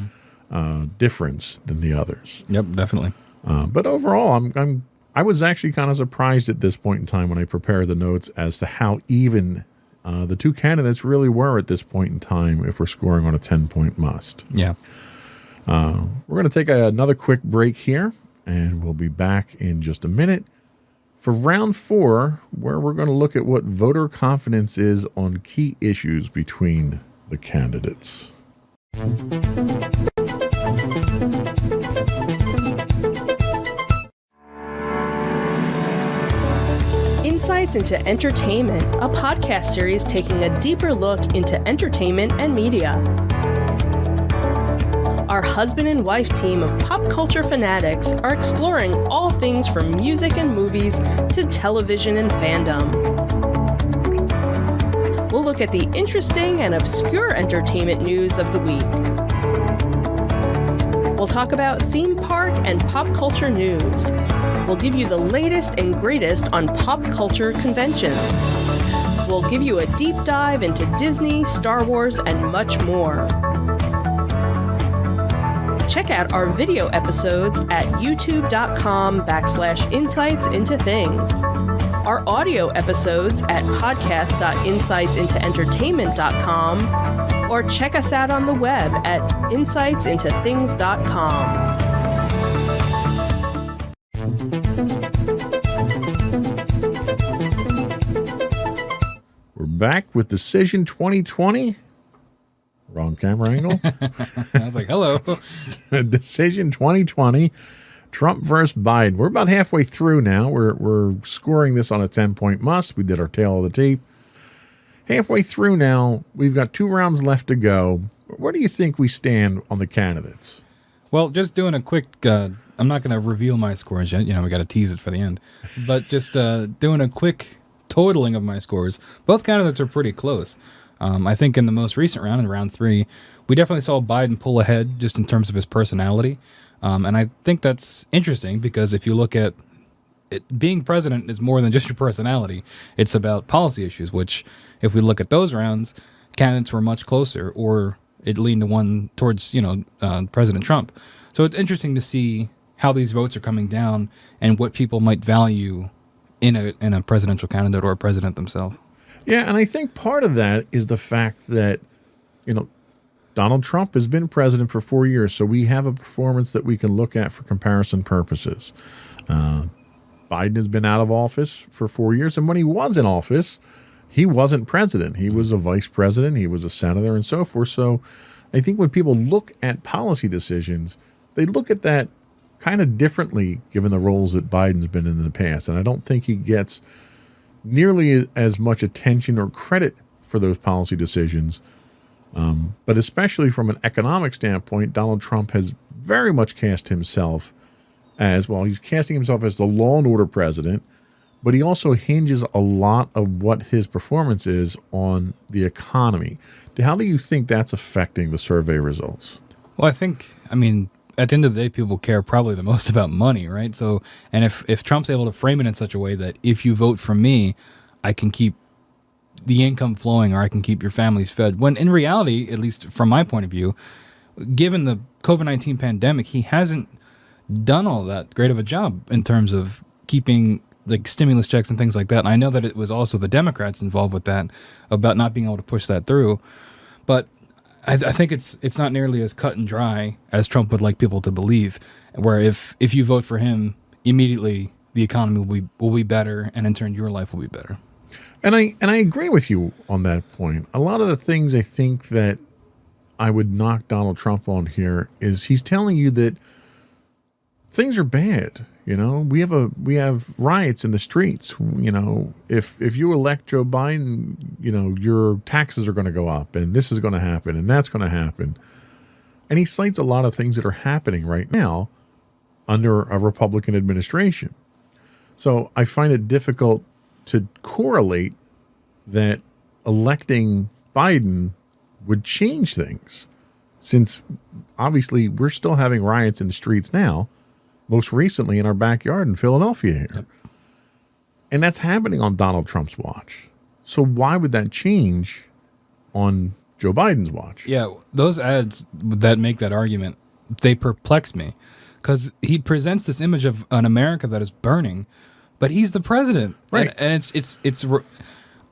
difference than the others. Yep, definitely. But overall, I was actually kind of surprised at this point in time when I prepared the notes as to how even the two candidates really were at this point in time if we're scoring on a 10-point must. Yeah. We're going to take another quick break here, and we'll be back in just a minute for round four, where we're going to look at what voter confidence is on key issues between the candidates. Insights into Entertainment, a podcast series taking a deeper look into entertainment and media. Our husband and wife team of pop culture fanatics are exploring all things from music and movies to television and fandom. We'll look at the interesting and obscure entertainment news of the week. We'll talk about theme park and pop culture news. We'll give you the latest and greatest on pop culture conventions. We'll give you a deep dive into Disney, Star Wars, and much more. Check out our video episodes at youtube.com/insightsintothings. Our audio episodes at podcast.insightsintoentertainment.com, or check us out on the web at insightsintothings.com. We're back with Decision 2020. Wrong camera angle. I was like, hello. Decision 2020, Trump versus Biden. We're about halfway through now. We're scoring this on a 10-point must. We did our tail of the tape. Halfway through now. We've got 2 rounds left to go. Where do you think we stand on the candidates? Well, just doing a quick, I'm not going to reveal my scores yet. We got to tease it for the end. But just doing a quick totaling of my scores. Both candidates are pretty close. I think in the most recent round, in round 3, we definitely saw Biden pull ahead just in terms of his personality. And I think that's interesting because if you look at it, being president is more than just your personality. It's about policy issues, which if we look at those rounds, candidates were much closer, or it leaned to one towards, President Trump. So it's interesting to see how these votes are coming down and what people might value in a presidential candidate or a president themselves. Yeah, and I think part of that is the fact that, Donald Trump has been president for 4 years, so we have a performance that we can look at for comparison purposes. Biden has been out of office for 4 years, and when he was in office, he wasn't president. He was a vice president, he was a senator, and so forth. So I think when people look at policy decisions, they look at that kind of differently given the roles that Biden's been in the past. And I don't think he gets nearly as much attention or credit for those policy decisions. But especially from an economic standpoint, Donald Trump has very much cast himself as, well, he's casting himself as the law and order president, but he also hinges a lot of what his performance is on the economy. How do you think that's affecting the survey results? Well, I mean, at the end of the day, people care probably the most about money, right? So, and if Trump's able to frame it in such a way that if you vote for me, I can keep the income flowing or I can keep your families fed, when in reality, at least from my point of view, given the COVID-19 pandemic, he hasn't done all that great of a job in terms of keeping like stimulus checks and things like that. And I know that it was also the Democrats involved with that, about not being able to push that through. But I think it's not nearly as cut and dry as Trump would like people to believe, where if you vote for him, immediately the economy will be better, and in turn your life will be better. And I agree with you on that point. A lot of the things I think that I would knock Donald Trump on here is he's telling you that things are bad. You know, we have riots in the streets. You know, if you elect Joe Biden, you know, your taxes are going to go up, and this is going to happen, and that's going to happen. And he cites a lot of things that are happening right now under a Republican administration. So I find it difficult to correlate that electing Biden would change things, since obviously we're still having riots in the streets now. Most recently in our backyard in Philadelphia here. Yep. And that's happening on Donald Trump's watch. So why would that change on Joe Biden's watch? Yeah, those ads that make that argument, they perplex me, because he presents this image of an America that is burning, but he's the president. Right. And it's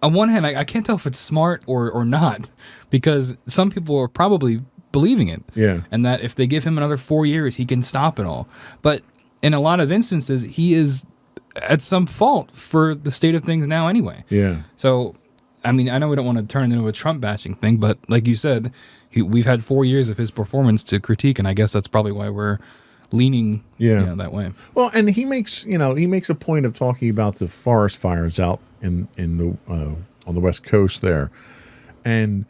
on one hand, I can't tell if it's smart or not, because some people are probably believing it. Yeah. And that if they give him another 4 years, he can stop it all. But in a lot of instances, he is at some fault for the state of things now anyway. Yeah. So, I mean, I know we don't want to turn it into a Trump bashing thing, but like you said, we've had 4 years of his performance to critique, and I guess that's probably why we're leaning that way. Well, and he makes a point of talking about the forest fires out in the on the West Coast there. And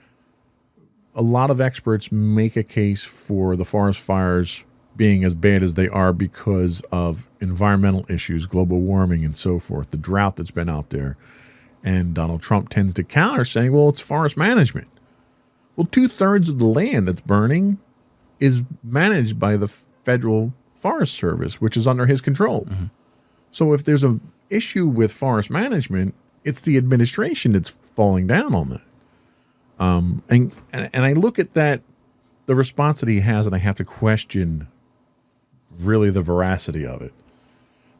a lot of experts make a case for the forest fires being as bad as they are because of environmental issues, global warming and so forth, the drought that's been out there. And Donald Trump tends to counter saying, well, it's forest management. Well, 2/3 of the land that's burning is managed by the Federal Forest Service, which is under his control. Mm-hmm. So if there's an issue with forest management, it's the administration that's falling down on that. And I look at that, the response that he has, and I have to question really the veracity of it.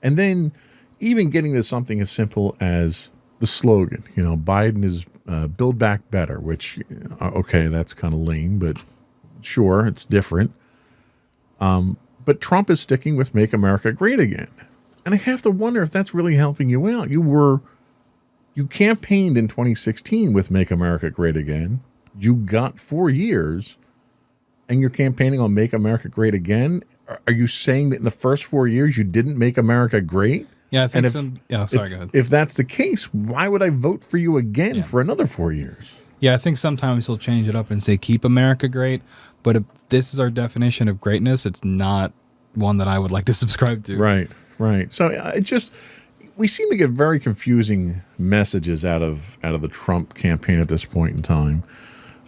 And then even getting to something as simple as the slogan, you know, Biden is Build Back Better, which, okay, that's kind of lame, but sure, it's different. But Trump is sticking with Make America Great Again. And I have to wonder if that's really helping you out. You campaigned in 2016 with Make America Great Again. You got 4 years, and you're campaigning on Make America Great Again. Are you saying that in the first 4 years you didn't make America great? Yeah, I think go ahead. If that's the case, why would I vote for you again for another 4 years? Yeah, I think sometimes he'll change it up and say, keep America great. But if this is our definition of greatness, it's not one that I would like to subscribe to. Right. So we seem to get very confusing messages out of the Trump campaign at this point in time.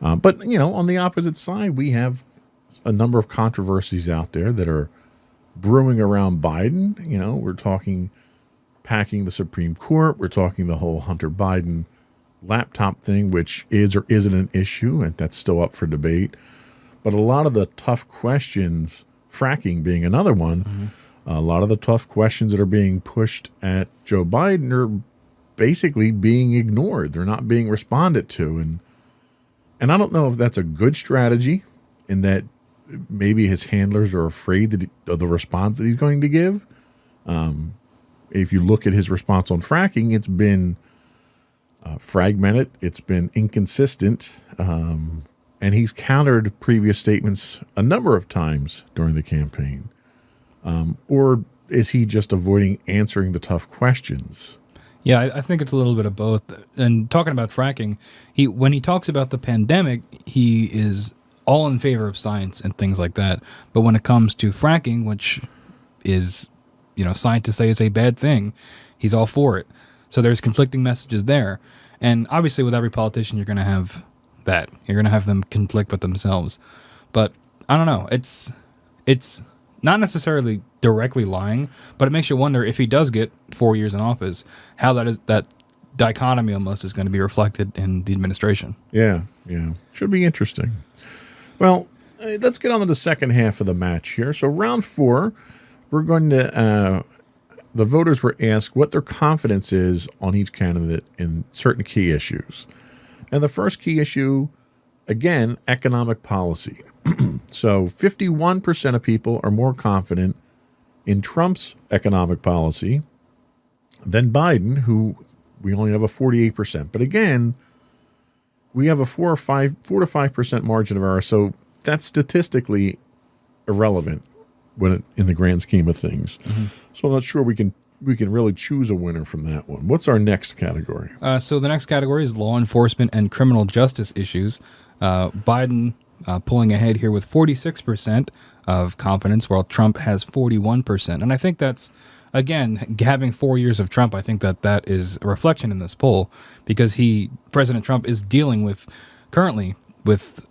But, you know, on the opposite side, we have a number of controversies out there that are brewing around Biden. You know, we're talking packing the Supreme Court. We're talking the whole Hunter Biden laptop thing, which is or isn't an issue, and that's still up for debate. But a lot of the tough questions, fracking being another one, a lot of the tough questions that are being pushed at Joe Biden are basically being ignored. They're not being responded to. And I don't know if that's a good strategy in that maybe his handlers are afraid of the response that he's going to give. If you look at his response on fracking, it's been fragmented, it's been inconsistent, and he's countered previous statements a number of times during the campaign. Or is he just avoiding answering the tough questions? Yeah, I think it's a little bit of both. And talking about fracking, when he talks about the pandemic, he is all in favor of science and things like that. But when it comes to fracking, which is, scientists say is a bad thing, he's all for it. So there's conflicting messages there. And obviously with every politician, you're going to have that. You're going to have them conflict with themselves. But I don't know. It's not necessarily directly lying, but it makes you wonder if he does get 4 years in office, how that dichotomy almost is going to be reflected in the administration. Yeah. Should be interesting. Well, let's get on to the second half of the match here. So round 4, we're going to, the voters were asked what their confidence is on each candidate in certain key issues. And the first key issue, again, economic policy. So 51% of people are more confident in Trump's economic policy than Biden, who we only have a 48%. But again, we have a 4 to 5% margin of error. So that's statistically irrelevant in the grand scheme of things. Mm-hmm. So I'm not sure we can really choose a winner from that one. What's our next category? So the next category is law enforcement and criminal justice issues. Biden pulling ahead here with 46% of confidence, while Trump has 41%. And I think that's, again, having 4 years of Trump, I think that is a reflection in this poll, because President Trump is dealing currently with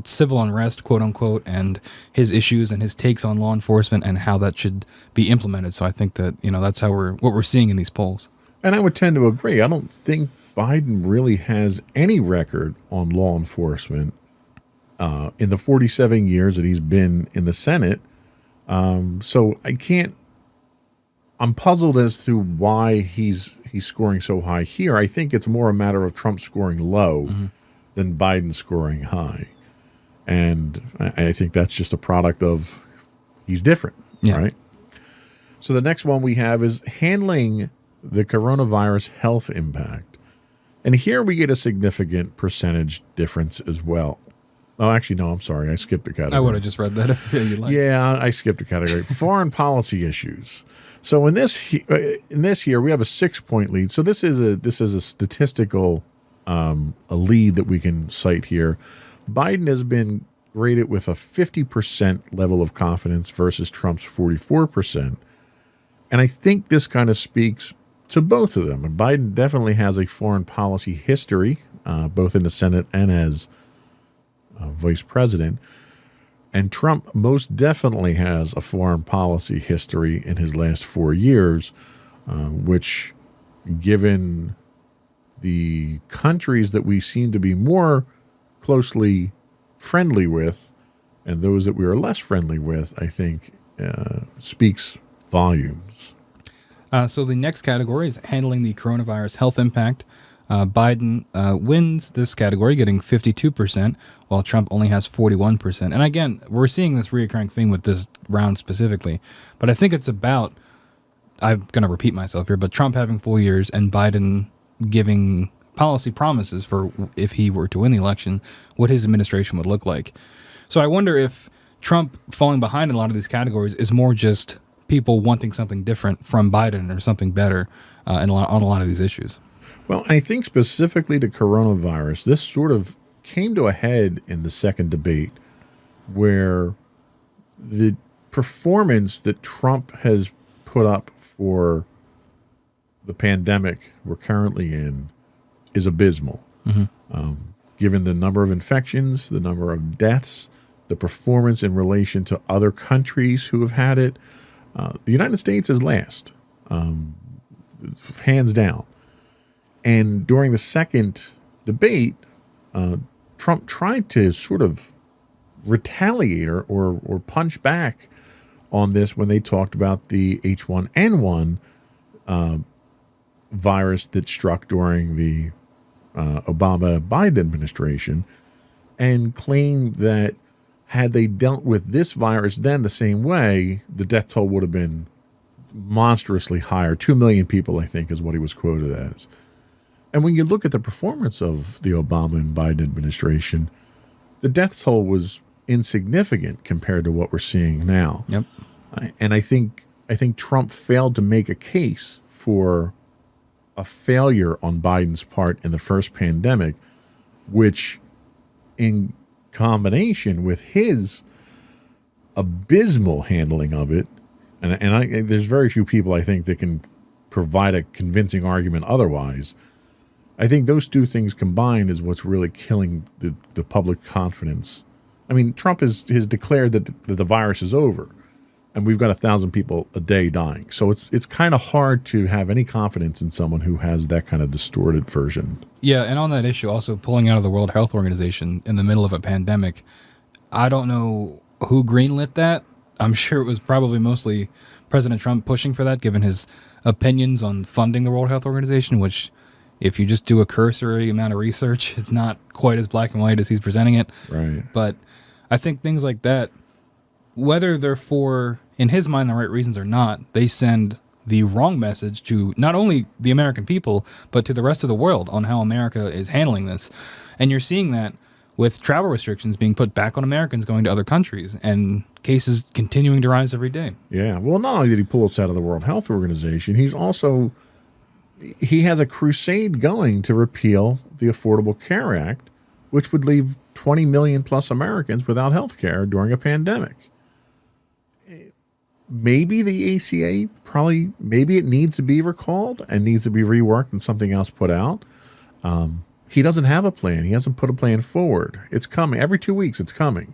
civil unrest, quote unquote, and his issues and his takes on law enforcement and how that should be implemented. So I think that, that's what we're seeing in these polls. And I would tend to agree. I don't think Biden really has any record on law enforcement in the 47 years that he's been in the Senate. So I'm puzzled as to why he's scoring so high here. I think it's more a matter of Trump scoring low than Biden scoring high. And I think that's just a product of he's different, right? So the next one we have is handling the coronavirus health impact. And here we get a significant percentage difference as well. Oh, actually, no, I'm sorry. I skipped a category. I would have just read that if you like. Yeah, I skipped a category. Foreign policy issues. So in this here, we have a 6-point lead. So this is a statistical a lead that we can cite here. Biden has been rated with a 50% level of confidence versus Trump's 44%. And I think this kind of speaks to both of them. And Biden definitely has a foreign policy history, both in the Senate and as vice president. And Trump most definitely has a foreign policy history in his last 4 years, which, given the countries that we seem to be more closely friendly with and those that we are less friendly with, I think speaks volumes. So the next category is handling the coronavirus health impact. Biden wins this category, getting 52%, while Trump only has 41%. And again, we're seeing this reoccurring thing with this round specifically. But I think it's about, I'm going to repeat myself here, but Trump having 4 years and Biden giving policy promises for if he were to win the election, what his administration would look like. So I wonder if Trump falling behind in a lot of these categories is more just people wanting something different from Biden or something better on a lot of these issues. Well, I think specifically to coronavirus, this sort of came to a head in the second debate where the performance that Trump has put up for the pandemic we're currently in is abysmal. Given the number of infections, the number of deaths, the performance in relation to other countries who have had it, the United States is last, hands down. And during the second debate, Trump tried to sort of retaliate or punch back on this when they talked about the H1N1 virus that struck during the Obama-Biden administration, and claimed that had they dealt with this virus then the same way, the death toll would have been monstrously higher. 2 million people, I think, is what he was quoted as. And when you look at the performance of the Obama and Biden administration, the death toll was insignificant compared to what we're seeing now. Yep. And I think Trump failed to make a case for a failure on Biden's part in the first pandemic, which in combination with his abysmal handling of it, and there's very few people I think that can provide a convincing argument otherwise. I think those two things combined is what's really killing the public confidence. I mean, Trump has declared that the virus is over, and we've got 1,000 people a day dying. So it's kind of hard to have any confidence in someone who has that kind of distorted version. Yeah, and on that issue, also pulling out of the World Health Organization in the middle of a pandemic, I don't know who greenlit that. I'm sure it was probably mostly President Trump pushing for that, given his opinions on funding the World Health Organization, which, if you just do a cursory amount of research, it's not quite as black and white as he's presenting it. Right. But I think things like that, whether they're for, in his mind, the right reasons or not, they send the wrong message to not only the American people, but to the rest of the world on how America is handling this. And you're seeing that with travel restrictions being put back on Americans going to other countries and cases continuing to rise every day. Yeah. Well, not only did he pull us out of the World Health Organization, he has a crusade going to repeal the Affordable Care Act, which would leave 20 million plus Americans without health care during a pandemic. Maybe the ACA maybe it needs to be recalled and needs to be reworked and something else put out. He doesn't have a plan. He hasn't put a plan forward. It's coming. Every 2 weeks it's coming.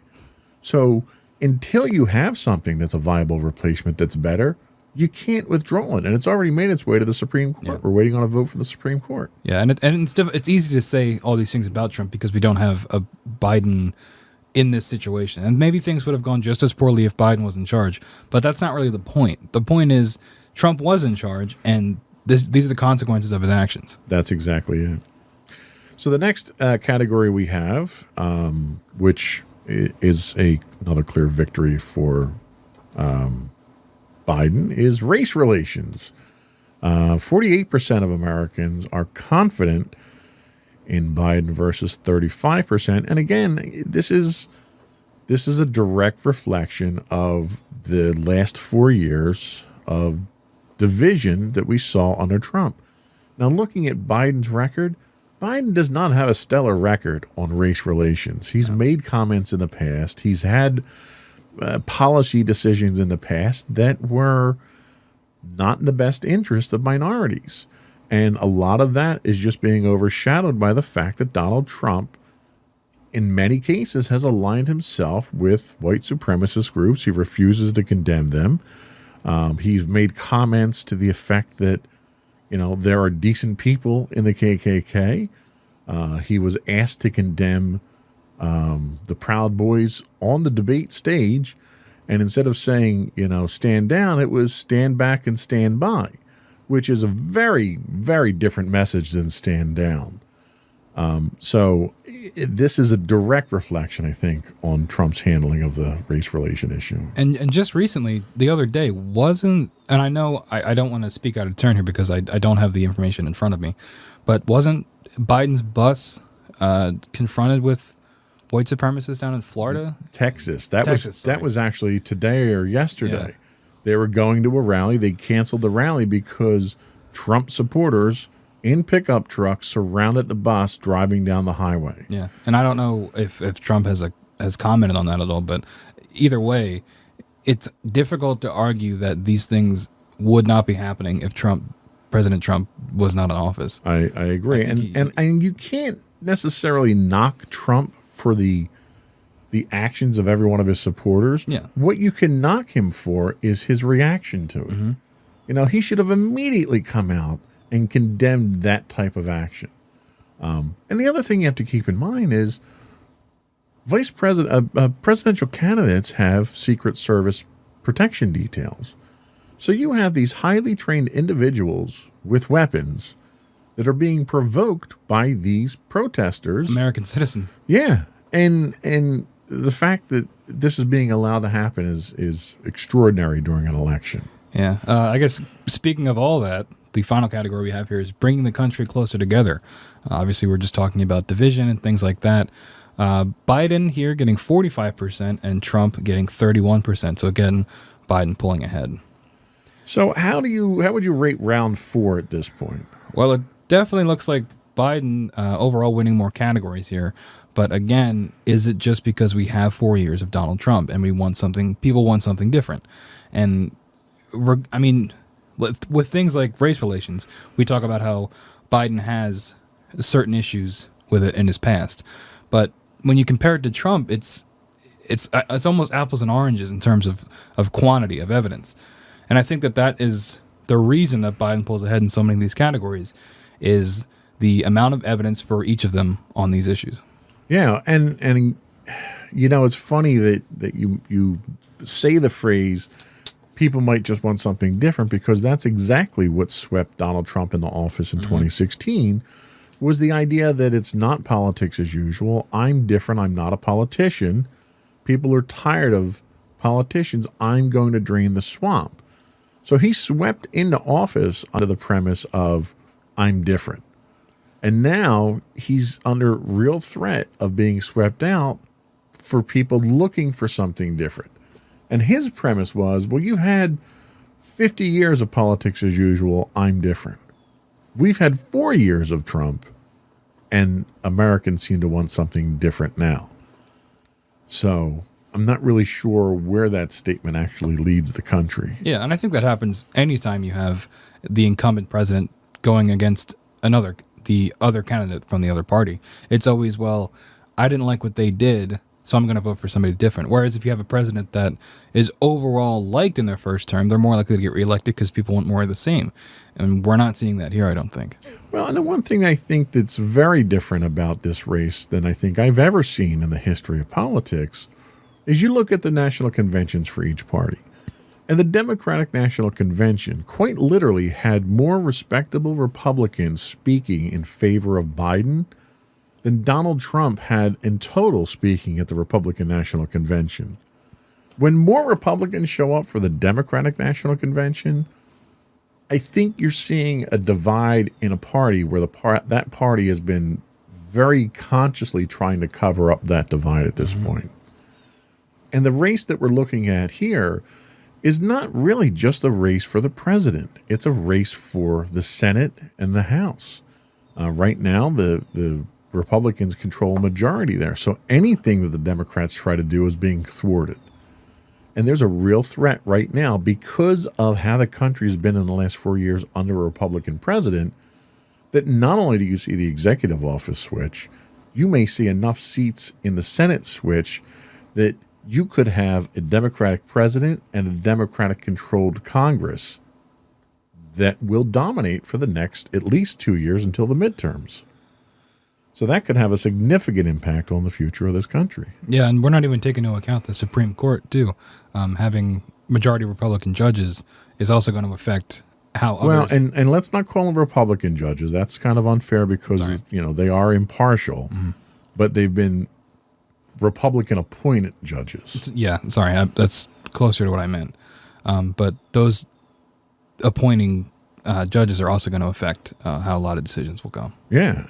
So until you have something that's a viable replacement that's better, you can't withdraw it. And it's already made its way to the Supreme Court. Yeah. We're waiting on a vote from the Supreme Court. Yeah, and it's easy to say all these things about Trump because we don't have a Biden in this situation. And maybe things would have gone just as poorly if Biden was in charge. But that's not really the point. The point is Trump was in charge, and these are the consequences of his actions. That's exactly it. So the next category we have, which is another clear victory for Biden, is race relations. 48% of Americans are confident in Biden versus 35%. And again, this is a direct reflection of the last 4 years of division that we saw under Trump. Now, looking at Biden's record, Biden does not have a stellar record on race relations. He's made comments in the past. He's had policy decisions in the past that were not in the best interest of minorities. And a lot of that is just being overshadowed by the fact that Donald Trump, in many cases, has aligned himself with white supremacist groups. He refuses to condemn them. He's made comments to the effect that, there are decent people in the KKK. He was asked to condemn the Proud Boys on the debate stage. And instead of saying, stand down, it was stand back and stand by, which is a very, very different message than stand down. So this is a direct reflection, I think, on Trump's handling of the race relation issue. And just recently, the other day, and I know I don't want to speak out of turn here because I don't have the information in front of me, but wasn't Biden's bus confronted with white supremacists down in Florida? Texas. That was actually today or yesterday. Yeah. They were going to a rally. They canceled the rally because Trump supporters in pickup trucks surrounded the bus driving down the highway. Yeah, and I don't know if Trump has commented on that at all, but either way, it's difficult to argue that these things would not be happening if President Trump was not in office. I agree. And you can't necessarily knock Trump for the actions of every one of his supporters. Yeah. What you can knock him for is his reaction to it. Mm-hmm. He should have immediately come out and condemned that type of action. And the other thing you have to keep in mind is presidential candidates have Secret Service protection details. So you have these highly trained individuals with weapons that are being provoked by these protesters. American citizens. Yeah. And the fact that this is being allowed to happen is extraordinary during an election. Yeah. I guess speaking of all that, the final category we have here is bringing the country closer together. Obviously, we're just talking about division and things like that. Biden here getting 45% and Trump getting 31%. So again, Biden pulling ahead. So how would you rate round 4 at this point? Well, it definitely looks like Biden overall winning more categories here. But again, is it just because we have 4 years of Donald Trump and people want something different? And with things like race relations, we talk about how Biden has certain issues with it in his past. But when you compare it to Trump, it's almost apples and oranges in terms of quantity of evidence. And I think that is the reason that Biden pulls ahead in so many of these categories is the amount of evidence for each of them on these issues. Yeah, and it's funny that you say the phrase, people might just want something different, because that's exactly what swept Donald Trump into office in 2016, was the idea that it's not politics as usual. I'm different. I'm not a politician. People are tired of politicians. I'm going to drain the swamp. So he swept into office under the premise of I'm different. And now he's under real threat of being swept out for people looking for something different. And his premise was, well, you've had 50 years of politics as usual. I'm different. We've had 4 years of Trump, and Americans seem to want something different now. So I'm not really sure where that statement actually leads the country. Yeah, and I think that happens anytime you have the incumbent president going against the other candidate from the other party. It's always, well, I didn't like what they did, so I'm going to vote for somebody different. Whereas if you have a president that is overall liked in their first term, they're more likely to get reelected because people want more of the same. And we're not seeing that here, I don't think. Well, and the one thing I think that's very different about this race than I think I've ever seen in the history of politics is you look at the national conventions for each party. And the Democratic National Convention quite literally had more respectable Republicans speaking in favor of Biden than Donald Trump had in total speaking at the Republican National Convention. When more Republicans show up for the Democratic National Convention, I think you're seeing a divide in a party where that party has been very consciously trying to cover up that divide at this point. And the race that we're looking at here is not really just a race for the president. It's a race for the Senate and the House. Right now, the Republicans control a majority there. So anything that the Democrats try to do is being thwarted. And there's a real threat right now because of how the country's been in the last 4 years under a Republican president, that not only do you see the executive office switch, you may see enough seats in the Senate switch that you could have a Democratic president and a Democratic-controlled Congress that will dominate for the next at least 2 years until the midterms. So that could have a significant impact on the future of this country. Yeah, and we're not even taking into account the Supreme Court, too. Having majority Republican judges is also going to affect how others... Well, and let's not call them Republican judges. That's kind of unfair because, they are impartial, but they've been Republican-appointed judges. Yeah, sorry, that's closer to what I meant. But those appointing judges are also going to affect how a lot of decisions will go. Yeah,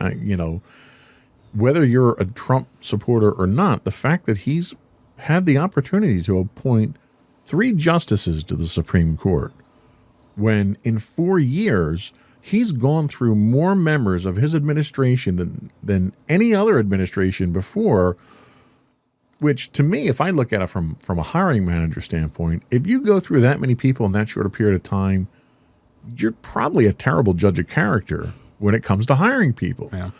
whether you're a Trump supporter or not, the fact that he's had the opportunity to appoint 3 justices to the Supreme Court, when in 4 years he's gone through more members of his administration than any other administration before, which to me, if I look at it from a hiring manager standpoint, if you go through that many people in that short a period of time, you're probably a terrible judge of character when it comes to hiring people. Yeah.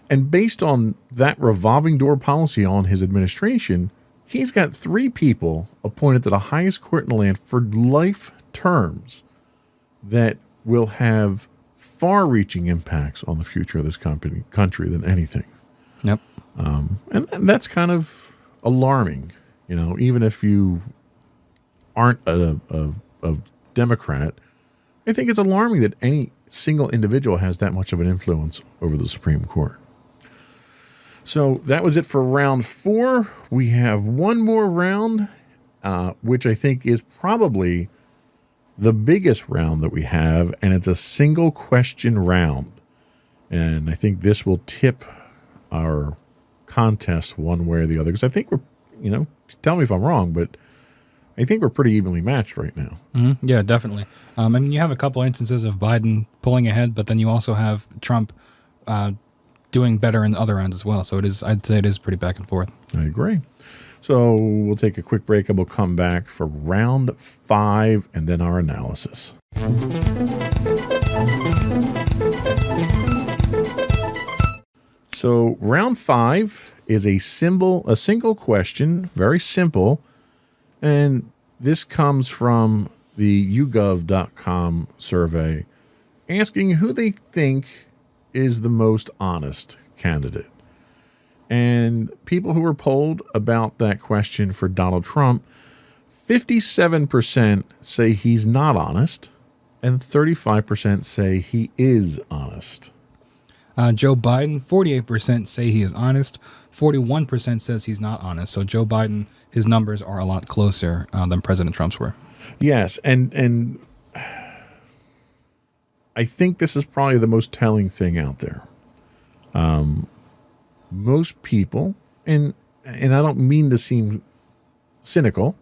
And based on that revolving door policy on his administration, he's got 3 people appointed to the highest court in the land for life terms that will have far-reaching impacts on the future of this country than anything. Yep. And that's kind of alarming, even if you aren't a Democrat. I think it's alarming that any single individual has that much of an influence over the Supreme Court. So that was it for round 4. We have one more round, which I think is probably the biggest round that we have, and it's a single question round. And I think this will tip our contest one way or the other, because I think we're, tell me if I'm wrong, but I think we're pretty evenly matched right now. Mm-hmm. Yeah, definitely. I mean, you have a couple instances of Biden pulling ahead, but then you also have Trump doing better in the other rounds as well. So I'd say it is pretty back and forth. I agree. So we'll take a quick break and we'll come back for round 5 and then our analysis. So round 5 is a single question, very simple. And this comes from the YouGov.com survey asking who they think is the most honest candidate. And people who were polled about that question for Donald Trump, 57% say he's not honest, and 35% say he is honest. Joe Biden, 48% say he is honest, 41% says he's not honest. So Joe Biden, his numbers are a lot closer than President Trump's were. Yes, and I think this is probably the most telling thing out there. Most people, and I don't mean to seem cynical,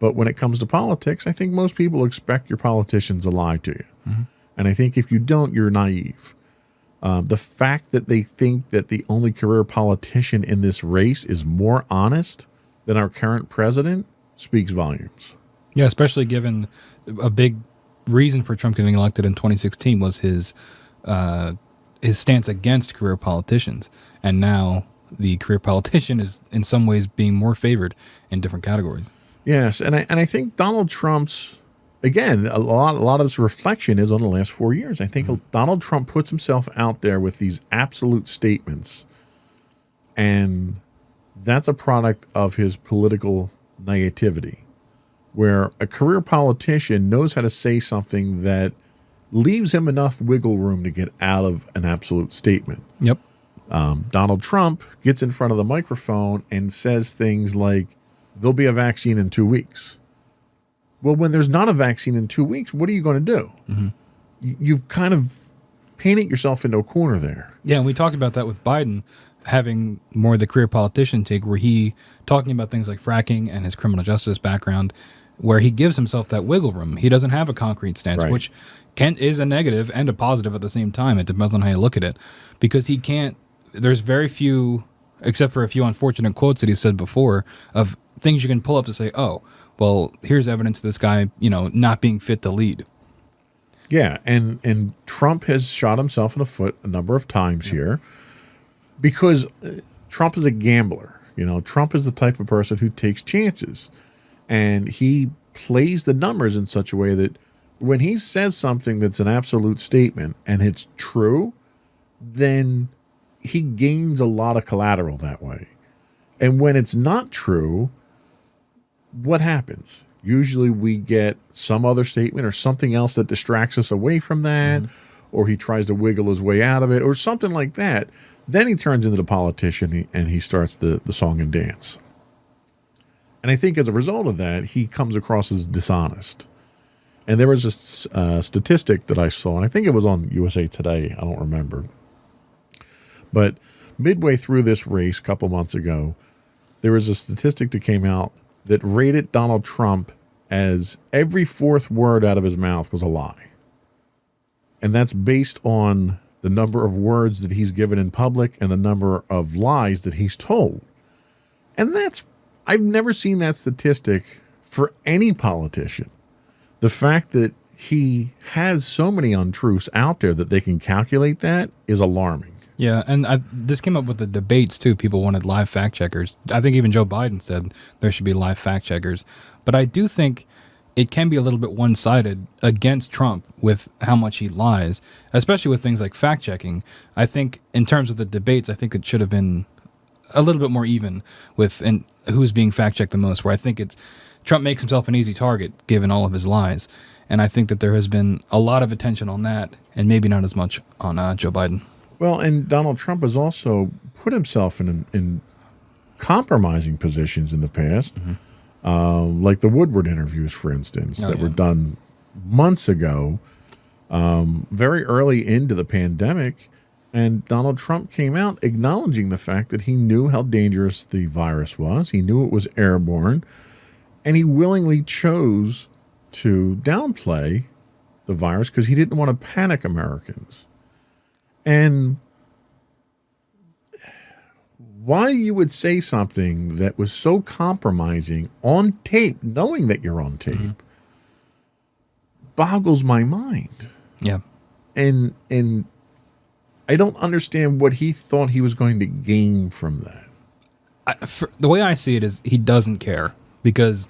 but when it comes to politics, I think most people expect your politicians to lie to you. Mm-hmm. And I think if you don't, you're naive. The fact that they think that the only career politician in this race is more honest than our current president speaks volumes. Yeah, especially given a big reason for Trump getting elected in 2016 was his stance against career politicians. And now the career politician is in some ways being more favored in different categories. Yes, and I think Donald Trump's, again, a lot of this reflection is on the last 4 years. I think Donald Trump puts himself out there with these absolute statements, and that's a product of his political naivety, where a career politician knows how to say something that leaves him enough wiggle room to get out of an absolute statement. Yep. Donald Trump gets in front of the microphone and says things like, there'll be a vaccine in 2 weeks. Well, when there's not a vaccine in 2 weeks, what are you going to do? Mm-hmm. You've kind of painted yourself into a corner there. Yeah, and we talked about that with Biden having more of the career politician take, where he talking about things like fracking and his criminal justice background, where he gives himself that wiggle room. He doesn't have a concrete stance, right, which is a negative and a positive at the same time. It depends on how you look at it, because he can't. There's very few, except for a few unfortunate quotes that he said before, of things you can pull up to say, oh, well, here's evidence of this guy, not being fit to lead. Yeah, and Trump has shot himself in the foot a number of times here, because Trump is a gambler. Trump is the type of person who takes chances, and he plays the numbers in such a way that when he says something that's an absolute statement and it's true, then he gains a lot of collateral that way. And when it's not true, what happens? Usually we get some other statement or something else that distracts us away from that, or he tries to wiggle his way out of it, or something like that. Then he turns into the politician and he starts the song and dance. And I think as a result of that, he comes across as dishonest. And there was a statistic that I saw, and I think it was on USA Today, I don't remember. But midway through this race a couple months ago, there was a statistic that came out that rated Donald Trump as every fourth word out of his mouth was a lie. And that's based on the number of words that he's given in public and the number of lies that he's told. And I've never seen that statistic for any politician. The fact that he has so many untruths out there that they can calculate that is alarming. Yeah, and this came up with the debates, too. People wanted live fact checkers. I think even Joe Biden said there should be live fact checkers. But I do think it can be a little bit one-sided against Trump with how much he lies, especially with things like fact checking. I think in terms of the debates, I think it should have been a little bit more even with who's being fact checked the most, where I think Trump makes himself an easy target given all of his lies. And I think that there has been a lot of attention on that and maybe not as much on Joe Biden. Well, and Donald Trump has also put himself in compromising positions in the past, like the Woodward interviews, for instance, that were done months ago, very early into the pandemic. And Donald Trump came out acknowledging the fact that he knew how dangerous the virus was. He knew it was airborne. And he willingly chose to downplay the virus because he didn't want to panic Americans. And why you would say something that was so compromising on tape, knowing that you're on tape, boggles my mind. Yeah. And I don't understand what he thought he was going to gain from that. The way I see it is he doesn't care because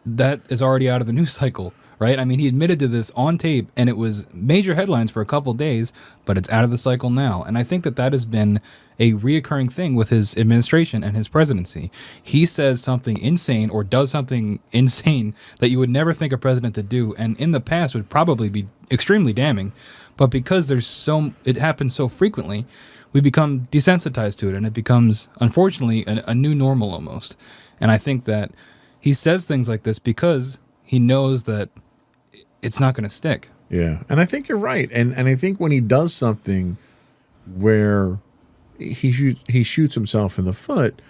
that is already out of the news cycle, right? I mean, he admitted to this on tape and it was major headlines for a couple days, but it's out of the cycle now. And I think that has been a reoccurring thing with his administration and his presidency. He says something insane or does something insane that you would never think a president to do, and in the past would probably be extremely damning. But because it happens so frequently, we become desensitized to it, and it becomes, unfortunately, a new normal almost. And I think that he says things like this because he knows that it's not going to stick. Yeah, and I think you're right. And I think when he does something where he shoots himself in the foot,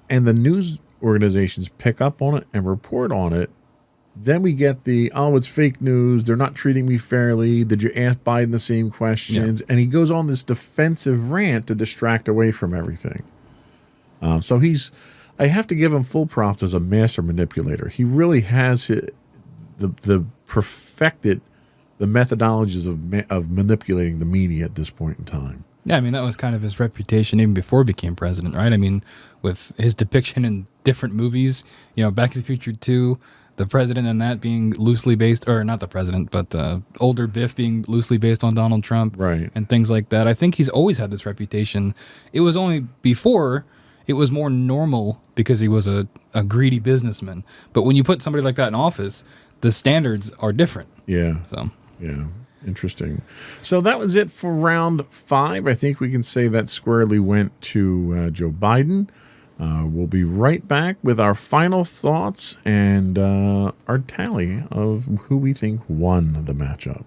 and the news organizations pick up on it and report on it, then we get it's fake news. They're not treating me fairly. Did you ask Biden the same questions? Yeah. And he goes on this defensive rant to distract away from everything. So I have to give him full props as a master manipulator. He really has perfected the methodologies of manipulating the media at this point in time. Yeah, I mean, that was kind of his reputation even before he became president, right? I mean, with his depiction in different movies, Back to the Future 2, the president in that being loosely based, or not the president, but older Biff being loosely based on Donald Trump, right, and things like that. I think he's always had this reputation. It was only before it was more normal because he was a greedy businessman. But when you put somebody like that in office, the standards are different. Yeah. So yeah, interesting. So that was it for round 5. I think we can say that squarely went to Joe Biden. We'll be right back with our final thoughts and our tally of who we think won the matchup.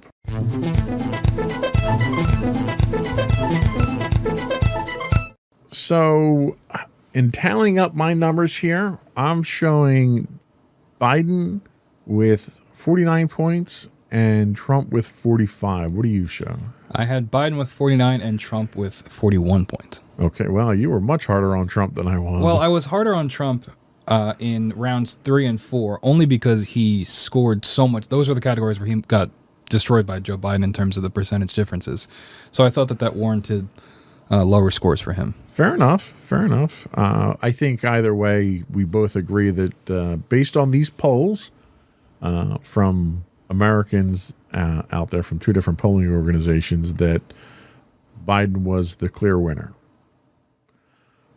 So, in tallying up my numbers here, I'm showing Biden with 49 points and Trump with 45. What do you show? I had Biden with 49 and Trump with 41 points. Okay, well, you were much harder on Trump than I was. Well, I was harder on Trump in rounds 3 and 4, only because he scored so much. Those are the categories where he got destroyed by Joe Biden in terms of the percentage differences. So I thought that warranted lower scores for him. Fair enough. I think either way, we both agree that based on these polls from Americans out there from 2 different polling organizations, that Biden was the clear winner.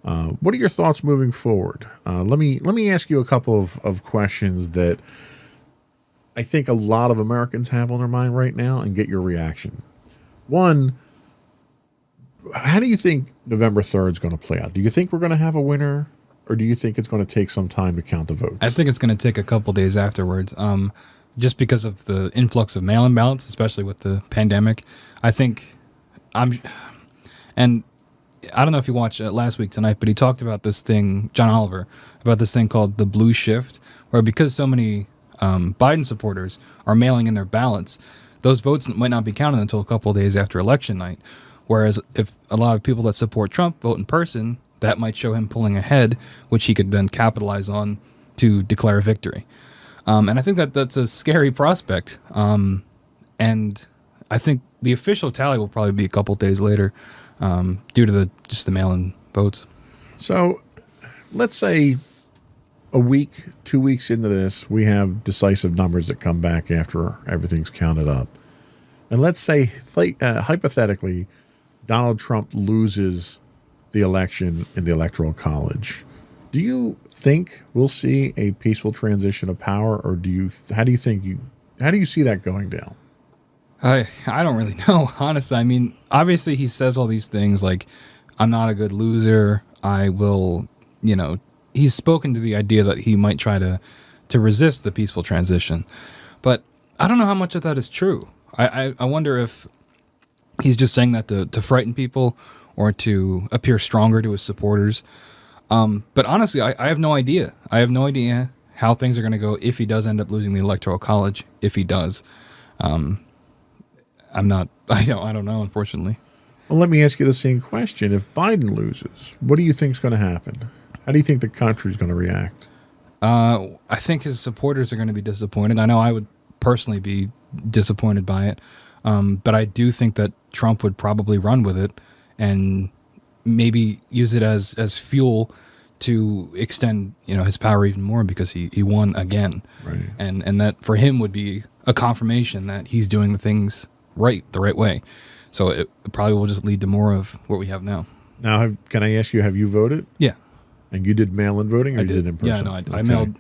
What are your thoughts moving forward? Let me ask you a couple of questions that I think a lot of Americans have on their mind right now and get your reaction. One, how do you think November 3rd is going to play out? Do you think we're going to have a winner, or do you think it's going to take some time to count the votes? I think it's going to take a couple days afterwards, just because of the influx of mail-in ballots, especially with the pandemic. And I don't know if you watched last week tonight, but he talked about this thing, John Oliver, about this thing called the blue shift, where because so many Biden supporters are mailing in their ballots, those votes might not be counted until a couple of days after election night. Whereas if a lot of people that support Trump vote in person, that might show him pulling ahead, which he could then capitalize on to declare a victory. And I think that's a scary prospect. And I think the official tally will probably be a couple days later due to the mail-in votes. So let's say a week, 2 weeks into this, we have decisive numbers that come back after everything's counted up. And let's say, hypothetically, Donald Trump loses the election in the Electoral College. Do you think we'll see a peaceful transition of power, or how do you see that going down? I don't really know, honestly. I mean, obviously he says all these things like, I'm not a good loser. I will, he's spoken to the idea that he might try to resist the peaceful transition. But I don't know how much of that is true. I wonder if he's just saying that to frighten people or to appear stronger to his supporters. But honestly, I have no idea. I have no idea how things are going to go if he does end up losing the Electoral College, if he does. I don't know, unfortunately. Well, let me ask you the same question. If Biden loses, what do you think is going to happen? How do you think the country is going to react? I think his supporters are going to be disappointed. I know I would personally be disappointed by it. But I do think that Trump would probably run with it and maybe use it as fuel to extend, his power even more because he won again. Right. And that for him would be a confirmation that he's doing the things the right way. So it probably will just lead to more of what we have now. Now, can I ask you, have you voted? Yeah. And you did mail-in voting, or I you did in person? Yeah, no, I mailed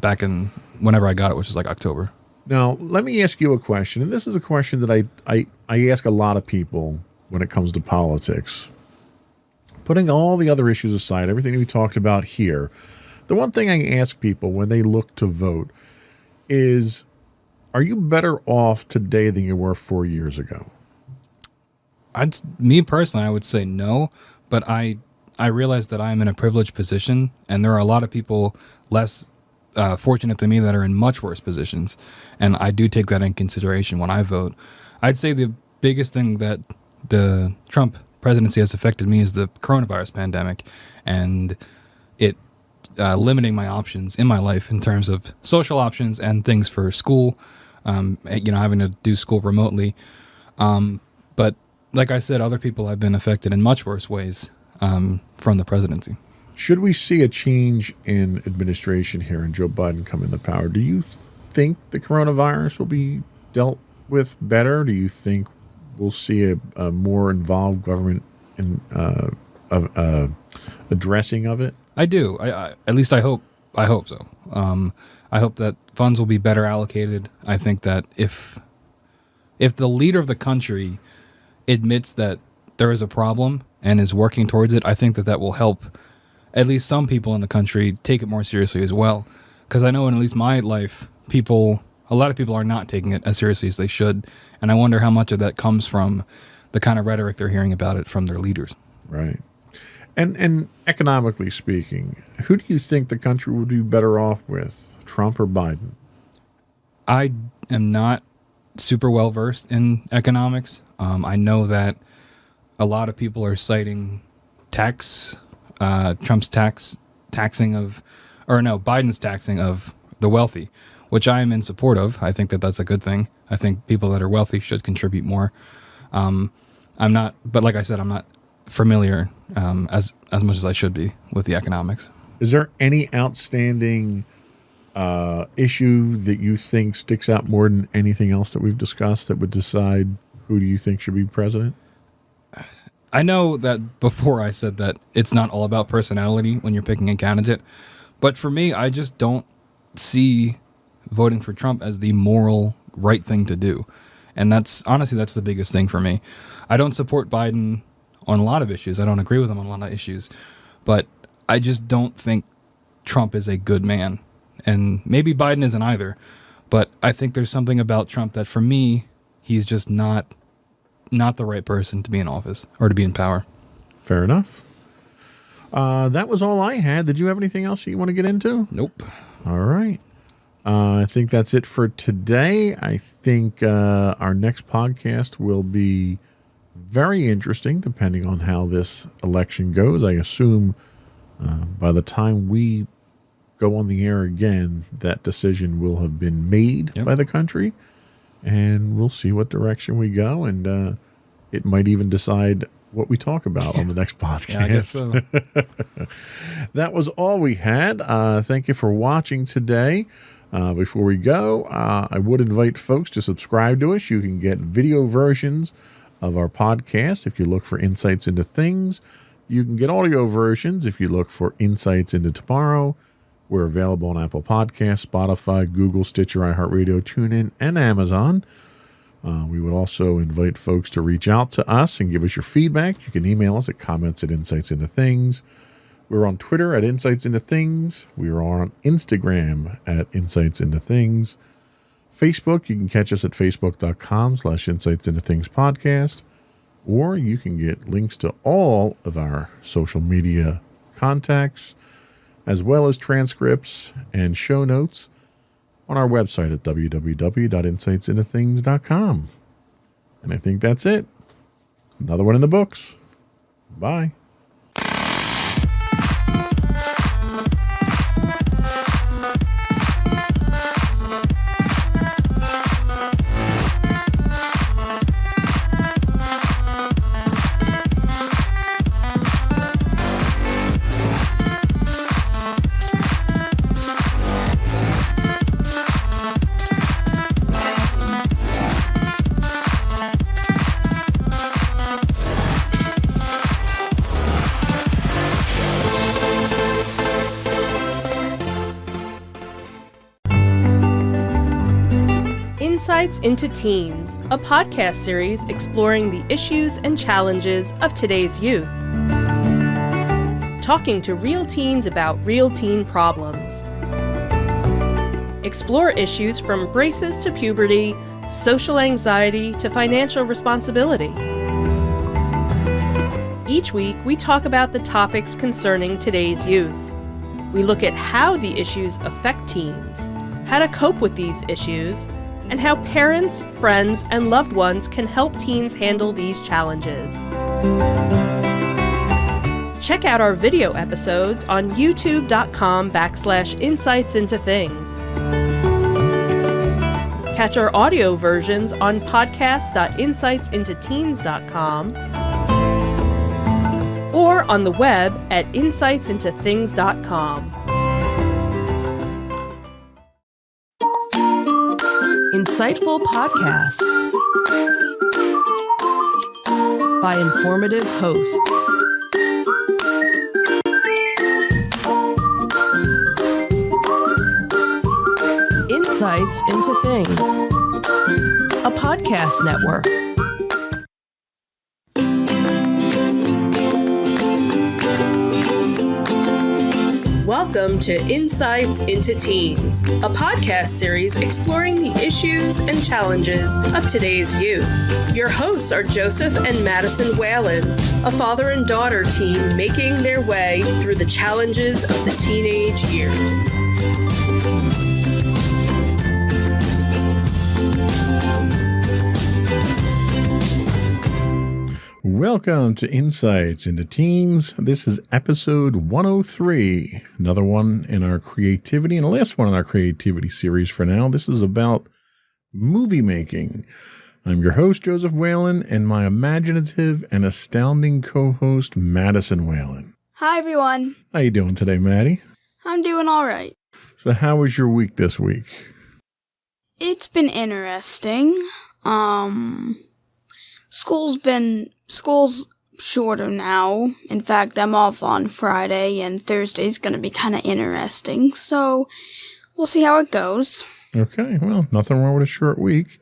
back in whenever I got it, which was like October. Now, let me ask you a question, and this is a question that I ask a lot of people when it comes to politics. Putting all the other issues aside, everything that we talked about here, the one thing I ask people when they look to vote is, are you better off today than you were 4 years ago? Me personally, I would say no, but I realize that I'm in a privileged position, and there are a lot of people less fortunate than me that are in much worse positions, and I do take that in consideration when I vote. I'd say the biggest thing that the Trump presidency has affected me is the coronavirus pandemic, and it limiting my options in my life in terms of social options and things for school, having to do school remotely. But like I said, other people have been affected in much worse ways from the presidency. Should we see a change in administration here and Joe Biden come into power, do you think the coronavirus will be dealt with better? Do you think we'll see a more involved government in addressing of it? I do. I at least I hope so. I hope that funds will be better allocated. I think that if the leader of the country admits that there is a problem and is working towards it, I think that will help at least some people in the country take it more seriously as well. Because I know in at least my life, a lot of people are not taking it as seriously as they should. And I wonder how much of that comes from the kind of rhetoric they're hearing about it from their leaders. Right. And economically speaking, who do you think the country would be better off with, Trump or Biden? I am not super well versed in economics. I know that a lot of people are citing Biden's taxing of the wealthy, which I am in support of. I think that that's a good thing. I think people that are wealthy should contribute more. But like I said, I'm not familiar as much as I should be with the economics. Is there any outstanding issue that you think sticks out more than anything else that we've discussed that would decide who do you think should be president? I know that before I said that it's not all about personality when you're picking a candidate, but for me, I just don't see voting for Trump as the moral right thing to do. And that's the biggest thing for me. I don't support Biden on a lot of issues. I don't agree with him on a lot of issues, but I just don't think Trump is a good man. And maybe Biden isn't either, but I think there's something about Trump that for me, he's just not the right person to be in office or to be in power. Fair enough. That was all I had. Did you have anything else that you want to get into? Nope. All right. I think that's it for today. I think our next podcast will be very interesting depending on how this election goes. I assume by the time we go on the air again, that decision will have been made by the country. And we'll see what direction we go. And it might even decide what we talk about on the next podcast. Yeah, I guess so. That was all we had. Thank you for watching today. Before we go, I would invite folks to subscribe to us. You can get video versions of our podcast if you look for Insights into Things. You can get audio versions if you look for Insights into Tomorrow. We're available on Apple Podcasts, Spotify, Google, Stitcher, iHeartRadio, TuneIn, and Amazon. We would also invite folks to reach out to us and give us your feedback. You can email us at comments@insightsintothings. We're on Twitter at Insights Into Things. We are on Instagram at Insights Into Things. Facebook, you can catch us at facebook.com/Insights Into Things podcast. Or you can get links to all of our social media contacts, as well as transcripts and show notes on our website at www.insightsintothings.com. And I think that's it. Another one in the books. Bye. Insights into Teens, a podcast series exploring the issues and challenges of today's youth. Talking to real teens about real teen problems. Explore issues from braces to puberty, social anxiety to financial responsibility. Each week, we talk about the topics concerning today's youth. We look at how the issues affect teens, how to cope with these issues, and how parents, friends, and loved ones can help teens handle these challenges. Check out our video episodes on youtube.com/insightsintothings. Catch our audio versions on podcast.insightsintoteens.com or on the web at insightsintothings.com. Insightful podcasts by informative hosts. Insights into Things, a podcast network. Welcome to Insights into Teens, a podcast series exploring the issues and challenges of today's youth. Your hosts are Joseph and Madison Whalen, a father and daughter team making their way through the challenges of the teenage years. Welcome to Insights into Teens. This is episode 103, another one in our creativity and the last one in our creativity series for now. This is about movie making. I'm your host, Joseph Whalen, and my imaginative and astounding co-host, Madison Whalen. Hi, everyone. How you doing today, Maddie? I'm doing all right. So how was your week this week? It's been interesting. School's shorter now. In fact, I'm off on Friday, and Thursday's going to be kind of interesting. So we'll see how it goes. Okay, well, nothing wrong with a short week.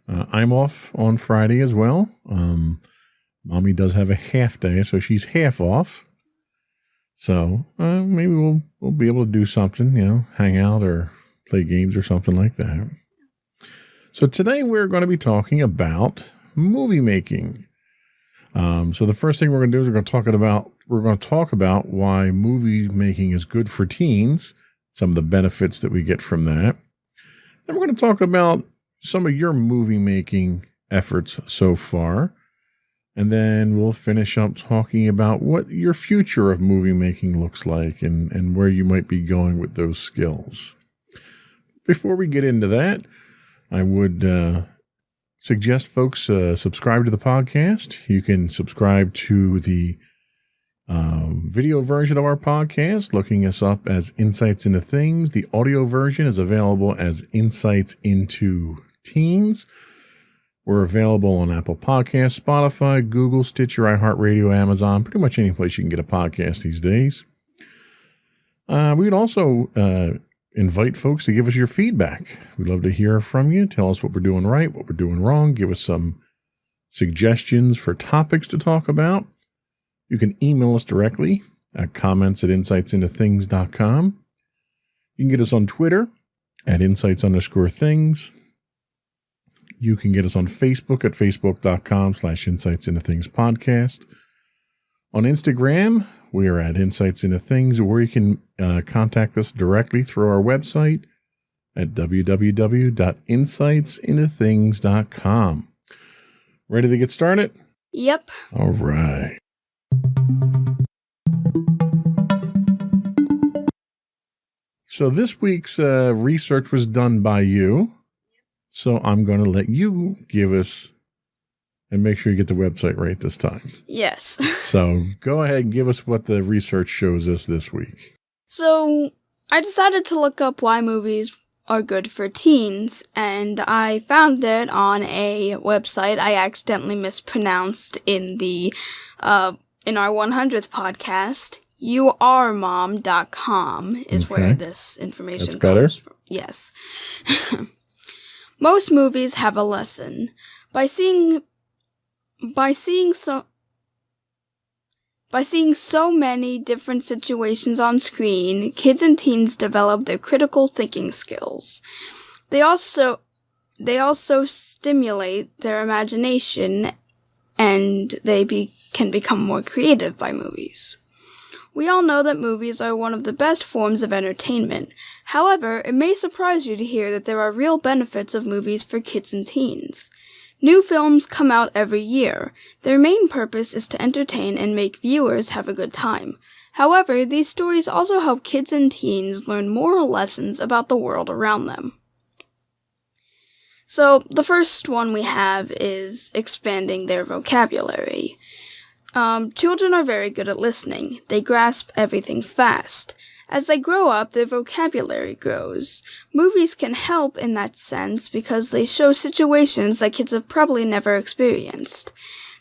I'm off on Friday as well. Mommy does have a half day, so she's half off. So maybe we'll be able to do something, hang out or play games or something like that. So today we're going to be talking about movie making. So the first thing we're going to do is we're going to talk about why movie making is good for teens, some of the benefits that we get from that. Then we're going to talk about some of your movie making efforts so far. And then we'll finish up talking about what your future of movie making looks like and where you might be going with those skills. Before we get into that, I would suggest folks subscribe to the podcast. You can subscribe to the video version of our podcast, looking us up as Insights into Things. The audio version is available as Insights into Teens. We're available on Apple Podcasts, Spotify, Google, Stitcher, iHeartRadio, Amazon, pretty much any place you can get a podcast these days. We would also invite folks to give us your feedback. We'd love to hear from you. Tell us what we're doing right, what we're doing wrong. Give us some suggestions for topics to talk about. You can email us directly at comments@insightsintothings.com. You can get us on Twitter at insights_things. You can get us on Facebook at facebook.com/insightsintothingspodcast. On Instagram, we are at Insights Into Things, or you can contact us directly through our website at www.insightsintothings.com. Ready to get started? Yep. All right. So this week's research was done by you. So I'm going to let you give us, and make sure you get the website right this time. Yes. So go ahead and give us what the research shows us this week. So I decided to look up why movies are good for teens, and I found it on a website I accidentally mispronounced in the in our 100th podcast. YouAreMom.com is where this information comes from. Yes. Most movies have a lesson. By seeing so many different situations on screen, kids and teens develop their critical thinking skills. They also stimulate their imagination, and they can become more creative by movies. We all know that movies are one of the best forms of entertainment. However, it may surprise you to hear that there are real benefits of movies for kids and teens. New films come out every year. Their main purpose is to entertain and make viewers have a good time. However, these stories also help kids and teens learn moral lessons about the world around them. So, the first one we have is expanding their vocabulary. Children are very good at listening. They grasp everything fast. As they grow up, their vocabulary grows. Movies can help in that sense because they show situations that kids have probably never experienced.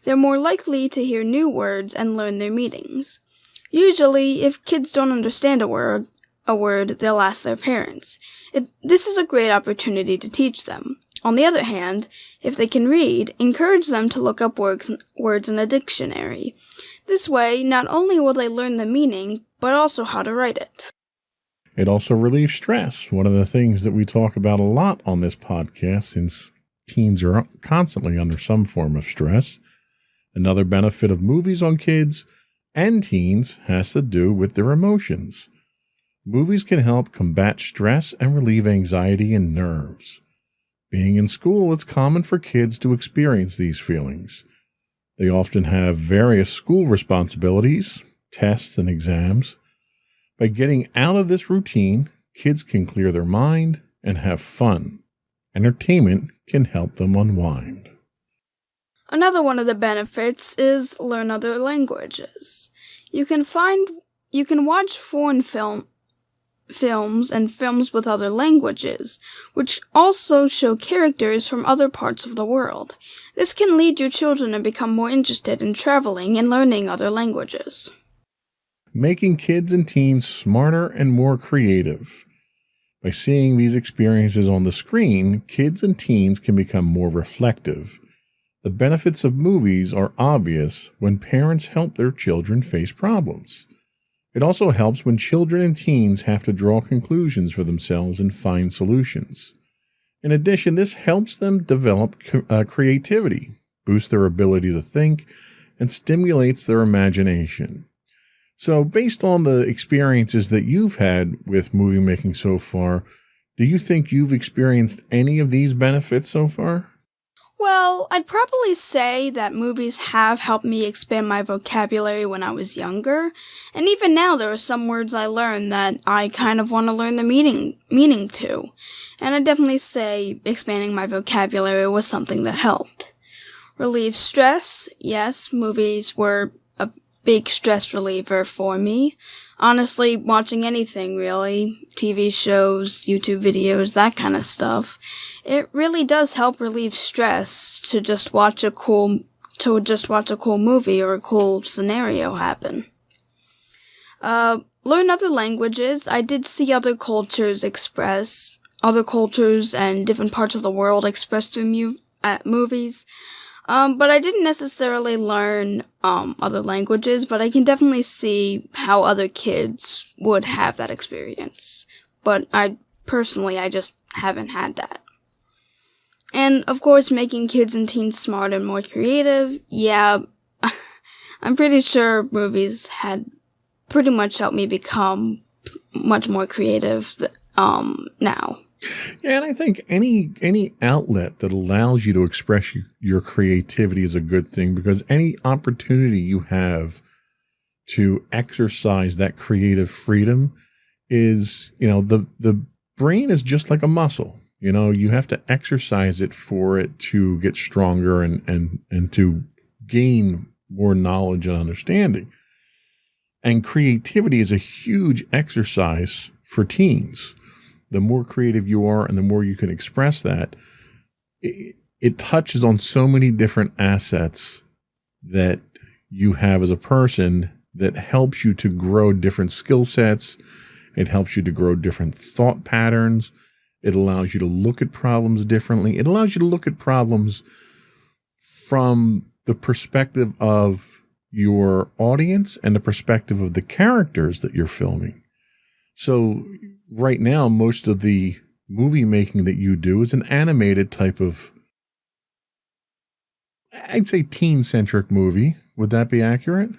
They're more likely to hear new words and learn their meanings. Usually, if kids don't understand a word, they'll ask their parents. This is a great opportunity to teach them. On the other hand, if they can read, encourage them to look up words in a dictionary. This way, not only will they learn the meaning, but also how to write it. It also relieves stress. One of the things that we talk about a lot on this podcast, since teens are constantly under some form of stress. Another benefit of movies on kids and teens has to do with their emotions. Movies can help combat stress and relieve anxiety and nerves. Being in school, it's common for kids to experience these feelings. They often have various school responsibilities, tests, and exams. By getting out of this routine, kids can clear their mind and have fun. Entertainment can help them unwind. Another one of the benefits is learn other languages. You can watch foreign films and films with other languages, which also show characters from other parts of the world. This can lead your children to become more interested in traveling and learning other languages. Making kids and teens smarter and more creative. By seeing these experiences on the screen, kids and teens can become more reflective. The benefits of movies are obvious when parents help their children face problems. It also helps when children and teens have to draw conclusions for themselves and find solutions. In addition, this helps them develop creativity, boosts their ability to think, and stimulates their imagination. So, based on the experiences that you've had with movie making so far, do you think you've experienced any of these benefits so far? Well, I'd probably say that movies have helped me expand my vocabulary when I was younger, and even now there are some words I learned that I kind of want to learn the meaning to, and I'd definitely say expanding my vocabulary was something that helped. Relieve stress, yes, movies were a big stress reliever for me. Honestly, watching anything really, TV shows, YouTube videos, that kind of stuff, it really does help relieve stress to just watch a cool movie or a cool scenario happen. learn other languages. I did see other cultures and different parts of the world expressed through movies. But I didn't necessarily learn other languages, but I can definitely see how other kids would have that experience. But I just haven't had that. And, of course, making kids and teens smarter and more creative, yeah, I'm pretty sure movies had pretty much helped me become much more creative now. Yeah, and I think any outlet that allows you to express your creativity is a good thing, because any opportunity you have to exercise that creative freedom is, the brain is just like a muscle. You have to exercise it for it to get stronger and to gain more knowledge and understanding. And creativity is a huge exercise for teens. The more creative you are and the more you can express that, it touches on so many different assets that you have as a person that helps you to grow different skill sets. It helps you to grow different thought patterns. It allows you to look at problems differently. It allows you to look at problems from the perspective of your audience and the perspective of the characters that you're filming. So right now, most of the movie making that you do is an animated type of, I'd say, teen-centric movie. Would that be accurate?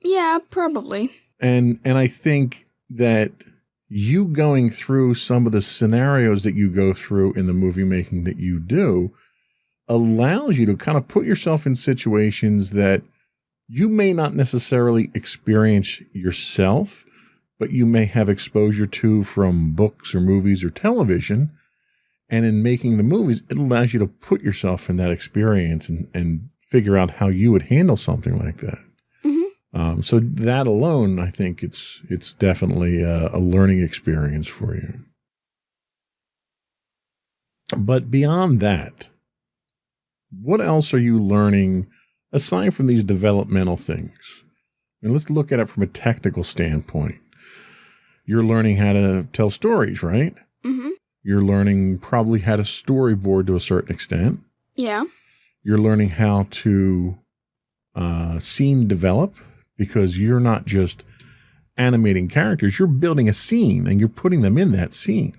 Yeah, probably. And I think that you going through some of the scenarios that you go through in the movie making that you do allows you to kind of put yourself in situations that you may not necessarily experience yourself, but you may have exposure to from books or movies or television. And in making the movies, it allows you to put yourself in that experience and figure out how you would handle something like that. Mm-hmm. So that alone, I think it's definitely a learning experience for you. But beyond that, what else are you learning aside from these developmental things? And let's look at it from a technical standpoint. You're learning how to tell stories, right? Mm-hmm. You're learning probably how to storyboard to a certain extent. Yeah. You're learning how to scene develop, because you're not just animating characters, you're building a scene and you're putting them in that scene.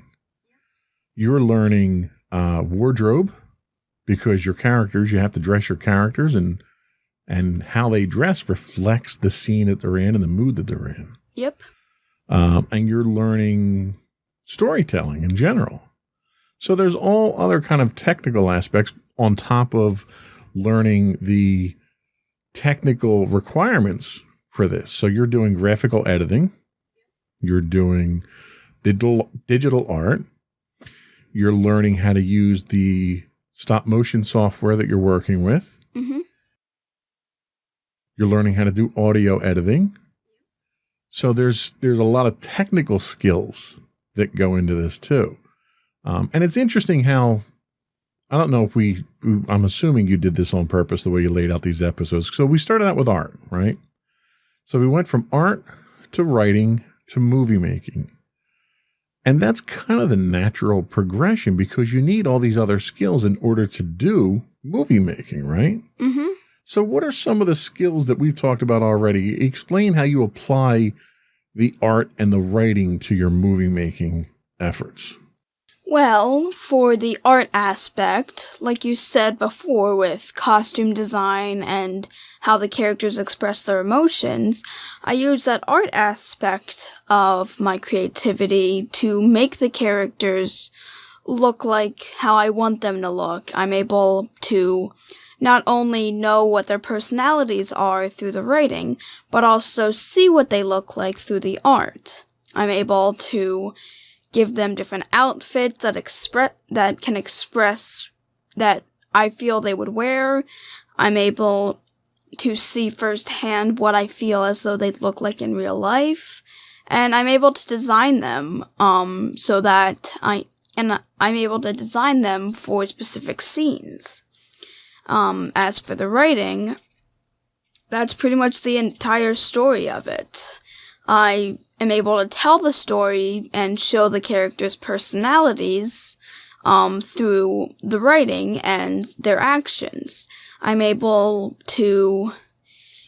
You're learning wardrobe, because your characters, you have to dress your characters, and how they dress reflects the scene that they're in and the mood that they're in. Yep. And you're learning storytelling in general. So there's all other kind of technical aspects on top of learning the technical requirements for this. So you're doing graphical editing. You're doing digital art. You're learning how to use the stop motion software that you're working with. Mm-hmm. You're learning how to do audio editing. So there's a lot of technical skills that go into this too. And it's interesting how, I don't know if I'm assuming you did this on purpose, the way you laid out these episodes. So we started out with art, right? So we went from art to writing to movie making. And that's kind of the natural progression, because you need all these other skills in order to do movie making, right? Mm-hmm. So what are some of the skills that we've talked about already? Explain how you apply the art and the writing to your movie making efforts. Well, for the art aspect, like you said before with costume design and how the characters express their emotions, I use that art aspect of my creativity to make the characters look like how I want them to look. I'm able to not only know what their personalities are through the writing, but also see what they look like through the art. I'm able to give them different outfits that can express that I feel they would wear. I'm able to see firsthand what I feel as though they'd look like in real life, and I'm able to design them so that I'm able to design them for specific scenes. As for the writing, that's pretty much the entire story of it. I am able to tell the story and show the characters' personalities through the writing and their actions. I'm able to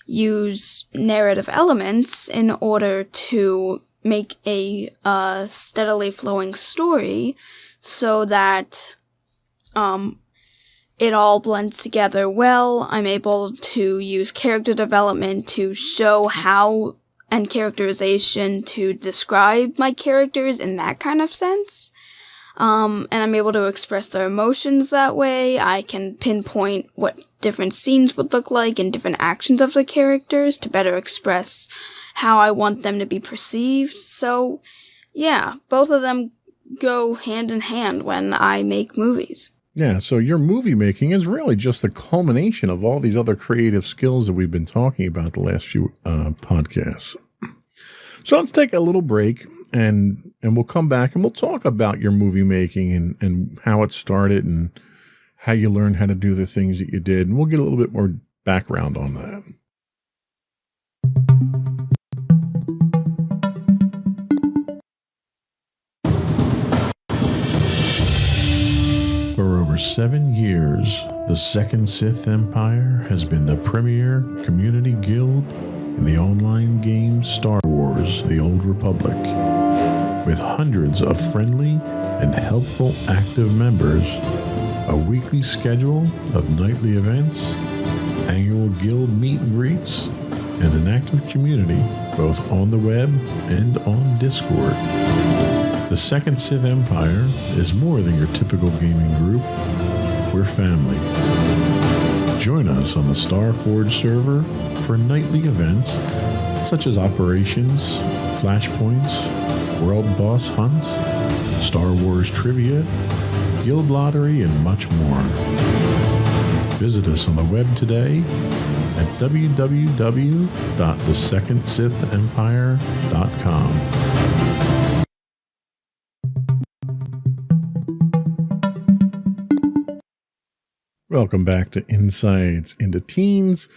use narrative elements in order to make a steadily flowing story so that it all blends together well. I'm able to use character development to show how, and characterization to describe my characters in that kind of sense. And I'm able to express their emotions that way. I can pinpoint what different scenes would look like and different actions of the characters to better express how I want them to be perceived. So, yeah, both of them go hand in hand when I make movies. Yeah, so your movie making is really just the culmination of all these other creative skills that we've been talking about the last few podcasts. So let's take a little break, and we'll come back and we'll talk about your movie making and how it started and how you learned how to do the things that you did. And we'll get a little bit more background on that. For over 7 years, the Second Sith Empire has been the premier community guild in the online game Star Wars: The Old Republic. With hundreds of friendly and helpful active members, a weekly schedule of nightly events, annual guild meet and greets, and an active community both on the web and on Discord. The Second Sith Empire is more than your typical gaming group. We're family. Join us on the Starforge server for nightly events such as operations, flashpoints, world boss hunts, Star Wars trivia, guild lottery, and much more. Visit us on the web today at www.thesecondsithempire.com. Welcome back to Insights into Teens.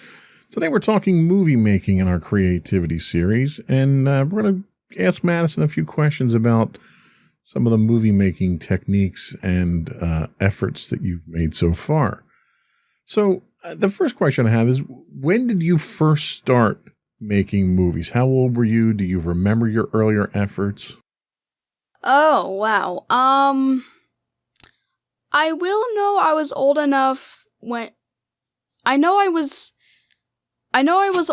Today we're talking movie making in our creativity series, and we're going to ask Madison a few questions about some of the movie making techniques and efforts that you've made so far. So the first question I have is, when did you first start making movies? How old were you? Do you remember your earlier efforts? Oh, wow. I will know I was old enough when I know I was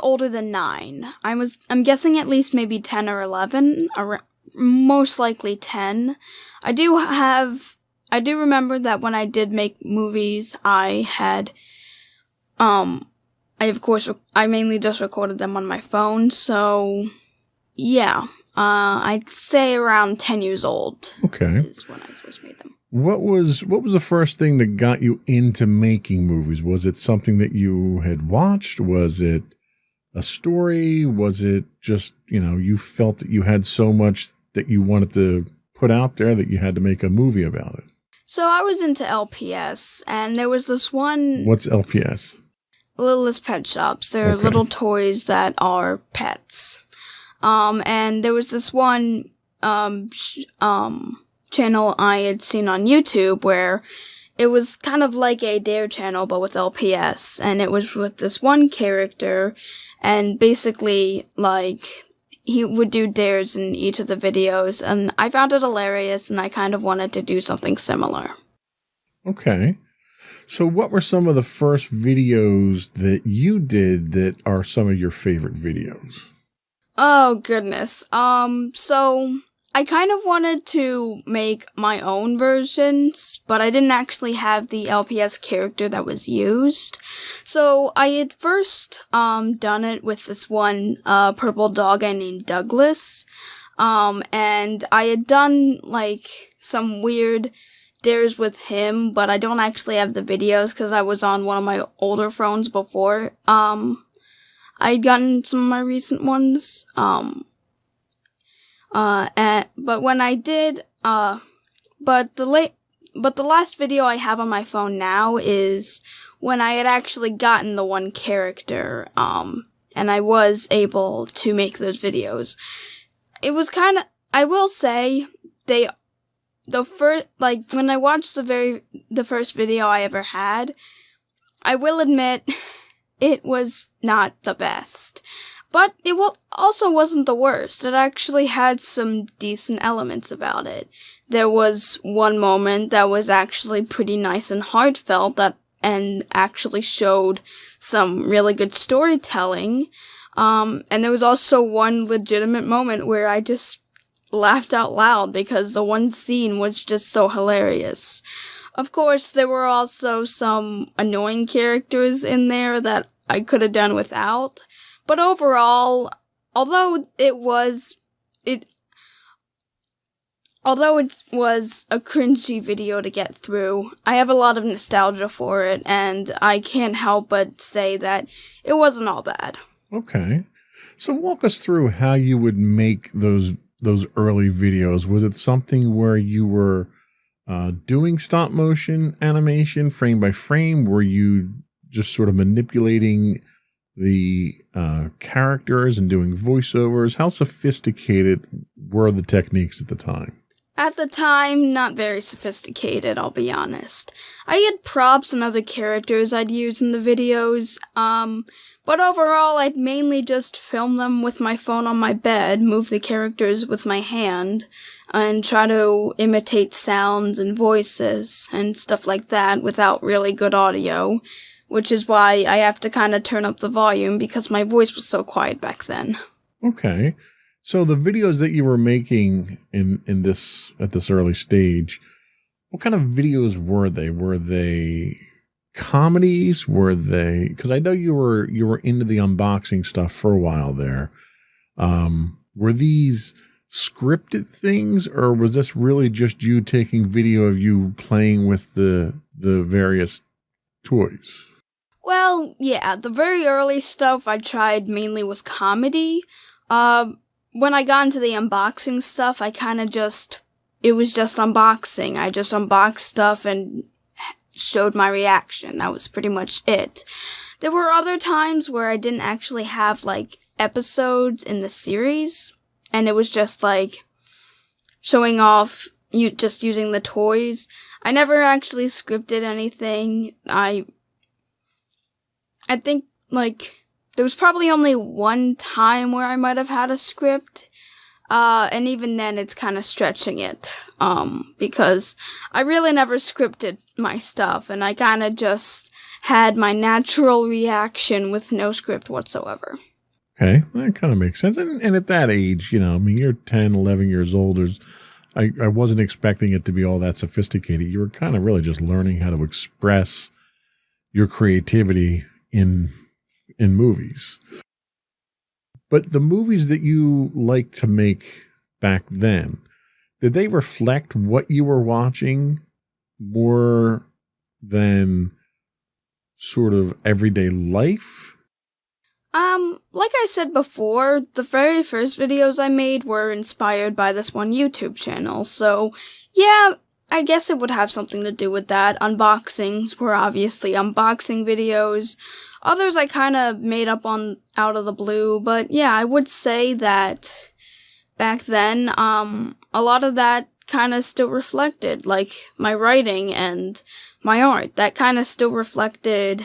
older than 9. I'm guessing at least maybe 10 or 11, or most likely 10. I do remember that when I did make movies, I mainly just recorded them on my phone, so yeah, I'd say around 10 years old. Okay. Is when I first made them. What was the first thing that got you into making movies? Was it something that you had watched? Was it a story? Was it just, you felt that you had so much that you wanted to put out there that you had to make a movie about it? So I was into LPS, and there was this one... What's LPS? Littlest Pet Shops. They're little toys that are pets. And there was this one channel I had seen on YouTube where it was kind of like a Dare channel but with LPS, and it was with this one character, and basically like he would do dares in each of the videos, and I found it hilarious, and I kind of wanted to do something similar. Okay. So what were some of the first videos that you did that are some of your favorite videos? Oh goodness. So I kind of wanted to make my own versions, but I didn't actually have the LPS character that was used. So I had first done it with this one purple dog I named Douglas. And I had done like some weird dares with him, but I don't actually have the videos because I was on one of my older phones before I'd gotten some of my recent ones. But when I did, but the last video I have on my phone now is when I had actually gotten the one character, and I was able to make those videos. It was I will say, when I watched the first video I ever had, I will admit it was not the best. But it also wasn't the worst. It actually had some decent elements about it. There was one moment that was actually pretty nice and heartfelt and actually showed some really good storytelling. And there was also one legitimate moment where I just laughed out loud because the one scene was just so hilarious. Of course, there were also some annoying characters in there that I could have done without. But overall, although it was a cringy video to get through, I have a lot of nostalgia for it, and I can't help but say that it wasn't all bad. Okay. So walk us through how you would make those early videos. Was it something where you were doing stop motion animation frame by frame? Were you just sort of manipulating the characters and doing voiceovers? How sophisticated were the techniques at the time? At the time, not very sophisticated, I'll be honest. I had props and other characters I'd use in the videos, but overall I'd mainly just film them with my phone on my bed, move the characters with my hand, and try to imitate sounds and voices and stuff like that without really good audio, which is why I have to kind of turn up the volume because my voice was so quiet back then. Okay. So the videos that you were making at this early stage, what kind of videos were they? Were they comedies? Were they, because I know you were into the unboxing stuff for a while there. Were these scripted things, or was this really just you taking video of you playing with the various toys? Well, yeah, the very early stuff I tried mainly was comedy. When I got into the unboxing stuff, it was just unboxing. I just unboxed stuff and showed my reaction. That was pretty much it. There were other times where I didn't actually have, episodes in the series, and it was just, showing off, just using the toys. I never actually scripted anything. I think, there was probably only one time where I might have had a script, and even then it's kind of stretching it, because I really never scripted my stuff, and I kind of just had my natural reaction with no script whatsoever. Okay, that kind of makes sense. And at that age, you're 10, 11 years old. I wasn't expecting it to be all that sophisticated. You were kind of really just learning how to express your creativity in movies. But the movies that you liked to make back then, did they reflect what you were watching more than sort of everyday life? Like I said before, the very first videos I made were inspired by this one YouTube channel, so yeah, I guess it would have something to do with that. Unboxings were obviously unboxing videos. Others I kind of made up out of the blue, but yeah, I would say that back then, a lot of that kind of still reflected, my writing and my art. That kind of still reflected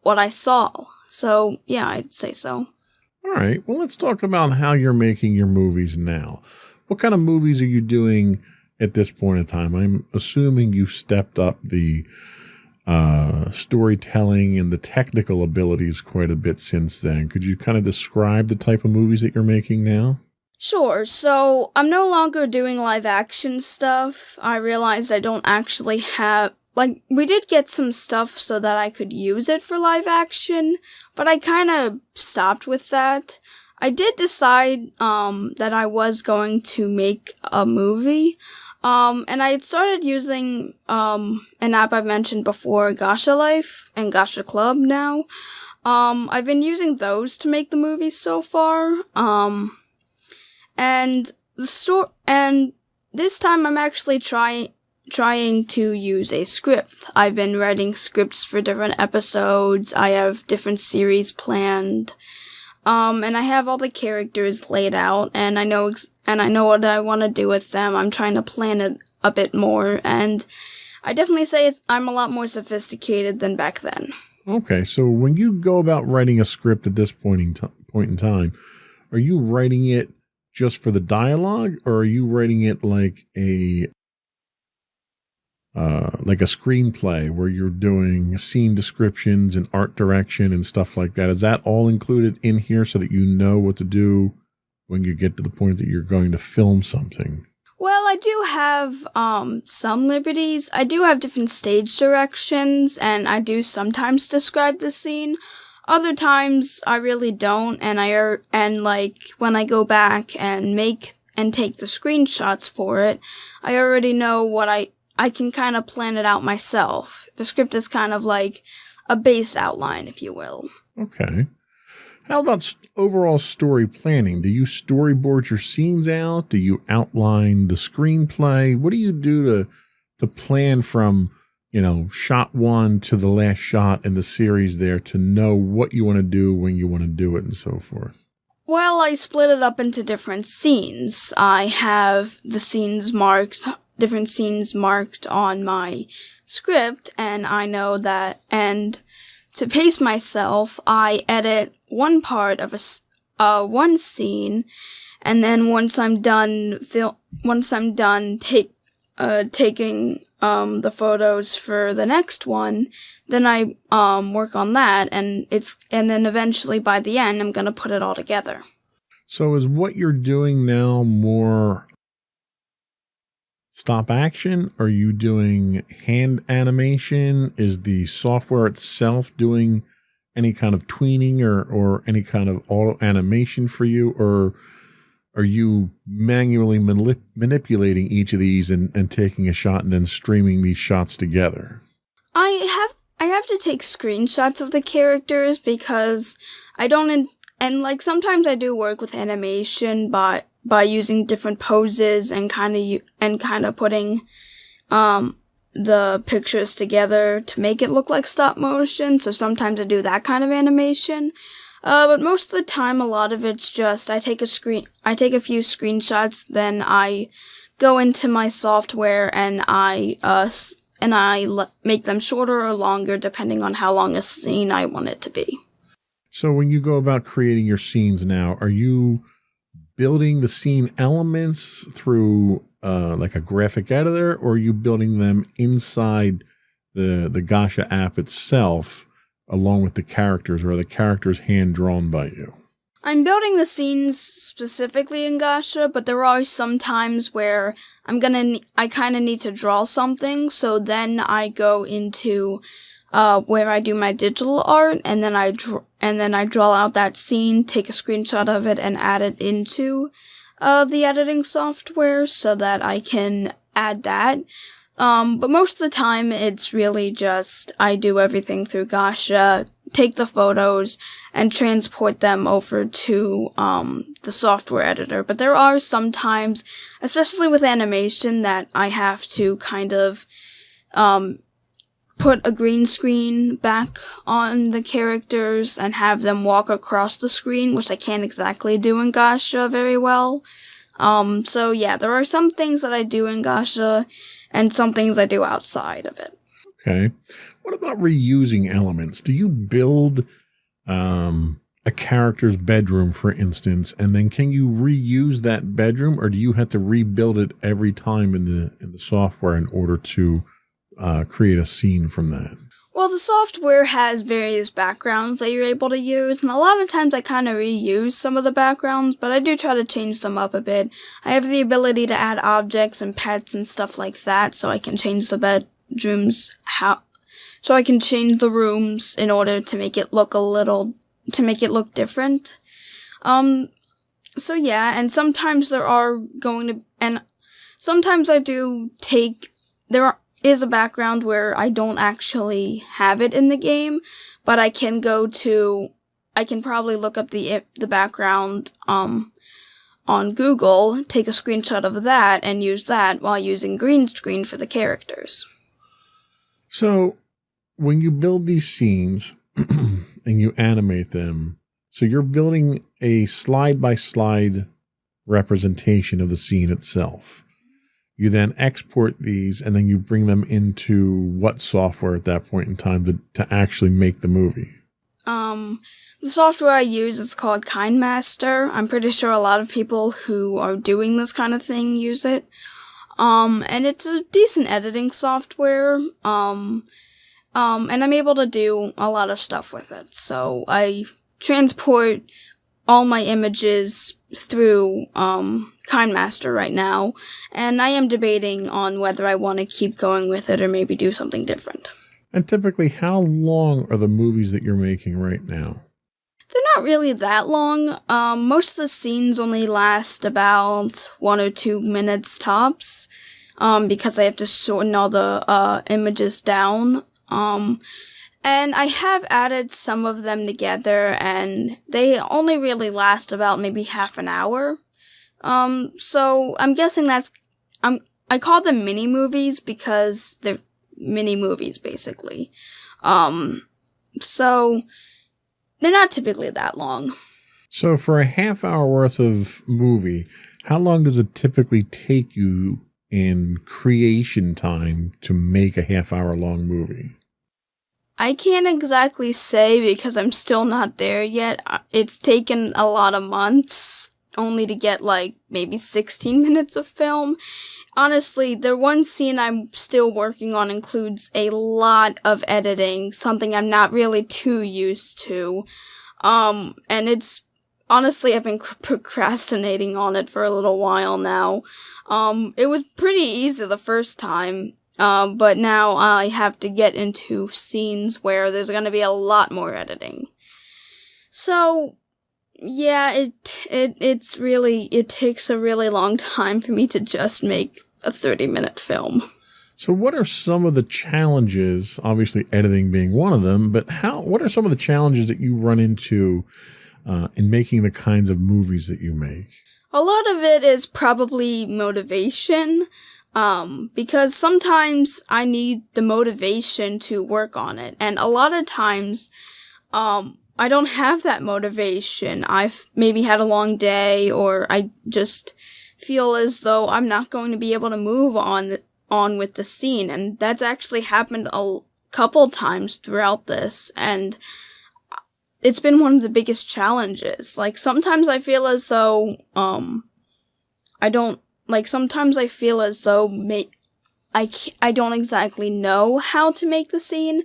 what I saw. So yeah, I'd say so. All right. Well, let's talk about how you're making your movies now. What kind of movies are you doing at this point in time? I'm assuming you've stepped up the storytelling and the technical abilities quite a bit since then. Could you kind of describe the type of movies that you're making now? Sure. So I'm no longer doing live action stuff. I realized I don't actually have, we did get some stuff so that I could use it for live action, but I kind of stopped with that. I did decide that I was going to make a movie. And I had started using an app I've mentioned before, Gacha Life and Gacha Club now. I've been using those to make the movies so far. And this time I'm actually trying to use a script. I've been writing scripts for different episodes. I have different series planned. And I have all the characters laid out, and I know what I want to do with them. I'm trying to plan it a bit more, and I definitely say I'm a lot more sophisticated than back then. Okay, so when you go about writing a script at this point in time, are you writing it just for the dialogue, or are you writing it like a screenplay where you're doing scene descriptions and art direction and stuff like that? Is that all included in here so that you know what to do when you get to the point that you're going to film something? Well, I do have some liberties. I do have different stage directions, and I do sometimes describe the scene. Other times I really don't, and like when I go back and take the screenshots for it, I already know what I can kind of plan it out myself. The script is kind of like a base outline, if you will. Okay. How about overall story planning? Do you storyboard your scenes out? Do you outline the screenplay? What do you do to plan from, shot one to the last shot in the series there to know what you want to do when you want to do it and so forth? Well, I split it up into different scenes. I have the different scenes marked on my script, and I know that, and to pace myself, I edit one part of one scene, and then once I'm done taking the photos for the next one, then I work on that, and then eventually by the end I'm gonna put it all together. So is what you're doing now more stop action? Are you doing hand animation? Is the software itself doing any kind of tweening or any kind of auto animation for you? Or are you manually manipulating each of these and taking a shot and then streaming these shots together? I have to take screenshots of the characters because I don't, and like sometimes I do work with animation by using different poses and kind of putting the pictures together to make it look like stop motion. So sometimes I do that kind of animation. But most of the time, a lot of it's just I take a few screenshots, then I go into my software and I make them shorter or longer depending on how long a scene I want it to be. So when you go about creating your scenes now, are you building the scene elements through like a graphic editor, or are you building them inside the Gasha app itself along with the characters, or are the characters hand drawn by you? I'm building the scenes specifically in Gasha, but there are some times where I kind of need to draw something, so then I go into where I do my digital art, and then I draw out that scene, take a screenshot of it, and add it into the editing software so that I can add that. But most of the time, it's really just I do everything through Gasha, take the photos, and transport them over to the software editor. But there are some times, especially with animation, that I have to kind of put a green screen back on the characters and have them walk across the screen, which I can't exactly do in Gasha very well. So yeah, there are some things that I do in Gasha and some things I do outside of it. Okay. What about reusing elements? Do you build a character's bedroom, for instance, and then can you reuse that bedroom, or do you have to rebuild it every time in the software in order to create a scene from that? Well, the software has various backgrounds that you're able to use, and a lot of times I kind of reuse some of the backgrounds, but I do try to change them up a bit. I have the ability to add objects and pets and stuff like that, so I can change the bedrooms, so I can change the rooms in order to make it look different. So yeah, and sometimes sometimes I do is a background where I don't actually have it in the game, but I can probably look up the background on Google, take a screenshot of that, and use that while using green screen for the characters. So when you build these scenes and you animate them, So you're building a slide-by-slide representation of the scene itself. You then export these, and then you bring them into what software at that point in time to actually make the movie? The software I use is called KineMaster. I'm pretty sure a lot of people who are doing this kind of thing use it. And it's a decent editing software. And I'm able to do a lot of stuff with it. So I transport all my images through KineMaster right now, and I am debating on whether I want to keep going with it or maybe do something different. And typically, how long are the movies that you're making right now? They're not really that long. Most of the scenes only last about 1 or 2 minutes tops, because I have to sort all the images down. And I have added some of them together, and they only really last about maybe half an hour. So I'm guessing I call them mini movies because they're mini movies, basically. So they're not typically that long. So for a half hour worth of movie, how long does it typically take you in creation time to make a half hour long movie? I can't exactly say because I'm still not there yet. It's taken a lot of months only to get like maybe 16 minutes of film. Honestly, the one scene I'm still working on includes a lot of editing, something I'm not really too used to. And it's honestly, I've been procrastinating on it for a little while now. It was pretty easy the first time. But now I have to get into scenes where there's going to be a lot more editing. So, yeah, it takes a really long time for me to just make a 30-minute film. So what are some of the challenges, obviously editing being one of them, but what are some of the challenges that you run into in making the kinds of movies that you make? A lot of it is probably motivation. Because sometimes I need the motivation to work on it, and a lot of times, I don't have that motivation. I've maybe had a long day, or I just feel as though I'm not going to be able to move on with the scene, and that's actually happened a couple times throughout this, and it's been one of the biggest challenges. Like, sometimes I feel as though, sometimes I feel as though I don't exactly know how to make the scene,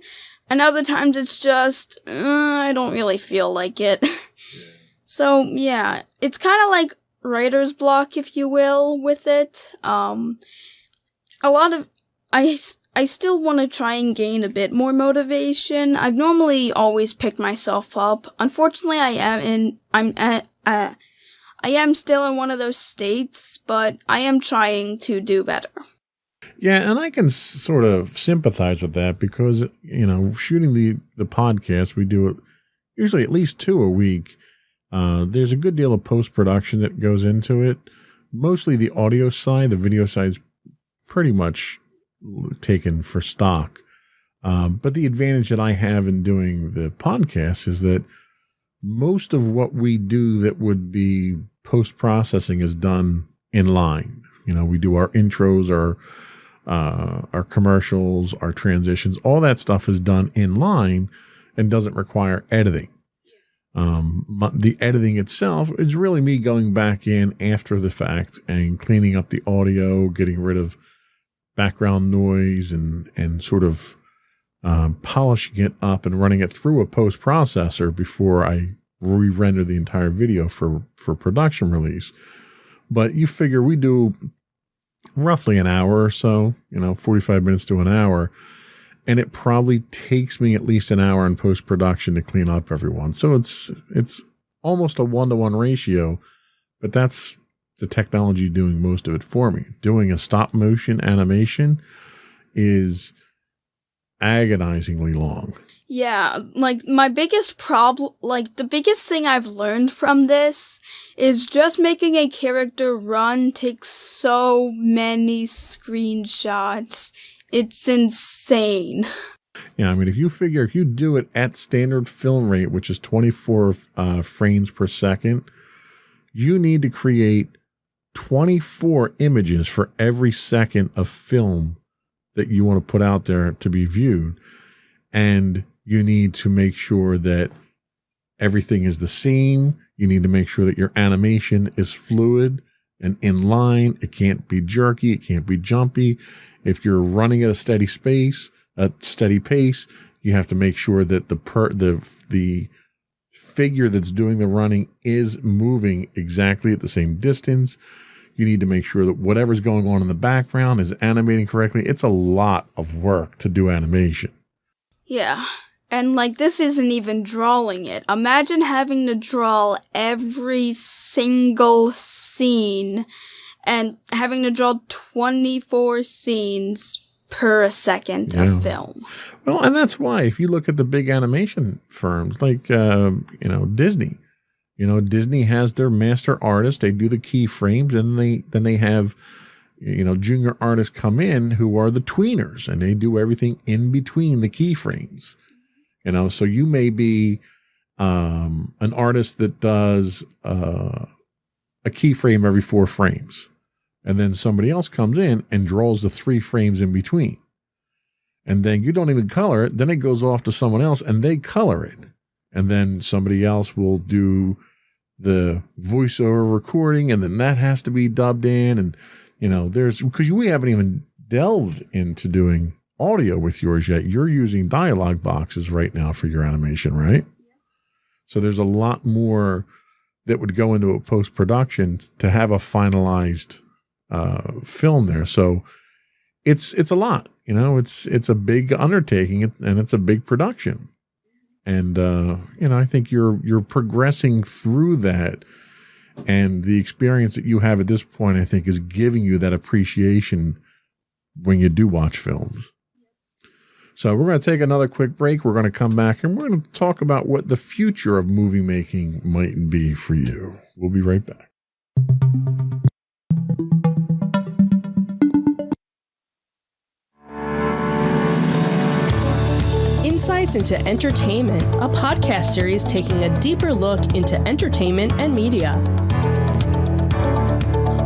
and other times it's just, I don't really feel like it. So, yeah, it's kind of like writer's block, if you will, with it. I still want to try and gain a bit more motivation. I've normally always picked myself up. Unfortunately, I am still in one of those states, but I am trying to do better. Yeah, and I can sort of sympathize with that because, shooting the podcast, we do it usually at least 2 a week. There's a good deal of post-production that goes into it. Mostly the audio side, the video side's pretty much taken for stock. But the advantage that I have in doing the podcast is that most of what we do that would be post-processing is done in line. We do our intros, our commercials, our transitions, all that stuff is done in line and doesn't require editing. The editing itself is really me going back in after the fact and cleaning up the audio, getting rid of background noise and sort of polishing it up and running it through a post-processor before I re-render the entire video for production release. But you figure we do roughly an hour or so, 45 minutes to an hour, and it probably takes me at least an hour in post-production to clean up everyone. So it's almost a 1-to-1 ratio, but that's the technology doing most of it for me. Doing a stop-motion animation is agonizingly long. Yeah, my biggest problem, the biggest thing I've learned from this is just making a character run takes so many screenshots. It's insane. Yeah, I mean, if you do it at standard film rate, which is 24 frames per second, you need to create 24 images for every second of film that you want to put out there to be viewed. And you need to make sure that everything is the same. You need to make sure that your animation is fluid and in line. It can't be jerky. It can't be jumpy. If you're running at a steady pace, you have to make sure that the figure that's doing the running is moving exactly at the same distance. You need to make sure that whatever's going on in the background is animating correctly. It's a lot of work to do animation. Yeah. And like, this isn't even drawing it. Imagine having to draw every single scene and having to draw 24 scenes per second of film. Well, and that's why if you look at the big animation firms like, Disney, Disney has their master artists. They do the keyframes, and then they have, junior artists come in who are the tweeners, and they do everything in between the keyframes. So you may be an artist that does a keyframe every 4 frames, and then somebody else comes in and draws the 3 frames in between. And then you don't even color it. Then it goes off to someone else, and they color it. And then somebody else will do the voiceover recording, and then that has to be dubbed in. And, because we haven't even delved into doing audio with yours yet. You're using dialogue boxes right now for your animation, right? So there's a lot more that would go into a post-production to have a finalized film there. So it's a lot, it's a big undertaking, and it's a big production. And, I think you're progressing through that, and the experience that you have at this point, I think, is giving you that appreciation when you do watch films. So we're going to take another quick break. We're going to come back, and we're going to talk about what the future of movie making might be for you. We'll be right back. Insights into Entertainment, a podcast series taking a deeper look into entertainment and media.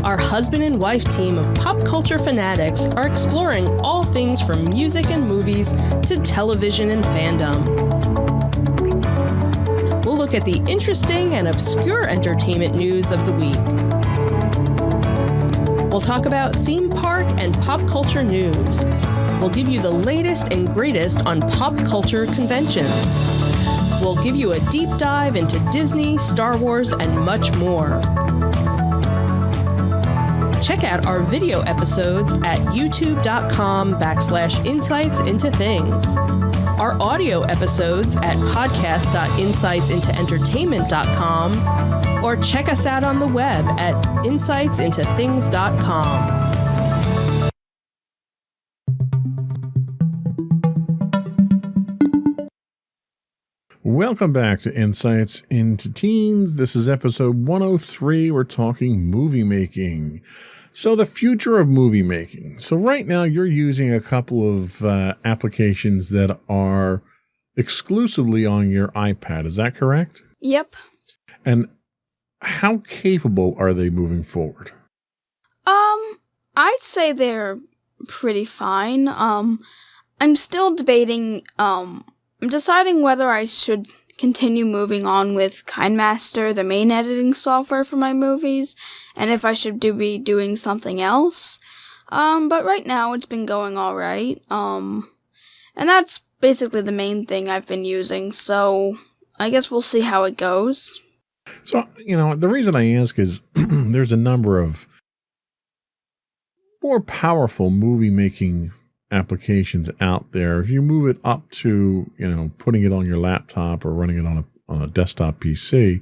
Our husband and wife team of pop culture fanatics are exploring all things from music and movies to television and fandom. We'll look at the interesting and obscure entertainment news of the week. We'll talk about theme park and pop culture news. We'll give you the latest and greatest on pop culture conventions. We'll give you a deep dive into Disney, Star Wars, and much more. Check out our video episodes at youtube.com/insightsintothings. Our audio episodes at podcast.insightsintoentertainment.com, or check us out on the web at insightsintothings.com. Welcome back to Insights into Teens. This is episode 103. We're talking movie making. So the future of movie making. So right now you're using a couple of applications that are exclusively on your iPad. Is that correct? Yep. And how capable are they moving forward? I'd say they're pretty fine. I'm still debating, I'm deciding whether I should continue moving on with KineMaster, the main editing software for my movies, and if I should be doing something else. But right now it's been going alright. And that's basically the main thing I've been using, so I guess we'll see how it goes. So, the reason I ask is there's a number of more powerful movie making applications out there. If you move it up to, putting it on your laptop or running it on a desktop PC,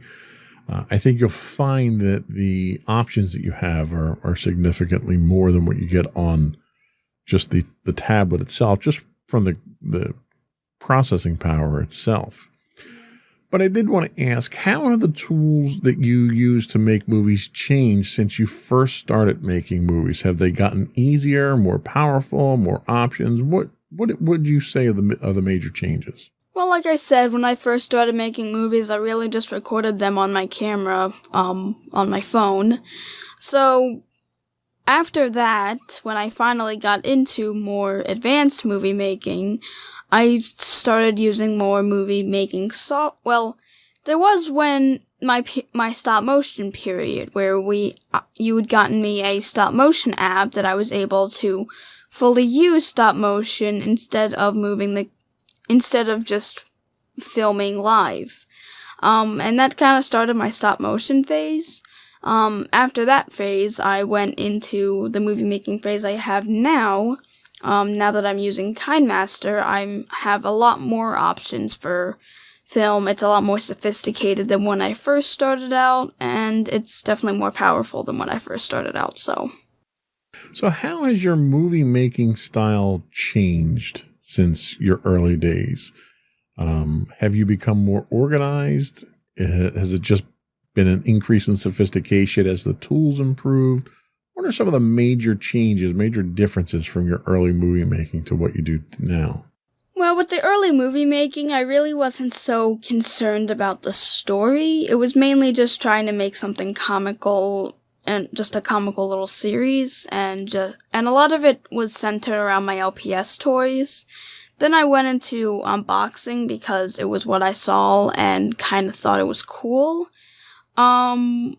I think you'll find that the options that you have are significantly more than what you get on just the tablet itself, just from the processing power itself. But I did want to ask, how have the tools that you use to make movies changed since you first started making movies? Have they gotten easier, more powerful, more options? What would you say are the major changes? Well, like I said, when I first started making movies, I really just recorded them on my camera, on my phone. So, after that, when I finally got into more advanced movie making, I started using more movie making well, there was when my stop motion period where you had gotten me a stop motion app that I was able to fully use stop motion instead of just filming live. And that kind of started my stop motion phase. After that phase, I went into the movie making phase I have now. Now that I'm using KineMaster, I have a lot more options for film. It's a lot more sophisticated than when I first started out, and it's definitely more powerful than when I first started out, so how has your movie making style changed since your early days? Have you become more organized? Has it just been an increase in sophistication as the tools improved? What are some of the major changes, major differences from your early movie making to what you do now? Well, with the early movie making, I really wasn't so concerned about the story. It was mainly just trying to make something comical and just a comical little series, and a lot of it was centered around my LPS toys. Then I went into unboxing because it was what I saw and kind of thought it was cool. And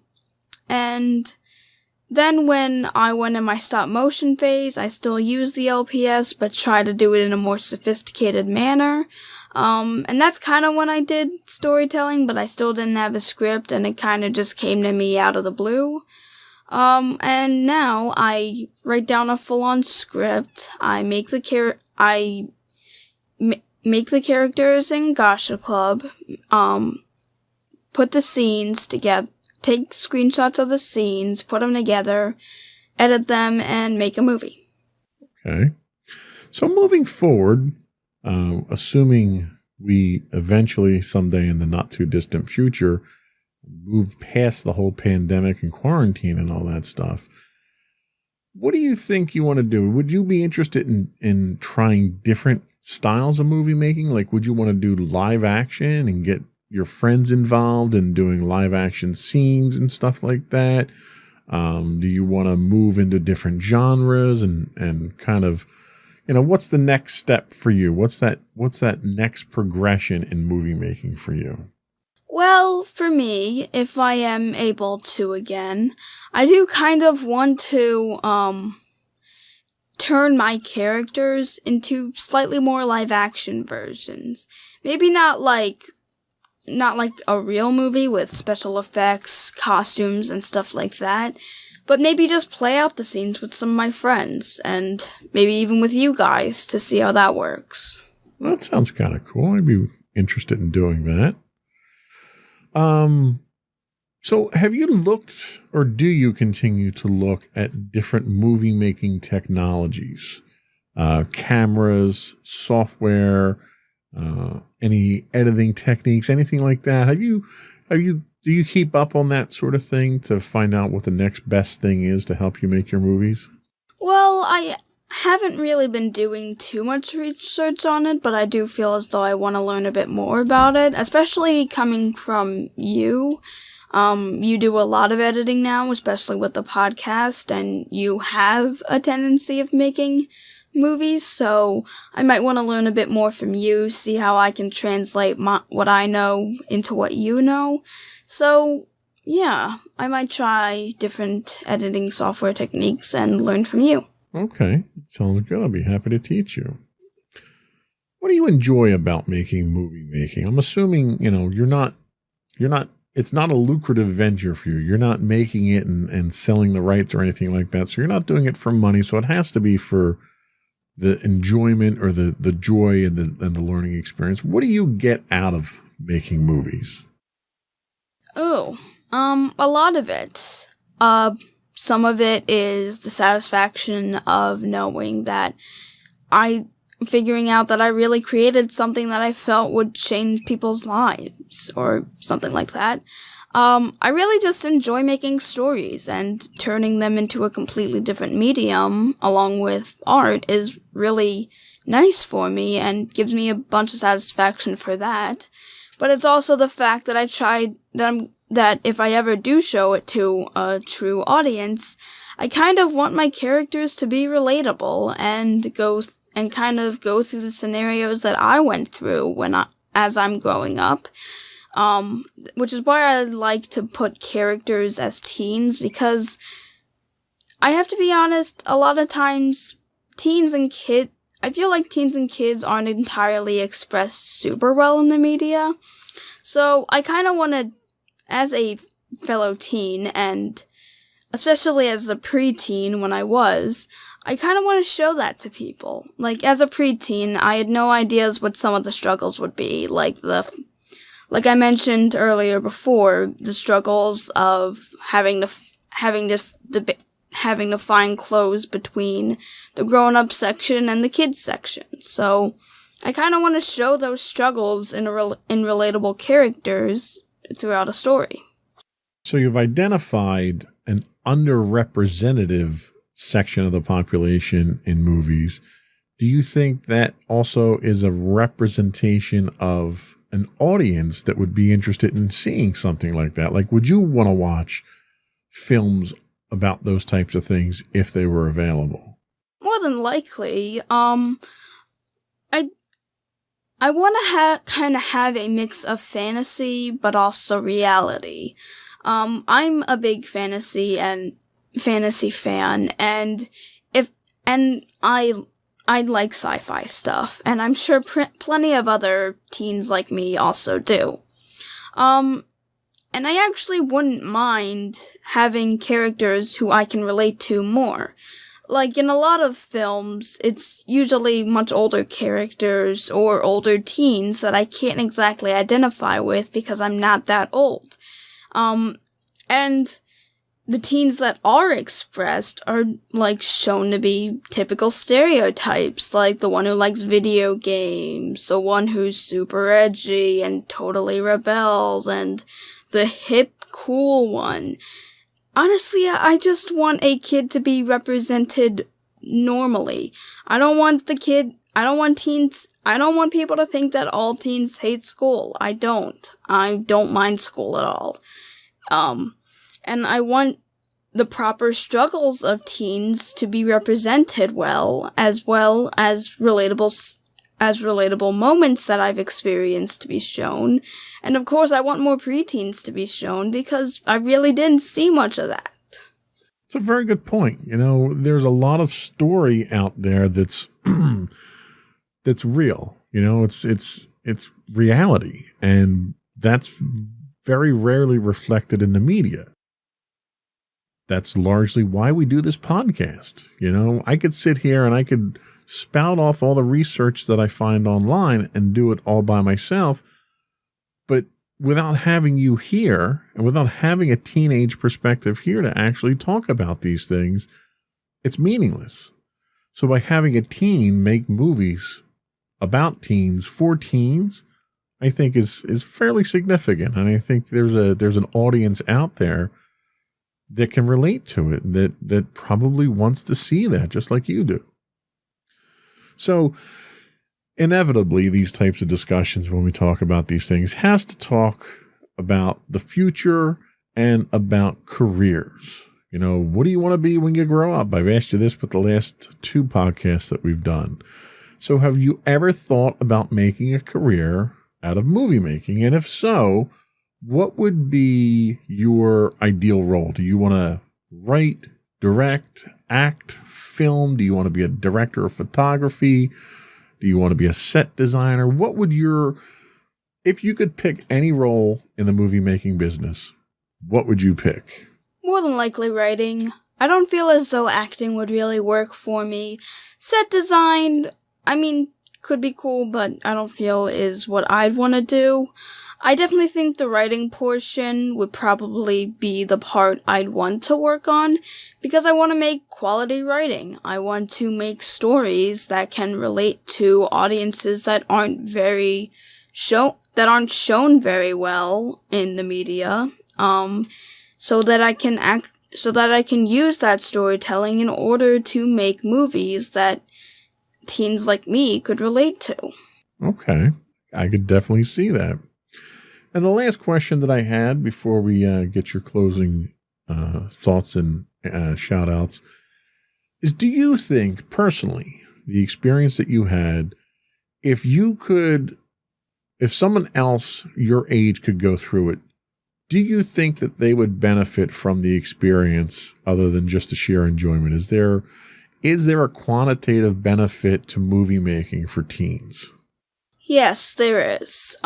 then when I went in my stop motion phase, I still used the LPS, but tried to do it in a more sophisticated manner. And that's kind of when I did storytelling, but I still didn't have a script, and it kind of just came to me out of the blue. And now I write down a full-on script. I make the make the characters in Gacha Club, put the scenes together, take screenshots of the scenes, put them together, edit them, and make a movie. Okay. So moving forward, assuming we eventually someday in the not too distant future move past the whole pandemic and quarantine and all that stuff, what do you think you want to do? Would you be interested in trying different styles of movie making? Like, would you want to do live action and get your friends involved in doing live action scenes and stuff like that? Do you want to move into different genres and kind of, what's the next step for you? What's that next progression in movie making for you? Well, for me, if I am able to again, I do kind of want to, turn my characters into slightly more live action versions. Maybe not like a real movie with special effects, costumes, and stuff like that, but maybe just play out the scenes with some of my friends, and maybe even with you guys to see how that works. Well, that sounds kind of cool. I'd be interested in doing that. So have you looked, or do you continue to look at different movie making technologies, cameras, software, any editing techniques, anything like that? Do you keep up on that sort of thing to find out what the next best thing is to help you make your movies? Well, I haven't really been doing too much research on it, but I do feel as though I want to learn a bit more about it, especially coming from you. You do a lot of editing now, especially with the podcast, and you have a tendency of making movies, so I might want to learn a bit more from you, see how I can translate what I know into what you know. So, yeah, I might try different editing software techniques and learn from you. Okay, sounds good. I'll be happy to teach you. What do you enjoy about making movie making? I'm assuming, it's not a lucrative venture for you. You're not making it and selling the rights or anything like that. So you're not doing it for money. So it has to be for the enjoyment or the joy and the learning experience. What do you get out of making movies? Oh, a lot of it. Some of it is the satisfaction of knowing that figuring out that I really created something that I felt would change people's lives, or something like that. I really just enjoy making stories, and turning them into a completely different medium, along with art, is really nice for me and gives me a bunch of satisfaction for that. But it's also the fact that I tried that if I ever do show it to a true audience, I kind of want my characters to be relatable and go through the scenarios that I went through as I'm growing up. Which is why I like to put characters as teens, because I have to be honest, a lot of times I feel like teens and kids aren't entirely expressed super well in the media. So I kind of want to, as a fellow teen, and especially as a preteen when I kind of want to show that to people. Like, as a preteen, I had no ideas what some of the struggles would be, like I mentioned earlier before, the struggles of having to find clothes between the grown-up section and the kids section. So I kind of want to show those struggles in relatable characters throughout a story. So you've identified an underrepresentative section of the population in movies. Do you think that also is a representation of an audience that would be interested in seeing something like that? Like, would you want to watch films about those types of things if they were available? More than likely. I want to kind of have a mix of fantasy, but also reality. I'm a big fantasy fan, and I like sci-fi stuff, and I'm sure plenty of other teens like me also do. And I actually wouldn't mind having characters who I can relate to more. Like, in a lot of films, it's usually much older characters or older teens that I can't exactly identify with because I'm not that old. And the teens that are expressed are, like, shown to be typical stereotypes, like the one who likes video games, the one who's super edgy and totally rebels, and the hip, cool one. Honestly, I just want a kid to be represented normally. I don't want people to think that all teens hate school. I don't mind school at all. And I want the proper struggles of teens to be represented well as relatable moments that I've experienced to be shown. And of course, I want more preteens to be shown because I really didn't see much of that. It's a very good point. You know, there's a lot of story out there that's that's real. You know, it's reality, and that's very rarely reflected in the media. That's largely why we do this podcast. You know, I could sit here and I could spout off all the research that I find online and do it all by myself, but without having you here and without having a teenage perspective here to actually talk about these things, it's meaningless. So by having a teen make movies about teens for teens, I think is fairly significant. And I think there's an audience out there that can relate to it, that probably wants to see that just like you do. So inevitably, these types of discussions when we talk about these things has to talk about the future and about careers. You know, what do you want to be when you grow up? I've asked you this with the last 2 podcasts that we've done. So have you ever thought about making a career out of movie making? And if so, what would be your ideal role? Do you want to write, direct, act, film? Do you want to be a director of photography? Do you want to be a set designer? What would if you could pick any role in the movie making business, what would you pick? More than likely writing. I don't feel as though acting would really work for me. Set design, could be cool, but I don't feel is what I'd want to do. I definitely think the writing portion would probably be the part I'd want to work on, because I want to make quality writing. I want to make stories that can relate to audiences that aren't shown very well in the media, so that I can use that storytelling in order to make movies that teens like me could relate to. Okay. I could definitely see that. And the last question that I had before we get your closing thoughts and shout outs is, do you think personally, the experience that you had, if someone else your age could go through it, do you think that they would benefit from the experience other than just the sheer enjoyment? Is there a quantitative benefit to movie making for teens? Yes, there is.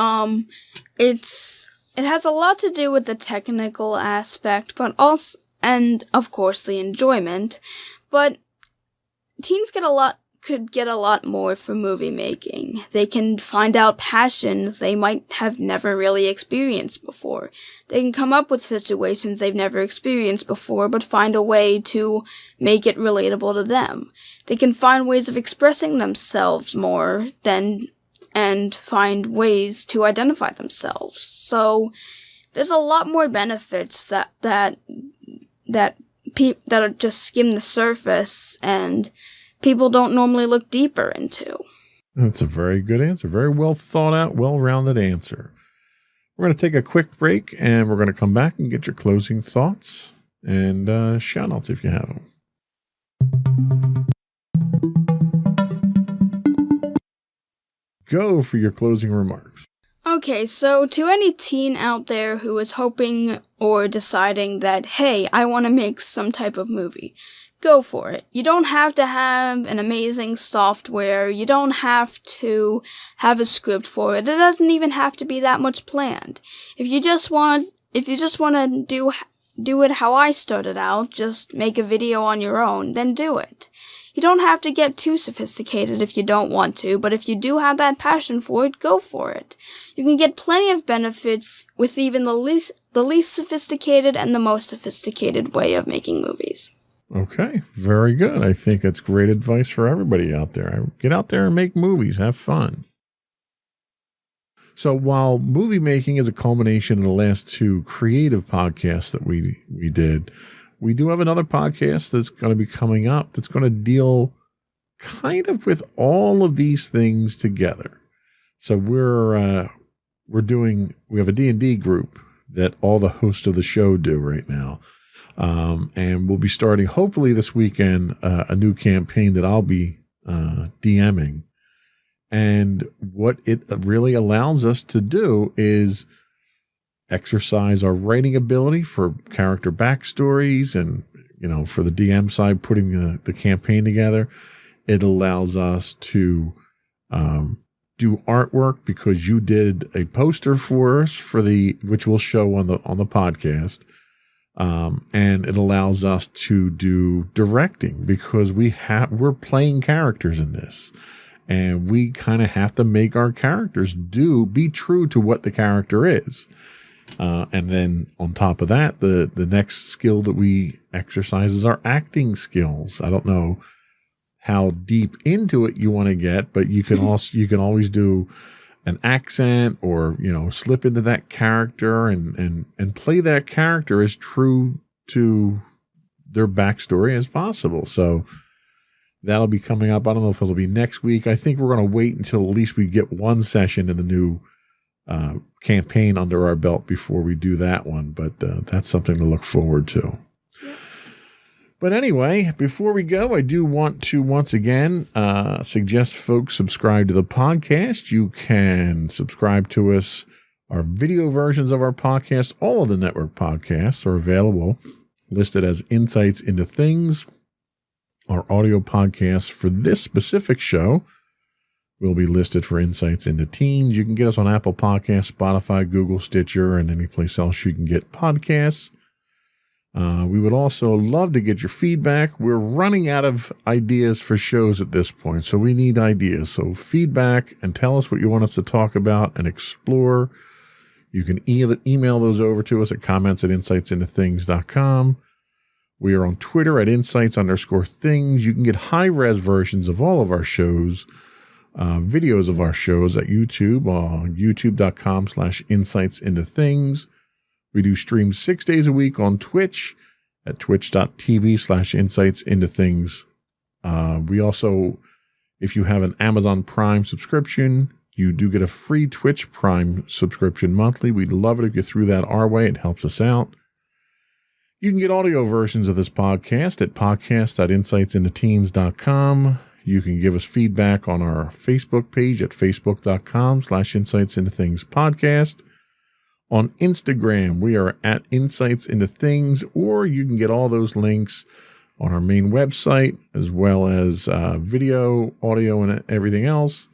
It has a lot to do with the technical aspect, but also, and of course the enjoyment, but teens could get a lot more from movie making. They can find out passions they might have never really experienced before. They can come up with situations they've never experienced before, but find a way to make it relatable to them. They can find ways of expressing themselves more and find ways to identify themselves. So there's a lot more benefits that just skim the surface and people don't normally look deeper into. That's a very good answer. Very well thought out, well-rounded answer. We're going to take a quick break, and we're going to come back and get your closing thoughts and shout-outs if you have them. Go for your closing remarks. Okay, so to any teen out there who is hoping or deciding that, hey, I want to make some type of movie, go for it. You don't have to have an amazing software. You don't have to have a script for it. It doesn't even have to be that much planned. If you just want to do it how I started out, just make a video on your own, then do it. You don't have to get too sophisticated if you don't want to, but if you do have that passion for it, go for it. You can get plenty of benefits with even the least sophisticated and the most sophisticated way of making movies. Okay, very good. I think that's great advice for everybody out there. Get out there and make movies. Have fun. So while movie making is a culmination of the last two creative podcasts that we did, we do have another podcast that's going to be coming up that's going to deal kind of with all of these things together. So we have a D&D group that all the hosts of the show do right now. And we'll be starting hopefully this weekend, a new campaign that I'll be DMing. And what it really allows us to do is exercise our writing ability for character backstories and, for the DM side, putting the campaign together. It allows us to do artwork because you did a poster for us which we'll show on the podcast. And it allows us to do directing because we're playing characters in this. And we kind of have to make our characters be true to what the character is. And then on top of that, the next skill that we exercise is our acting skills. I don't know how deep into it you want to get, but you can always do an accent or, slip into that character and play that character as true to their backstory as possible. So that'll be coming up. I don't know if it'll be next week. I think we're going to wait until at least we get one session in the new campaign under our belt before we do that one. But that's something to look forward to. Yeah. But anyway, before we go, I do want to once again suggest folks subscribe to the podcast. You can subscribe to us. Our video versions of our podcast, all of the network podcasts are available, listed as Insights into Things. Our audio podcasts for this specific show will be listed for Insights into Teens. You can get us on Apple Podcasts, Spotify, Google, Stitcher, and any place else you can get podcasts. We would also love to get your feedback. We're running out of ideas for shows at this point, so we need ideas. So feedback and tell us what you want us to talk about and explore. You can email those over to us at comments@insightsintothings.com. We are on Twitter at insights_things. You can get high-res versions of all of our shows, videos of our shows at YouTube on youtube.com/insightsintothings. We do stream 6 days a week on Twitch at twitch.tv/insightsintothings. We also, If you have an Amazon Prime subscription, you do get a free Twitch Prime subscription monthly. We'd love it if you threw that our way. It helps us out. You can get audio versions of this podcast at podcast.insightsintoteens.com. You can give us feedback on our Facebook page at facebook.com/insightsintothingspodcast. On Instagram, we are at Insights Into Things, or you can get all those links on our main website, as well as video, audio, and everything else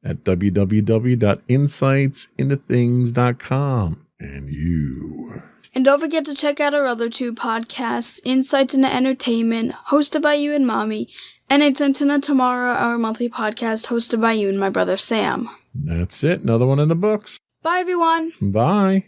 at www.insightsintothings.com. And don't forget to check out our other two podcasts, Insights into Entertainment, hosted by you and Mommy, and Insights into Tomorrow, our monthly podcast, hosted by you and my brother Sam. That's it. Another one in the books. Bye, everyone. Bye.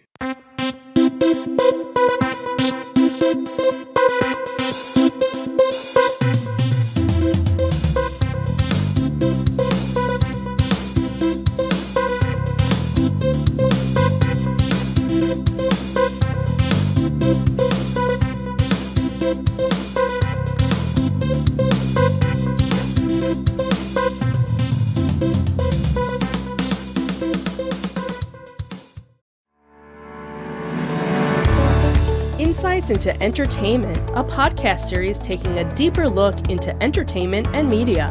Insights into Entertainment, a podcast series taking a deeper look into entertainment and media.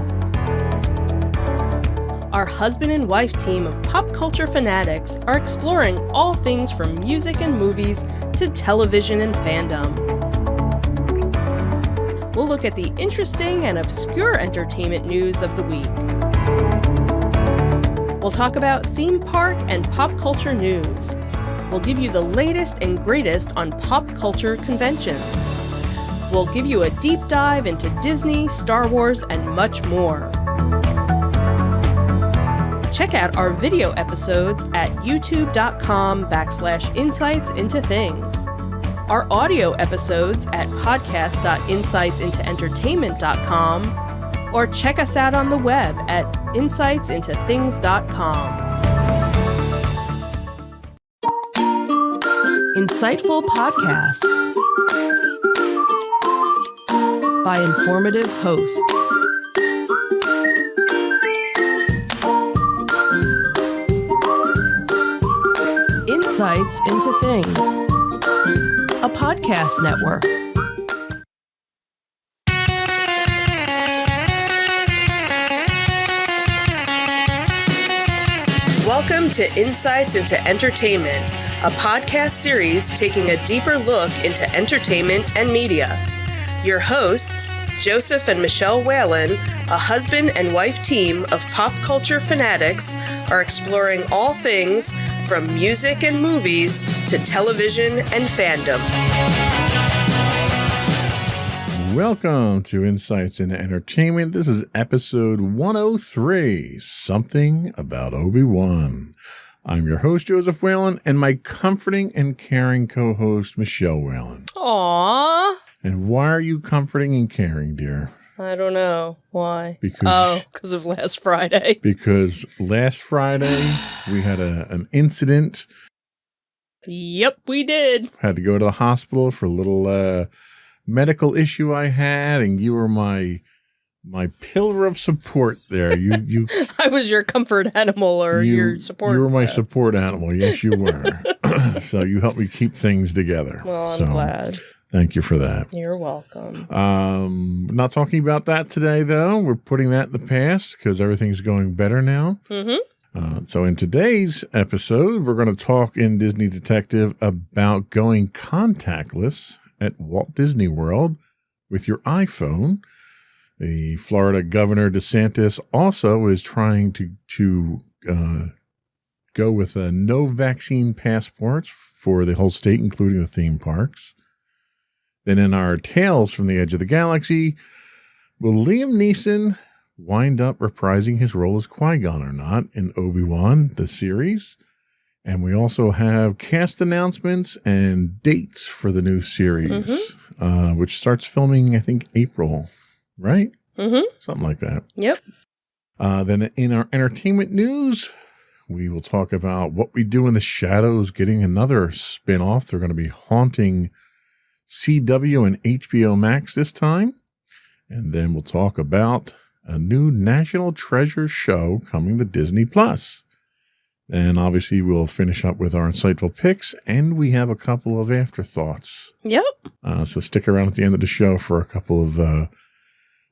Our husband and wife team of pop culture fanatics are exploring all things from music and movies to television and fandom. We'll look at the interesting and obscure entertainment news of the week. We'll talk about theme park and pop culture news. We'll give you the latest and greatest on pop culture conventions. We'll give you a deep dive into Disney, Star Wars, and much more. Check out our video episodes at youtube.com/insightsintothings. Our audio episodes at podcast.insightsintoentertainment.com, or check us out on the web at insightsintothings.com. Insightful podcasts by informative hosts. Insights into Things, a podcast network. Welcome to Insights into Entertainment, a podcast series taking a deeper look into entertainment and media. Your hosts, Joseph and Michelle Whalen, a husband and wife team of pop culture fanatics, are exploring all things from music and movies to television and fandom. Welcome to Insights into Entertainment. This is episode 103, Something About Obi-Wan. I'm your host, Joseph Whalen, and my comforting and caring co-host, Michelle Whalen. Aww. And why are you comforting and caring, dear? I don't know. Why? Because of last Friday. Because last Friday, we had an incident. Yep, we did. Had to go to the hospital for a little medical issue I had, and you were my pillar of support there. You I was your comfort animal or your support. You were my support animal. Yes, you were. So you helped me keep things together. Well, I'm glad. Thank you for that. You're welcome. Not talking about that today, though. We're putting that in the past because everything's going better now. Mm-hmm. So in today's episode, we're going to talk in Disney Detective about going contactless at Walt Disney World with your iPhone. The Florida Governor DeSantis also is trying to go with no vaccine passports for the whole state, including the theme parks. Then in our Tales from the Edge of the Galaxy, will Liam Neeson wind up reprising his role as Qui-Gon or not in Obi-Wan, the series? And we also have cast announcements and dates for the new series, which starts filming, I think, April, right? Mm-hmm. Something like that. Yep. Then in our entertainment news, we will talk about What We Do in the Shadows getting another spin-off. They're going to be haunting CW and HBO Max this time. And then we'll talk about a new National Treasure show coming to Disney Plus. And obviously, we'll finish up with our insightful picks, and we have a couple of afterthoughts. Yep. So stick around at the end of the show for a couple of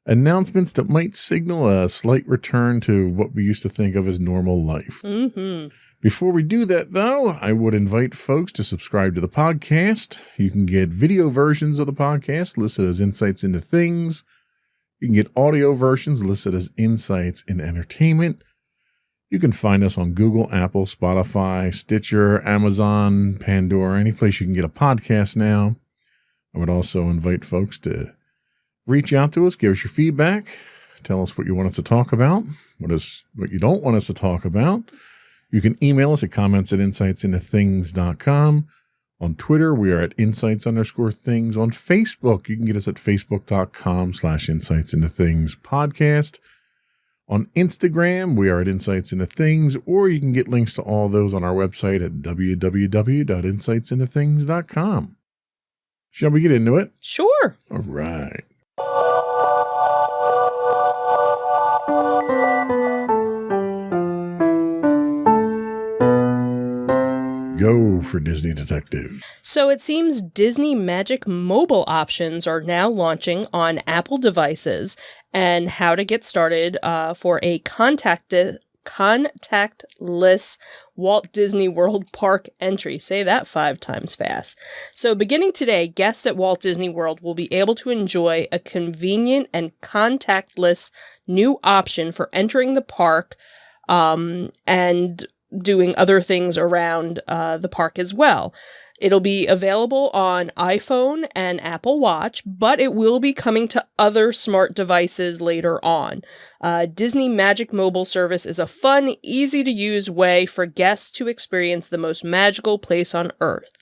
announcements that might signal a slight return to what we used to think of as normal life. Mm-hmm. Before we do that, though, I would invite folks to subscribe to the podcast. You can get video versions of the podcast listed as Insights into Things. You can get audio versions listed as Insights in Entertainment. You can find us on Google, Apple, Spotify, Stitcher, Amazon, Pandora, any place you can get a podcast now. I would also invite folks to reach out to us, give us your feedback, tell us what you want us to talk about, what you don't want us to talk about. You can email us at comments@insightsintothings.com. On Twitter, we are at insights_things. On Facebook, you can get us at facebook.com/insightsintothingspodcast. On Instagram, we are at Insights Into Things, or you can get links to all those on our website at www.insightsintothings.com. Shall we get into it? Sure. All right. Go for Disney Detective. So it seems Disney Magic mobile options are now launching on Apple devices, and how to get started for a contactless Walt Disney World Park entry. Say that 5 times fast. So beginning today, guests at Walt Disney World will be able to enjoy a convenient and contactless new option for entering the park and doing other things around the park as well. It'll be available on iPhone and Apple Watch, but it will be coming to other smart devices later on. Disney Magic Mobile Service is a fun, easy-to-use way for guests to experience the most magical place on Earth.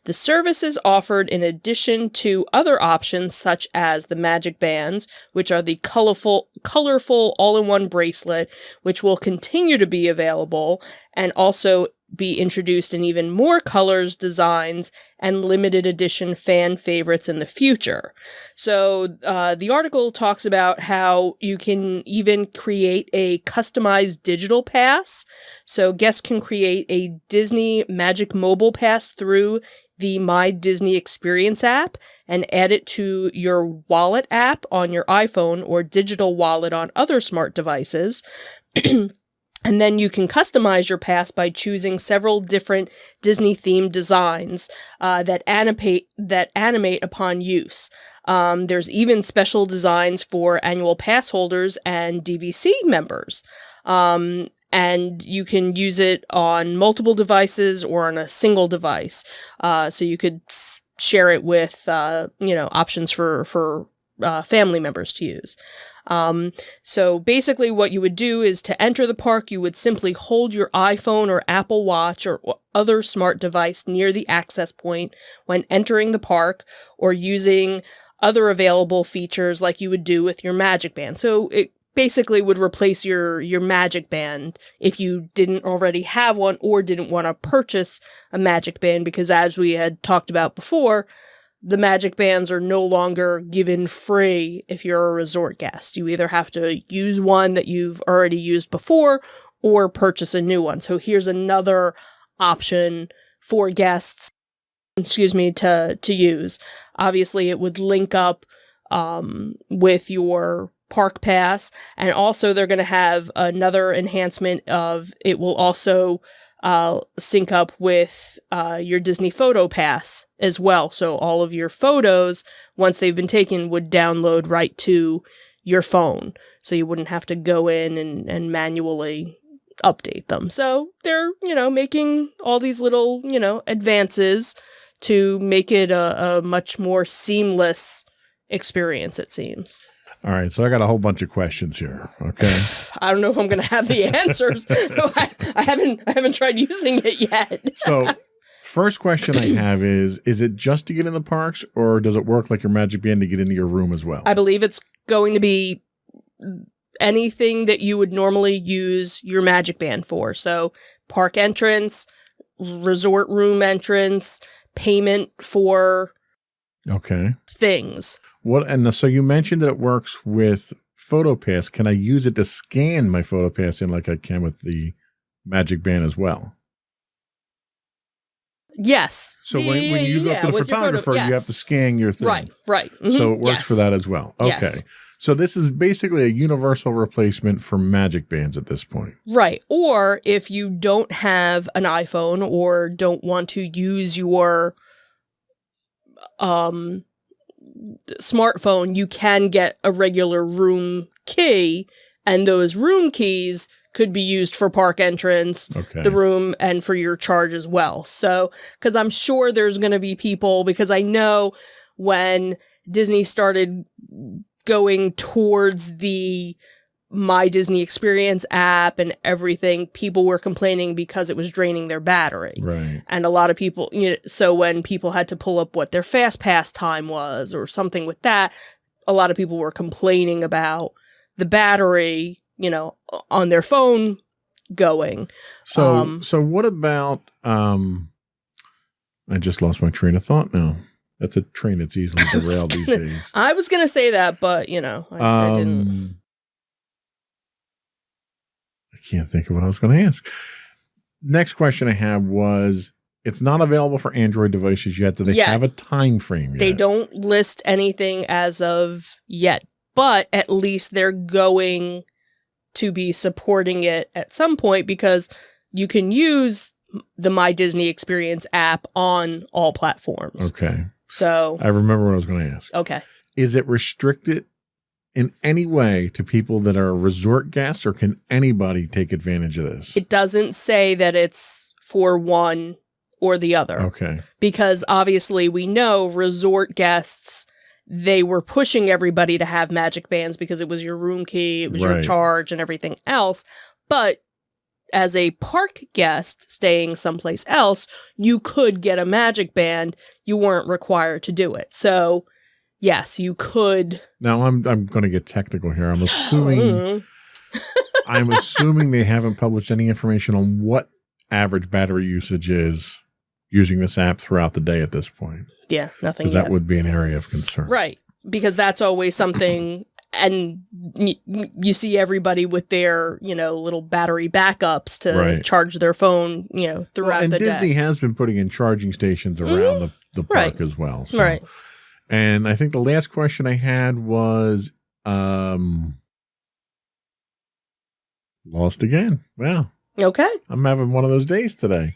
The service is offered in addition to other options such as the Magic Bands, which are the colorful all-in-one bracelet, which will continue to be available and also be introduced in even more colors, designs, and limited edition fan favorites in the future. So the article talks about how you can even create a customized digital pass. So guests can create a Disney Magic Mobile Pass through the My Disney Experience app and add it to your wallet app on your iPhone or digital wallet on other smart devices. And then you can customize your pass by choosing several different Disney-themed designs that animate upon use. There's even special designs for annual pass holders and DVC members. And you can use it on multiple devices or on a single device. So you could share it with, options for family members to use. So basically what you would do is to enter the park, you would simply hold your iPhone or Apple Watch or other smart device near the access point when entering the park, or using other available features like you would do with your Magic Band. So it basically would replace your Magic Band if you didn't already have one or didn't want to purchase a Magic Band, because as we had talked about before, the Magic Bands are no longer given free if you're a resort guest. You either have to use one that you've already used before or purchase a new one. So here's another option for guests, to use. Obviously, it would link up with your park pass, and also they're going to have another enhancement of it will also sync up with your Disney Photo Pass as well. So all of your photos, once they've been taken, would download right to your phone. So you wouldn't have to go in and manually update them. So they're, making all these little, advances to make it a much more seamless experience, it seems. All right, so I got a whole bunch of questions here. Okay, I don't know if I'm going to have the answers. I haven't tried using it yet. So, first question I have is it just to get in the parks, or does it work like your Magic Band to get into your room as well? I believe it's going to be anything that you would normally use your Magic Band for. So, park entrance, resort room entrance, payment for things. So you mentioned that it works with PhotoPass, can I use it to scan my PhotoPass in like I can with the Magic Band as well? Yes. So when you go to the with your photographer, you have to scan your thing. Right. Mhm. So it works for that as well. Okay. Yes. So this is basically a universal replacement for Magic Bands at this point. Right. Or if you don't have an iPhone or don't want to use your smartphone, you can get a regular room key, and those room keys could be used for park entrance, the room, and for your charge as well. So, because I'm sure there's going to be people, because I know when Disney started going towards the My Disney Experience app and everything, people were complaining because it was draining their battery. Right. And a lot of people, so when people had to pull up what their Fast Pass time was or something with that, a lot of people were complaining about the battery, on their phone going. So what about, I just lost my train of thought now. That's a train that's easily derailed these days. I was going to say that, but, I didn't. I can't think of what I was going to ask. Next question I have was, it's not available for Android devices yet. Do they have a time frame yet? They don't list anything as of yet, but at least they're going to be supporting it at some point, because you can use the My Disney Experience app on all platforms. Okay. So I remember what I was going to ask. Okay. Is it restricted in any way to people that are resort guests, or can anybody take advantage of this? It doesn't say that it's for one or the other. Okay. Because obviously we know resort guests, they were pushing everybody to have Magic Bands because it was your room key, it was your charge and everything else. But as a park guest staying someplace else, you could get a Magic Band. You weren't required to do it. So, yes, you could. Now, I'm going to get technical here. I'm assuming they haven't published any information on what average battery usage is using this app throughout the day at this point. Yeah, nothing yet. Because that would be an area of concern. Right. Because that's always something, and you see everybody with their, little battery backups to charge their phone, throughout the day. And Disney has been putting in charging stations around the park as well. So. Right. And I think the last question I had was lost again. Wow. Okay. I'm having one of those days today.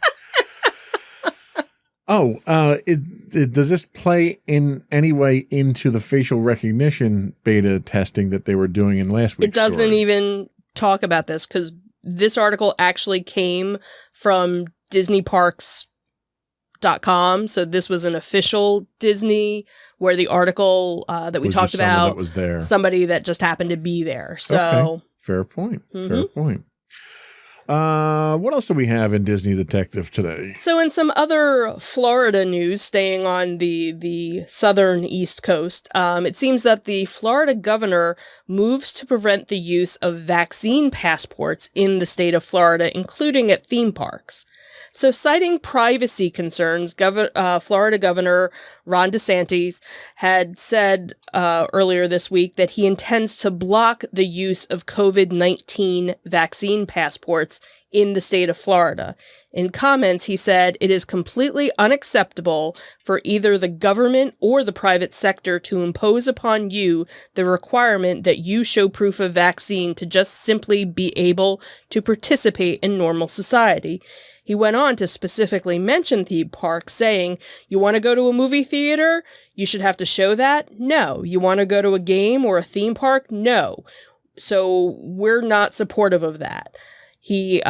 Does this play in any way into the facial recognition beta testing that they were doing in last week's It doesn't story? even talk about this, because this article actually came from DisneyParks.com. So this was an official Disney, where the article that we talked about was there. Somebody that just happened to be there. So okay. Fair point. Fair point. What else do we have in Disney Detective today? So in some other Florida news, staying on the southern East Coast, it seems that the Florida governor moves to prevent the use of vaccine passports in the state of Florida, including at theme parks. So citing privacy concerns, Florida Governor Ron DeSantis had said earlier this week that he intends to block the use of COVID-19 vaccine passports in the state of Florida. In comments, he said, "It is completely unacceptable for either the government or the private sector to impose upon you the requirement that you show proof of vaccine to just simply be able to participate in normal society." He went on to specifically mention theme parks, saying, "You want to go to a movie theater? You should have to show that? No. You want to go to a game or a theme park? No. So we're not supportive of that." He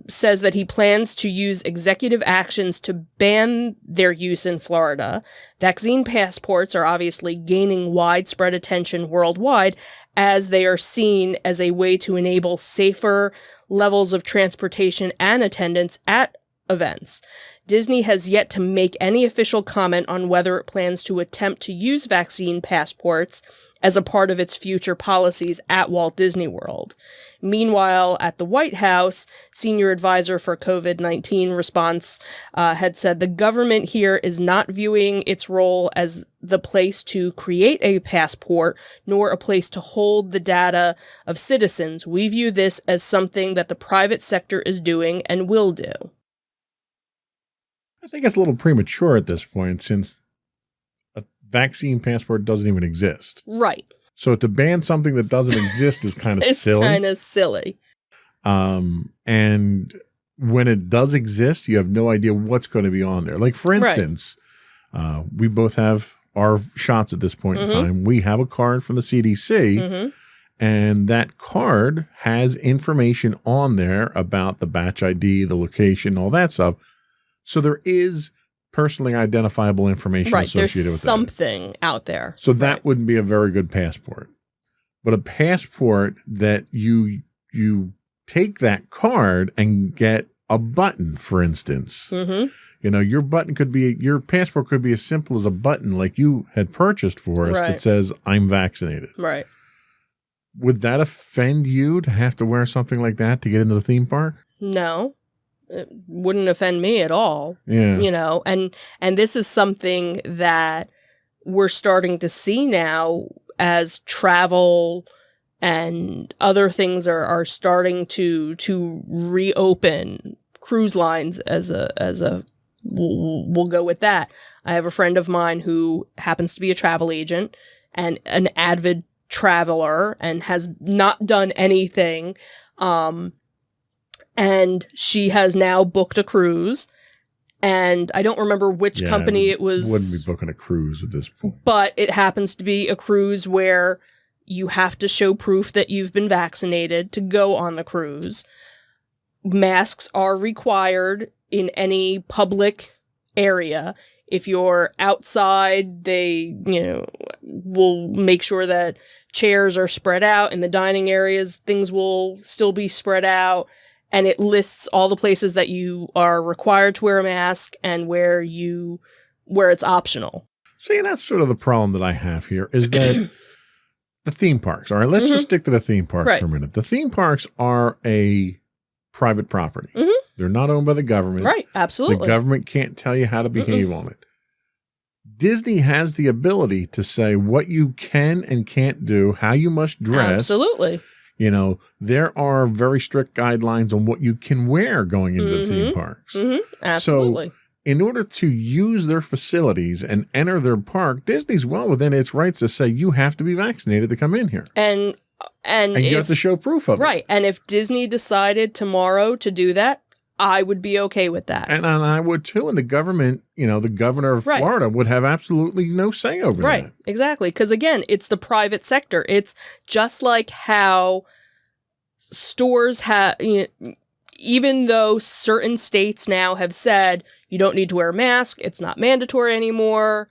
says that he plans to use executive actions to ban their use in Florida. Vaccine passports are obviously gaining widespread attention worldwide, as they are seen as a way to enable safer levels of transportation and attendance at events. Disney has yet to make any official comment on whether it plans to attempt to use vaccine passports as a part of its future policies at Walt Disney World. Meanwhile, at the White House, senior advisor for COVID-19 response had said the government here is not viewing its role as the place to create a passport, nor a place to hold the data of citizens. We view this as something that the private sector is doing and will do. I think it's a little premature at this point since a vaccine passport doesn't even exist. Right. So to ban something that doesn't exist is kind of silly. It's kind of silly. And when it does exist, you have no idea what's going to be on there. Like, for instance, we both have our shots at this point in time. We have a card from the CDC, and that card has information on there about the batch ID, the location, all that stuff. So there is personally identifiable information associated there's with something out there. So that wouldn't be a very good passport. But a passport that you take that card and get a button, for instance. You know, your passport could be as simple as a button like you had purchased for us that says, I'm vaccinated. Right. Would that offend you to have to wear something like that to get into the theme park? No. It wouldn't offend me at all. Yeah. You know, and this is something that we're starting to see now as travel and other things are starting to reopen. Cruise lines we'll go with that. I have a friend of mine who happens to be a travel agent and an avid traveler and has not done anything. And she has now booked a cruise. And I don't remember which company it was. Wouldn't be booking a cruise at this point. But it happens to be a cruise where you have to show proof that you've been vaccinated to go on the cruise. Masks are required in any public area. If you're outside, they, will make sure that chairs are spread out. In the dining areas, things will still be spread out. And it lists all the places that you are required to wear a mask and where it's optional. See, that's sort of the problem that I have here is that the theme parks, all right, let's just stick to the theme parks for a minute. The theme parks are a private property. They're not owned by the government. Right, absolutely. The government can't tell you how to behave on it. Disney has the ability to say what you can and can't do, how you must dress. Absolutely. There are very strict guidelines on what you can wear going into the theme parks. Absolutely. So in order to use their facilities and enter their park, Disney's well within its rights to say you have to be vaccinated to come in here. And you have to show proof of it. Right. And if Disney decided tomorrow to do that, I would be okay with that. And I would too. And the government, the governor of Florida would have absolutely no say over that. Right, exactly. Because again, it's the private sector. It's just like how stores have, even though certain states now have said you don't need to wear a mask, it's not mandatory anymore.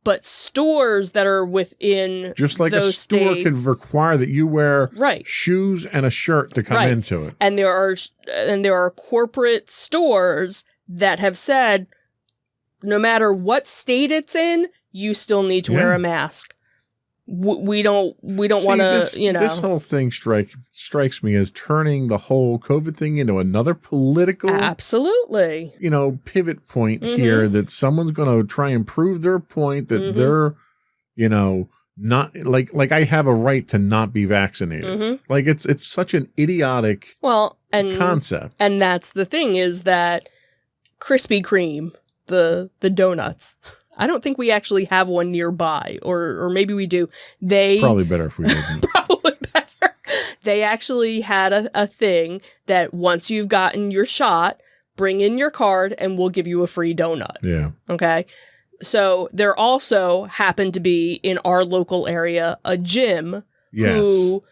But stores that are within just like those a store states, can require that you wear shoes and a shirt to come into it. And there are corporate stores that have said no matter what state it's in, you still need to wear a mask. We don't want to, This whole thing strikes me as turning the whole COVID thing into another political absolutely pivot point here that someone's going to try and prove their point that they're not like I have a right to not be vaccinated. Like it's such an idiotic concept. And that's the thing is that Krispy Kreme, the donuts. I don't think we actually have one nearby, or maybe we do. They probably better if we didn't. Probably better. They actually had a thing that once you've gotten your shot, bring in your card and we'll give you a free donut. Yeah. Okay. So there also happened to be in our local area a gym who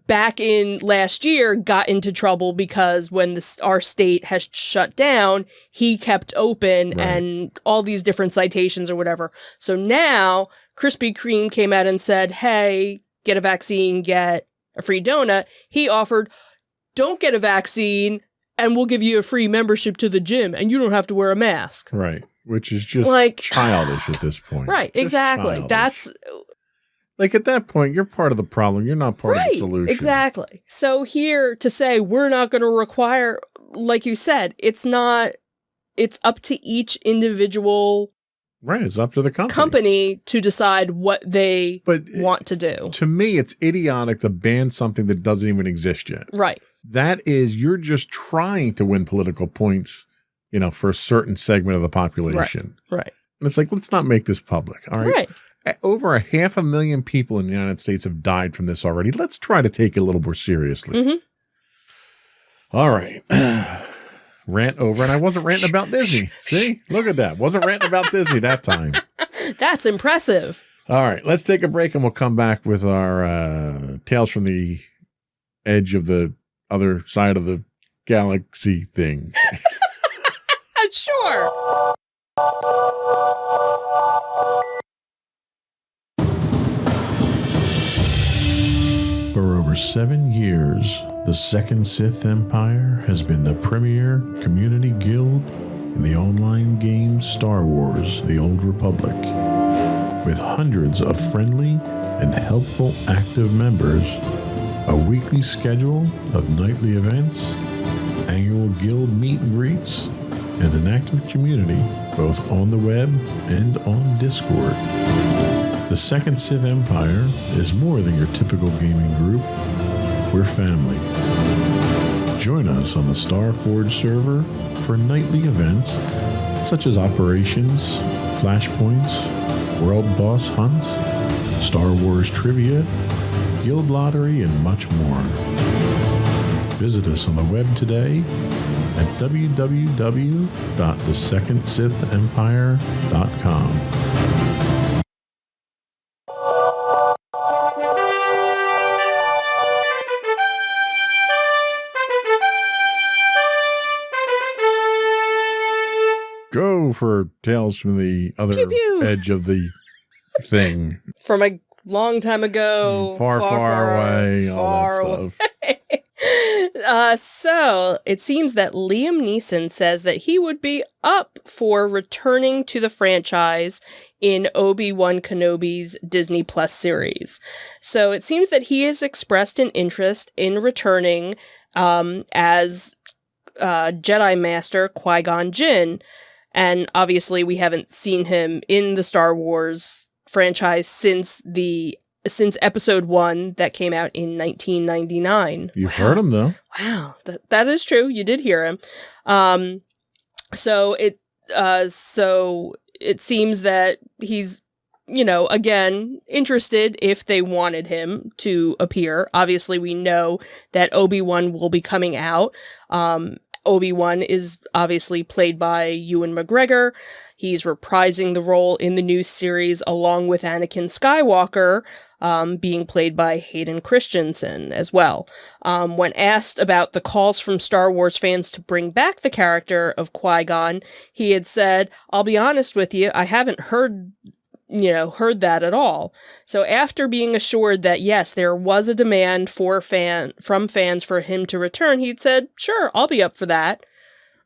back in last year got into trouble because when our state has shut down, he kept open and all these different citations or whatever. So now Krispy Kreme came out and said, hey, get a vaccine, get a free donut. He offered, don't get a vaccine, and we'll give you a free membership to the gym, and you don't have to wear a mask. Right. Which is just Like- childish at this point. Right, Just exactly. childish. That's like at that point, you're part of the problem. You're not part of the solution. exactly. So here to say we're not going to require, like you said, it's up to each individual Right. It's up to the company to decide what they But want to do. to me, it's idiotic to ban something that doesn't even exist yet. Right. That is, you're just trying to win political points, for a certain segment of the population. Right. And it's like, let's not make this public. All right. Right. Over 500,000 people in the United States have died from this already. Let's try to take it a little more seriously. Mhm. All right. Rant over. And I wasn't ranting about Disney. See? Look at that. Wasn't ranting about Disney that time. That's impressive. All right. Let's take a break and we'll come back with our Tales from the Edge of the Other Side of the Galaxy thing. Sure. For over 7 years, the Second Sith Empire has been the premier community guild in the online game Star Wars: The Old Republic. With hundreds of friendly and helpful active members, a weekly schedule of nightly events, annual guild meet and greets, and an active community both on the web and on Discord. The Second Sith Empire is more than your typical gaming group. We're family. Join us on the Starforge server for nightly events such as operations, flashpoints, world boss hunts, Star Wars trivia, guild lottery, and much more. Visit us on the web today at www.thesecondsithempire.com. Go for Tales from the Other Pew, pew. Edge of the Thing. From a long time ago. Far away, all far that away. stuff. So it seems that Liam Neeson says that he would be up for returning to the franchise in Obi-Wan Kenobi's Disney Plus series. So it seems that he has expressed an interest in returning as Jedi Master Qui-Gon Jinn. And obviously we haven't seen him in the Star Wars franchise since episode 1 that came out in 1999. You've heard him, though. Wow, that is true. You did hear him. So it seems that he's, again, interested if they wanted him to appear. Obviously, we know that Obi-Wan will be coming out. Obi-Wan is obviously played by Ewan McGregor. He's reprising the role in the new series along with Anakin Skywalker, being played by Hayden Christensen as well. When asked about the calls from Star Wars fans to bring back the character of Qui-Gon, he had said, "I'll be honest with you, I haven't heard that at all." So after being assured that yes, there was a demand from fans for him to return, he'd said, "Sure, I'll be up for that."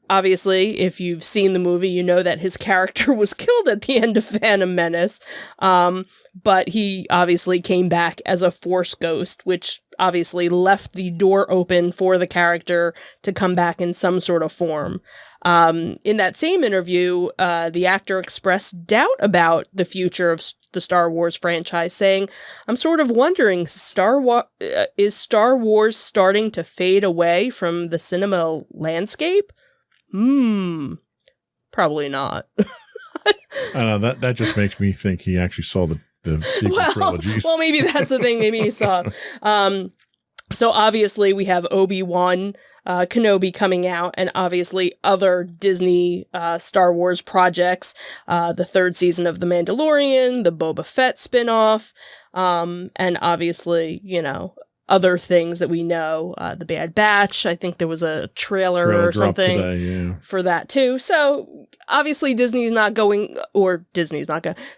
Obviously, if you've seen the movie, you know that his character was killed at the end of Phantom Menace. But he obviously came back as a Force ghost, which obviously left the door open for the character to come back in some sort of form. In that same interview, the actor expressed doubt about the future of the Star Wars franchise, saying, "I'm sort of wondering, is Star Wars starting to fade away from the cinema landscape? Probably not." I know that just makes me think he actually saw the sequel trilogies. Well, maybe that's the thing. Maybe he saw. So obviously we have Obi-Wan Kenobi coming out, and obviously other Disney Star Wars projects, the third season of The Mandalorian, the Boba Fett spinoff, and obviously, other things that we know, The Bad Batch. I think there was a trailer or something today, for that too. So obviously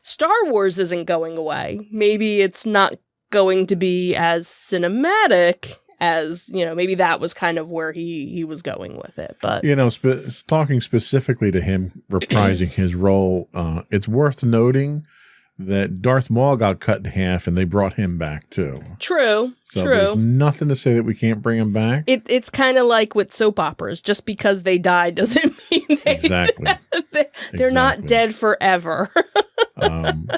Star Wars isn't going away. Maybe it's not going to be as cinematic as, maybe that was kind of where he was going with it. But talking specifically to him reprising his role, it's worth noting that Darth Maul got cut in half and they brought him back too. True. There's nothing to say that we can't bring him back. It's kind of like with soap operas. Just because they die doesn't mean they're not dead forever.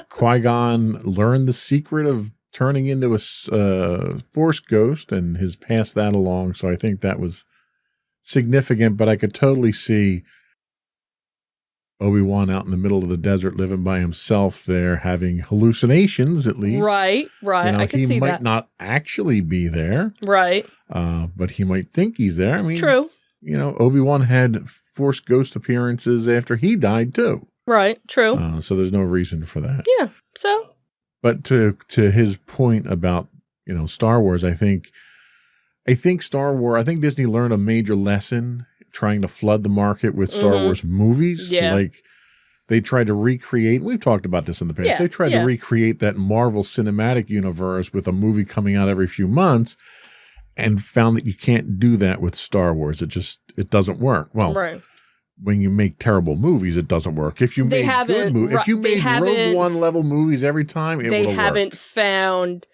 Qui-Gon learned the secret of turning into a Force ghost and has passed that along. So I think that was significant, but I could totally see Obi-Wan out in the middle of the desert living by himself there, having hallucinations at least. Right. I can see that. He might not actually be there. Right. But he might think he's there. I mean, true. Obi-Wan had Force ghost appearances after he died too. Right. True. So there's no reason for that. Yeah. So. But to his point about, Star Wars, I think Disney learned a major lesson trying to flood the market with Star Wars movies. Yeah. Like they tried to recreate, we've talked about this in the past. Yeah, they tried to recreate that Marvel Cinematic Universe with a movie coming out every few months and found that you can't do that with Star Wars. It doesn't work. Well, right. When you make terrible movies, it doesn't work. If you make good movies, if you made Rogue One level movies every time, it would have worked. They haven't found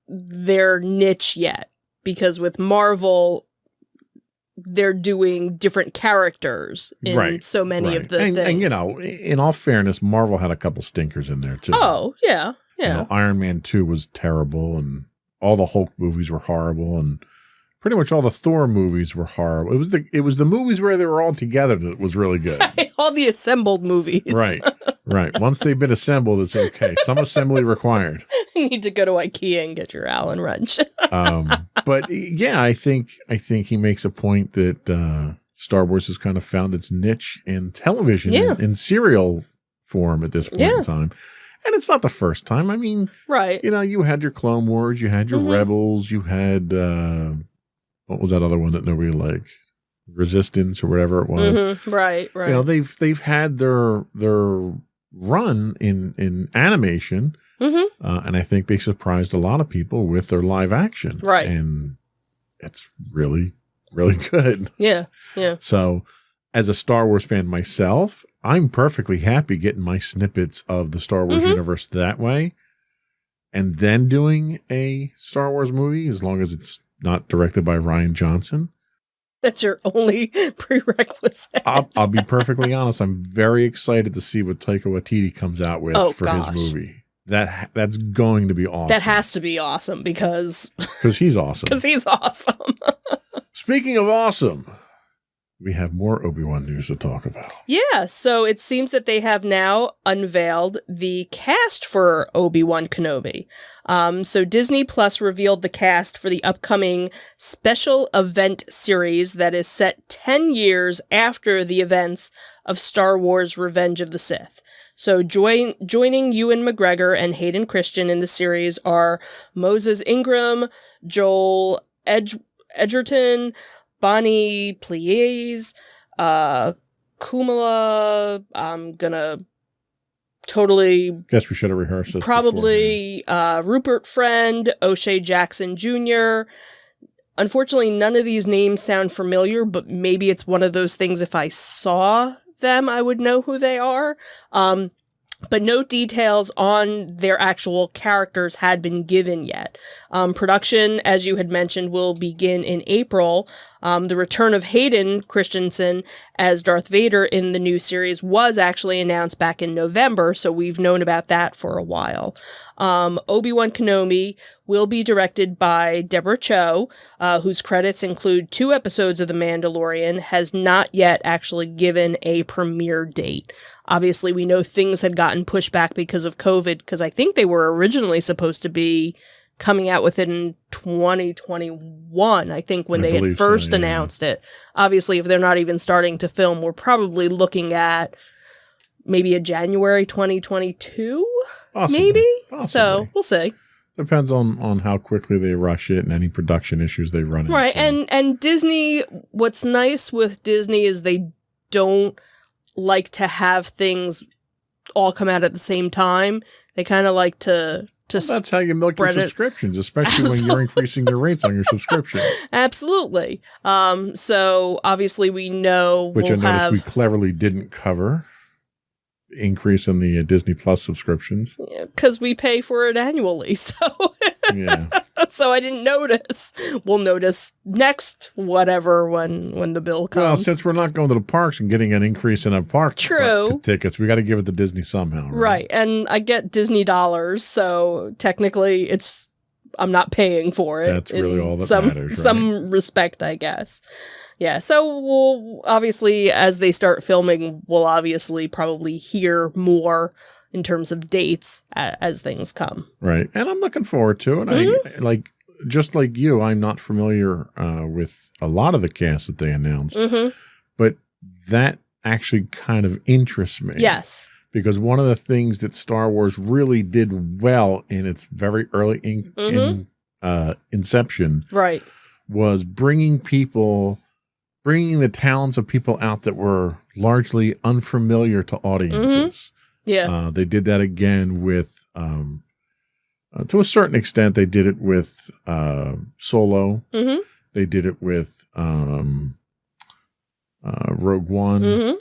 their niche yet, because with Marvel, they're doing different characters in so many of the things. And, in all fairness, Marvel had a couple stinkers in there, too. Oh, yeah. Iron Man 2 was terrible, and all the Hulk movies were horrible, and pretty much all the Thor movies were horrible. It was the movies where they were all together that was really good. All the assembled movies. Right. Once they've been assembled, it's okay. Some assembly required. You need to go to IKEA and get your Allen wrench. But yeah, I think he makes a point that Star Wars has kind of found its niche in television in serial form at this point in time. And it's not the first time. I mean, right. You had your Clone Wars, you had your Rebels, you had what was that other one that nobody liked? Resistance or whatever it was. Right. They've had their run in animation. And I think they surprised a lot of people with their live action. Right. And it's really, really good. Yeah. So as a Star Wars fan myself, I'm perfectly happy getting my snippets of the Star Wars universe that way. And then doing a Star Wars movie, as long as it's not directed by Rian Johnson. That's your only prerequisite. I'll be perfectly honest. I'm very excited to see what Taika Waititi comes out with his movie. That's going to be awesome. That has to be awesome because he's awesome. Because he's awesome. Speaking of awesome, we have more Obi-Wan news to talk about. Yeah, so it seems that they have now unveiled the cast for Obi-Wan Kenobi. So Disney Plus revealed the cast for the upcoming special event series that is set 10 years after the events of Star Wars Revenge of the Sith. So joining Ewan McGregor and Hayden Christensen in the series are Moses Ingram, Joel Edgerton, Bonnie Plies, Kumala. I'm gonna totally guess we should have rehearsed this. Probably Rupert Friend, O'Shea Jackson Jr. Unfortunately, none of these names sound familiar, but maybe it's one of those things. If I saw them, I would know who they are. But no details on their actual characters had been given yet. Production, as you had mentioned, will begin in April. The return of Hayden Christensen as Darth Vader in the new series was actually announced back in November, so we've known about that for a while. Obi-Wan Kenobi will be directed by Deborah Chow, whose credits include 2 episodes of The Mandalorian, has not yet actually given a premiere date. Obviously, we know things had gotten pushed back because of COVID, because I think they were originally supposed to be coming out with it in 2021, I think, when they had first announced it. Obviously, if they're not even starting to film, we're probably looking at maybe a January 2022, maybe? Possibly. So, we'll see. Depends on how quickly they rush it and any production issues they run into. Right, and Disney, what's nice with Disney is they don't like to have things all come out at the same time. They kind of like to That's how you milk your spread it. subscriptions, especially when you're increasing your rates on your subscriptions. Absolutely. So obviously we know Which we'll I noticed have we cleverly didn't cover. Increase in the Disney Plus subscriptions. because we pay for it annually. So Yeah. so I didn't notice. We'll notice next whatever when the bill comes. Well, since we're not going to the parks and getting an increase in our park True. tickets, we got to give it to Disney somehow. Right. And I get Disney dollars, so technically I'm not paying for it. That's really in all that some, matters, right? Some respect, I guess. Yeah, so we'll obviously, as they start filming, we'll obviously probably hear more in terms of dates as things come. Right. And I'm looking forward to it. Mm-hmm. Just like you, I'm not familiar with a lot of the cast that they announced, Mm-hmm. but that actually kind of interests me. Yes. Because one of the things that Star Wars really did well in its very early inception Right. was bringing the talents of people out that were largely unfamiliar to audiences. Yeah. They did that again with, to a certain extent, they did it with Solo. Mm-hmm. They did it with Rogue One. Mm-hmm.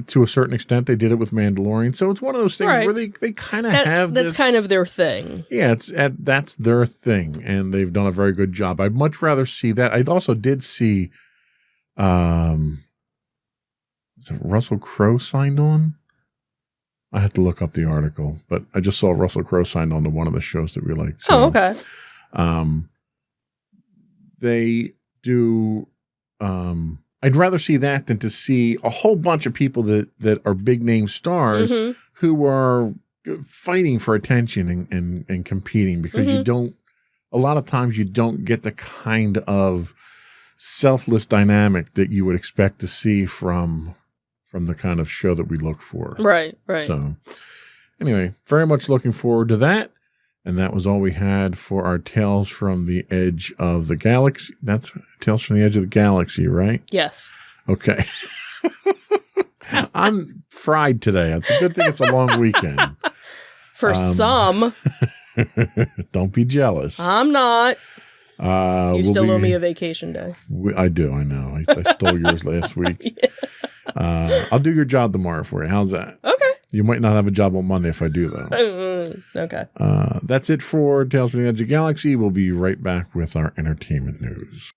To a certain extent, they did it with Mandalorian. So it's one of those things Right. where they kind of have That's this, kind of their thing. yeah, that's their thing, and they've done a very good job. I'd much rather see that. I also did see, is it Russell Crowe signed on? I have to look up the article, but I just saw Russell Crowe signed on to one of the shows that we like. Oh, okay. They do. I'd rather see that than to see a whole bunch of people that are big name stars Mm-hmm. who are fighting for attention and competing, because you don't, a lot of times you don't get the kind of selfless dynamic that you would expect to see from the kind of show that we look for. Right. Right. So anyway, very much looking forward to that. And that was all we had for our Tales from the Edge of the Galaxy. That's Tales from the Edge of the Galaxy, right? Yes. Okay. I'm fried today. It's a good thing it's a long weekend. For some, Don't be jealous. I'm not. You still owe me a vacation day. I do. I know. I stole yours last week. I'll do your job tomorrow for you. How's that? Okay. You might not have a job on Monday if I do, though. Okay. That's it for Tales from the Edge of the Galaxy. We'll be right back with our entertainment news.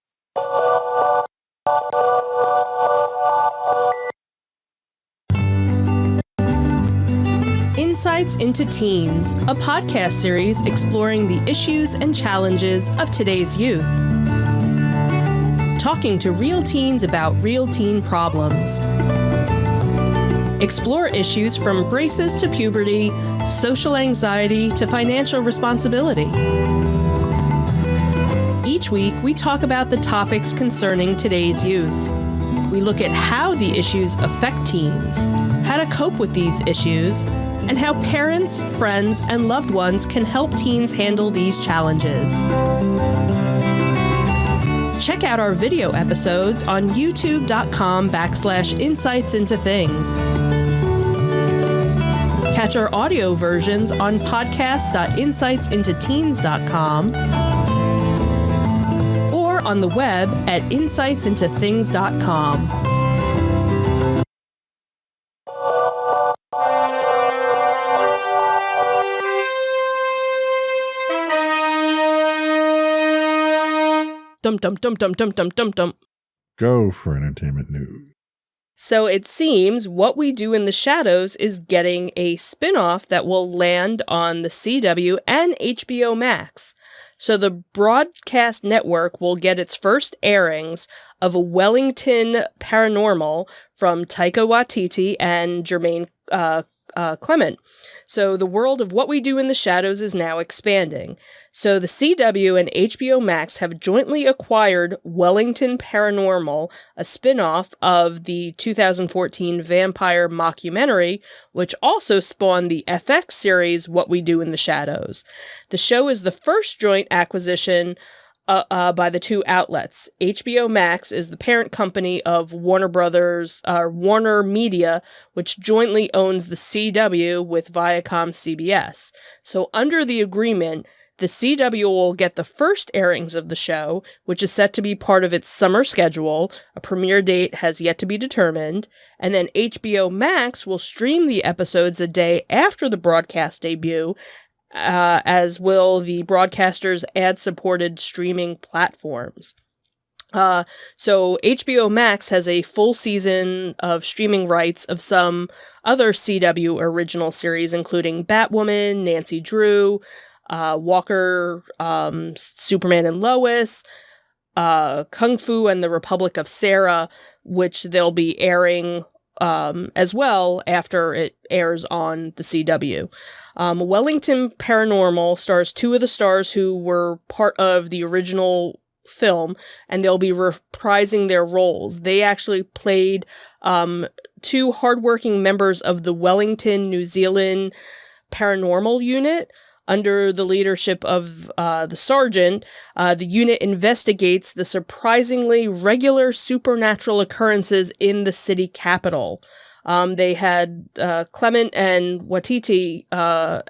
Insights into Teens, a podcast series exploring the issues and challenges of today's youth. Talking to real teens about real teen problems. Explore issues from braces to puberty, social anxiety to financial responsibility. Each week, we talk about the topics concerning today's youth. We look at how the issues affect teens, how to cope with these issues, and how parents, friends, and loved ones can help teens handle these challenges. Check out our video episodes on youtube.com/insightsintothings. Catch our audio versions on podcast.insightsintoteens.com or on the web at insightsintothings.com. Dum dum dum dum dum dum dum dum. Go for entertainment news. So it seems What We Do in the Shadows is getting a spin-off that will land on the CW and HBO Max. So the broadcast network will get its first airings of Wellington Paranormal from Taika Waititi and Jermaine Clement. So the world of What We Do in the Shadows is now expanding. So the CW and HBO Max have jointly acquired Wellington Paranormal, a spin-off of the 2014 vampire mockumentary, which also spawned the FX series What We Do in the Shadows. The show is the first joint acquisition by the two outlets. HBO Max is the parent company of Warner Media, which jointly owns the CW with Viacom CBS. So under the agreement, the CW will get the first airings of the show, which is set to be part of its summer schedule. A premiere date has yet to be determined. And then HBO Max will stream the episodes a day after the broadcast debut, as will the broadcaster's ad-supported streaming platforms. So HBO Max has a full season of streaming rights of some other CW original series, including Batwoman, Nancy Drew, Walker, Superman and Lois, Kung Fu and the Republic of Sarah, which they'll be airing as well after it airs on the CW. Wellington Paranormal stars two of the stars who were part of the original film, and they'll be reprising their roles. They actually played two hardworking members of the Wellington, New Zealand Paranormal Unit. Under the leadership of the sergeant, the unit investigates the surprisingly regular supernatural occurrences in the city capital. They had Clement and Watiti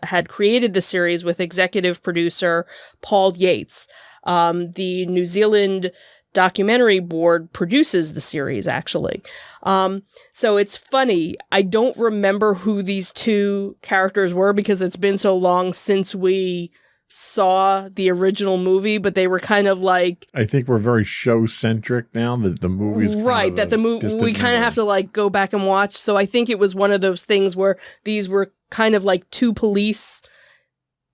had created the series with executive producer Paul Yates. The New Zealand Documentary Board produces the series, actually. So it's funny. I don't remember who these two characters were because it's been so long since we saw the original movie, but they were kind of like... I think we're very show-centric now, that the movie's right, that the movie, we kind of have to like go back and watch. So I think it was one of those things where these were kind of like two police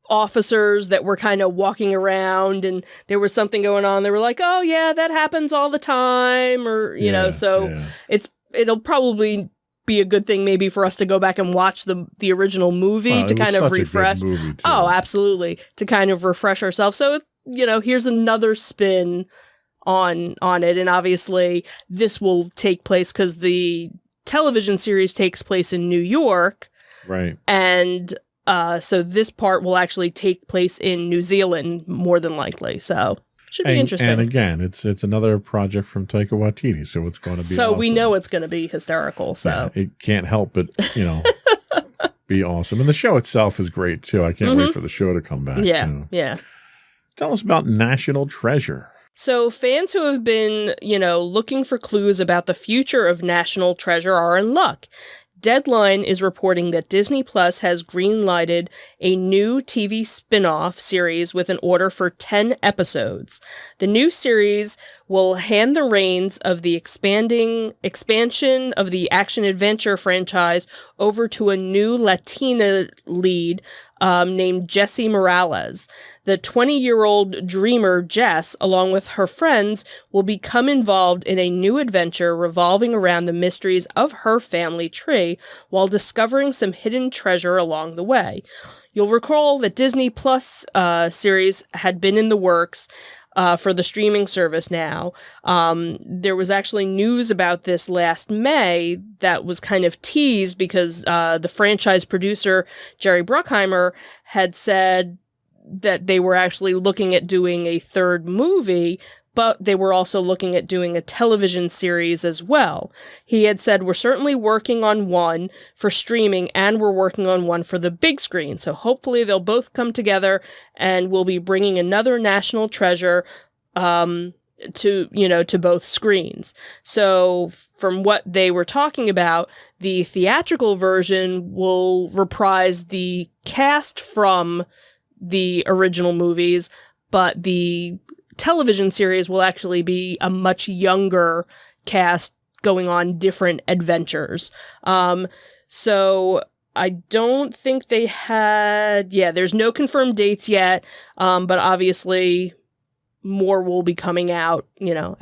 officers that were kind of walking around and there was something going on. They were like, oh yeah, that happens all the time, or you know, so it'll probably be a good thing maybe for us to go back and watch the original movie to kind of refresh. Oh, absolutely, to kind of refresh ourselves. So you know, here's another spin on it, and obviously this will take place because the television series takes place in New York, right? And so this part will actually take place in New Zealand more than likely. So should be interesting. And again, it's another project from Taika Waititi, so it's going to be so awesome. We know it's going to be hysterical. So it can't help but be awesome. And the show itself is great too. I can't wait for the show to come back. Yeah. Tell us about National Treasure. So fans who have been, looking for clues about the future of National Treasure are in luck. Deadline is reporting that Disney Plus has greenlighted a new TV spin-off series with an order for 10 episodes. The new series will hand the reins of the expansion of the action-adventure franchise over to a new Latina lead named Jessie Morales. The 20-year-old dreamer Jess, along with her friends, will become involved in a new adventure revolving around the mysteries of her family tree while discovering some hidden treasure along the way. You'll recall that Disney Plus series had been in the works for the streaming service now. There was actually news about this last May that was kind of teased because the franchise producer, Jerry Bruckheimer, had said that they were actually looking at doing a third movie, but they were also looking at doing a television series as well. He had said, we're certainly working on one for streaming and we're working on one for the big screen. So hopefully they'll both come together and we'll be bringing another National Treasure to both screens. So from what they were talking about, the theatrical version will reprise the cast from the original movies, but the television series will actually be a much younger cast going on different adventures. So I don't think they had, there's no confirmed dates yet, but obviously more will be coming out,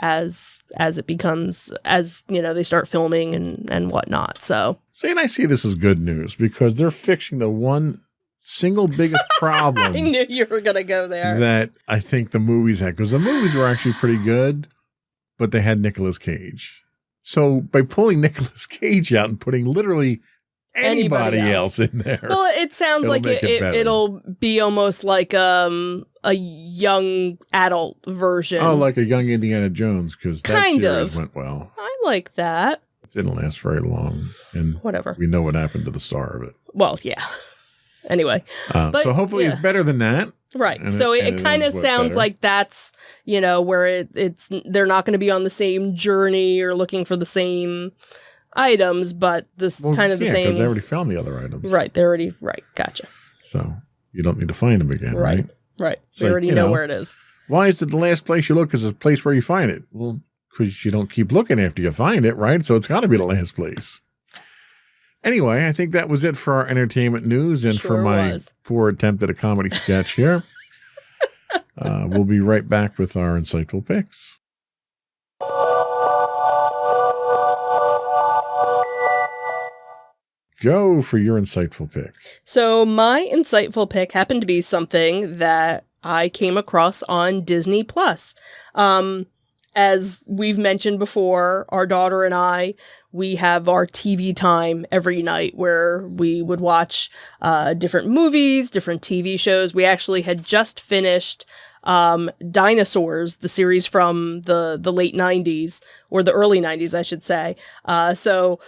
as it becomes, they start filming and whatnot. So, and I see this as good news because they're fixing the one single biggest problem. I knew you were going to go there. That I think the movies had, because the movies were actually pretty good, but they had Nicolas Cage. So by pulling Nicolas Cage out and putting literally anybody else in there. Well, it sounds It'll like make it better. it'll be almost like a young adult version. Oh, like a young Indiana Jones, because that Kind series of. went well. I like that. It didn't last very long, and Whatever. we know what happened to the star of it. Well, yeah. Anyway, But, so hopefully yeah. it's better than that. right. And So it it kind of ends with sounds better. like that's, where it's they're not going to be on the same journey or looking for the same items, but this kind of the same. because they already found the other items. Right. They're already right. Gotcha. So you don't need to find them again, right? Right. It's We like, already you know know, where it is. Why is it the last place you look is the place where you find it? Well, because you don't keep looking after you find it, right? So it's got to be the last place. Anyway, I think that was it for our entertainment news and for Sure my was. poor attempt at a comedy sketch here. We'll be right back with our insightful picks. Go for your insightful pick. So my insightful pick happened to be something that I came across on Disney Plus. As we've mentioned before, our daughter and I, we have our TV time every night where we would watch different movies, different TV shows. We actually had just finished Dinosaurs, the series from the late 90s, or the early 90s, I should say. So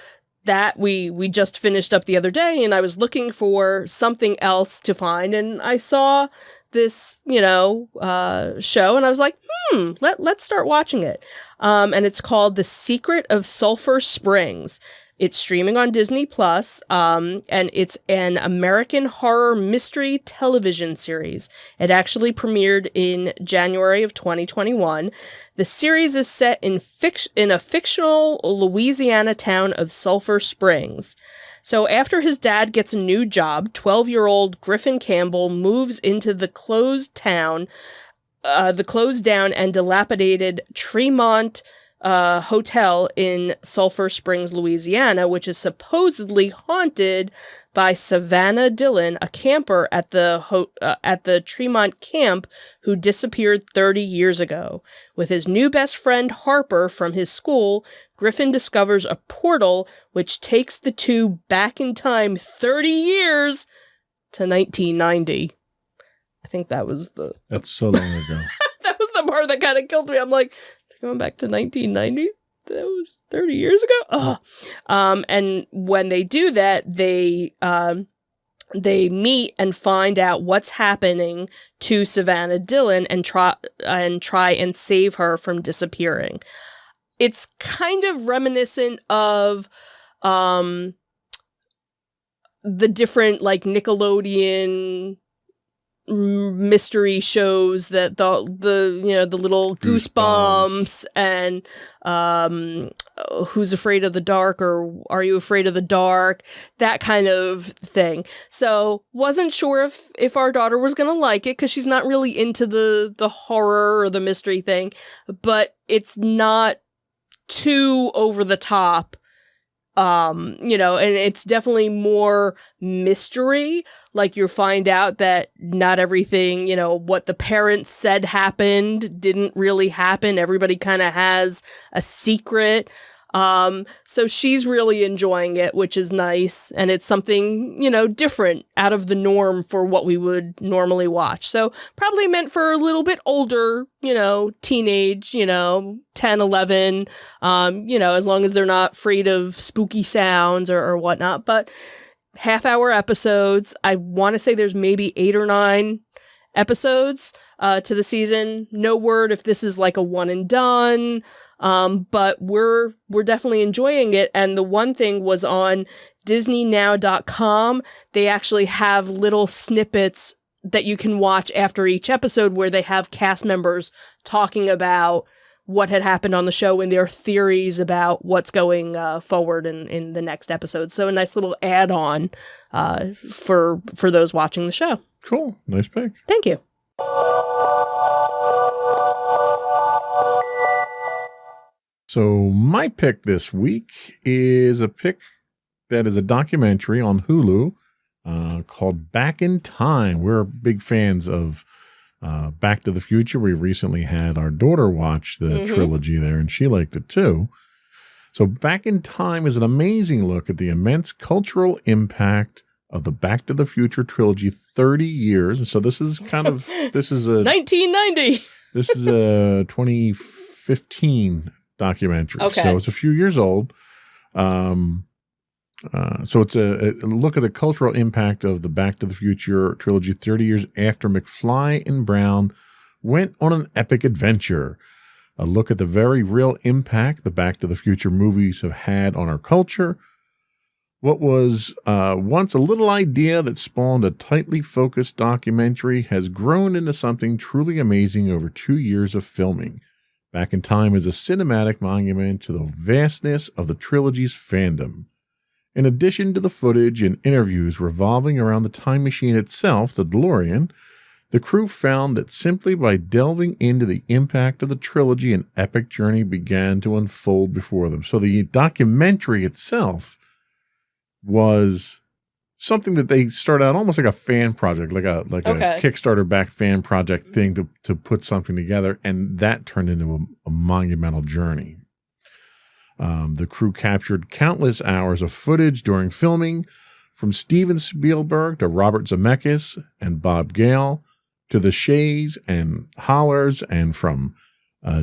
that we just finished up the other day, and I was looking for something else to find, and I saw this, show, and I was like, let's start watching it. And it's called The Secret of Sulphur Springs. It's streaming on Disney Plus, and it's an American horror mystery television series. It actually premiered in January of 2021. The series is set in a fictional Louisiana town of Sulphur Springs. So after his dad gets a new job, 12-year-old Griffin Campbell moves into the closed down and dilapidated Tremont hotel in Sulphur Springs, Louisiana, which is supposedly haunted by Savannah Dillon, a camper at the Tremont camp who disappeared 30 years ago. With his new best friend Harper from his school, Griffin discovers a portal which takes the two back in time 30 years to 1990. I think that was That's so long ago. that was the part that kind of killed me. I'm like, going back to 1990? That was 30 years ago? Oh. And when they do that, they meet and find out what's happening to Savannah Dillon and try and save her from disappearing. It's kind of reminiscent of the different like Nickelodeon mystery shows that the little Goosebumps and Who's Afraid of the Dark or Are You Afraid of the Dark, that kind of thing. So wasn't sure if our daughter was gonna like it because she's not really into the horror or the mystery thing, but it's not too over the top. And it's definitely more mystery. Like you find out that not everything, what the parents said happened didn't really happen. Everybody kind of has a secret. So she's really enjoying it, which is nice. And it's something, different out of the norm for what we would normally watch. So probably meant for a little bit older, teenage, 10, 11, as long as they're not afraid of spooky sounds or whatnot. But half-hour episodes. I want to say there's maybe 8 or 9 episodes to the season. No word if this is like a one and done. But we're definitely enjoying it. And the one thing was on DisneyNow.com, they actually have little snippets that you can watch after each episode where they have cast members talking about what had happened on the show and their theories about what's going forward in the next episode. So a nice little add-on for those watching the show. Cool. Nice pick. Thank you. So my pick this week is a pick that is a documentary on Hulu called Back in Time. We're big fans of Back to the Future. We recently had our daughter watch the trilogy there, and she liked it too. So Back in Time is an amazing look at the immense cultural impact of the Back to the Future trilogy 30 years. And so this is this is a 1990. This is a 2015 documentary. Okay. So it's a few years old. So it's a look at the cultural impact of the Back to the Future trilogy 30 years after McFly and Brown went on an epic adventure. A look at the very real impact the Back to the Future movies have had on our culture. What was once a little idea that spawned a tightly focused documentary has grown into something truly amazing over 2 years of filming. Back in Time is a cinematic monument to the vastness of the trilogy's fandom. In addition to the footage and interviews revolving around the time machine itself, the DeLorean, the crew found that simply by delving into the impact of the trilogy, an epic journey began to unfold before them. So the documentary itself was something that they started out almost like a fan project, like a Kickstarter backed fan project thing to put something together, and that turned into a monumental journey. The crew captured countless hours of footage during filming, from Steven Spielberg to Robert Zemeckis and Bob Gale, to the Shays and Hollers, and from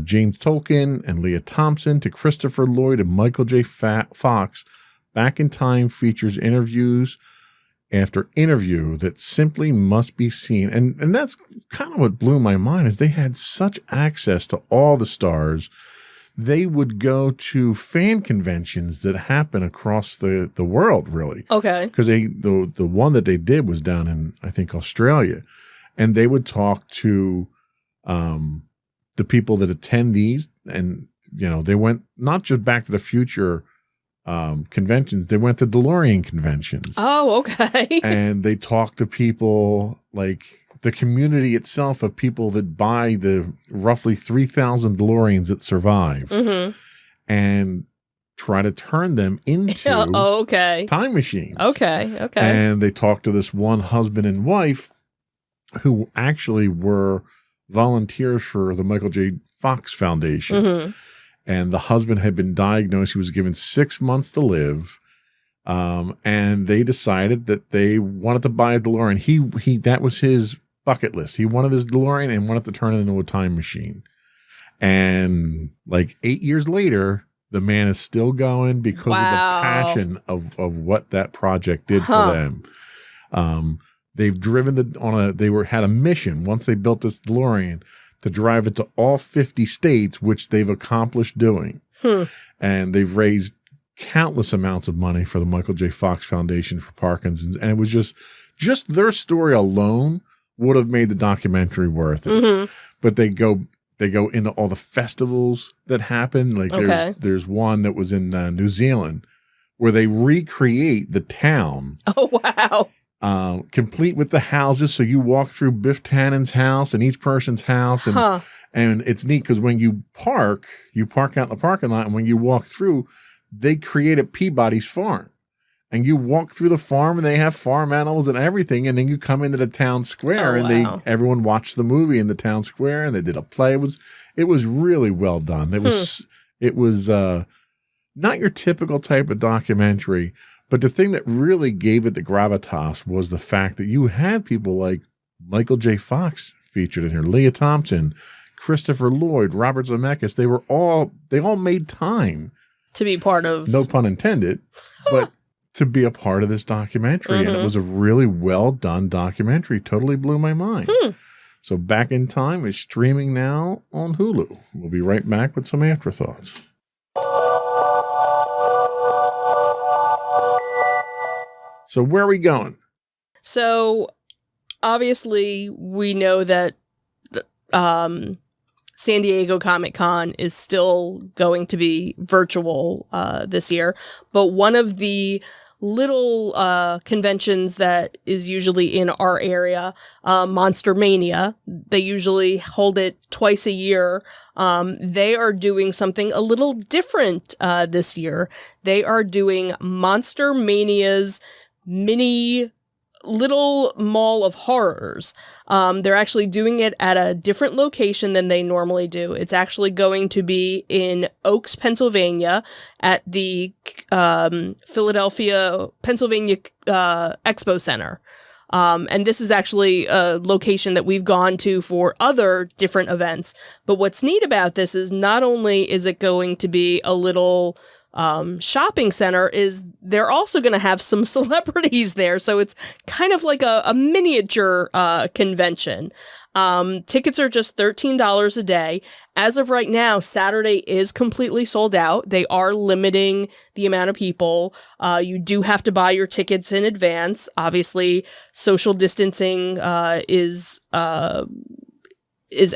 James Tolkien and Leah Thompson to Christopher Lloyd and Michael J. Fox. Back in Time features interviews after interview that simply must be seen. And that's kind of what blew my mind, is they had such access to all the stars. They would go to fan conventions that happen across the world, really. Okay. Because the one that they did was down in, I think, Australia. And they would talk to the people that attend these. And, they went not just Back to the Future conventions, they went to DeLorean conventions. Oh, okay. And they talked to people, like the community itself of people that buy the roughly 3,000 DeLoreans that survive, and try to turn them into time machines. Okay. And they talked to this one husband and wife who actually were volunteers for the Michael J. Fox Foundation. And the husband had been diagnosed. He was given 6 months to live. And they decided that they wanted to buy a DeLorean. He that was his bucket list. He wanted his DeLorean and wanted to turn it into a time machine. And like 8 years later, the man is still going because of the passion of what that project did for them. They've driven had a mission once they built this DeLorean to drive it to all 50 states, which they've accomplished doing. And they've raised countless amounts of money for the Michael J. Fox Foundation for Parkinson's. And it was just their story alone would have made the documentary worth it. But they go into all the festivals that happen. Like there's one that was in New Zealand where they recreate the town. Oh, wow. Complete with the houses. So you walk through Biff Tannen's house and each person's house. And it's neat because when you park out in the parking lot. And when you walk through, they created Peabody's farm. And you walk through the farm and they have farm animals and everything. And then you come into the town square everyone watched the movie in the town square and they did a play. It was really well done. It was not your typical type of documentary. But the thing that really gave it the gravitas was the fact that you had people like Michael J. Fox featured in here, Leah Thompson, Christopher Lloyd, Robert Zemeckis. They all made time to be part of, no pun intended, but to be a part of this documentary. And it was a really well done documentary. Totally blew my mind. So Back in Time is streaming now on Hulu. We'll be right back with some afterthoughts. So where are we going? So obviously we know that San Diego Comic-Con is still going to be virtual this year, but one of the little conventions that is usually in our area, Monster Mania, they usually hold it twice a year. They are doing something a little different this year. They are doing Monster Mania's mini Little Mall of Horrors. They're actually doing it at a different location than they normally do. It's actually going to be in Oaks, Pennsylvania, at the Philadelphia, Pennsylvania Expo Center. And this is actually a location that we've gone to for other different events. But what's neat about this is not only is it going to be a little shopping center, is they're also going to have some celebrities there. So it's kind of like a miniature convention. Tickets are just $13 a day. As of right now, Saturday is completely sold out. They are limiting the amount of people. You do have to buy your tickets in advance. Obviously, social distancing is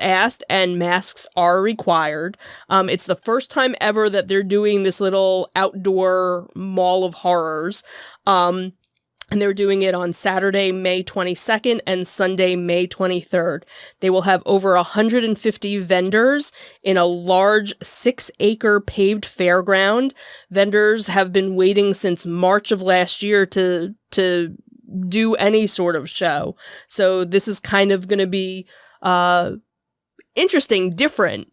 asked and masks are required. It's the first time ever that they're doing this little outdoor Mall of Horrors. And they're doing it on Saturday, May 22nd and Sunday, May 23rd. They will have over 150 vendors in a large 6-acre paved fairground. Vendors have been waiting since March of last year to do any sort of show. So this is kind of going to be interesting, different,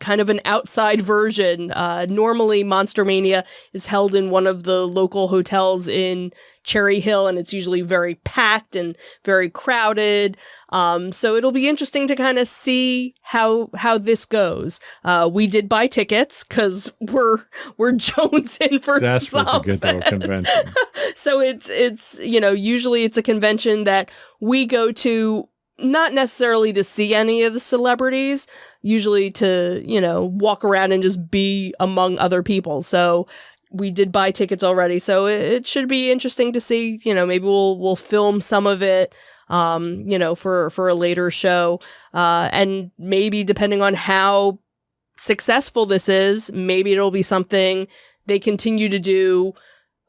kind of an outside version. Normally, Monster Mania is held in one of the local hotels in Cherry Hill, and it's usually very packed and very crowded. So it'll be interesting to kind of see how this goes. We did buy tickets because we're jonesing for desperate something. to get to a convention. So it's usually it's a convention that we go to, not necessarily to see any of the celebrities, usually to, walk around and just be among other people. So we did buy tickets already. So it should be interesting to see, maybe we'll film some of it, for a later show. And maybe depending on how successful this is, maybe it'll be something they continue to do,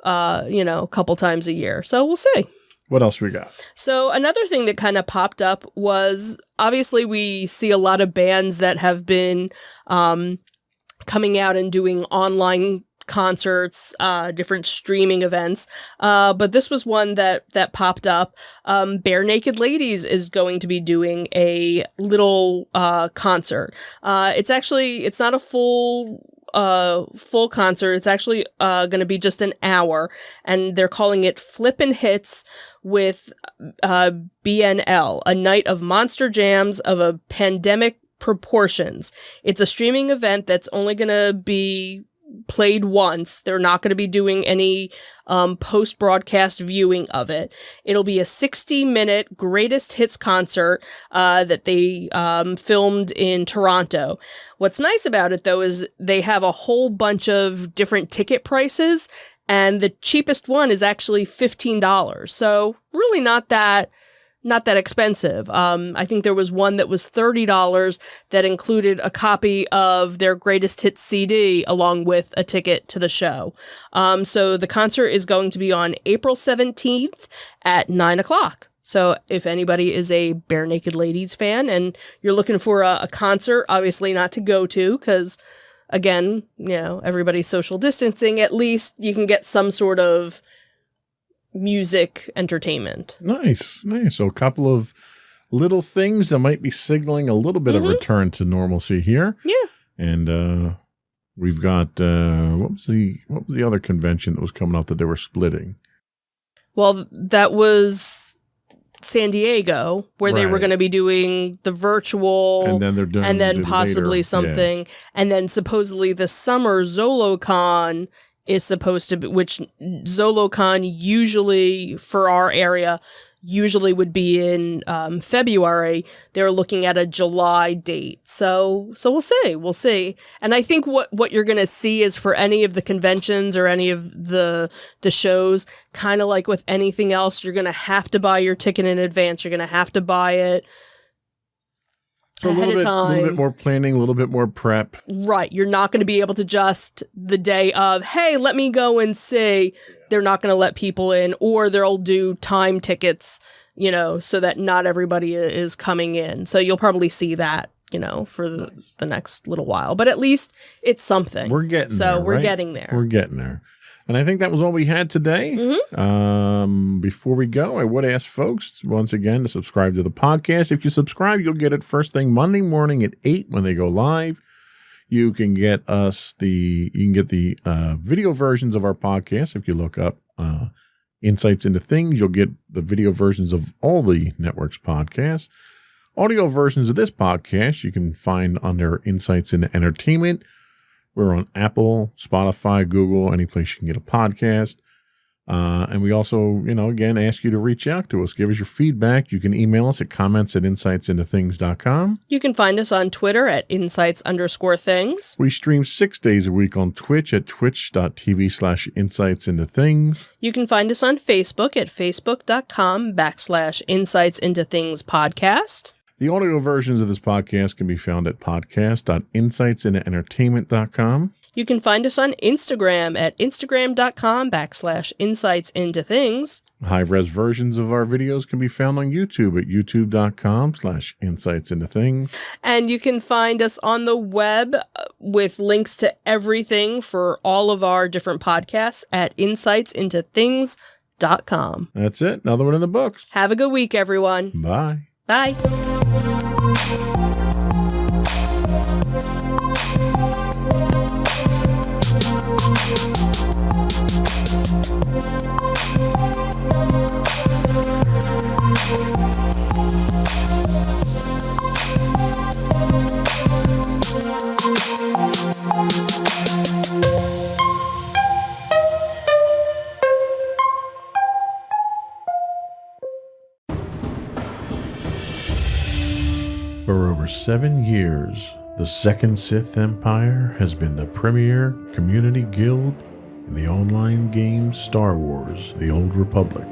a couple times a year. So we'll see. What else we got? So another thing that kind of popped up was, obviously we see a lot of bands that have been coming out and doing online concerts, different streaming events. But this was one that popped up. Bare Naked Ladies is going to be doing a little concert. It's not a full concert. It's actually going to be just an hour, and they're calling it Flippin' Hits with BNL, a night of monster jams of a pandemic proportions. It's a streaming event that's only going to be played once. They're not going to be doing any post-broadcast viewing of it. It'll be a 60-minute greatest hits concert that they filmed in Toronto. What's nice about it, though, is they have a whole bunch of different ticket prices, and the cheapest one is actually $15. So really not that expensive. I think there was one that was $30 that included a copy of their greatest hits CD along with a ticket to the show. So the concert is going to be on April 17th at 9:00. So if anybody is a Bare Naked Ladies fan and you're looking for a concert, obviously not to go to, because again, everybody's social distancing, at least you can get some sort of music entertainment. Nice. So a couple of little things that might be signaling a little bit of return to normalcy here. Yeah. And we've got what was the other convention that was coming up that they were splitting? Well, that was San Diego, where they were going to be doing the virtual, and then they're doing, and then possibly later. something, and then supposedly this summer ZoloCon is supposed to be, which ZoloCon usually for our area usually would be in February. They're looking at a July date. So we'll see. And I think what you're going to see is, for any of the conventions or any of the shows, kind of like with anything else, you're going to have to buy your ticket in advance. You're going to have to buy it ahead of time. A little bit more planning, a little bit more prep. Right. You're not going to be able to just the day of, hey, let me go and see. They're not going to let people in, or they'll do time tickets, so that not everybody is coming in. So you'll probably see that for the next little while. But at least it's something. We're getting there. So we're right? getting there. We're getting there. And I think that was all we had today. Before we go, I would ask folks once again to subscribe to the podcast. If you subscribe, you'll get it first thing Monday morning at 8 when they go live. You can get the video versions of our podcast. If you look up Insights into Things, you'll get the video versions of all the network's podcasts. Audio versions of this podcast you can find under Insights into Entertainment. We're on Apple, Spotify, Google, any place you can get a podcast. And we also, again, ask you to reach out to us. Give us your feedback. You can email us at comments@insightsintothings.com. You can find us on Twitter at insights_things. We stream 6 days a week on Twitch at twitch.tv/insightsintothings. You can find us on Facebook at facebook.com/insightsintothingspodcast. The audio versions of this podcast can be found at podcast.insightsintoentertainment.com. You can find us on Instagram at instagram.com/insightsintothings. High-res versions of our videos can be found on YouTube at youtube.com/insightsintothings. And you can find us on the web with links to everything for all of our different podcasts at insightsintothings.com. That's it. Another one in the books. Have a good week, everyone. Bye. Bye. For over 7 years, the Second Sith Empire has been the premier community guild in the online game Star Wars: The Old Republic.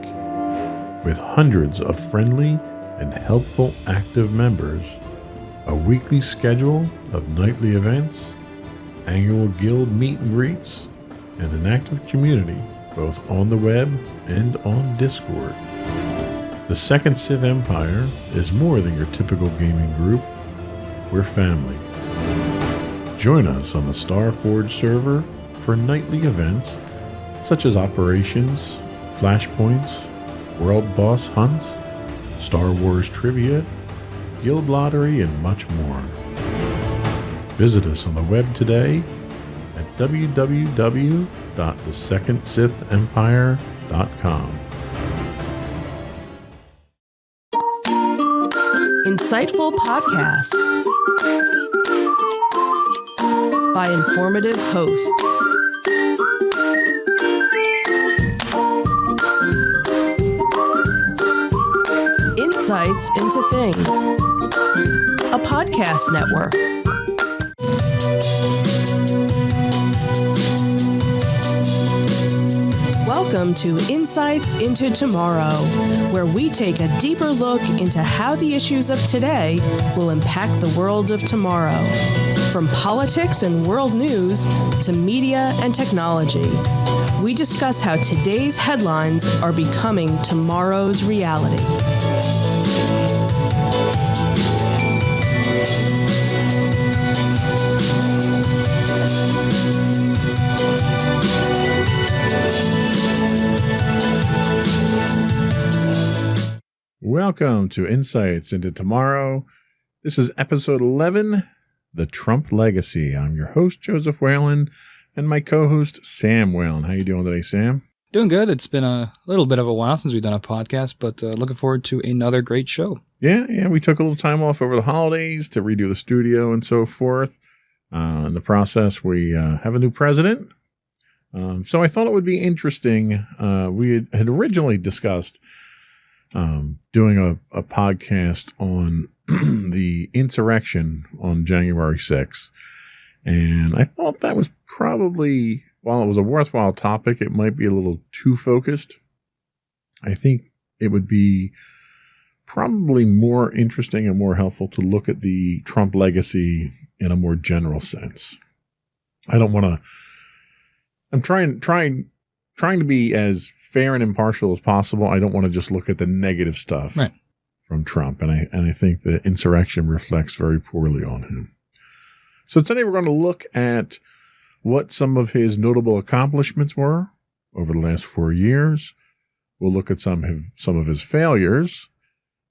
With hundreds of friendly and helpful active members, a weekly schedule of nightly events, annual guild meet and greets, and an active community both on the web and on Discord. The Second Sith Empire is more than your typical gaming group. We're family. Join us on the Starforge server for nightly events such as operations, flashpoints, world boss hunts, Star Wars trivia, guild lottery, and much more. Visit us on the web today at www.thesecondsithempire.com. Insightful podcasts by informative hosts. Insights into Things, a podcast network. Welcome to Insights into Tomorrow, where we take a deeper look into how the issues of today will impact the world of tomorrow. From politics and world news to media and technology, we discuss how today's headlines are becoming tomorrow's reality. Welcome to Insights into Tomorrow. This is episode 11, The Trump Legacy. I'm your host, Joseph Whalen, and my co-host, Sam Whalen. How you doing today, Sam? Doing good. It's been a little bit of a while since we've done a podcast, but looking forward to another great show. Yeah, we took a little time off over the holidays to redo the studio and so forth. In the process, we have a new president. So I thought it would be interesting. We had originally discussed doing a podcast on the insurrection on January 6th. And I thought that was probably, while it was a worthwhile topic, it might be a little too focused. I think it would be probably more interesting and more helpful to look at the Trump legacy in a more general sense. I don't want to, I'm trying to be as fair and impartial as possible. I don't want to just look at the negative stuff. Right. from Trump, and I think the insurrection reflects very poorly on him. So today we're going to look at what some of his notable accomplishments were over the last 4 years. We'll look at some of his failures,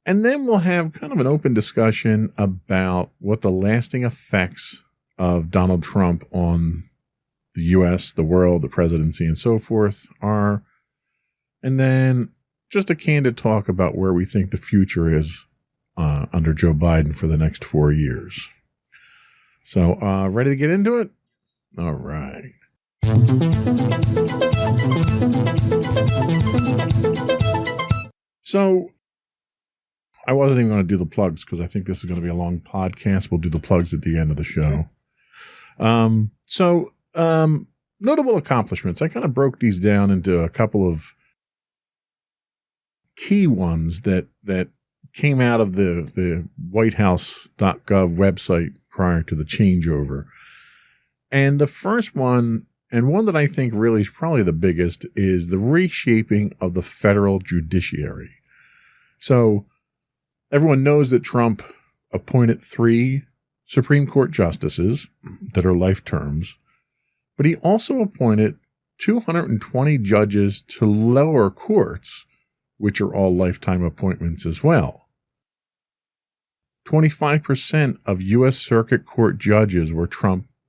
and then we'll have kind of an open discussion about what the lasting effects of Donald Trump on the U.S., the world, the presidency, and so forth are. And then just a candid talk about where we think the future is under Joe Biden for the next 4 years. So, ready to get into it? All right. So, I wasn't even going to do the plugs because I think this is going to be a long podcast. We'll do the plugs at the end of the show. Notable accomplishments. I kind of broke these down into a couple of key ones that came out of the whitehouse.gov website prior to the changeover. And the first one, and one that I think really is probably the biggest, is the reshaping of the federal judiciary. So everyone knows that Trump appointed 3 Supreme Court justices that are life terms, but he also appointed 220 judges to lower courts, which are all lifetime appointments as well. 25% of U.S. Circuit Court judges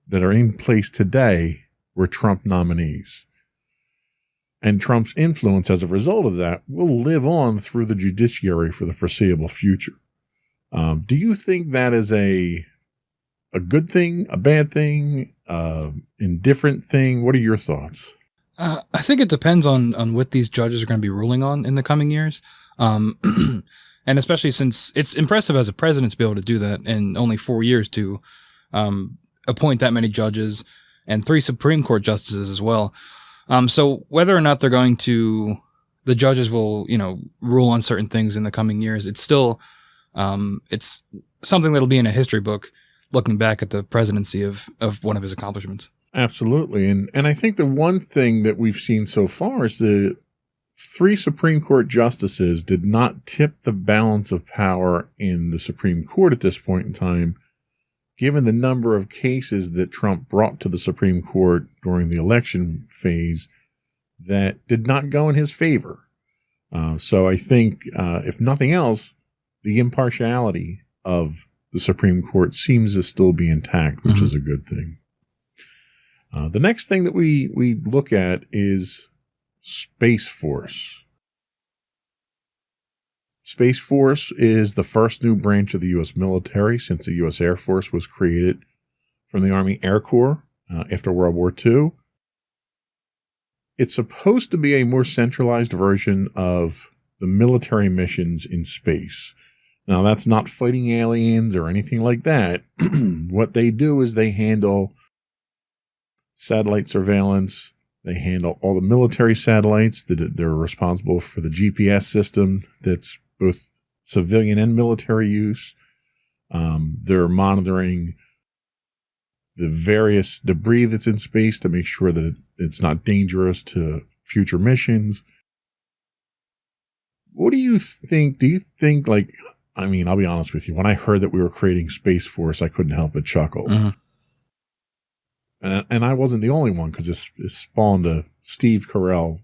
that are in place today were Trump nominees. And Trump's influence as a result of that will live on through the judiciary for the foreseeable future. Do you think that is a good thing, a bad thing, indifferent thing? What are your thoughts? I think it depends on what these judges are going to be ruling on in the coming years. And especially since it's impressive as a president to be able to do that in only 4 years to appoint that many judges and 3 Supreme Court justices as well. So whether or not the judges will, rule on certain things in the coming years, it's still, it's something that'll be in a history book looking back at the presidency of one of his accomplishments. Absolutely. And I think the one thing that we've seen so far is the 3 Supreme Court justices did not tip the balance of power in the Supreme Court at this point in time, given the number of cases that Trump brought to the Supreme Court during the election phase that did not go in his favor. So I think, if nothing else, the impartiality of the Supreme Court seems to still be intact, which is a good thing. The next thing that we look at is Space Force. Space Force is the first new branch of the U.S. military since the U.S. Air Force was created from the Army Air Corps after World War II. It's supposed to be a more centralized version of the military missions in space. Now, that's not fighting aliens or anything like that. What they do is they handle satellite surveillance. They handle all the military satellites. They're responsible for the GPS system that's both civilian and military use. They're monitoring the various debris that's in space to make sure that it's not dangerous to future missions. What do you think? Do you think, I'll be honest with you. When I heard that we were creating Space Force, I couldn't help but chuckle. Mm-hmm. And I wasn't the only one, because it spawned a Steve Carell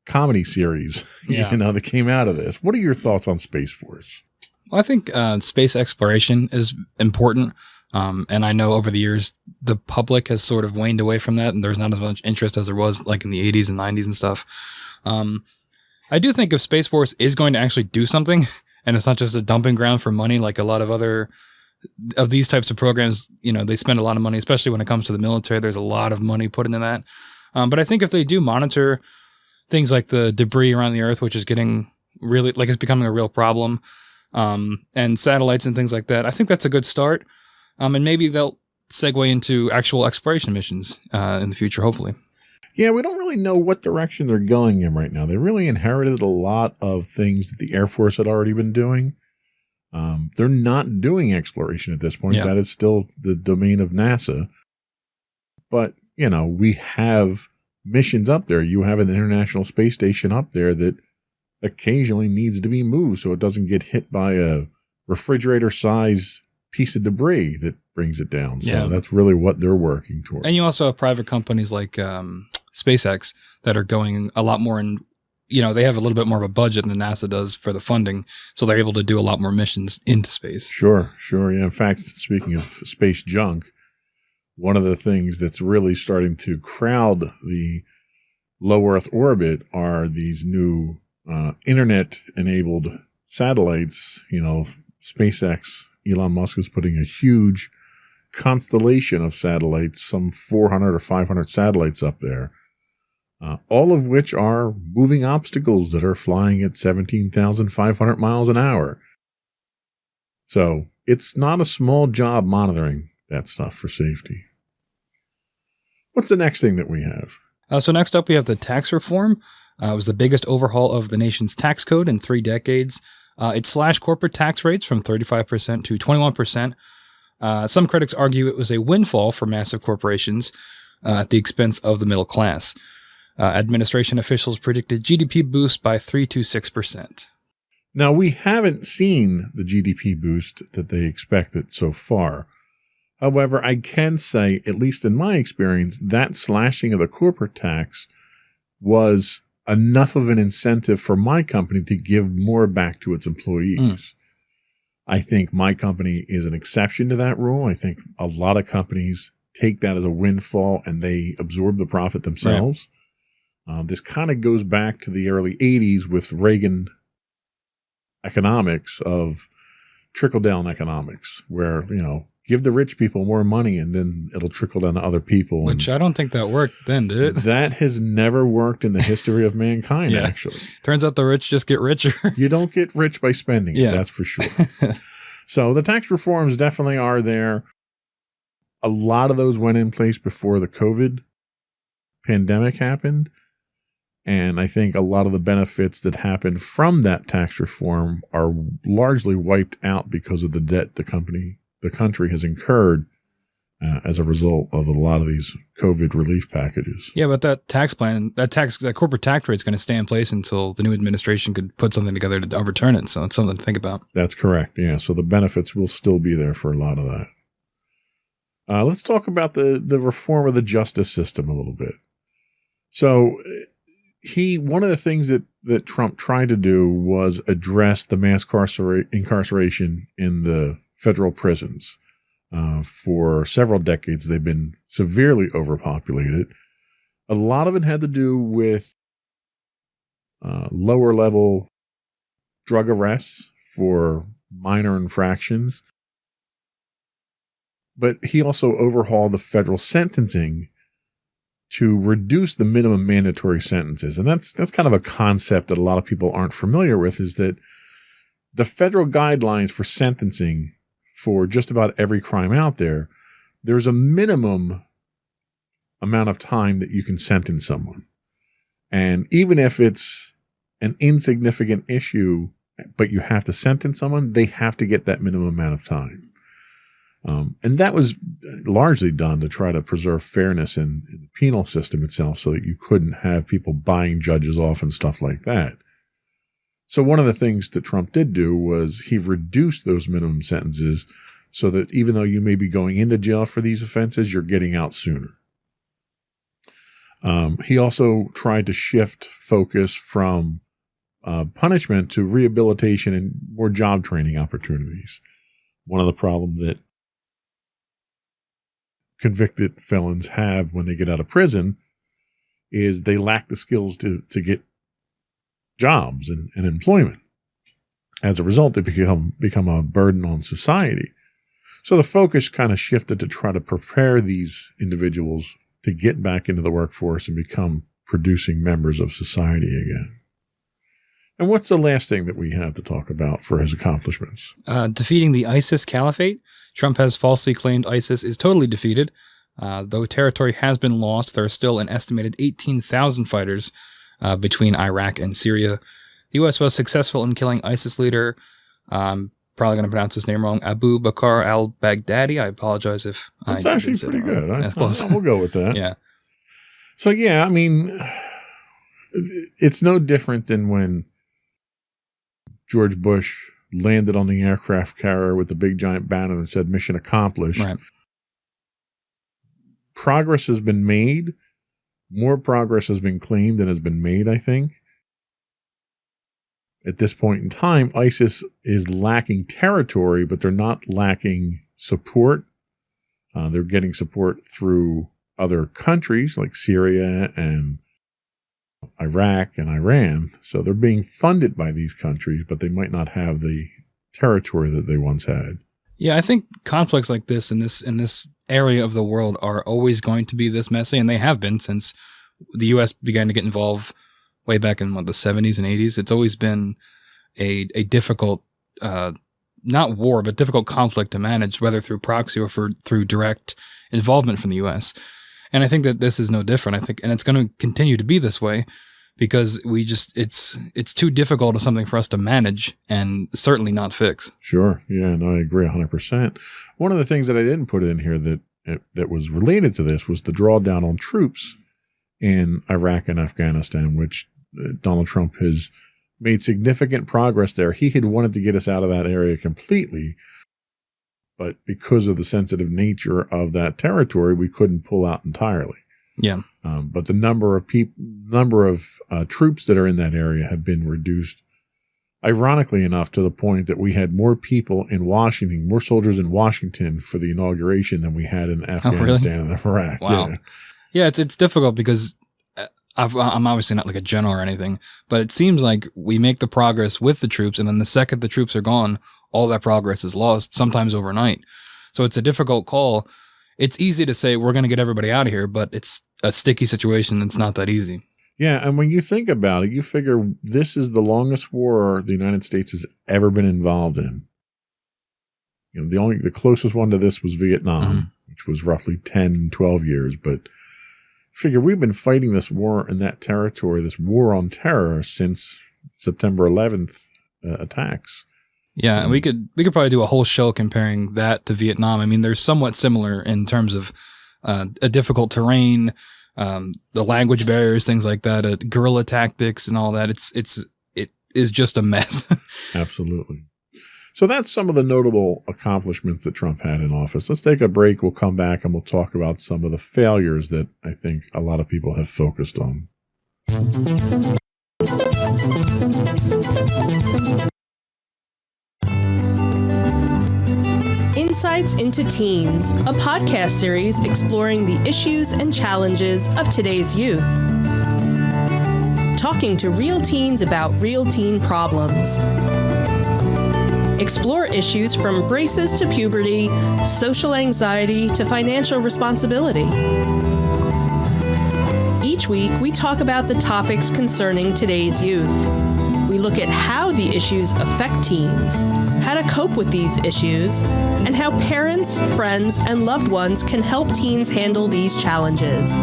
comedy series, that came out of this. What are your thoughts on Space Force? Well, I think space exploration is important. And I know over the years, the public has sort of waned away from that, and there's not as much interest as there was like in the 80s and 90s and stuff. I do think if Space Force is going to actually do something, and it's not just a dumping ground for money like a lot of other of these types of programs, they spend a lot of money, especially when it comes to the military. There's a lot of money put into that. But I think if they do monitor things like the debris around the Earth, which is getting really, it's becoming a real problem, and satellites and things like that, I think that's a good start. And maybe they'll segue into actual exploration missions in the future, hopefully. Yeah, we don't really know what direction they're going in right now. They really inherited a lot of things that the Air Force had already been doing. They're not doing exploration at this point. Yeah. That is still the domain of NASA. But, we have missions up there. You have an International Space Station up there that occasionally needs to be moved so it doesn't get hit by a refrigerator-sized piece of debris that brings it down. So that's really what they're working towards. And you also have private companies like SpaceX that are going a lot more in, they have a little bit more of a budget than NASA does for the funding. So they're able to do a lot more missions into space. Sure. Yeah. In fact, speaking of space junk, one of the things that's really starting to crowd the low Earth orbit are these new internet-enabled satellites. SpaceX, Elon Musk is putting a huge constellation of satellites, some 400 or 500 satellites up there, all of which are moving obstacles that are flying at 17,500 miles an hour. So it's not a small job monitoring that stuff for safety. What's the next thing that we have? So next up, we have the tax reform. It was the biggest overhaul of the nation's tax code in 3 decades. It slashed corporate tax rates from 35% to 21%. Some critics argue it was a windfall for massive corporations at the expense of the middle class. Administration officials predicted GDP boost by 3 to 6%. Now, we haven't seen the GDP boost that they expected so far. However, I can say, at least in my experience, that slashing of the corporate tax was enough of an incentive for my company to give more back to its employees. I think my company is an exception to that rule. I think a lot of companies take that as a windfall and they absorb the profit themselves. Right. This kind of goes back to the early 80s with Reagan economics of trickle-down economics, where, give the rich people more money and then it'll trickle down to other people. Which I don't think that worked then, did it? That has never worked in the history of mankind, actually. Turns out the rich just get richer. You don't get rich by spending it, that's for sure. So the tax reforms definitely are there. A lot of those went in place before the COVID pandemic happened. And I think a lot of the benefits that happened from that tax reform are largely wiped out because of the debt the country has incurred as a result of a lot of these COVID relief packages. Yeah, but that tax plan, that corporate tax rate is going to stay in place until the new administration could put something together to overturn it. So it's something to think about. That's correct. Yeah. So the benefits will still be there for a lot of that. Let's talk about the reform of the justice system a little bit. So one of the things that Trump tried to do was address the mass incarceration in the federal prisons. For several decades, they've been severely overpopulated. A lot of it had to do with lower level drug arrests for minor infractions. But he also overhauled the federal sentencing to reduce the minimum mandatory sentences. And that's kind of a concept that a lot of people aren't familiar with, is that the federal guidelines for sentencing for just about every crime out there, there's a minimum amount of time that you can sentence someone. And even if it's an insignificant issue, but you have to sentence someone, they have to get that minimum amount of time. And that was largely done to try to preserve fairness in the penal system itself so that you couldn't have people buying judges off and stuff like that. So one of the things that Trump did do was he reduced those minimum sentences so that even though you may be going into jail for these offenses, you're getting out sooner. He also tried to shift focus from punishment to rehabilitation and more job training opportunities. One of the problems that convicted felons have when they get out of prison is they lack the skills to get jobs and employment. As a result, they become a burden on society. So the focus kind of shifted to try to prepare these individuals to get back into the workforce and become producing members of society again. And what's the last thing that we have to talk about for his accomplishments? Defeating the ISIS caliphate. Trump has falsely claimed ISIS is totally defeated. Though territory has been lost, there are still an estimated 18,000 fighters between Iraq and Syria. The U.S. was successful in killing ISIS leader, probably going to pronounce his name wrong, Abu Bakr al-Baghdadi. I apologize if That's actually pretty good. We'll go with that. Yeah. So, yeah, I mean, it's no different than when George Bush landed on the aircraft carrier with the big giant banner and said, "Mission accomplished." Right. Progress has been made. More progress has been claimed than has been made, I think. At this point in time, ISIS is lacking territory, but they're not lacking support. They're getting support through other countries like Syria and Iraq and Iran. So they're being funded by these countries, but they might not have the territory that they once had. Yeah, I think conflicts like this in this area of the world are always going to be this messy, and they have been since the U.S. began to get involved way back in the 70s and 80s. It's always been a difficult, not war, but difficult conflict to manage, whether through proxy or through direct involvement from the U.S. And I think that this is no different. I think, and it's going to continue to be this way because it's too difficult of something for us to manage and certainly not fix. Sure. Yeah, no, I agree 100%. One of the things that I didn't put in here that was related to this was the drawdown on troops in Iraq and Afghanistan, which Donald Trump has made significant progress there. He had wanted to get us out of that area completely, but because of the sensitive nature of that territory, we couldn't pull out entirely. Yeah. But the number of troops that are in that area have been reduced, ironically enough, to the point that we had more people in Washington, more soldiers in Washington for the inauguration than we had in Afghanistan and Iraq. Wow. Yeah, it's difficult because I'm obviously not like a general or anything, but it seems like we make the progress with the troops, and then the second the troops are gone, all that progress is lost, sometimes overnight. So it's a difficult call. It's easy to say we're going to get everybody out of here, but it's a sticky situation. It's not that easy. Yeah, and when you think about it, you figure this is the longest war the United States has ever been involved in. You know, the closest one to this was Vietnam, which was roughly 10, 12 years, but figure we've been fighting this war in that territory, this war on terror, since September 11th attacks. Yeah, and we could probably do a whole show comparing that to Vietnam. I mean, they're somewhat similar in terms of a difficult terrain, the language barriers, things like that, guerrilla tactics, and all that. It is just a mess. Absolutely. So that's some of the notable accomplishments that Trump had in office. Let's take a break. We'll come back and we'll talk about some of the failures that I think a lot of people have focused on. Insights into Teens, a podcast series exploring the issues and challenges of today's youth. Talking to real teens about real teen problems. Explore issues from braces to puberty, social anxiety to financial responsibility. Each week, we talk about the topics concerning today's youth. We look at how the issues affect teens, how to cope with these issues, and how parents, friends, and loved ones can help teens handle these challenges.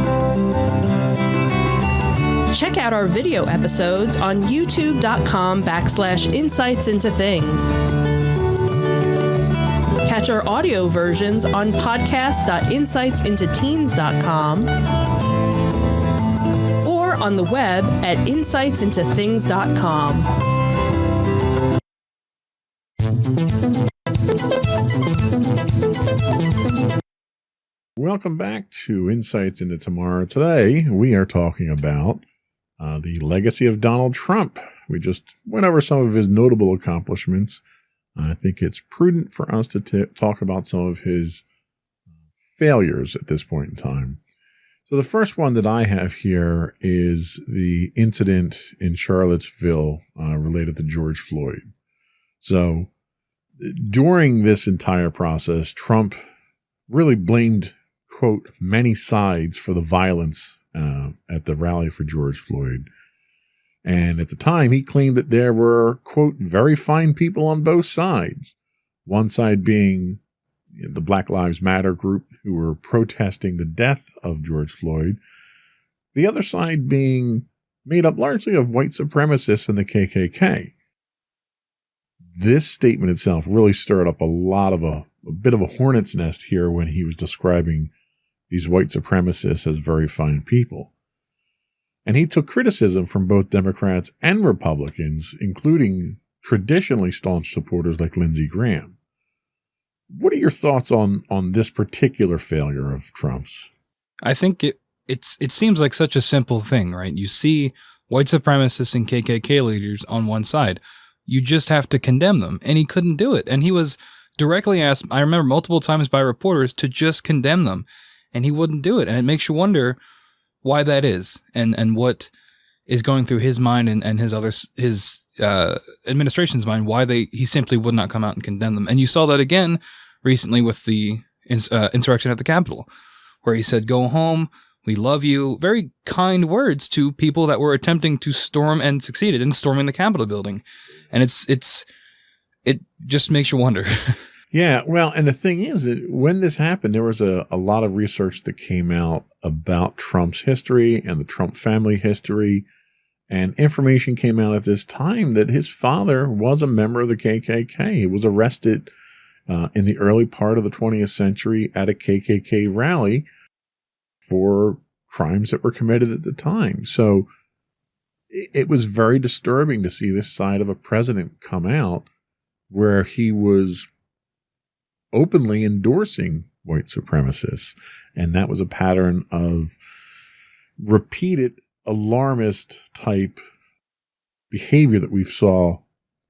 Check out our video episodes on youtube.com/insightsintothings. Catch our audio versions on podcast.insightsintoteens.com or on the web at insightsintothings.com. Welcome back to Insights into Tomorrow. Today, we are talking about the legacy of Donald Trump. We just went over some of his notable accomplishments. I think it's prudent for us to talk about some of his failures at this point in time. So the first one that I have here is the incident in Charlottesville related to George Floyd. So during this entire process, Trump really blamed, quote, many sides for the violence at the rally for George Floyd. And at the time, he claimed that there were, quote, very fine people on both sides. One side being the Black Lives Matter group who were protesting the death of George Floyd. The other side being made up largely of white supremacists and the KKK. This statement itself really stirred up a bit of a hornet's nest here when he was describing these white supremacists as very fine people. And he took criticism from both Democrats and Republicans, including traditionally staunch supporters like Lindsey Graham. What are your thoughts on this particular failure of Trump's? I think it seems like such a simple thing, right? You see white supremacists and KKK leaders on one side. You just have to condemn them. And he couldn't do it. And he was directly asked, I remember multiple times by reporters, to just condemn them. And he wouldn't do it. And it makes you wonder why that is and what is going through his mind and his administration's mind, why he simply would not come out and condemn them. And you saw that again recently with the insurrection at the Capitol, where he said, "Go home. We love you." Very kind words to people that were attempting to storm and succeeded in storming the Capitol building. And it just makes you wonder. Yeah, well, and the thing is that when this happened, there was a lot of research that came out about Trump's history and the Trump family history. And information came out at this time that his father was a member of the KKK. He was arrested in the early part of the 20th century at a KKK rally for crimes that were committed at the time. So it was very disturbing to see this side of a president come out where he was openly endorsing white supremacists. And that was a pattern of repeated alarmist type behavior that we've saw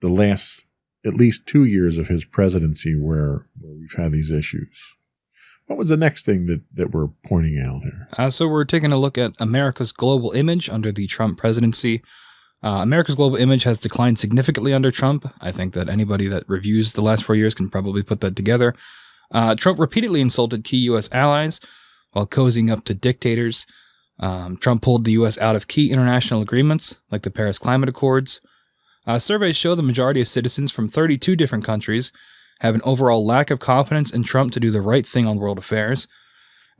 the last at least 2 years of his presidency where we've had these issues. What was the next thing that we're pointing out here? So we're taking a look at America's global image under the Trump presidency. America's global image has declined significantly under Trump. I think that anybody that reviews the last 4 years can probably put that together. Trump repeatedly insulted key U.S. allies while cozying up to dictators. Trump pulled the U.S. out of key international agreements, like the Paris Climate Accords. Surveys show the majority of citizens from 32 different countries have an overall lack of confidence in Trump to do the right thing on world affairs.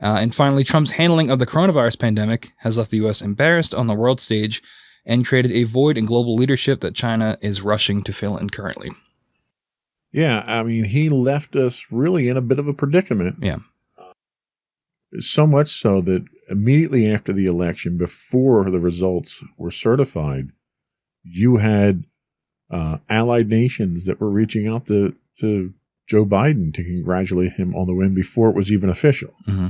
And finally, Trump's handling of the coronavirus pandemic has left the U.S. embarrassed on the world stage and created a void in global leadership that China is rushing to fill in currently. Yeah, I mean, he left us really in a bit of a predicament. Yeah. So much so that immediately after the election, before the results were certified, you had allied nations that were reaching out to Joe Biden to congratulate him on the win before it was even official. Mm-hmm.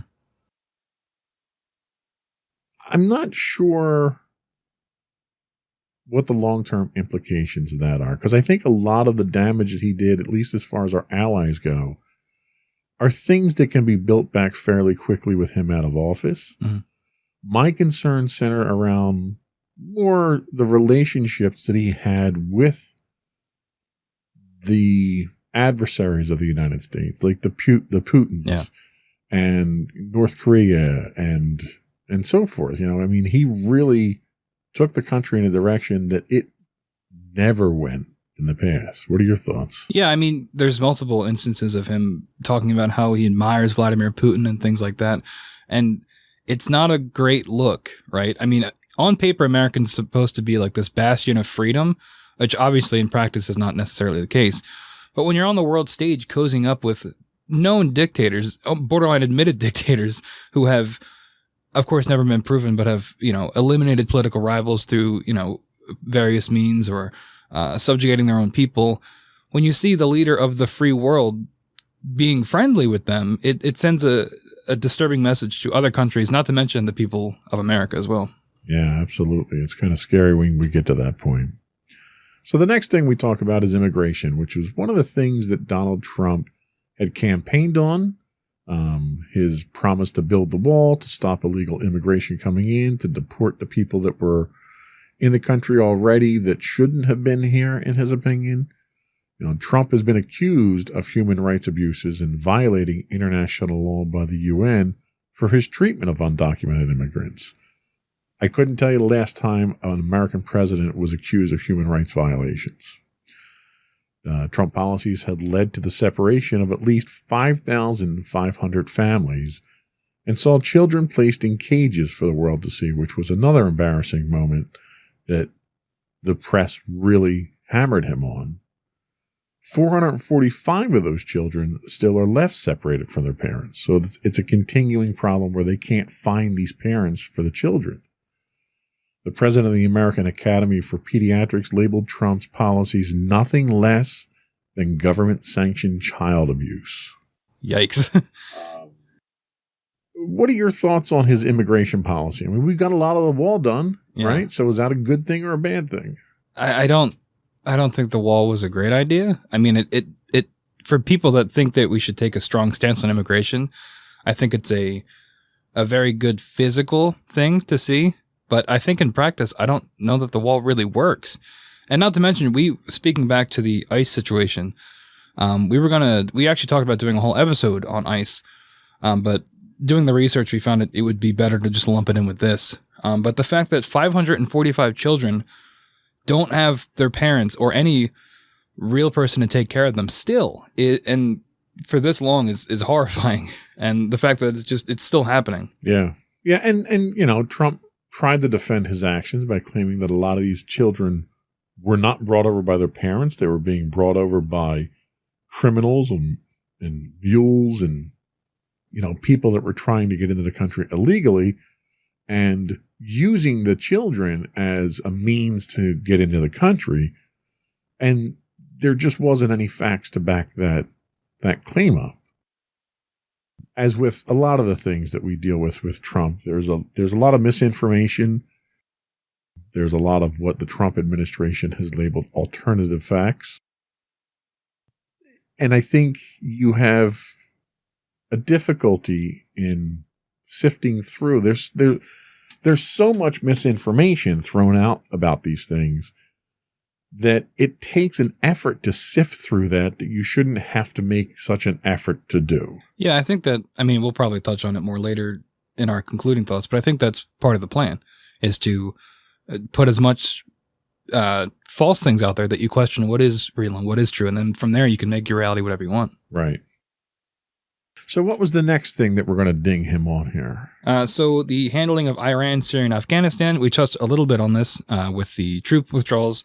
I'm not sure what the long-term implications of that are, because I think a lot of the damage that he did, at least as far as our allies go, are things that can be built back fairly quickly with him out of office. Mm-hmm. My concerns center around more the relationships that he had with the adversaries of the United States, like the Putins and North Korea and so forth. You know, I mean, he really took the country in a direction that it never went in the past. What are your thoughts? Yeah, I mean, there's multiple instances of him talking about how he admires Vladimir Putin and things like that. And it's not a great look, right? I mean, on paper, Americans supposed to be like this bastion of freedom, which obviously in practice is not necessarily the case. But when you're on the world stage cozying up with known dictators, borderline admitted dictators who have, of course, never been proven, but have, eliminated political rivals through, various means or subjugating their own people. When you see the leader of the free world being friendly with them, it sends a disturbing message to other countries, not to mention the people of America as well. Yeah, absolutely. It's kind of scary when we get to that point. So the next thing we talk about is immigration, which was one of the things that Donald Trump had campaigned on. His promise to build the wall, to stop illegal immigration coming in, to deport the people that were in the country already that shouldn't have been here, in his opinion. Trump has been accused of human rights abuses and violating international law by the UN for his treatment of undocumented immigrants. I couldn't tell you the last time an American president was accused of human rights violations. Trump policies had led to the separation of at least 5,500 families and saw children placed in cages for the world to see, which was another embarrassing moment that the press really hammered him on. 445 of those children still are left separated from their parents. So it's a continuing problem where they can't find these parents for the children. The president of the American Academy for Pediatrics labeled Trump's policies nothing less than government-sanctioned child abuse. Yikes. What are your thoughts on his immigration policy? I mean, we've got a lot of the wall done, right? So is that a good thing or a bad thing? I don't think the wall was a great idea. I mean, it for people that think that we should take a strong stance on immigration, I think it's a very good physical thing to see. But I think in practice, I don't know that the wall really works. And not to mention, speaking back to the ICE situation, we actually talked about doing a whole episode on ICE, but doing the research, we found it would be better to just lump it in with this. But the fact that 545 children don't have their parents or any real person to take care of them still, and for this long is horrifying. And the fact that it's still happening. Yeah. Yeah. And Trump tried to defend his actions by claiming that a lot of these children were not brought over by their parents. They were being brought over by criminals and mules and, people that were trying to get into the country illegally and using the children as a means to get into the country. And there just wasn't any facts to back that claim up. As with a lot of the things that we deal with Trump, there's a lot of misinformation. There's a lot of what the Trump administration has labeled alternative facts. And I think you have a difficulty in sifting through. There's so much misinformation thrown out about these things that it takes an effort to sift through that you shouldn't have to make such an effort to do. Yeah, I think that, we'll probably touch on it more later in our concluding thoughts, but I think that's part of the plan, is to put as much false things out there that you question what is real and what is true. And then from there, you can make your reality whatever you want. Right. So what was the next thing that we're going to ding him on here? So the handling of Iran, Syria, and Afghanistan, we touched a little bit on this with the troop withdrawals.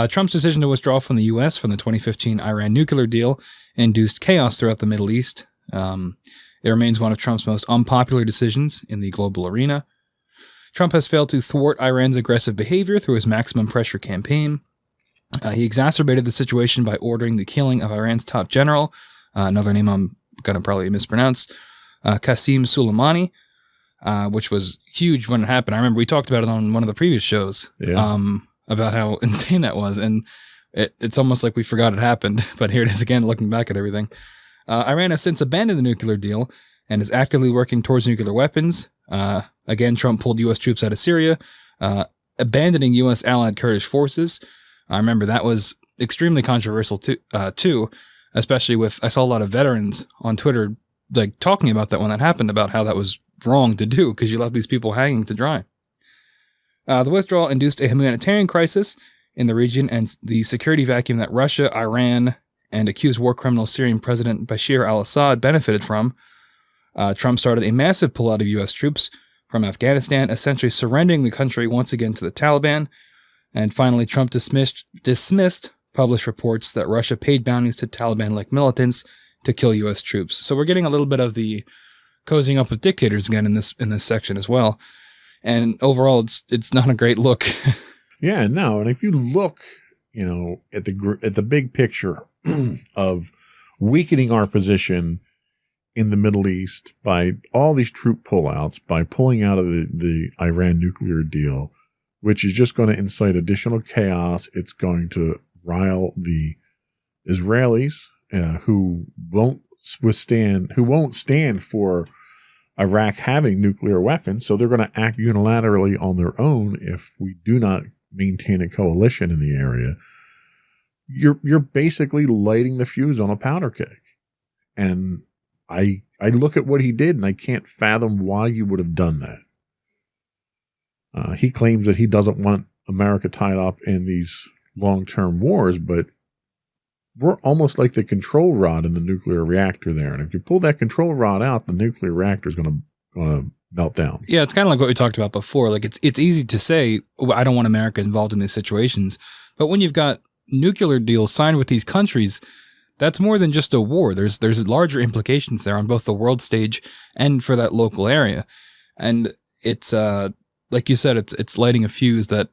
Trump's decision to withdraw from the U.S. from the 2015 Iran nuclear deal induced chaos throughout the Middle East. It remains one of Trump's most unpopular decisions in the global arena. Trump has failed to thwart Iran's aggressive behavior through his maximum pressure campaign. He exacerbated the situation by ordering the killing of Iran's top general, another name I'm going to probably mispronounce, Qasem Soleimani, which was huge when it happened. I remember we talked about it on one of the previous shows. Yeah. About how insane that was. And it's almost like we forgot it happened, but here it is again, looking back at everything. Iran has since abandoned the nuclear deal and is actively working towards nuclear weapons. Again, Trump pulled U.S. troops out of Syria, abandoning U.S. allied Kurdish forces. I remember that was extremely controversial too, especially I saw a lot of veterans on Twitter talking about that when that happened, about how that was wrong to do because you left these people hanging to dry. The withdrawal induced a humanitarian crisis in the region and the security vacuum that Russia, Iran, and accused war criminal Syrian President Bashar al-Assad benefited from. Trump started a massive pullout of U.S. troops from Afghanistan, essentially surrendering the country once again to the Taliban. And finally, Trump dismissed published reports that Russia paid bounties to Taliban-like militants to kill U.S. troops. So we're getting a little bit of the cozying up with dictators again in this section as well. And overall, it's not a great look. Yeah, no. And if you look, at the big picture of weakening our position in the Middle East by all these troop pullouts, by pulling out of the Iran nuclear deal, which is just going to incite additional chaos. It's going to rile the Israelis who won't stand for Iraq having nuclear weapons, so they're going to act unilaterally on their own if we do not maintain a coalition in the area. You're basically lighting the fuse on a powder keg. And I look at what he did, and I can't fathom why you would have done that. He claims that he doesn't want America tied up in these long-term wars, but we're almost like the control rod in the nuclear reactor there. And if you pull that control rod out, the nuclear reactor is going to melt down. Yeah, it's kind of like what we talked about before. Like it's easy to say, I don't want America involved in these situations. But when you've got nuclear deals signed with these countries, that's more than just a war. There's larger implications there on both the world stage and for that local area. And it's like you said, it's lighting a fuse that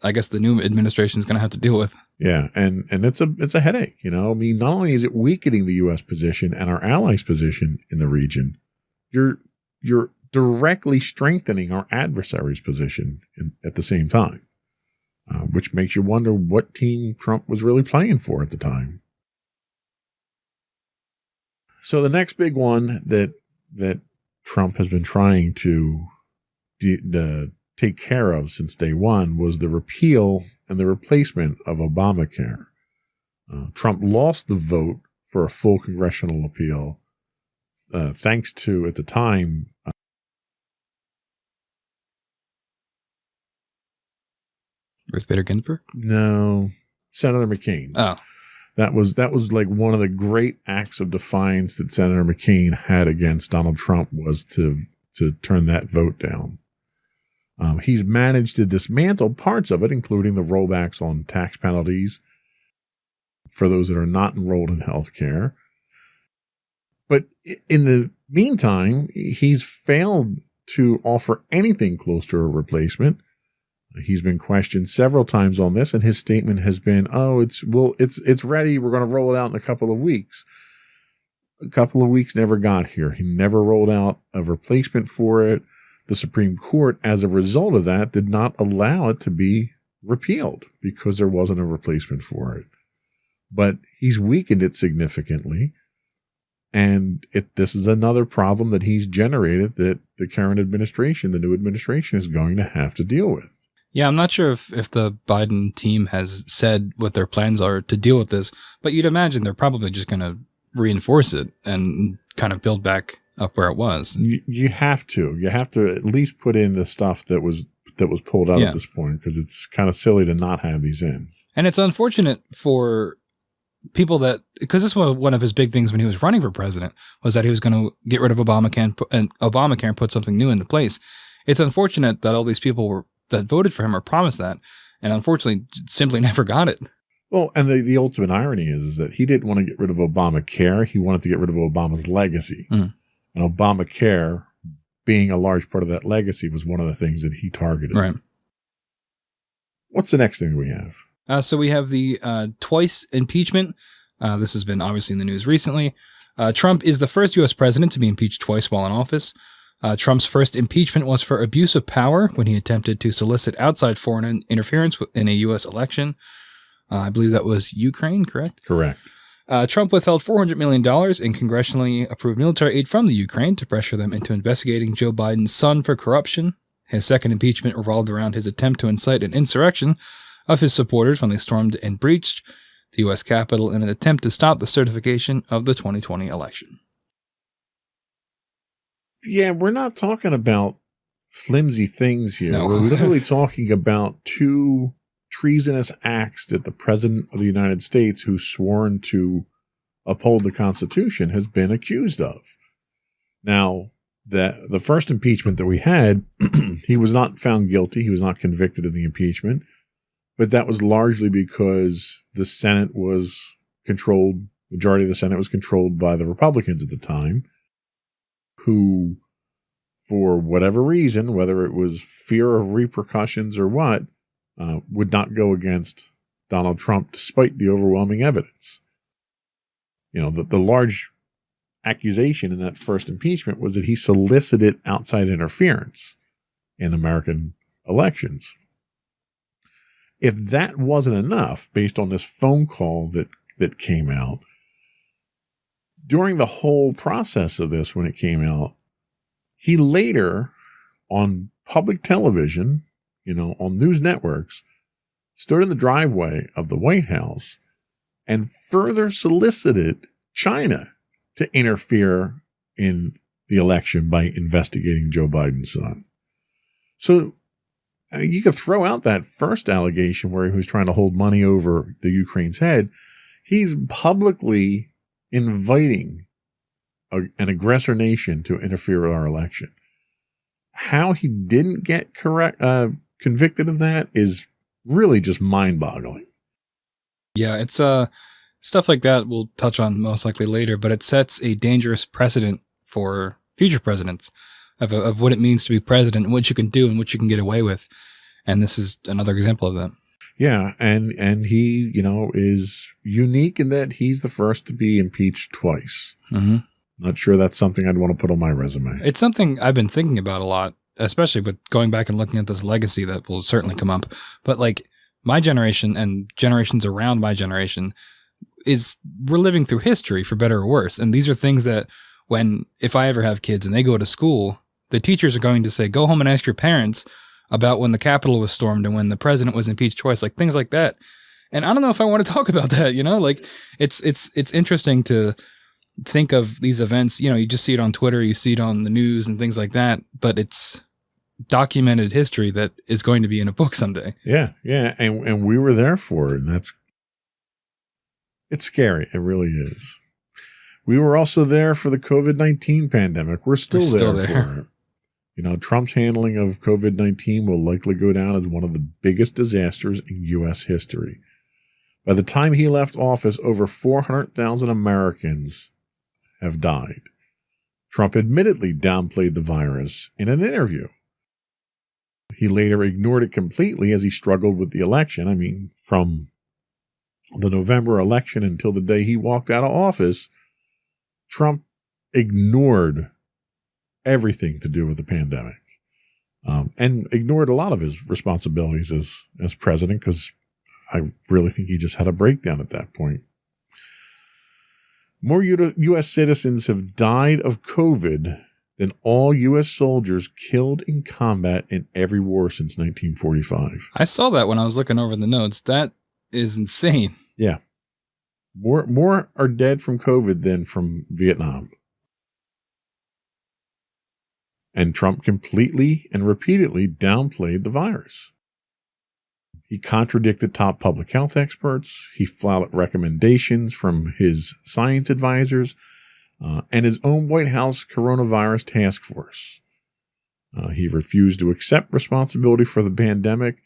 I guess the new administration is going to have to deal with. Yeah, and it's a headache. I mean, not only is it weakening the U.S. position and our allies' position in the region, you're directly strengthening our adversary's position at the same time, which makes you wonder what team Trump was really playing for at the time. So the next big one that Trump has been trying to take care of since day one was the repeal and the replacement of Obamacare. Trump lost the vote for a full congressional appeal, thanks to, at the time, Ruth Bader Ginsburg? No, Senator McCain. Oh. That was like one of the great acts of defiance that Senator McCain had against Donald Trump, was to turn that vote down. He's managed to dismantle parts of it, including the rollbacks on tax penalties for those that are not enrolled in health care. But in the meantime, he's failed to offer anything close to a replacement. He's been questioned several times on this, and his statement has been, it's ready. We're going to roll it out in a couple of weeks. A couple of weeks never got here. He never rolled out a replacement for it. The Supreme Court, as a result of that, did not allow it to be repealed because there wasn't a replacement for it. But he's weakened it significantly. And this is another problem that he's generated that the current administration, the new administration, is going to have to deal with. Yeah, I'm not sure if the Biden team has said what their plans are to deal with this, but you'd imagine they're probably just going to reinforce it and kind of build back up where it was. You have to. You have to at least put in the stuff that was pulled out at this point, because it's kind of silly to not have these in. And it's unfortunate for people because this was one of his big things when he was running for president, was that he was going to get rid of Obamacare and put something new into place. It's unfortunate that all these people that voted for him are promised that, and unfortunately simply never got it. Well, and the ultimate irony is that he didn't want to get rid of Obamacare. He wanted to get rid of Obama's legacy. Mm. And Obamacare, being a large part of that legacy, was one of the things that he targeted. Right. What's the next thing we have? So we have the twice impeachment. This has been obviously in the news recently. Trump is the first U.S. president to be impeached twice while in office. Trump's first impeachment was for abuse of power when he attempted to solicit outside foreign interference in a U.S. election. I believe that was Ukraine, correct? Correct. Trump withheld $400 million in congressionally approved military aid from the Ukraine to pressure them into investigating Joe Biden's son for corruption. His second impeachment revolved around his attempt to incite an insurrection of his supporters when they stormed and breached the U.S. Capitol in an attempt to stop the certification of the 2020 election. Yeah, we're not talking about flimsy things here. No. We're literally talking about two treasonous acts that the President of the United States, who's sworn to uphold the Constitution, has been accused of. Now, the first impeachment that we had, he was not found guilty. He was not convicted of the impeachment. But that was largely because the Senate was controlled, majority of the Senate was controlled by the Republicans at the time, who, for whatever reason, whether it was fear of repercussions or what, would not go against Donald Trump despite the overwhelming evidence. The large accusation in that first impeachment was that he solicited outside interference in American elections. If that wasn't enough, based on this phone call that came out, during the whole process of this, when it came out, he later, on public television, on news networks, stood in the driveway of the White House and further solicited China to interfere in the election by investigating Joe Biden's son. So you could throw out that first allegation where he was trying to hold money over the Ukraine's head. He's publicly inviting an aggressor nation to interfere with our election. How he didn't get convicted of that is really just mind-boggling. Yeah, it's stuff like that we'll touch on most likely later, but it sets a dangerous precedent for future presidents. of what it means to be president and what you can do and what you can get away with. And this is another example of that. Yeah, and he, is unique in that he's the first to be impeached twice. Mm-hmm. Not sure that's something I'd want to put on my resume. It's something I've been thinking about a lot, especially with going back and looking at this legacy that will certainly come up. But like my generation and generations around my generation we're living through history for better or worse. And these are things that if I ever have kids and they go to school, the teachers are going to say, go home and ask your parents about when the Capitol was stormed and when the president was impeached twice, like things like that. And I don't know if I want to talk about that, like it's interesting to think of these events. You just see it on Twitter, you see it on the news and things like that, but it's documented history that is going to be in a book someday. Yeah. And we were there for it. And it's scary. It really is. We were also there for the COVID-19 pandemic. We're still there for it. Trump's handling of COVID-19 will likely go down as one of the biggest disasters in U.S. history. By the time he left office, over 400,000 Americans have died. Trump admittedly downplayed the virus in an interview. He later ignored it completely as he struggled with the election. I mean, from the November election until the day he walked out of office, Trump ignored everything to do with the pandemic, and ignored a lot of his responsibilities as president, because I really think he just had a breakdown at that point. More U.S. citizens have died of COVID than all U.S. soldiers killed in combat in every war since 1945. I saw that when I was looking over the notes. That is insane. Yeah. More are dead from COVID than from Vietnam. And Trump completely and repeatedly downplayed the virus. He contradicted top public health experts. He flouted recommendations from his science advisors and his own White House coronavirus task force. He refused to accept responsibility for the pandemic,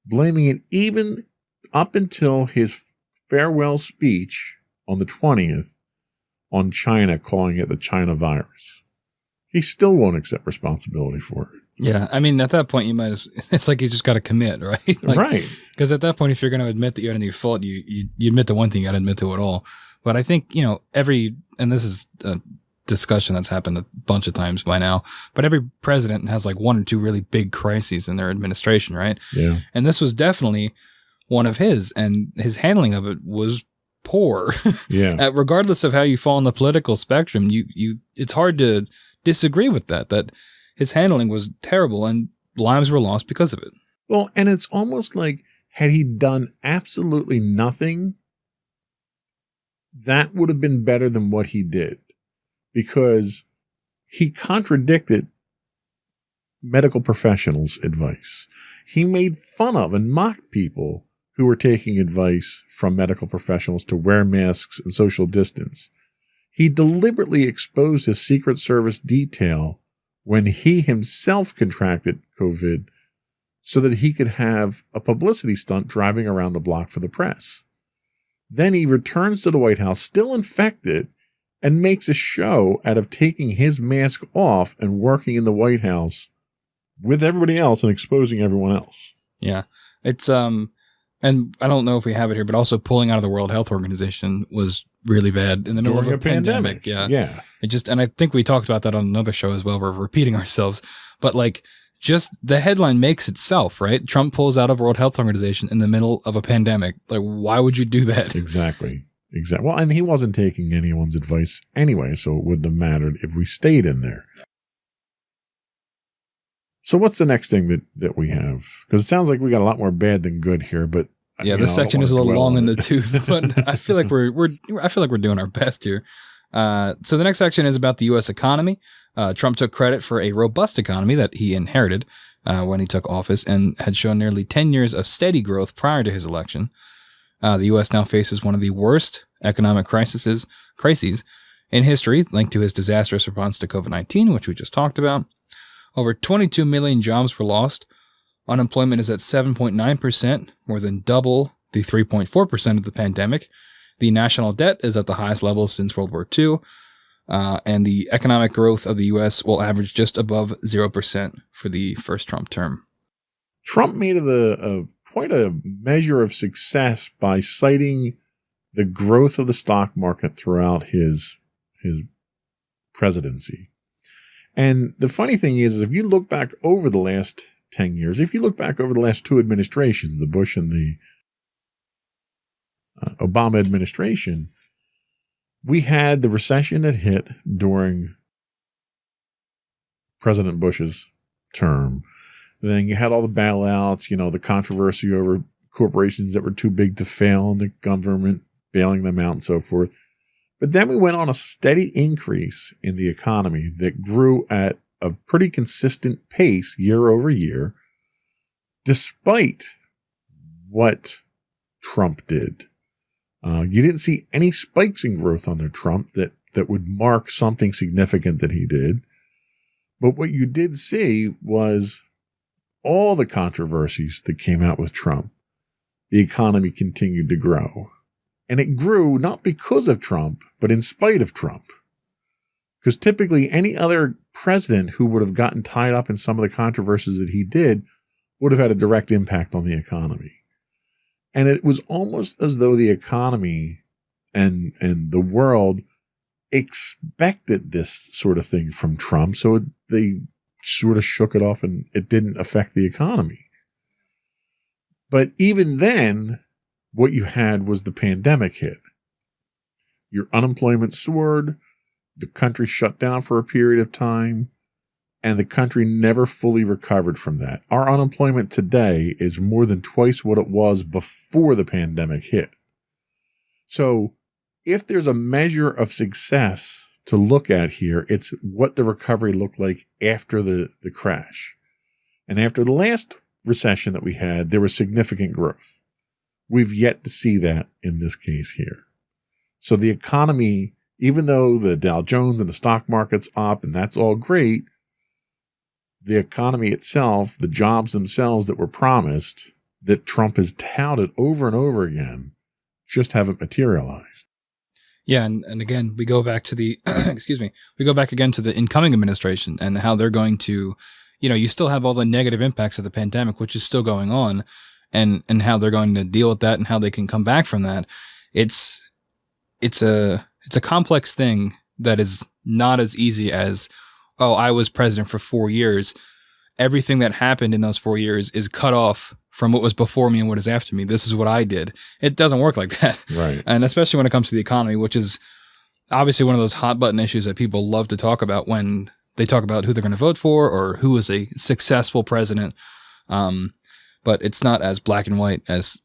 blaming it even up until his farewell speech on the 20th on China, calling it the China virus. He still won't accept responsibility for it. Yeah, I mean, at that point, it's like you just got to commit, right? Right. Because at that point, if you're going to admit that you had any fault, you admit to one thing, you got to admit to it all. But I think, and this is a discussion that's happened a bunch of times by now, but every president has like one or two really big crises in their administration, right? Yeah. And this was definitely one of his, and his handling of it was poor. Yeah. Regardless of how you fall on the political spectrum, it's hard to disagree with that his handling was terrible and lives were lost because of it. Well, and it's almost like had he done absolutely nothing, that would have been better than what he did, because he contradicted medical professionals' advice. He made fun of and mocked people who were taking advice from medical professionals to wear masks and social distance. He deliberately exposed his Secret Service detail when he himself contracted COVID so that he could have a publicity stunt driving around the block for the press. Then he returns to the White House, still infected, and makes a show out of taking his mask off and working in the White House with everybody else and exposing everyone else. Yeah. It's, and I don't know if we have it here, but also pulling out of the World Health Organization was really bad in the middle of a pandemic. Yeah. And I think we talked about that on another show as well. We're repeating ourselves, but like just the headline makes itself, right? Trump pulls out of World Health Organization in the middle of a pandemic. Like, why would you do that? Exactly. Well, and he wasn't taking anyone's advice anyway, so it wouldn't have mattered if we stayed in there. So what's the next thing that we have? Because it sounds like we got a lot more bad than good here, but yeah, this section is a little long in the tooth, but I feel like we're doing our best here. So the next section is about the U.S. economy. Trump took credit for a robust economy that he inherited when he took office and had shown nearly 10 years of steady growth prior to his election. The U.S. now faces one of the worst economic crises in history, linked to his disastrous response to COVID-19, which we just talked about. Over 22 million jobs were lost. Unemployment is at 7.9%, more than double the 3.4% of the pandemic. The national debt is at the highest level since World War II. and the economic growth of the U.S. will average just above 0% for the first Trump term. Trump made quite a measure of success by citing the growth of the stock market throughout his presidency. And the funny thing is if you look back over the last 10 years, if you look back over the last two administrations, the Bush and the Obama administration, we had the recession that hit during President Bush's term. Then you had all the bailouts, the controversy over corporations that were too big to fail and the government bailing them out and so forth. But then we went on a steady increase in the economy that grew at a pretty consistent pace year over year, despite what Trump did. You didn't see any spikes in growth under Trump that would mark something significant that he did. But what you did see was all the controversies that came out with Trump. The economy continued to grow. And it grew not because of Trump, but in spite of Trump. Because typically any other president who would have gotten tied up in some of the controversies that he did would have had a direct impact on the economy. And it was almost as though the economy and the world expected this sort of thing from Trump. So they sort of shook it off and it didn't affect the economy. But even then, what you had was the pandemic hit. Your unemployment soared, the country shut down for a period of time, and the country never fully recovered from that. Our unemployment today is more than twice what it was before the pandemic hit. So if there's a measure of success to look at here, it's what the recovery looked like after the crash. And after the last recession that we had, there was significant growth. We've yet to see that in this case here. So the economy, even though the Dow Jones and the stock market's up and that's all great, the economy itself, the jobs themselves that were promised, that Trump has touted over and over again, just haven't materialized. Yeah, and again, we go back to the, we go back again to the incoming administration and how they're going to, you still have all the negative impacts of the pandemic, which is still going on, and how they're going to deal with that and how they can come back from that. It's a complex thing that is not as easy as, oh, I was president for 4 years. Everything that happened in those 4 years is cut off from what was before me and what is after me. This is what I did. It doesn't work like that. Right. And especially when it comes to the economy, which is obviously one of those hot button issues that people love to talk about when they talk about who they're going to vote for or who is a successful president. But it's not as black and white as,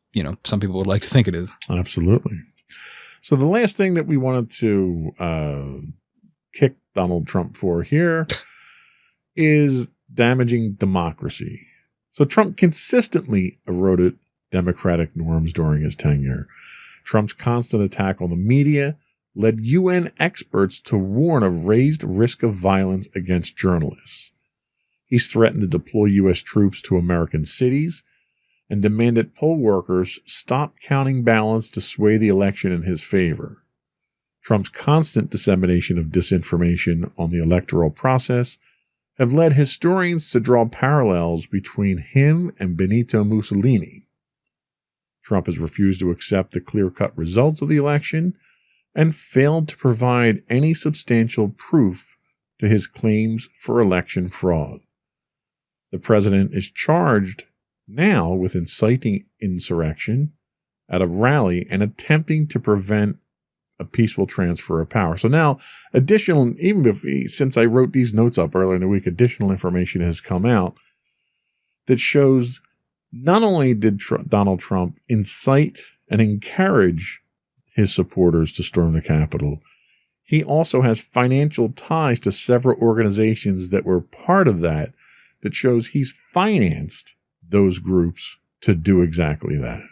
some people would like to think it is. Absolutely. So the last thing that we wanted to kick Donald Trump for here is damaging democracy. So Trump consistently eroded democratic norms during his tenure. Trump's constant attack on the media led UN experts to warn of raised risk of violence against journalists. He's threatened to deploy U.S. troops to American cities and demanded poll workers stop counting ballots to sway the election in his favor. Trump's constant dissemination of disinformation on the electoral process have led historians to draw parallels between him and Benito Mussolini. Trump has refused to accept the clear-cut results of the election and failed to provide any substantial proof to his claims for election fraud. The president is charged now with inciting insurrection at a rally and attempting to prevent a peaceful transfer of power. So now, since I wrote these notes up earlier in the week, additional information has come out that shows not only did Donald Trump incite and encourage his supporters to storm the Capitol, he also has financial ties to several organizations that were part of that shows he's financed those groups to do exactly that.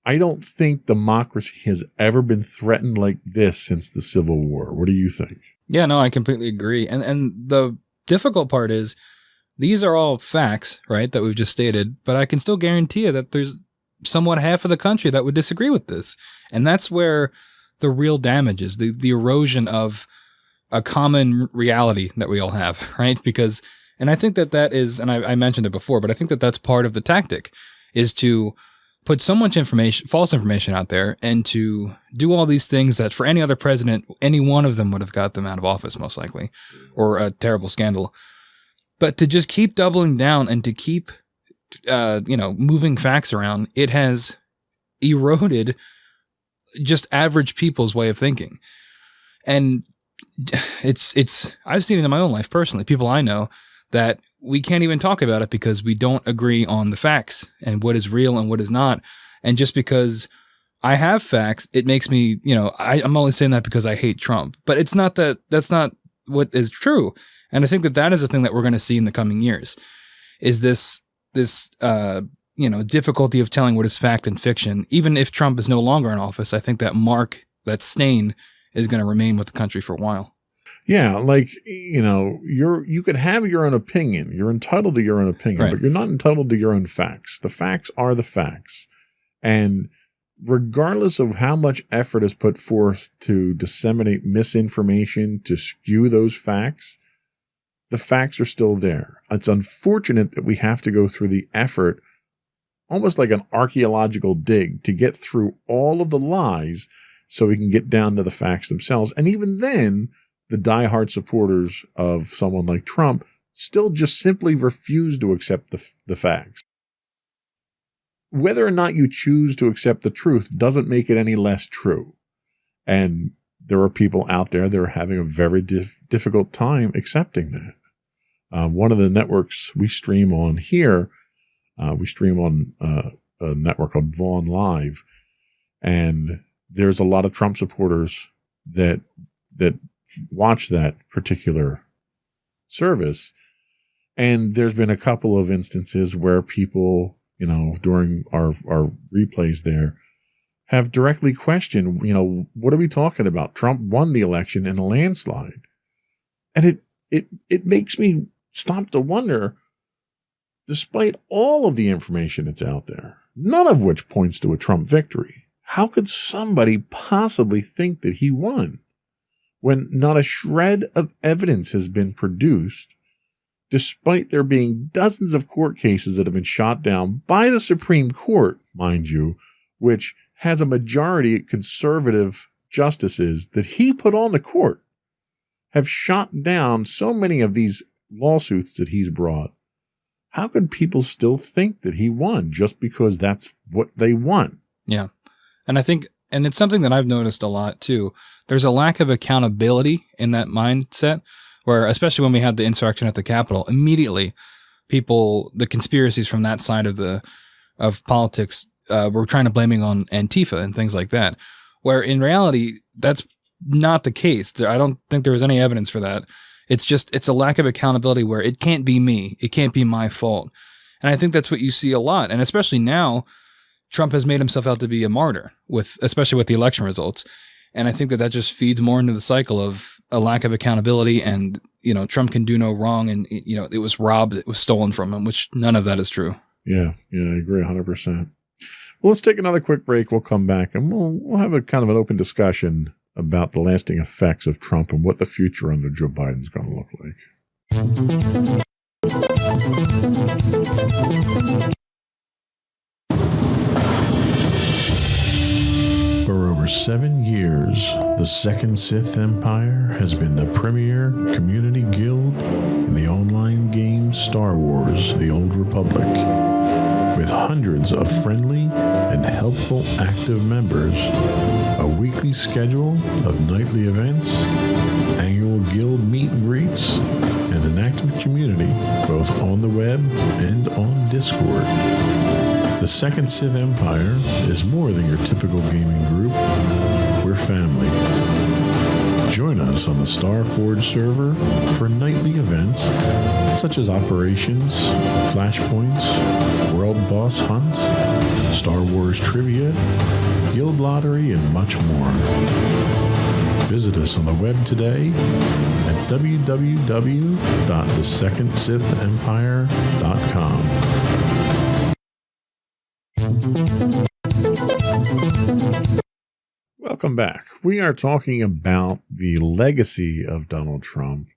I don't think democracy has ever been threatened like this since the Civil War. What do you think? Yeah, no, I completely agree. And the difficult part is these are all facts, right, that we've just stated, but I can still guarantee you that there's somewhat half of the country that would disagree with this. And that's where the real damages, the erosion of a common reality that we all have, right? Because, and I think that is, and I mentioned it before, but I think that that's part of the tactic, is to put so much information, false information out there, and to do all these things that for any other president, any one of them would have got them out of office, most likely, or a terrible scandal. But to just keep doubling down and to keep, moving facts around, it has eroded just average people's way of thinking. And I've seen it in my own life personally, people I know, that we can't even talk about it because we don't agree on the facts and what is real and what is not. And just because I have facts, it makes me, I'm only saying that because I hate Trump, but it's not that's not what is true. And I think that is a thing that we're going to see in the coming years, is this difficulty of telling what is fact and fiction. Even if Trump is no longer in office, I think that stain is going to remain with the country for a while. Yeah, like, you could have your own opinion. You're entitled to your own opinion, right, but you're not entitled to your own facts. The facts are the facts. And regardless of how much effort is put forth to disseminate misinformation, to skew those facts, the facts are still there. It's unfortunate that we have to go through the effort, almost like an archaeological dig, to get through all of the lies so we can get down to the facts themselves. And even then, the diehard supporters of someone like Trump still just simply refuse to accept the facts. Whether or not you choose to accept the truth doesn't make it any less true. And there are people out there that are having a very difficult time accepting that. One of the networks we stream on here, we stream on a network called Vaughn Live, and there's a lot of Trump supporters that watch that particular service. And there's been a couple of instances where people, during our replays there, have directly questioned, what are we talking about? Trump won the election in a landslide. And it makes me stop to wonder, despite all of the information that's out there, none of which points to a Trump victory, how could somebody possibly think that he won when not a shred of evidence has been produced, despite there being dozens of court cases that have been shot down by the Supreme Court, mind you, which has a majority of conservative justices that he put on the court, have shot down so many of these lawsuits that he's brought. How could people still think that he won just because that's what they want? Yeah. And I think, and it's something that I've noticed a lot too, there's a lack of accountability in that mindset, where, especially when we had the insurrection at the Capitol, immediately the conspiracies from that side of politics were trying to blame it on Antifa and things like that, where in reality, that's not the case. I don't think there was any evidence for that. It's a lack of accountability where it can't be me. It can't be my fault. And I think that's what you see a lot. And especially now, Trump has made himself out to be a martyr, especially with the election results. And I think that just feeds more into the cycle of a lack of accountability, and, Trump can do no wrong, and, it was robbed, it was stolen from him, which none of that is true. Yeah, I agree 100%. Well, let's take another quick break. We'll come back and we'll have a kind of an open discussion about the lasting effects of Trump and what the future under Joe Biden is going to look like. For over 7 years, the Second Sith Empire has been the premier community guild in the online game Star Wars: The Old Republic. With hundreds of friendly and helpful active members, a weekly schedule of nightly events, annual guild meet and greets, and an active community both on the web and on Discord. The Second Sith Empire is more than your typical gaming group. We're family. Join us on the Starforge server for nightly events such as operations, flashpoints, world boss hunts, Star Wars trivia, guild lottery, and much more. Visit us on the web today at www.thesecondsithempire.com. welcome back. We are talking about the legacy of Donald Trump.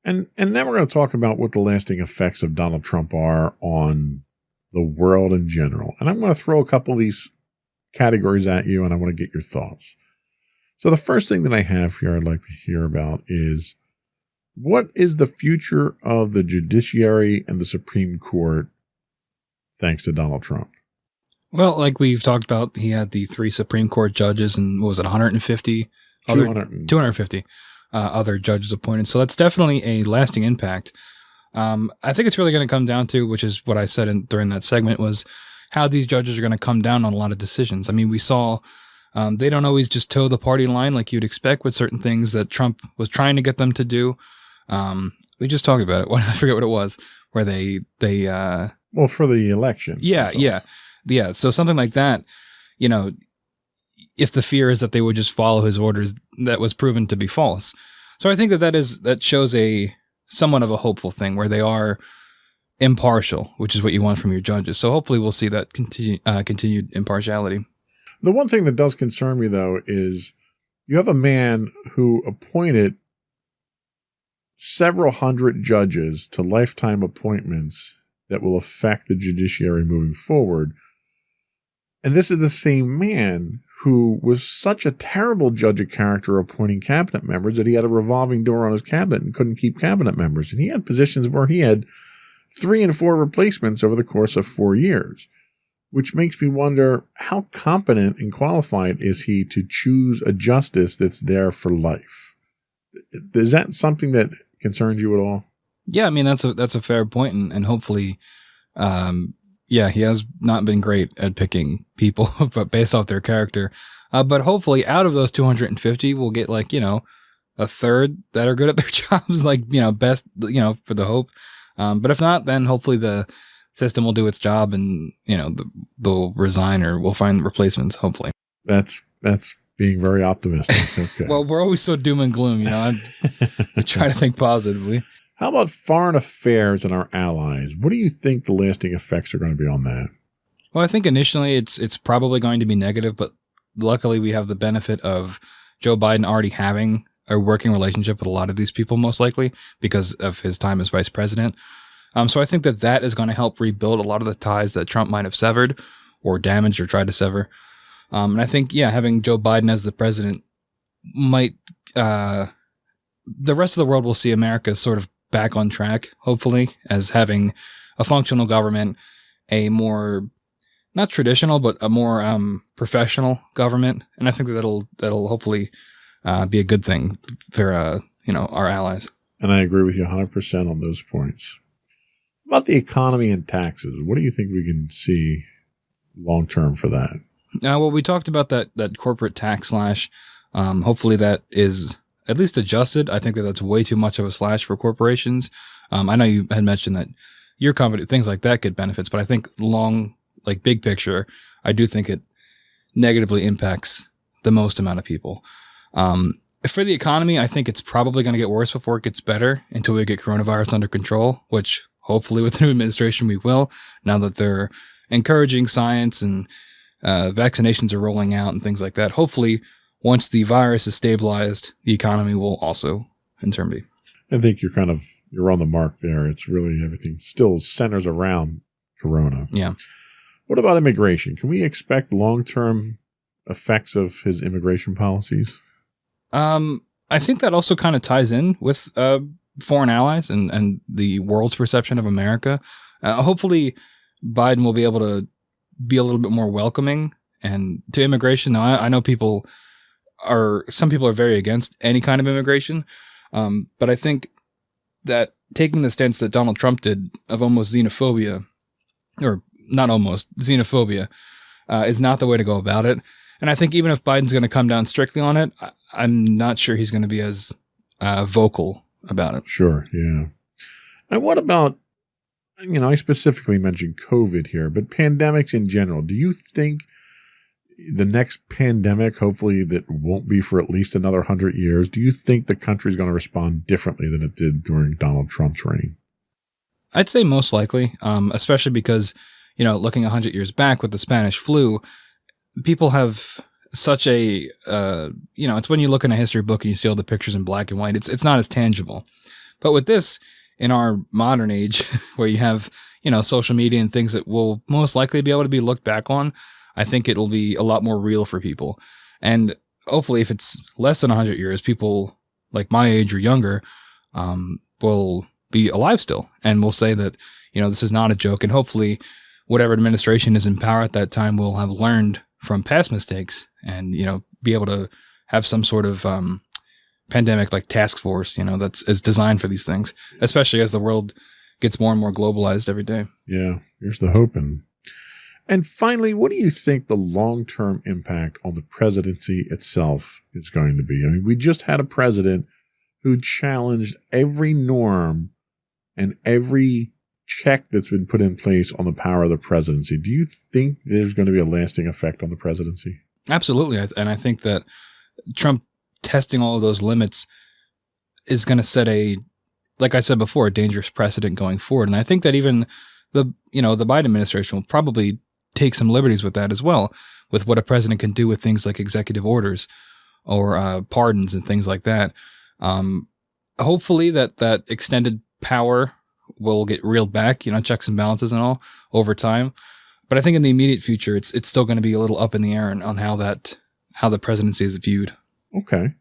And then we're going to talk about what the lasting effects of Donald Trump are on the world in general. And I'm going to throw a couple of these categories at you, and I want to get your thoughts. So the first thing that I have here I'd like to hear about is, what is the future of the judiciary and the Supreme Court thanks to Donald Trump? Well, like we've talked about, he had the 3 Supreme Court judges and what was it, 150? 250 other judges appointed. So that's definitely a lasting impact. I think it's really going to come down to, which is what I said during that segment, was how these judges are going to come down on a lot of decisions. I mean, we saw they don't always just toe the party line like you'd expect with certain things that Trump was trying to get them to do. We just talked about it. I forget what it was, where they well, for the election. Yeah. So something like that, you know, if the fear is that they would just follow his orders, that was proven to be false. So I think that shows a somewhat of a hopeful thing where they are impartial, which is what you want from your judges. So hopefully we'll see that continued impartiality. The one thing that does concern me, though, is you have a man who appointed several hundred judges to lifetime appointments that will affect the judiciary moving forward. And this is the same man who was such a terrible judge of character appointing cabinet members that he had a revolving door on his cabinet and couldn't keep cabinet members. And he had positions where he had 3 and 4 replacements over the course of 4 years, which makes me wonder, how competent and qualified is he to choose a justice that's there for life? Is that something that concerns you at all? Yeah, I mean, that's a fair point, and hopefully, he has not been great at picking people, but based off their character. But hopefully, out of those 250, we'll get a third that are good at their jobs, best, for the hope. But if not, then hopefully the system will do its job, and they'll resign or we'll find replacements. Hopefully, that's being very optimistic. Okay. Well, we're always so doom and gloom, I try to think positively. How about foreign affairs and our allies? What do you think the lasting effects are going to be on that? Well, I think initially it's probably going to be negative, but luckily we have the benefit of Joe Biden already having a working relationship with a lot of these people, most likely because of his time as vice president. So I think that is going to help rebuild a lot of the ties that Trump might have severed or damaged or tried to sever. And I think, having Joe Biden as the president might, the rest of the world will see America sort of back on track, hopefully, as having a functional government, a more, not traditional, but a more professional government. And I think that'll hopefully be a good thing for, our allies. And I agree with you 100% on those points. About the economy and taxes, what do you think we can see long term for that? Well, we talked about that corporate tax slash. Hopefully that is at least adjusted. I think that's way too much of a slash for corporations. I know you had mentioned that your company, things like that get benefits, but I think big picture, I do think it negatively impacts the most amount of people. For the economy, I think it's probably going to get worse before it gets better until we get coronavirus under control, which hopefully with the new administration we will, now that they're encouraging science and vaccinations are rolling out and things like that. Hopefully, once the virus is stabilized, the economy will also, in turn, be. I think you're on the mark there. It's really everything still centers around Corona. Yeah. What about immigration? Can we expect long-term effects of his immigration policies? I think that also kind of ties in with foreign allies and the world's perception of America. Hopefully, Biden will be able to be a little bit more welcoming and to immigration. Now, I know some people are very against any kind of immigration, but I think that taking the stance that Donald Trump did of almost xenophobia, or not almost, xenophobia, is not the way to go about it. And I think even if Biden's going to come down strictly on it, I'm not sure he's going to be as vocal about it. Sure, yeah. And what about, I specifically mentioned COVID here, but pandemics in general. Do you think the next pandemic, hopefully that won't be for at least another 100 years, do you think the country's going to respond differently than it did during Donald Trump's reign? I'd say most likely, especially because, looking 100 years back with the Spanish flu, people have such a, it's when you look in a history book and you see all the pictures in black and white, it's not as tangible. But with this, in our modern age, where you have, social media and things that will most likely be able to be looked back on, I think it'll be a lot more real for people. And hopefully, if it's less than 100 years, people like my age or younger will be alive still and will say that, this is not a joke. And hopefully, whatever administration is in power at that time will have learned from past mistakes and, be able to have some sort of pandemic like task force, that's is designed for these things, especially as the world gets more and more globalized every day. Yeah, here's the hoping. And finally, what do you think the long-term impact on the presidency itself is going to be? I mean, we just had a president who challenged every norm and every check that's been put in place on the power of the presidency. Do you think there's going to be a lasting effect on the presidency? Absolutely. And I think that Trump testing all of those limits is going to set like I said before, a dangerous precedent going forward. And I think that even the Biden administration will probably take some liberties with that as well, with what a president can do with things like executive orders or pardons and things like that. Hopefully that extended power will get reeled back, checks and balances and all over time. But I think in the immediate future, it's still going to be a little up in the air on how the presidency is viewed. Okay.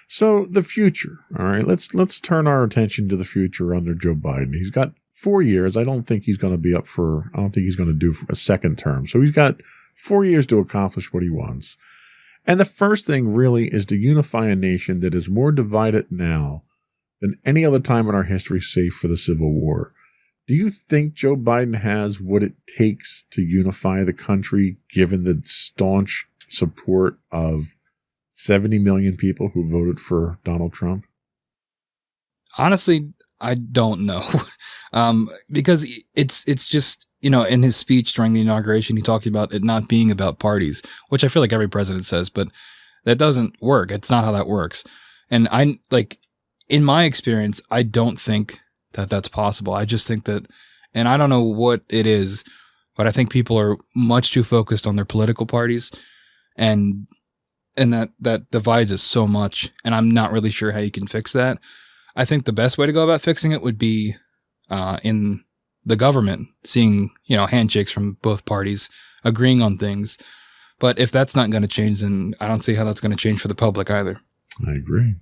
So the future, all right, let's turn our attention to the future under Joe Biden. He's got 4 years. I don't think he's going to do a second term. So he's got 4 years to accomplish what he wants. And the first thing really is to unify a nation that is more divided now than any other time in our history, save for the Civil War. Do you think Joe Biden has what it takes to unify the country, given the staunch support of 70 million people who voted for Donald Trump? Honestly, I don't know. Because it's just, in his speech during the inauguration, he talked about it not being about parties, which I feel like every president says, but that doesn't work. It's not how that works. And in my experience, I don't think that that's possible. I just think that, and I don't know what it is, but I think people are much too focused on their political parties, and that divides us so much. And I'm not really sure how you can fix that. I think the best way to go about fixing it would be in the government, seeing, handshakes from both parties, agreeing on things. But if that's not going to change, then I don't see how that's going to change for the public either. I agree.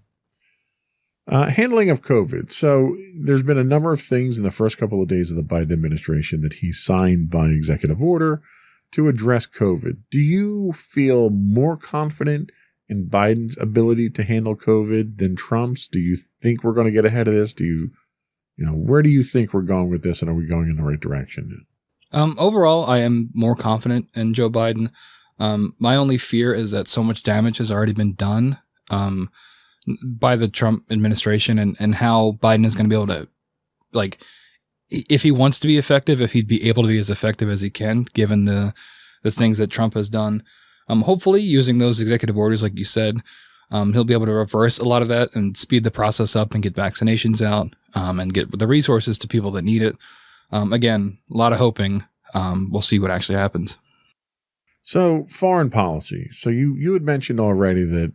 Handling of COVID. So there's been a number of things in the first couple of days of the Biden administration that he signed by executive order to address COVID. Do you feel more confident in Biden's ability to handle COVID than Trump's? Do you think we're going to get ahead of this? Where do you think we're going with this, and are we going in the right direction? Overall, I am more confident in Joe Biden. My only fear is that so much damage has already been done by the Trump administration, and how Biden is going to be able to, if he wants to be effective, if he'd be able to be as effective as he can, given the things that Trump has done. Hopefully, using those executive orders, like you said, he'll be able to reverse a lot of that and speed the process up and get vaccinations out and get the resources to people that need it. Again, a lot of hoping. We'll see what actually happens. So, foreign policy. So you had mentioned already that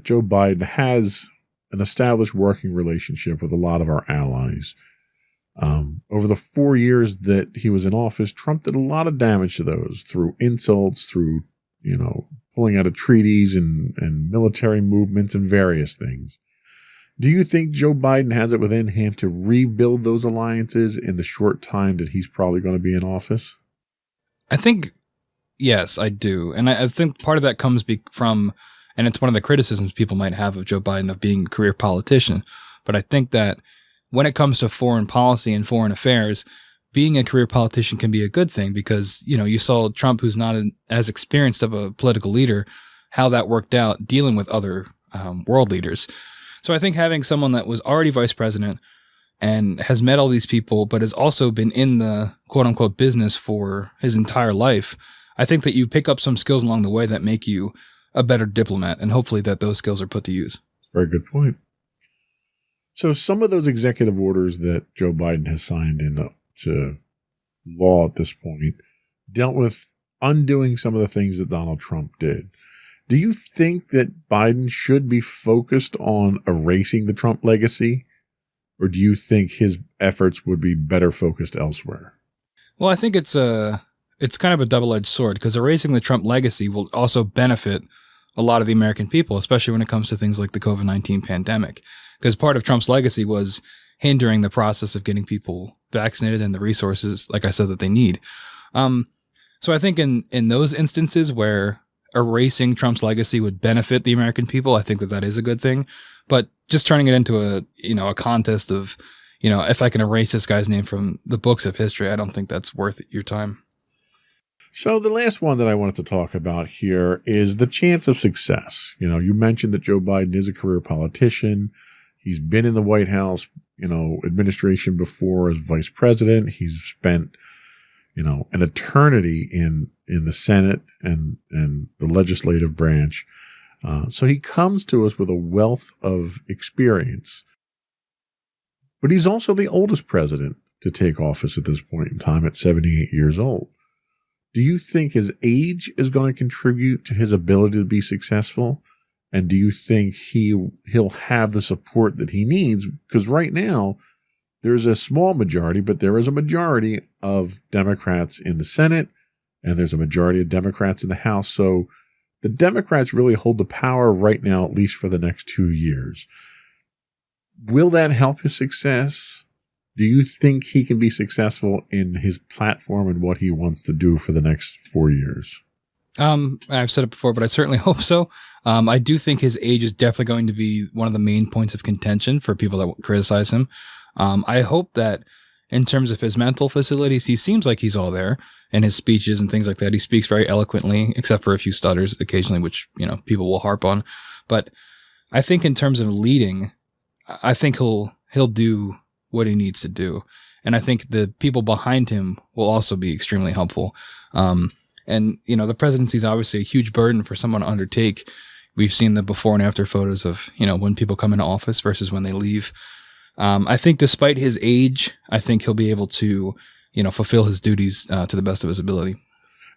Joe Biden has an established working relationship with a lot of our allies. Over the 4 years that he was in office, Trump did a lot of damage to those through insults, through, pulling out of treaties and military movements and various things. Do you think Joe Biden has it within him to rebuild those alliances in the short time that he's probably going to be in office? I think, yes, I do. And I think part of that comes from, and it's one of the criticisms people might have of Joe Biden of being a career politician. But I think that when it comes to foreign policy and foreign affairs, being a career politician can be a good thing because, you saw Trump, who's not as experienced of a political leader, how that worked out dealing with other world leaders. So I think having someone that was already vice president and has met all these people, but has also been in the quote unquote business for his entire life, I think that you pick up some skills along the way that make you a better diplomat, and hopefully that those skills are put to use. Very good point. So some of those executive orders that Joe Biden has signed into law at this point dealt with undoing some of the things that Donald Trump did. Do you think that Biden should be focused on erasing the Trump legacy, or do you think his efforts would be better focused elsewhere? Well, I think it's kind of a double-edged sword, because erasing the Trump legacy will also benefit a lot of the American people, especially when it comes to things like the COVID-19 pandemic, because part of Trump's legacy was hindering the process of getting people vaccinated and the resources, like I said, that they need. So I think in those instances where erasing Trump's legacy would benefit the American people, I think that is a good thing. But just turning it into a contest of, if I can erase this guy's name from the books of history, I don't think that's worth your time. So the last one that I wanted to talk about here is the chance of success. You mentioned that Joe Biden is a career politician. He's been in the White House, administration before as vice president. He's spent, an eternity in the Senate and the legislative branch. So he comes to us with a wealth of experience. But he's also the oldest president to take office at this point in time at 78 years old. Do you think his age is going to contribute to his ability to be successful? And do you think he'll have the support that he needs? Because right now, there's a small majority, but there is a majority of Democrats in the Senate, and there's a majority of Democrats in the House. So the Democrats really hold the power right now, at least for the next 2 years. Will that help his success? Do you think he can be successful in his platform and what he wants to do for the next 4 years? I've said it before, but I certainly hope so. I do think his age is definitely going to be one of the main points of contention for people that criticize him. I hope that in terms of his mental facilities, he seems like he's all there, and his speeches and things like that. He speaks very eloquently, except for a few stutters occasionally, which, people will harp on. But I think in terms of leading, I think he'll do what he needs to do. And I think the people behind him will also be extremely helpful. And, the presidency is obviously a huge burden for someone to undertake. We've seen the before and after photos of, when people come into office versus when they leave. I think despite his age, I think he'll be able to, fulfill his duties to the best of his ability.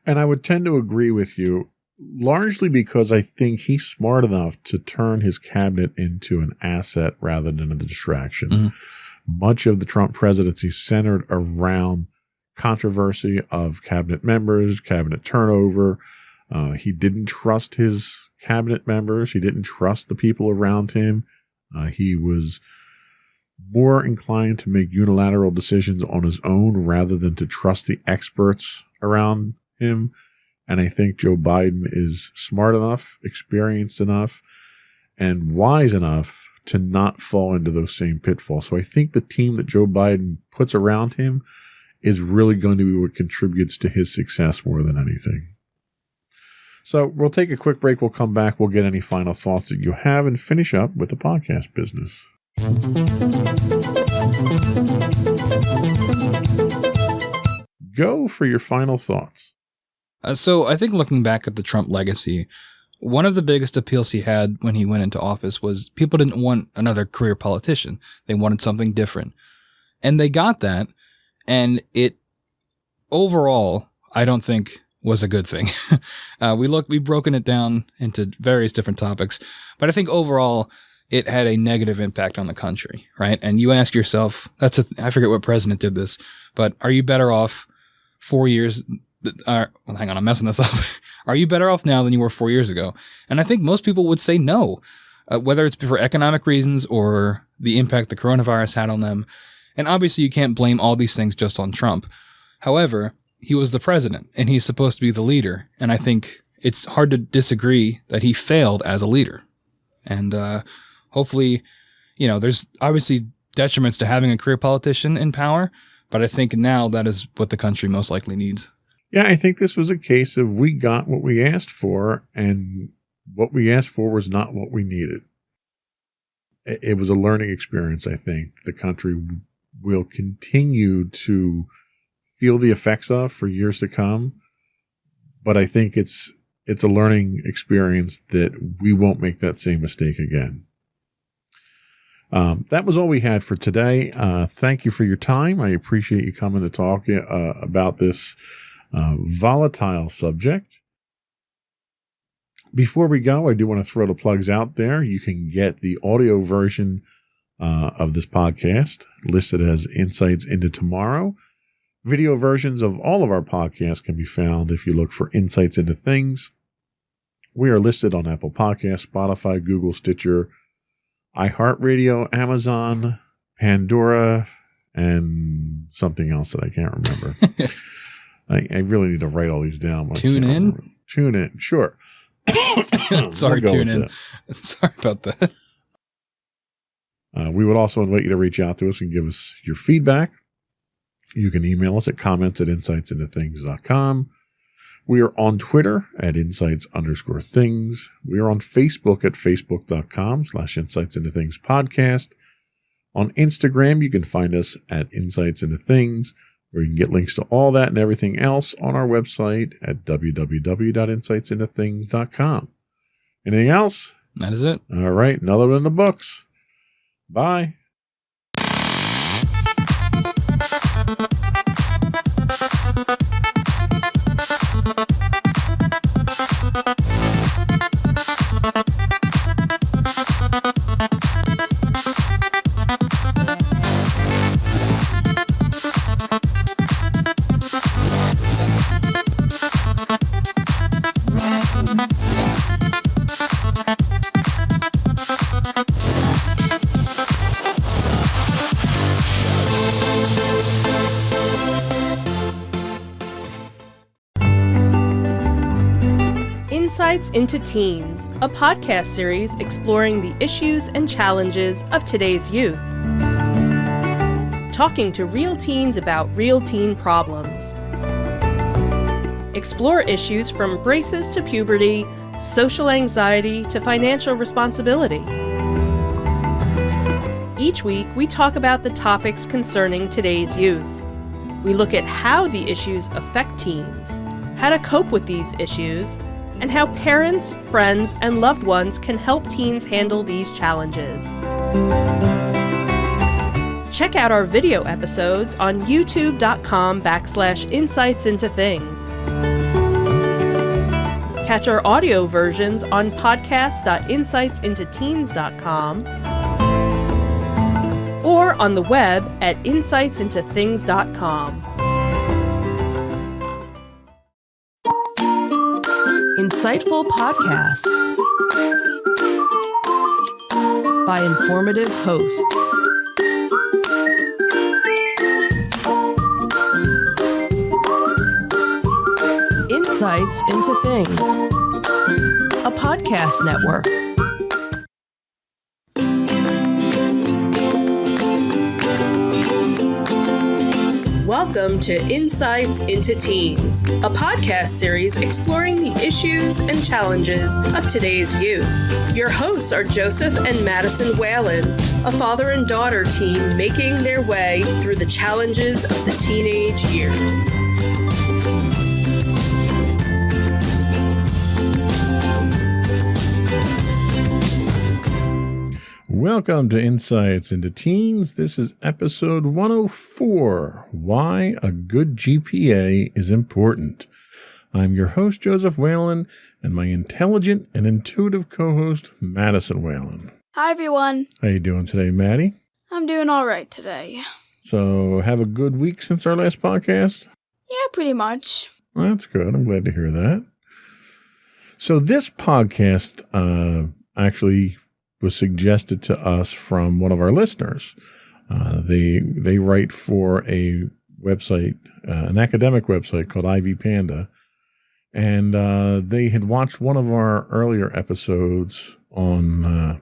And I would tend to agree with you, largely because I think he's smart enough to turn his cabinet into an asset rather than a distraction. Mm-hmm. Much of the Trump presidency centered around controversy of cabinet members, cabinet turnover. He didn't trust his cabinet members. He didn't trust the people around him. He was more inclined to make unilateral decisions on his own rather than to trust the experts around him. And I think Joe Biden is smart enough, experienced enough, and wise enough to not fall into those same pitfalls. So I think the team that Joe Biden puts around him is really going to be what contributes to his success more than anything. So we'll take a quick break. We'll come back. We'll get any final thoughts that you have and finish up with the podcast business. Go for your final thoughts. So I think looking back at the Trump legacy, one of the biggest appeals he had when he went into office was people didn't want another career politician. They wanted something different. And they got that. And it overall, I don't think was a good thing. We've broken it down into various different topics, but I think overall it had a negative impact on the country, right? And you ask yourself, I forget what president did this, but are you better off 4 years? Hang on, I'm messing this up. Are you better off now than you were 4 years ago? And I think most people would say no, whether it's for economic reasons or the impact the coronavirus had on them. And obviously you can't blame all these things just on Trump. However, he was the president and he's supposed to be the leader. And I think it's hard to disagree that he failed as a leader. And hopefully, there's obviously detriments to having a career politician in power, but I think now that is what the country most likely needs. Yeah, I think this was a case of we got what we asked for, and what we asked for was not what we needed. It was a learning experience, I think. The country will continue to feel the effects of for years to come, but I think it's a learning experience that we won't make that same mistake again. That was all we had for today. Thank you for your time. I appreciate you coming to talk about this volatile subject. Before we go, I do want to throw the plugs out there. You can get the audio version of this podcast listed as Insights into Tomorrow. Video versions of all of our podcasts can be found if you look for Insights into Things. We are listed on Apple Podcasts, Spotify, Google, Stitcher, iHeartRadio, Amazon, Pandora, and something else that I can't remember. I really need to write all these down. Tune in? Tune in, sure. Sorry, tune in. Sorry about that. We would also invite you to reach out to us and give us your feedback. You can email us at comments@insightsintothings.com. We are on Twitter at insights_things. We are on Facebook at facebook.com/insightsintothingspodcast. On Instagram, you can find us at insightsintothings, where you can get links to all that and everything else on our website at www.insightsintothings.com. Anything else? That is it. All right, another one in the books. Bye. Insights into Teens, a podcast series exploring the issues and challenges of today's youth. Talking to real teens about real teen problems. Explore issues from braces to puberty, social anxiety to financial responsibility. Each week, we talk about the topics concerning today's youth. We look at how the issues affect teens, how to cope with these issues, and how parents, friends, and loved ones can help teens handle these challenges. Check out our video episodes on youtube.com/insightsintothings. Catch our audio versions on podcast.insightsintoteens.com or on the web at insightsintothings.com. Insightful podcasts by informative hosts. Insights into Things, a podcast network. Welcome to Insights into Teens, a podcast series exploring the issues and challenges of today's youth. Your hosts are Joseph and Madison Whalen, a father and daughter team making their way through the challenges of the teenage years. Welcome to Insights into Teens. This is episode 104, Why a Good GPA is Important. I'm your host, Joseph Whalen, and my intelligent and intuitive co-host, Madison Whalen. Hi, everyone. How you doing today, Maddie? I'm doing all right today. So, have a good week since our last podcast? Yeah, pretty much. Well, that's good. I'm glad to hear that. So, this podcast actually was suggested to us from one of our listeners. They write for a website, an academic website called Ivy Panda, and they had watched one of our earlier episodes on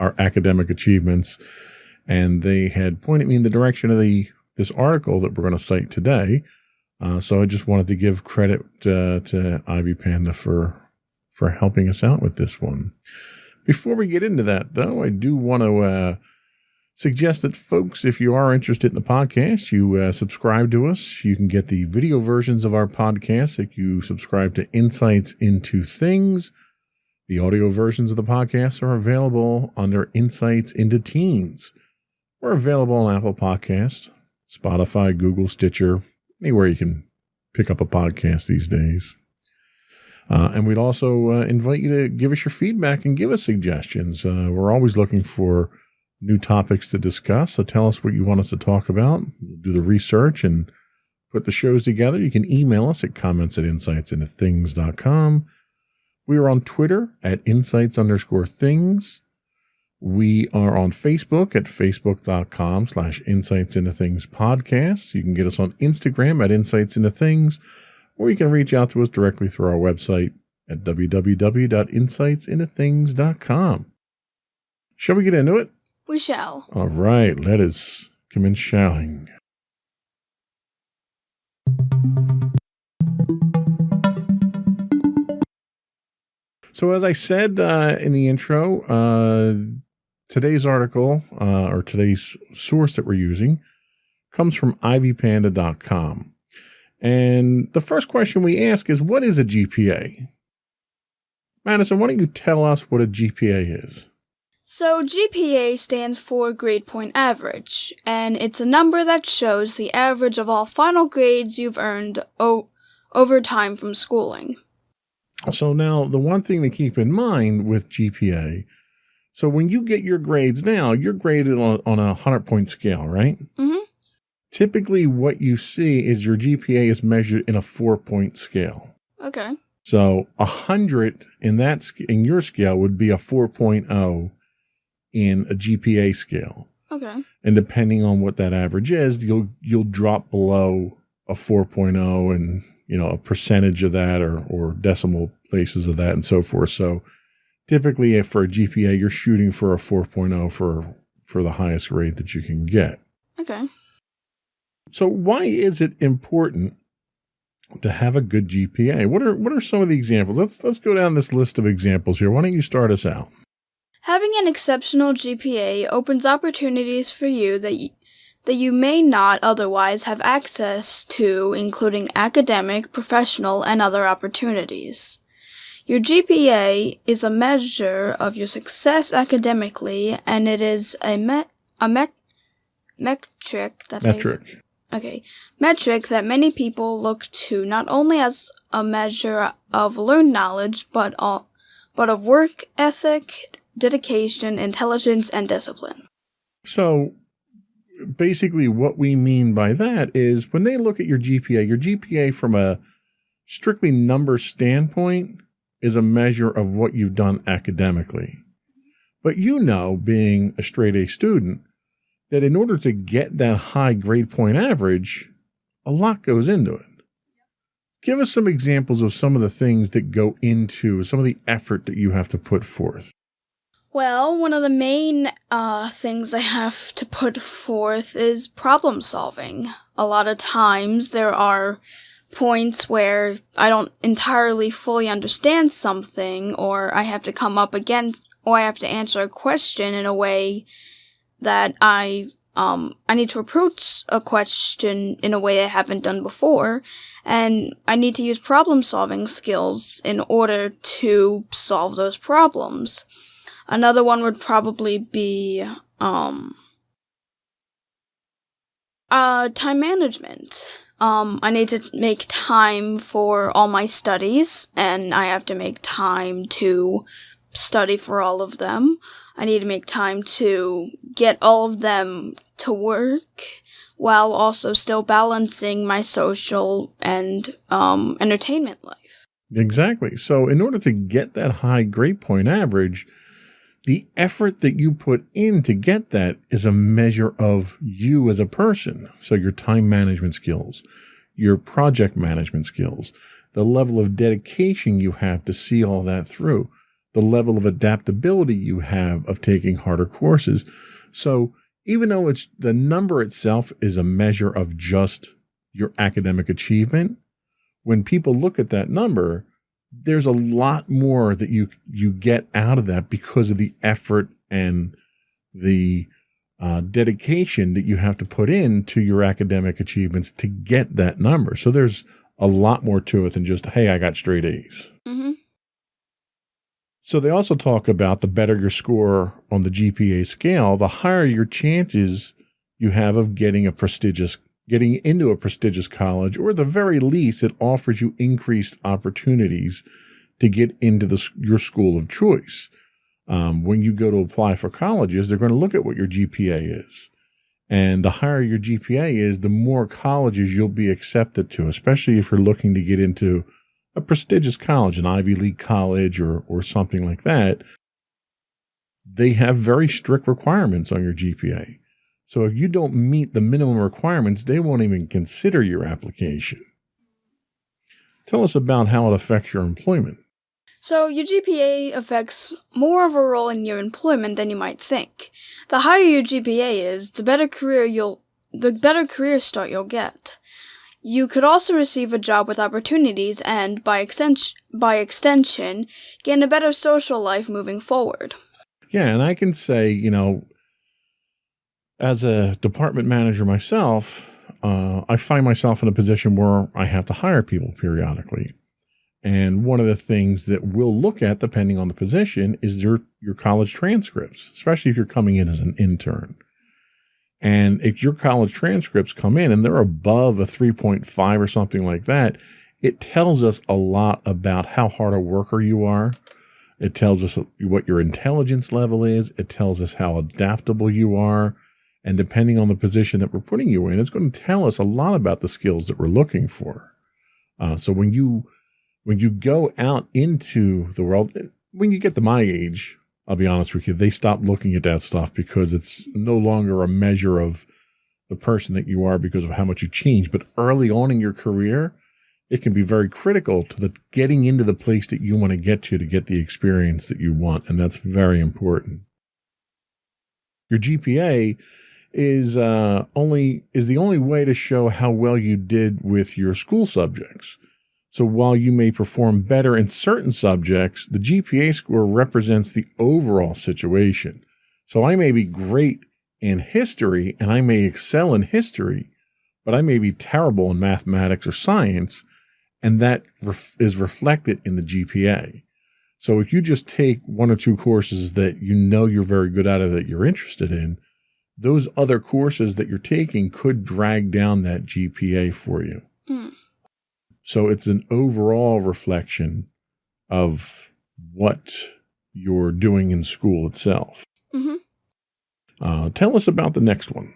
our academic achievements, and they had pointed me in the direction of this article that we're going to cite today. So I just wanted to give credit to Ivy Panda for helping us out with this one. Before we get into that, though, I do want to suggest that, folks, if you are interested in the podcast, you subscribe to us. You can get the video versions of our podcast if you subscribe to Insights into Things. The audio versions of the podcast are available under Insights into Teens. We're available on Apple Podcasts, Spotify, Google, Stitcher, anywhere you can pick up a podcast these days. And we'd also invite you to give us your feedback and give us suggestions. We're always looking for new topics to discuss. So tell us what you want us to talk about. We'll do the research and put the shows together. You can email us at comments@insightsintothings.com. We are on Twitter at insights_things. We are on Facebook at facebook.com/insightsintothingspodcast. You can get us on Instagram at insightsintothings, or you can reach out to us directly through our website at www.insightsintothings.com. Shall we get into it? We shall. All right, let us commence shouting. So as I said in the intro, today's article or today's source that we're using comes from ivypanda.com. And the first question we ask is, what is a GPA? Madison, why don't you tell us what a GPA is? So GPA stands for grade point average, and it's a number that shows the average of all final grades you've earned over time from schooling. So now the one thing to keep in mind with GPA, so when you get your grades now, you're graded on a 100-point scale, right? Mm-hmm. Typically what you see is your GPA is measured in a 4-point scale. Okay. So 100 in your scale would be a 4.0 in a GPA scale. Okay. And depending on what that average is, you'll drop below a 4.0 and, a percentage of that or decimal places of that and so forth. So typically for a GPA, you're shooting for a 4.0 for the highest grade that you can get. Okay. So why is it important to have a good GPA? What are some of the examples? Let's go down this list of examples here. Why don't you start us out? Having an exceptional GPA opens opportunities for you that you may not otherwise have access to, including academic, professional, and other opportunities. Your GPA is a measure of your success academically, and it is a metric. Metric that many people look to not only as a measure of learned knowledge, but of work ethic, dedication, intelligence, and discipline. So basically what we mean by that is when they look at your GPA from a strictly number standpoint is a measure of what you've done academically. But being a straight A student, that in order to get that high grade point average, a lot goes into it. Give us some examples of some of the things that go into some of the effort that you have to put forth. Well, one of the main things I have to put forth is problem solving. A lot of times there are points where I don't entirely fully understand something, or I have to come up against, or I have to answer a question in a way that I need to approach a question in a way I haven't done before, and I need to use problem solving skills in order to solve those problems. Another one would probably be time management. I need to make time for all my studies, and I have to make time to study for all of them. I need to make time to get all of them to work, while also still balancing my social and entertainment life. Exactly. So in order to get that high grade point average, the effort that you put in to get that is a measure of you as a person. So your time management skills, your project management skills, the level of dedication you have to see all that through, the level of adaptability you have of taking harder courses. So even though the number itself is a measure of just your academic achievement, when people look at that number, there's a lot more that you get out of that because of the effort and the dedication that you have to put into your academic achievements to get that number. So there's a lot more to it than just, hey, I got straight A's. Mm-hmm. So they also talk about the better your score on the GPA scale, the higher your chances you have of getting into a prestigious college, or at the very least, it offers you increased opportunities to get into your school of choice. When you go to apply for colleges, they're going to look at what your GPA is. And the higher your GPA is, the more colleges you'll be accepted to, especially if you're looking to get into a prestigious college, an Ivy League college or something like that. They have very strict requirements on your GPA. So if you don't meet the minimum requirements, they won't even consider your application. Tell us about how it affects your employment. So your GPA affects more of a role in your employment than you might think. The higher your GPA is, the better career start you'll get. You could also receive a job with opportunities and, by extension, gain a better social life moving forward. Yeah, and I can say, as a department manager myself, I find myself in a position where I have to hire people periodically. And one of the things that we'll look at, depending on the position, is your college transcripts, especially if you're coming in as an intern. And if your college transcripts come in and they're above a 3.5 or something like that, it tells us a lot about how hard a worker you are. It tells us what your intelligence level is. It tells us how adaptable you are. And depending on the position that we're putting you in, it's going to tell us a lot about the skills that we're looking for. So when you go out into the world, when you get to my age, I'll be honest with you, they stop looking at that stuff because it's no longer a measure of the person that you are because of how much you change. But early on in your career, it can be very critical to getting into the place that you want to get the experience that you want. And that's very important. Your GPA is the only way to show how well you did with your school subjects. So while you may perform better in certain subjects, the GPA score represents the overall situation. So I may be great in history and I may excel in history, but I may be terrible in mathematics or science, and that is reflected in the GPA. So if you just take one or two courses that you're very good at or that you're interested in, those other courses that you're taking could drag down that GPA for you. So it's an overall reflection of what you're doing in school itself. Tell us about the next one.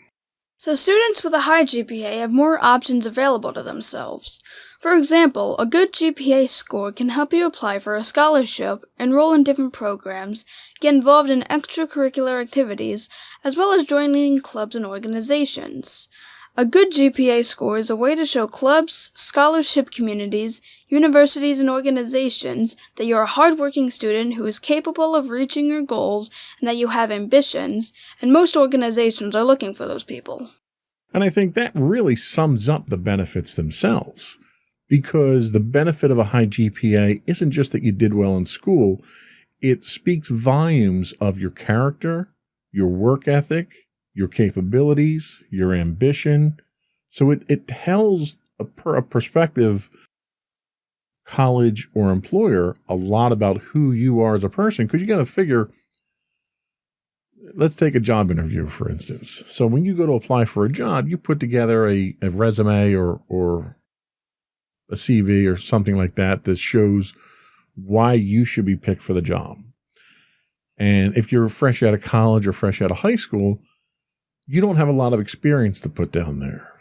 So students with a high GPA have more options available to themselves. For example, a good GPA score can help you apply for a scholarship, enroll in different programs, get involved in extracurricular activities, as well as joining clubs and organizations. A good GPA score is a way to show clubs, scholarship communities, universities, and organizations that you're a hardworking student who is capable of reaching your goals and that you have ambitions, and most organizations are looking for those people. And I think that really sums up the benefits themselves, because the benefit of a high GPA isn't just that you did well in school. It speaks volumes of your character, your work ethic, your capabilities, your ambition. So it tells a prospective college or employer a lot about who you are as a person, because you got to figure, let's take a job interview, for instance. So when you go to apply for a job, you put together a resume or a CV or something like that shows why you should be picked for the job. And if you're fresh out of college or fresh out of high school, you don't have a lot of experience to put down there.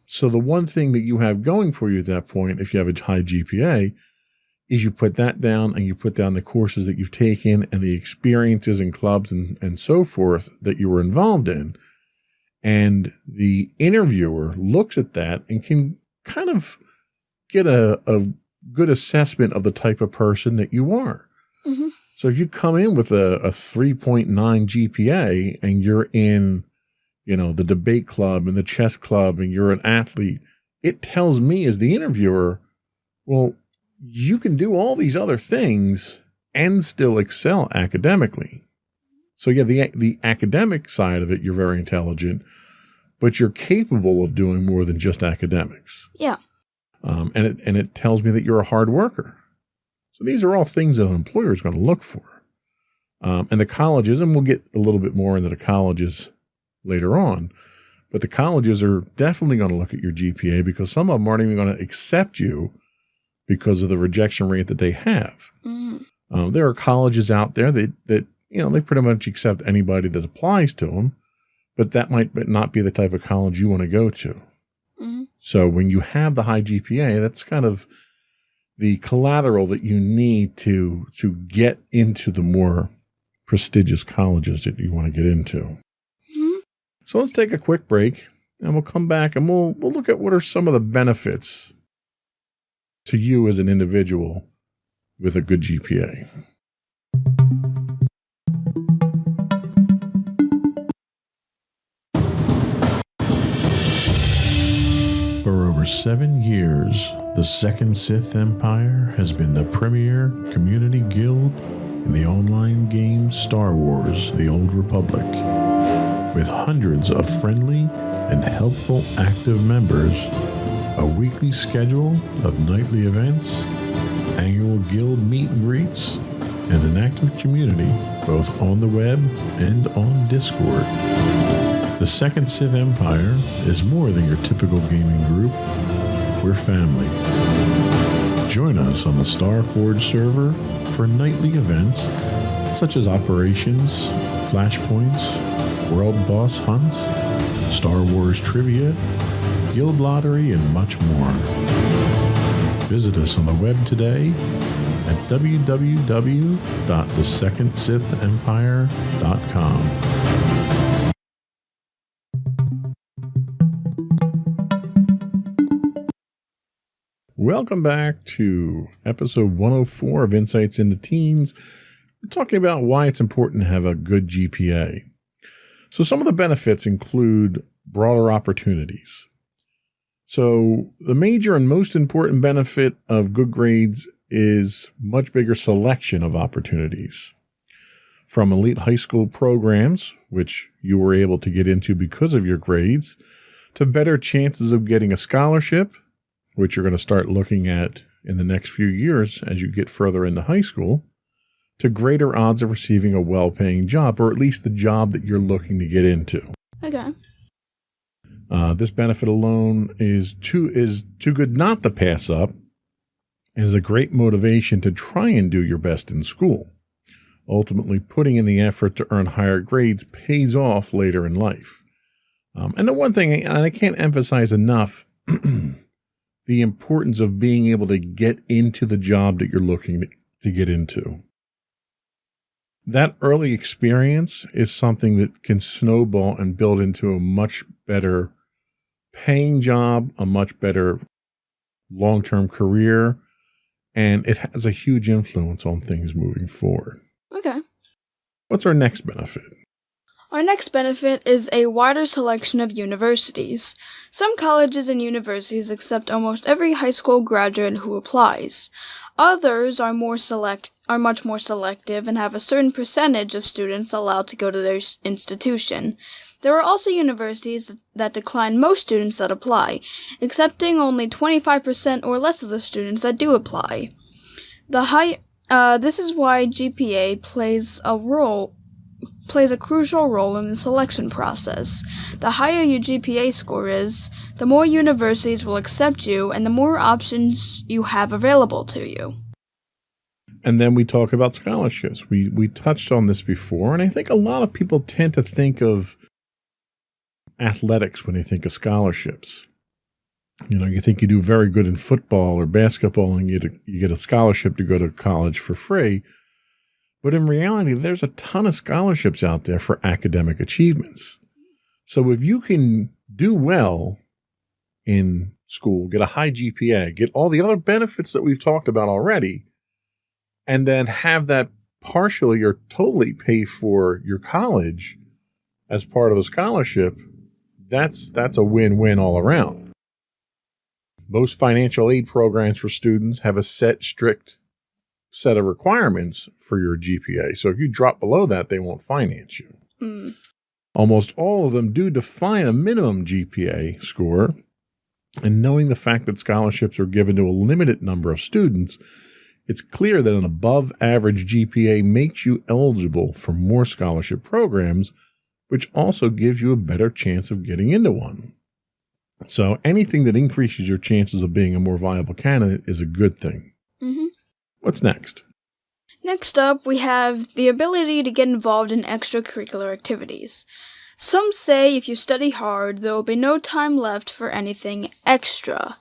So the one thing that you have going for you at that point, if you have a high GPA, is you put that down and you put down the courses that you've taken and the experiences in clubs and so forth that you were involved in. And the interviewer looks at that and can kind of get a good assessment of the type of person that you are. So if you come in with a 3.9 GPA and you're in the debate club and the chess club, and you're an athlete, it tells me as the interviewer, well, you can do all these other things and still excel academically. So yeah, the academic side of it, you're very intelligent, but you're capable of doing more than just academics. Yeah. And it tells me that you're a hard worker. So these are all things that an employer is going to look for. And the colleges, and we'll get a little bit more into the colleges later on, but the colleges are definitely going to look at your GPA, because some of them aren't even going to accept you because of the rejection rate that they have. There are colleges out there that they pretty much accept anybody that applies to them, but that might not be the type of college you want to go to. So when you have the high GPA, that's kind of the collateral that you need to get into the more prestigious colleges that you want to get into. So let's take a quick break, and we'll come back and we'll look at what are some of the benefits to you as an individual with a good GPA. For over 7 years, the Second Sith Empire has been the premier community guild in the online game Star Wars: The Old Republic. With hundreds of friendly and helpful active members, a weekly schedule of nightly events, annual guild meet and greets, and an active community both on the web and on Discord. The Second Sith Empire is more than your typical gaming group. We're family. Join us on the Starforge server for nightly events such as operations, flashpoints, world boss hunts, Star Wars trivia, guild lottery, and much more. Visit us on the web today at www.thesecondsithempire.com. Welcome back to episode 104 of Insights into Teens. We're talking about why it's important to have a good GPA. So some of the benefits include broader opportunities. So the major and most important benefit of good grades is much bigger selection of opportunities. From elite high school programs, which you were able to get into because of your grades, to better chances of getting a scholarship, which you're going to start looking at in the next few years as you get further into high school, to greater odds of receiving a well-paying job, or at least the job that you're looking to get into. Okay. This benefit alone is too good not to pass up, and is a great motivation to try and do your best in school. Ultimately, putting in the effort to earn higher grades pays off later in life. And the one thing, and I can't emphasize enough, the importance of being able to get into the job that you're looking to get into. That early experience is something that can snowball and build into a much better paying job, a much better long-term career, and it has a huge influence on things moving forward. Okay. What's our next benefit? Our next benefit is a wider selection of universities. Some colleges and universities accept almost every high school graduate who applies. Others are much more selective and have a certain percentage of students allowed to go to their institution. There are also universities that decline most students that apply, accepting only 25% or less of the students that do apply. This is why GPA plays a crucial role in the selection process. The higher your GPA score is, the more universities will accept you and the more options you have available to you. And then we talk about scholarships. We touched on this before, and I think a lot of people tend to think of athletics when they think of scholarships. You know, you think you do very good in football or basketball and you get a scholarship to go to college for free. But in reality, there's a ton of scholarships out there for academic achievements. So if you can do well in school, get a high GPA, get all the other benefits that we've talked about already, and then have that partially or totally pay for your college as part of a scholarship, that's a win-win all around. Most financial aid programs for students have a strict set of requirements for your GPA. So if you drop below that, they won't finance you. Almost all of them do define a minimum GPA score. And knowing the fact that scholarships are given to a limited number of students, it's clear that an above average GPA makes you eligible for more scholarship programs, which also gives you a better chance of getting into one. So anything that increases your chances of being a more viable candidate is a good thing. Mm-hmm. What's next? Next up, we have the ability to get involved in extracurricular activities. Some say if you study hard, there will be no time left for anything extra.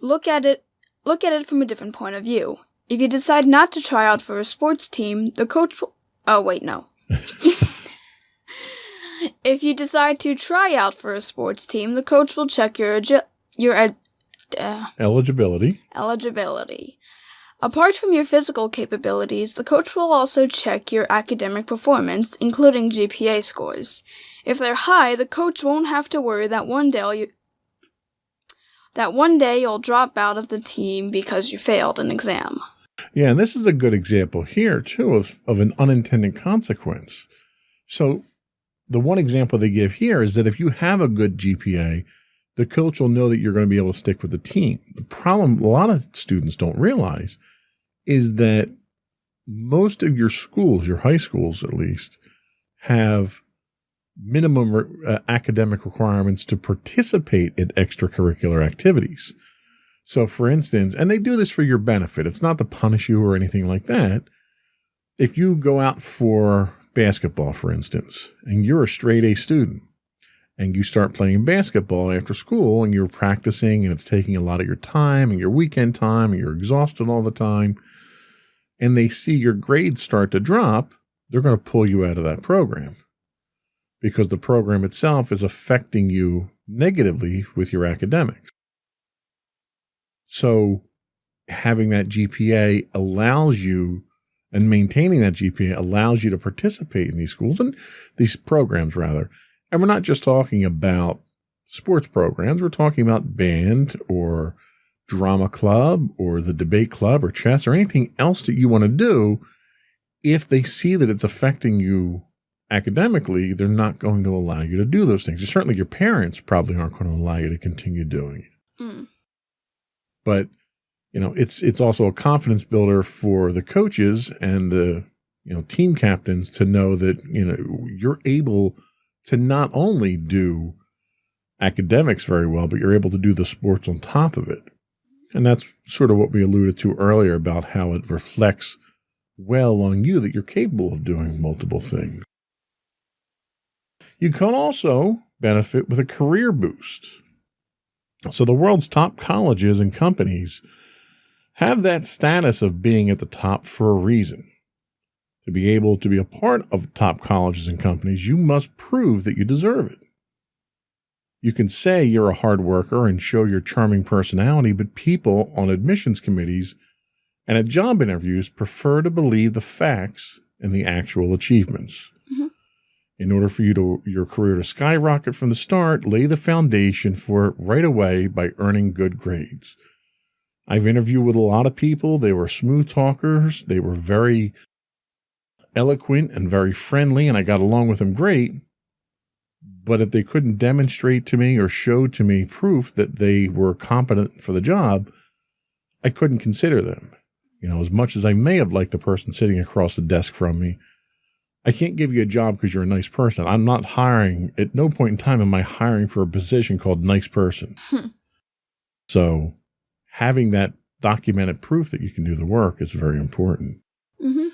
Look at it from a different point of view. If you decide not to try out for a sports team, the coach will... Oh, wait, no. If you decide to try out for a sports team, the coach will check your Eligibility. Apart from your physical capabilities, the coach will also check your academic performance, including GPA scores. If they're high, the coach won't have to worry that one day you'll drop out of the team because you failed an exam. Yeah, and this is a good example here, too, of an unintended consequence. So the one example they give here is that if you have a good GPA, the coach will know that you're going to be able to stick with the team. The problem a lot of students don't realize is that most of your schools, your high schools at least, have minimum academic requirements to participate in extracurricular activities. So, for instance, and they do this for your benefit. It's not to punish you or anything like that. If you go out for basketball, for instance, and you're a straight A student, and you start playing basketball after school, and you're practicing, and it's taking a lot of your time and your weekend time, and you're exhausted all the time, and they see your grades start to drop, they're going to pull you out of that program because the program itself is affecting you negatively with your academics. So having that GPA allows you, and maintaining that GPA allows you to participate in these schools and these programs rather. And we're not just talking about sports programs. We're talking about band or drama club or the debate club or chess or anything else that you want to do. If they see that it's affecting you academically, they're not going to allow you to do those things. Certainly your parents probably aren't going to allow you to continue doing it. Mm. But, you know, it's also a confidence builder for the coaches and the, you know, team captains to know that, you know, you're able to not only do academics very well, but you're able to do the sports on top of it. And that's sort of what we alluded to earlier about how it reflects well on you that you're capable of doing multiple things. You can also benefit with a career boost. So the world's top colleges and companies have that status of being at the top for a reason. To be able to be a part of top colleges and companies, you must prove that you deserve it. You can say you're a hard worker and show your charming personality, but people on admissions committees and at job interviews prefer to believe the facts and the actual achievements. Mm-hmm. In order for your career to skyrocket from the start, lay the foundation for it right away by earning good grades. I've interviewed with a lot of people. They were smooth talkers. They were very eloquent and very friendly, and I got along with them great. But if they couldn't demonstrate to me or show to me proof that they were competent for the job, I couldn't consider them. You know, as much as I may have liked the person sitting across the desk from me, I can't give you a job because you're a nice person. I'm not hiring. At no point in time am I hiring for a position called nice person. So having that documented proof that you can do the work is very important. Mm-hmm.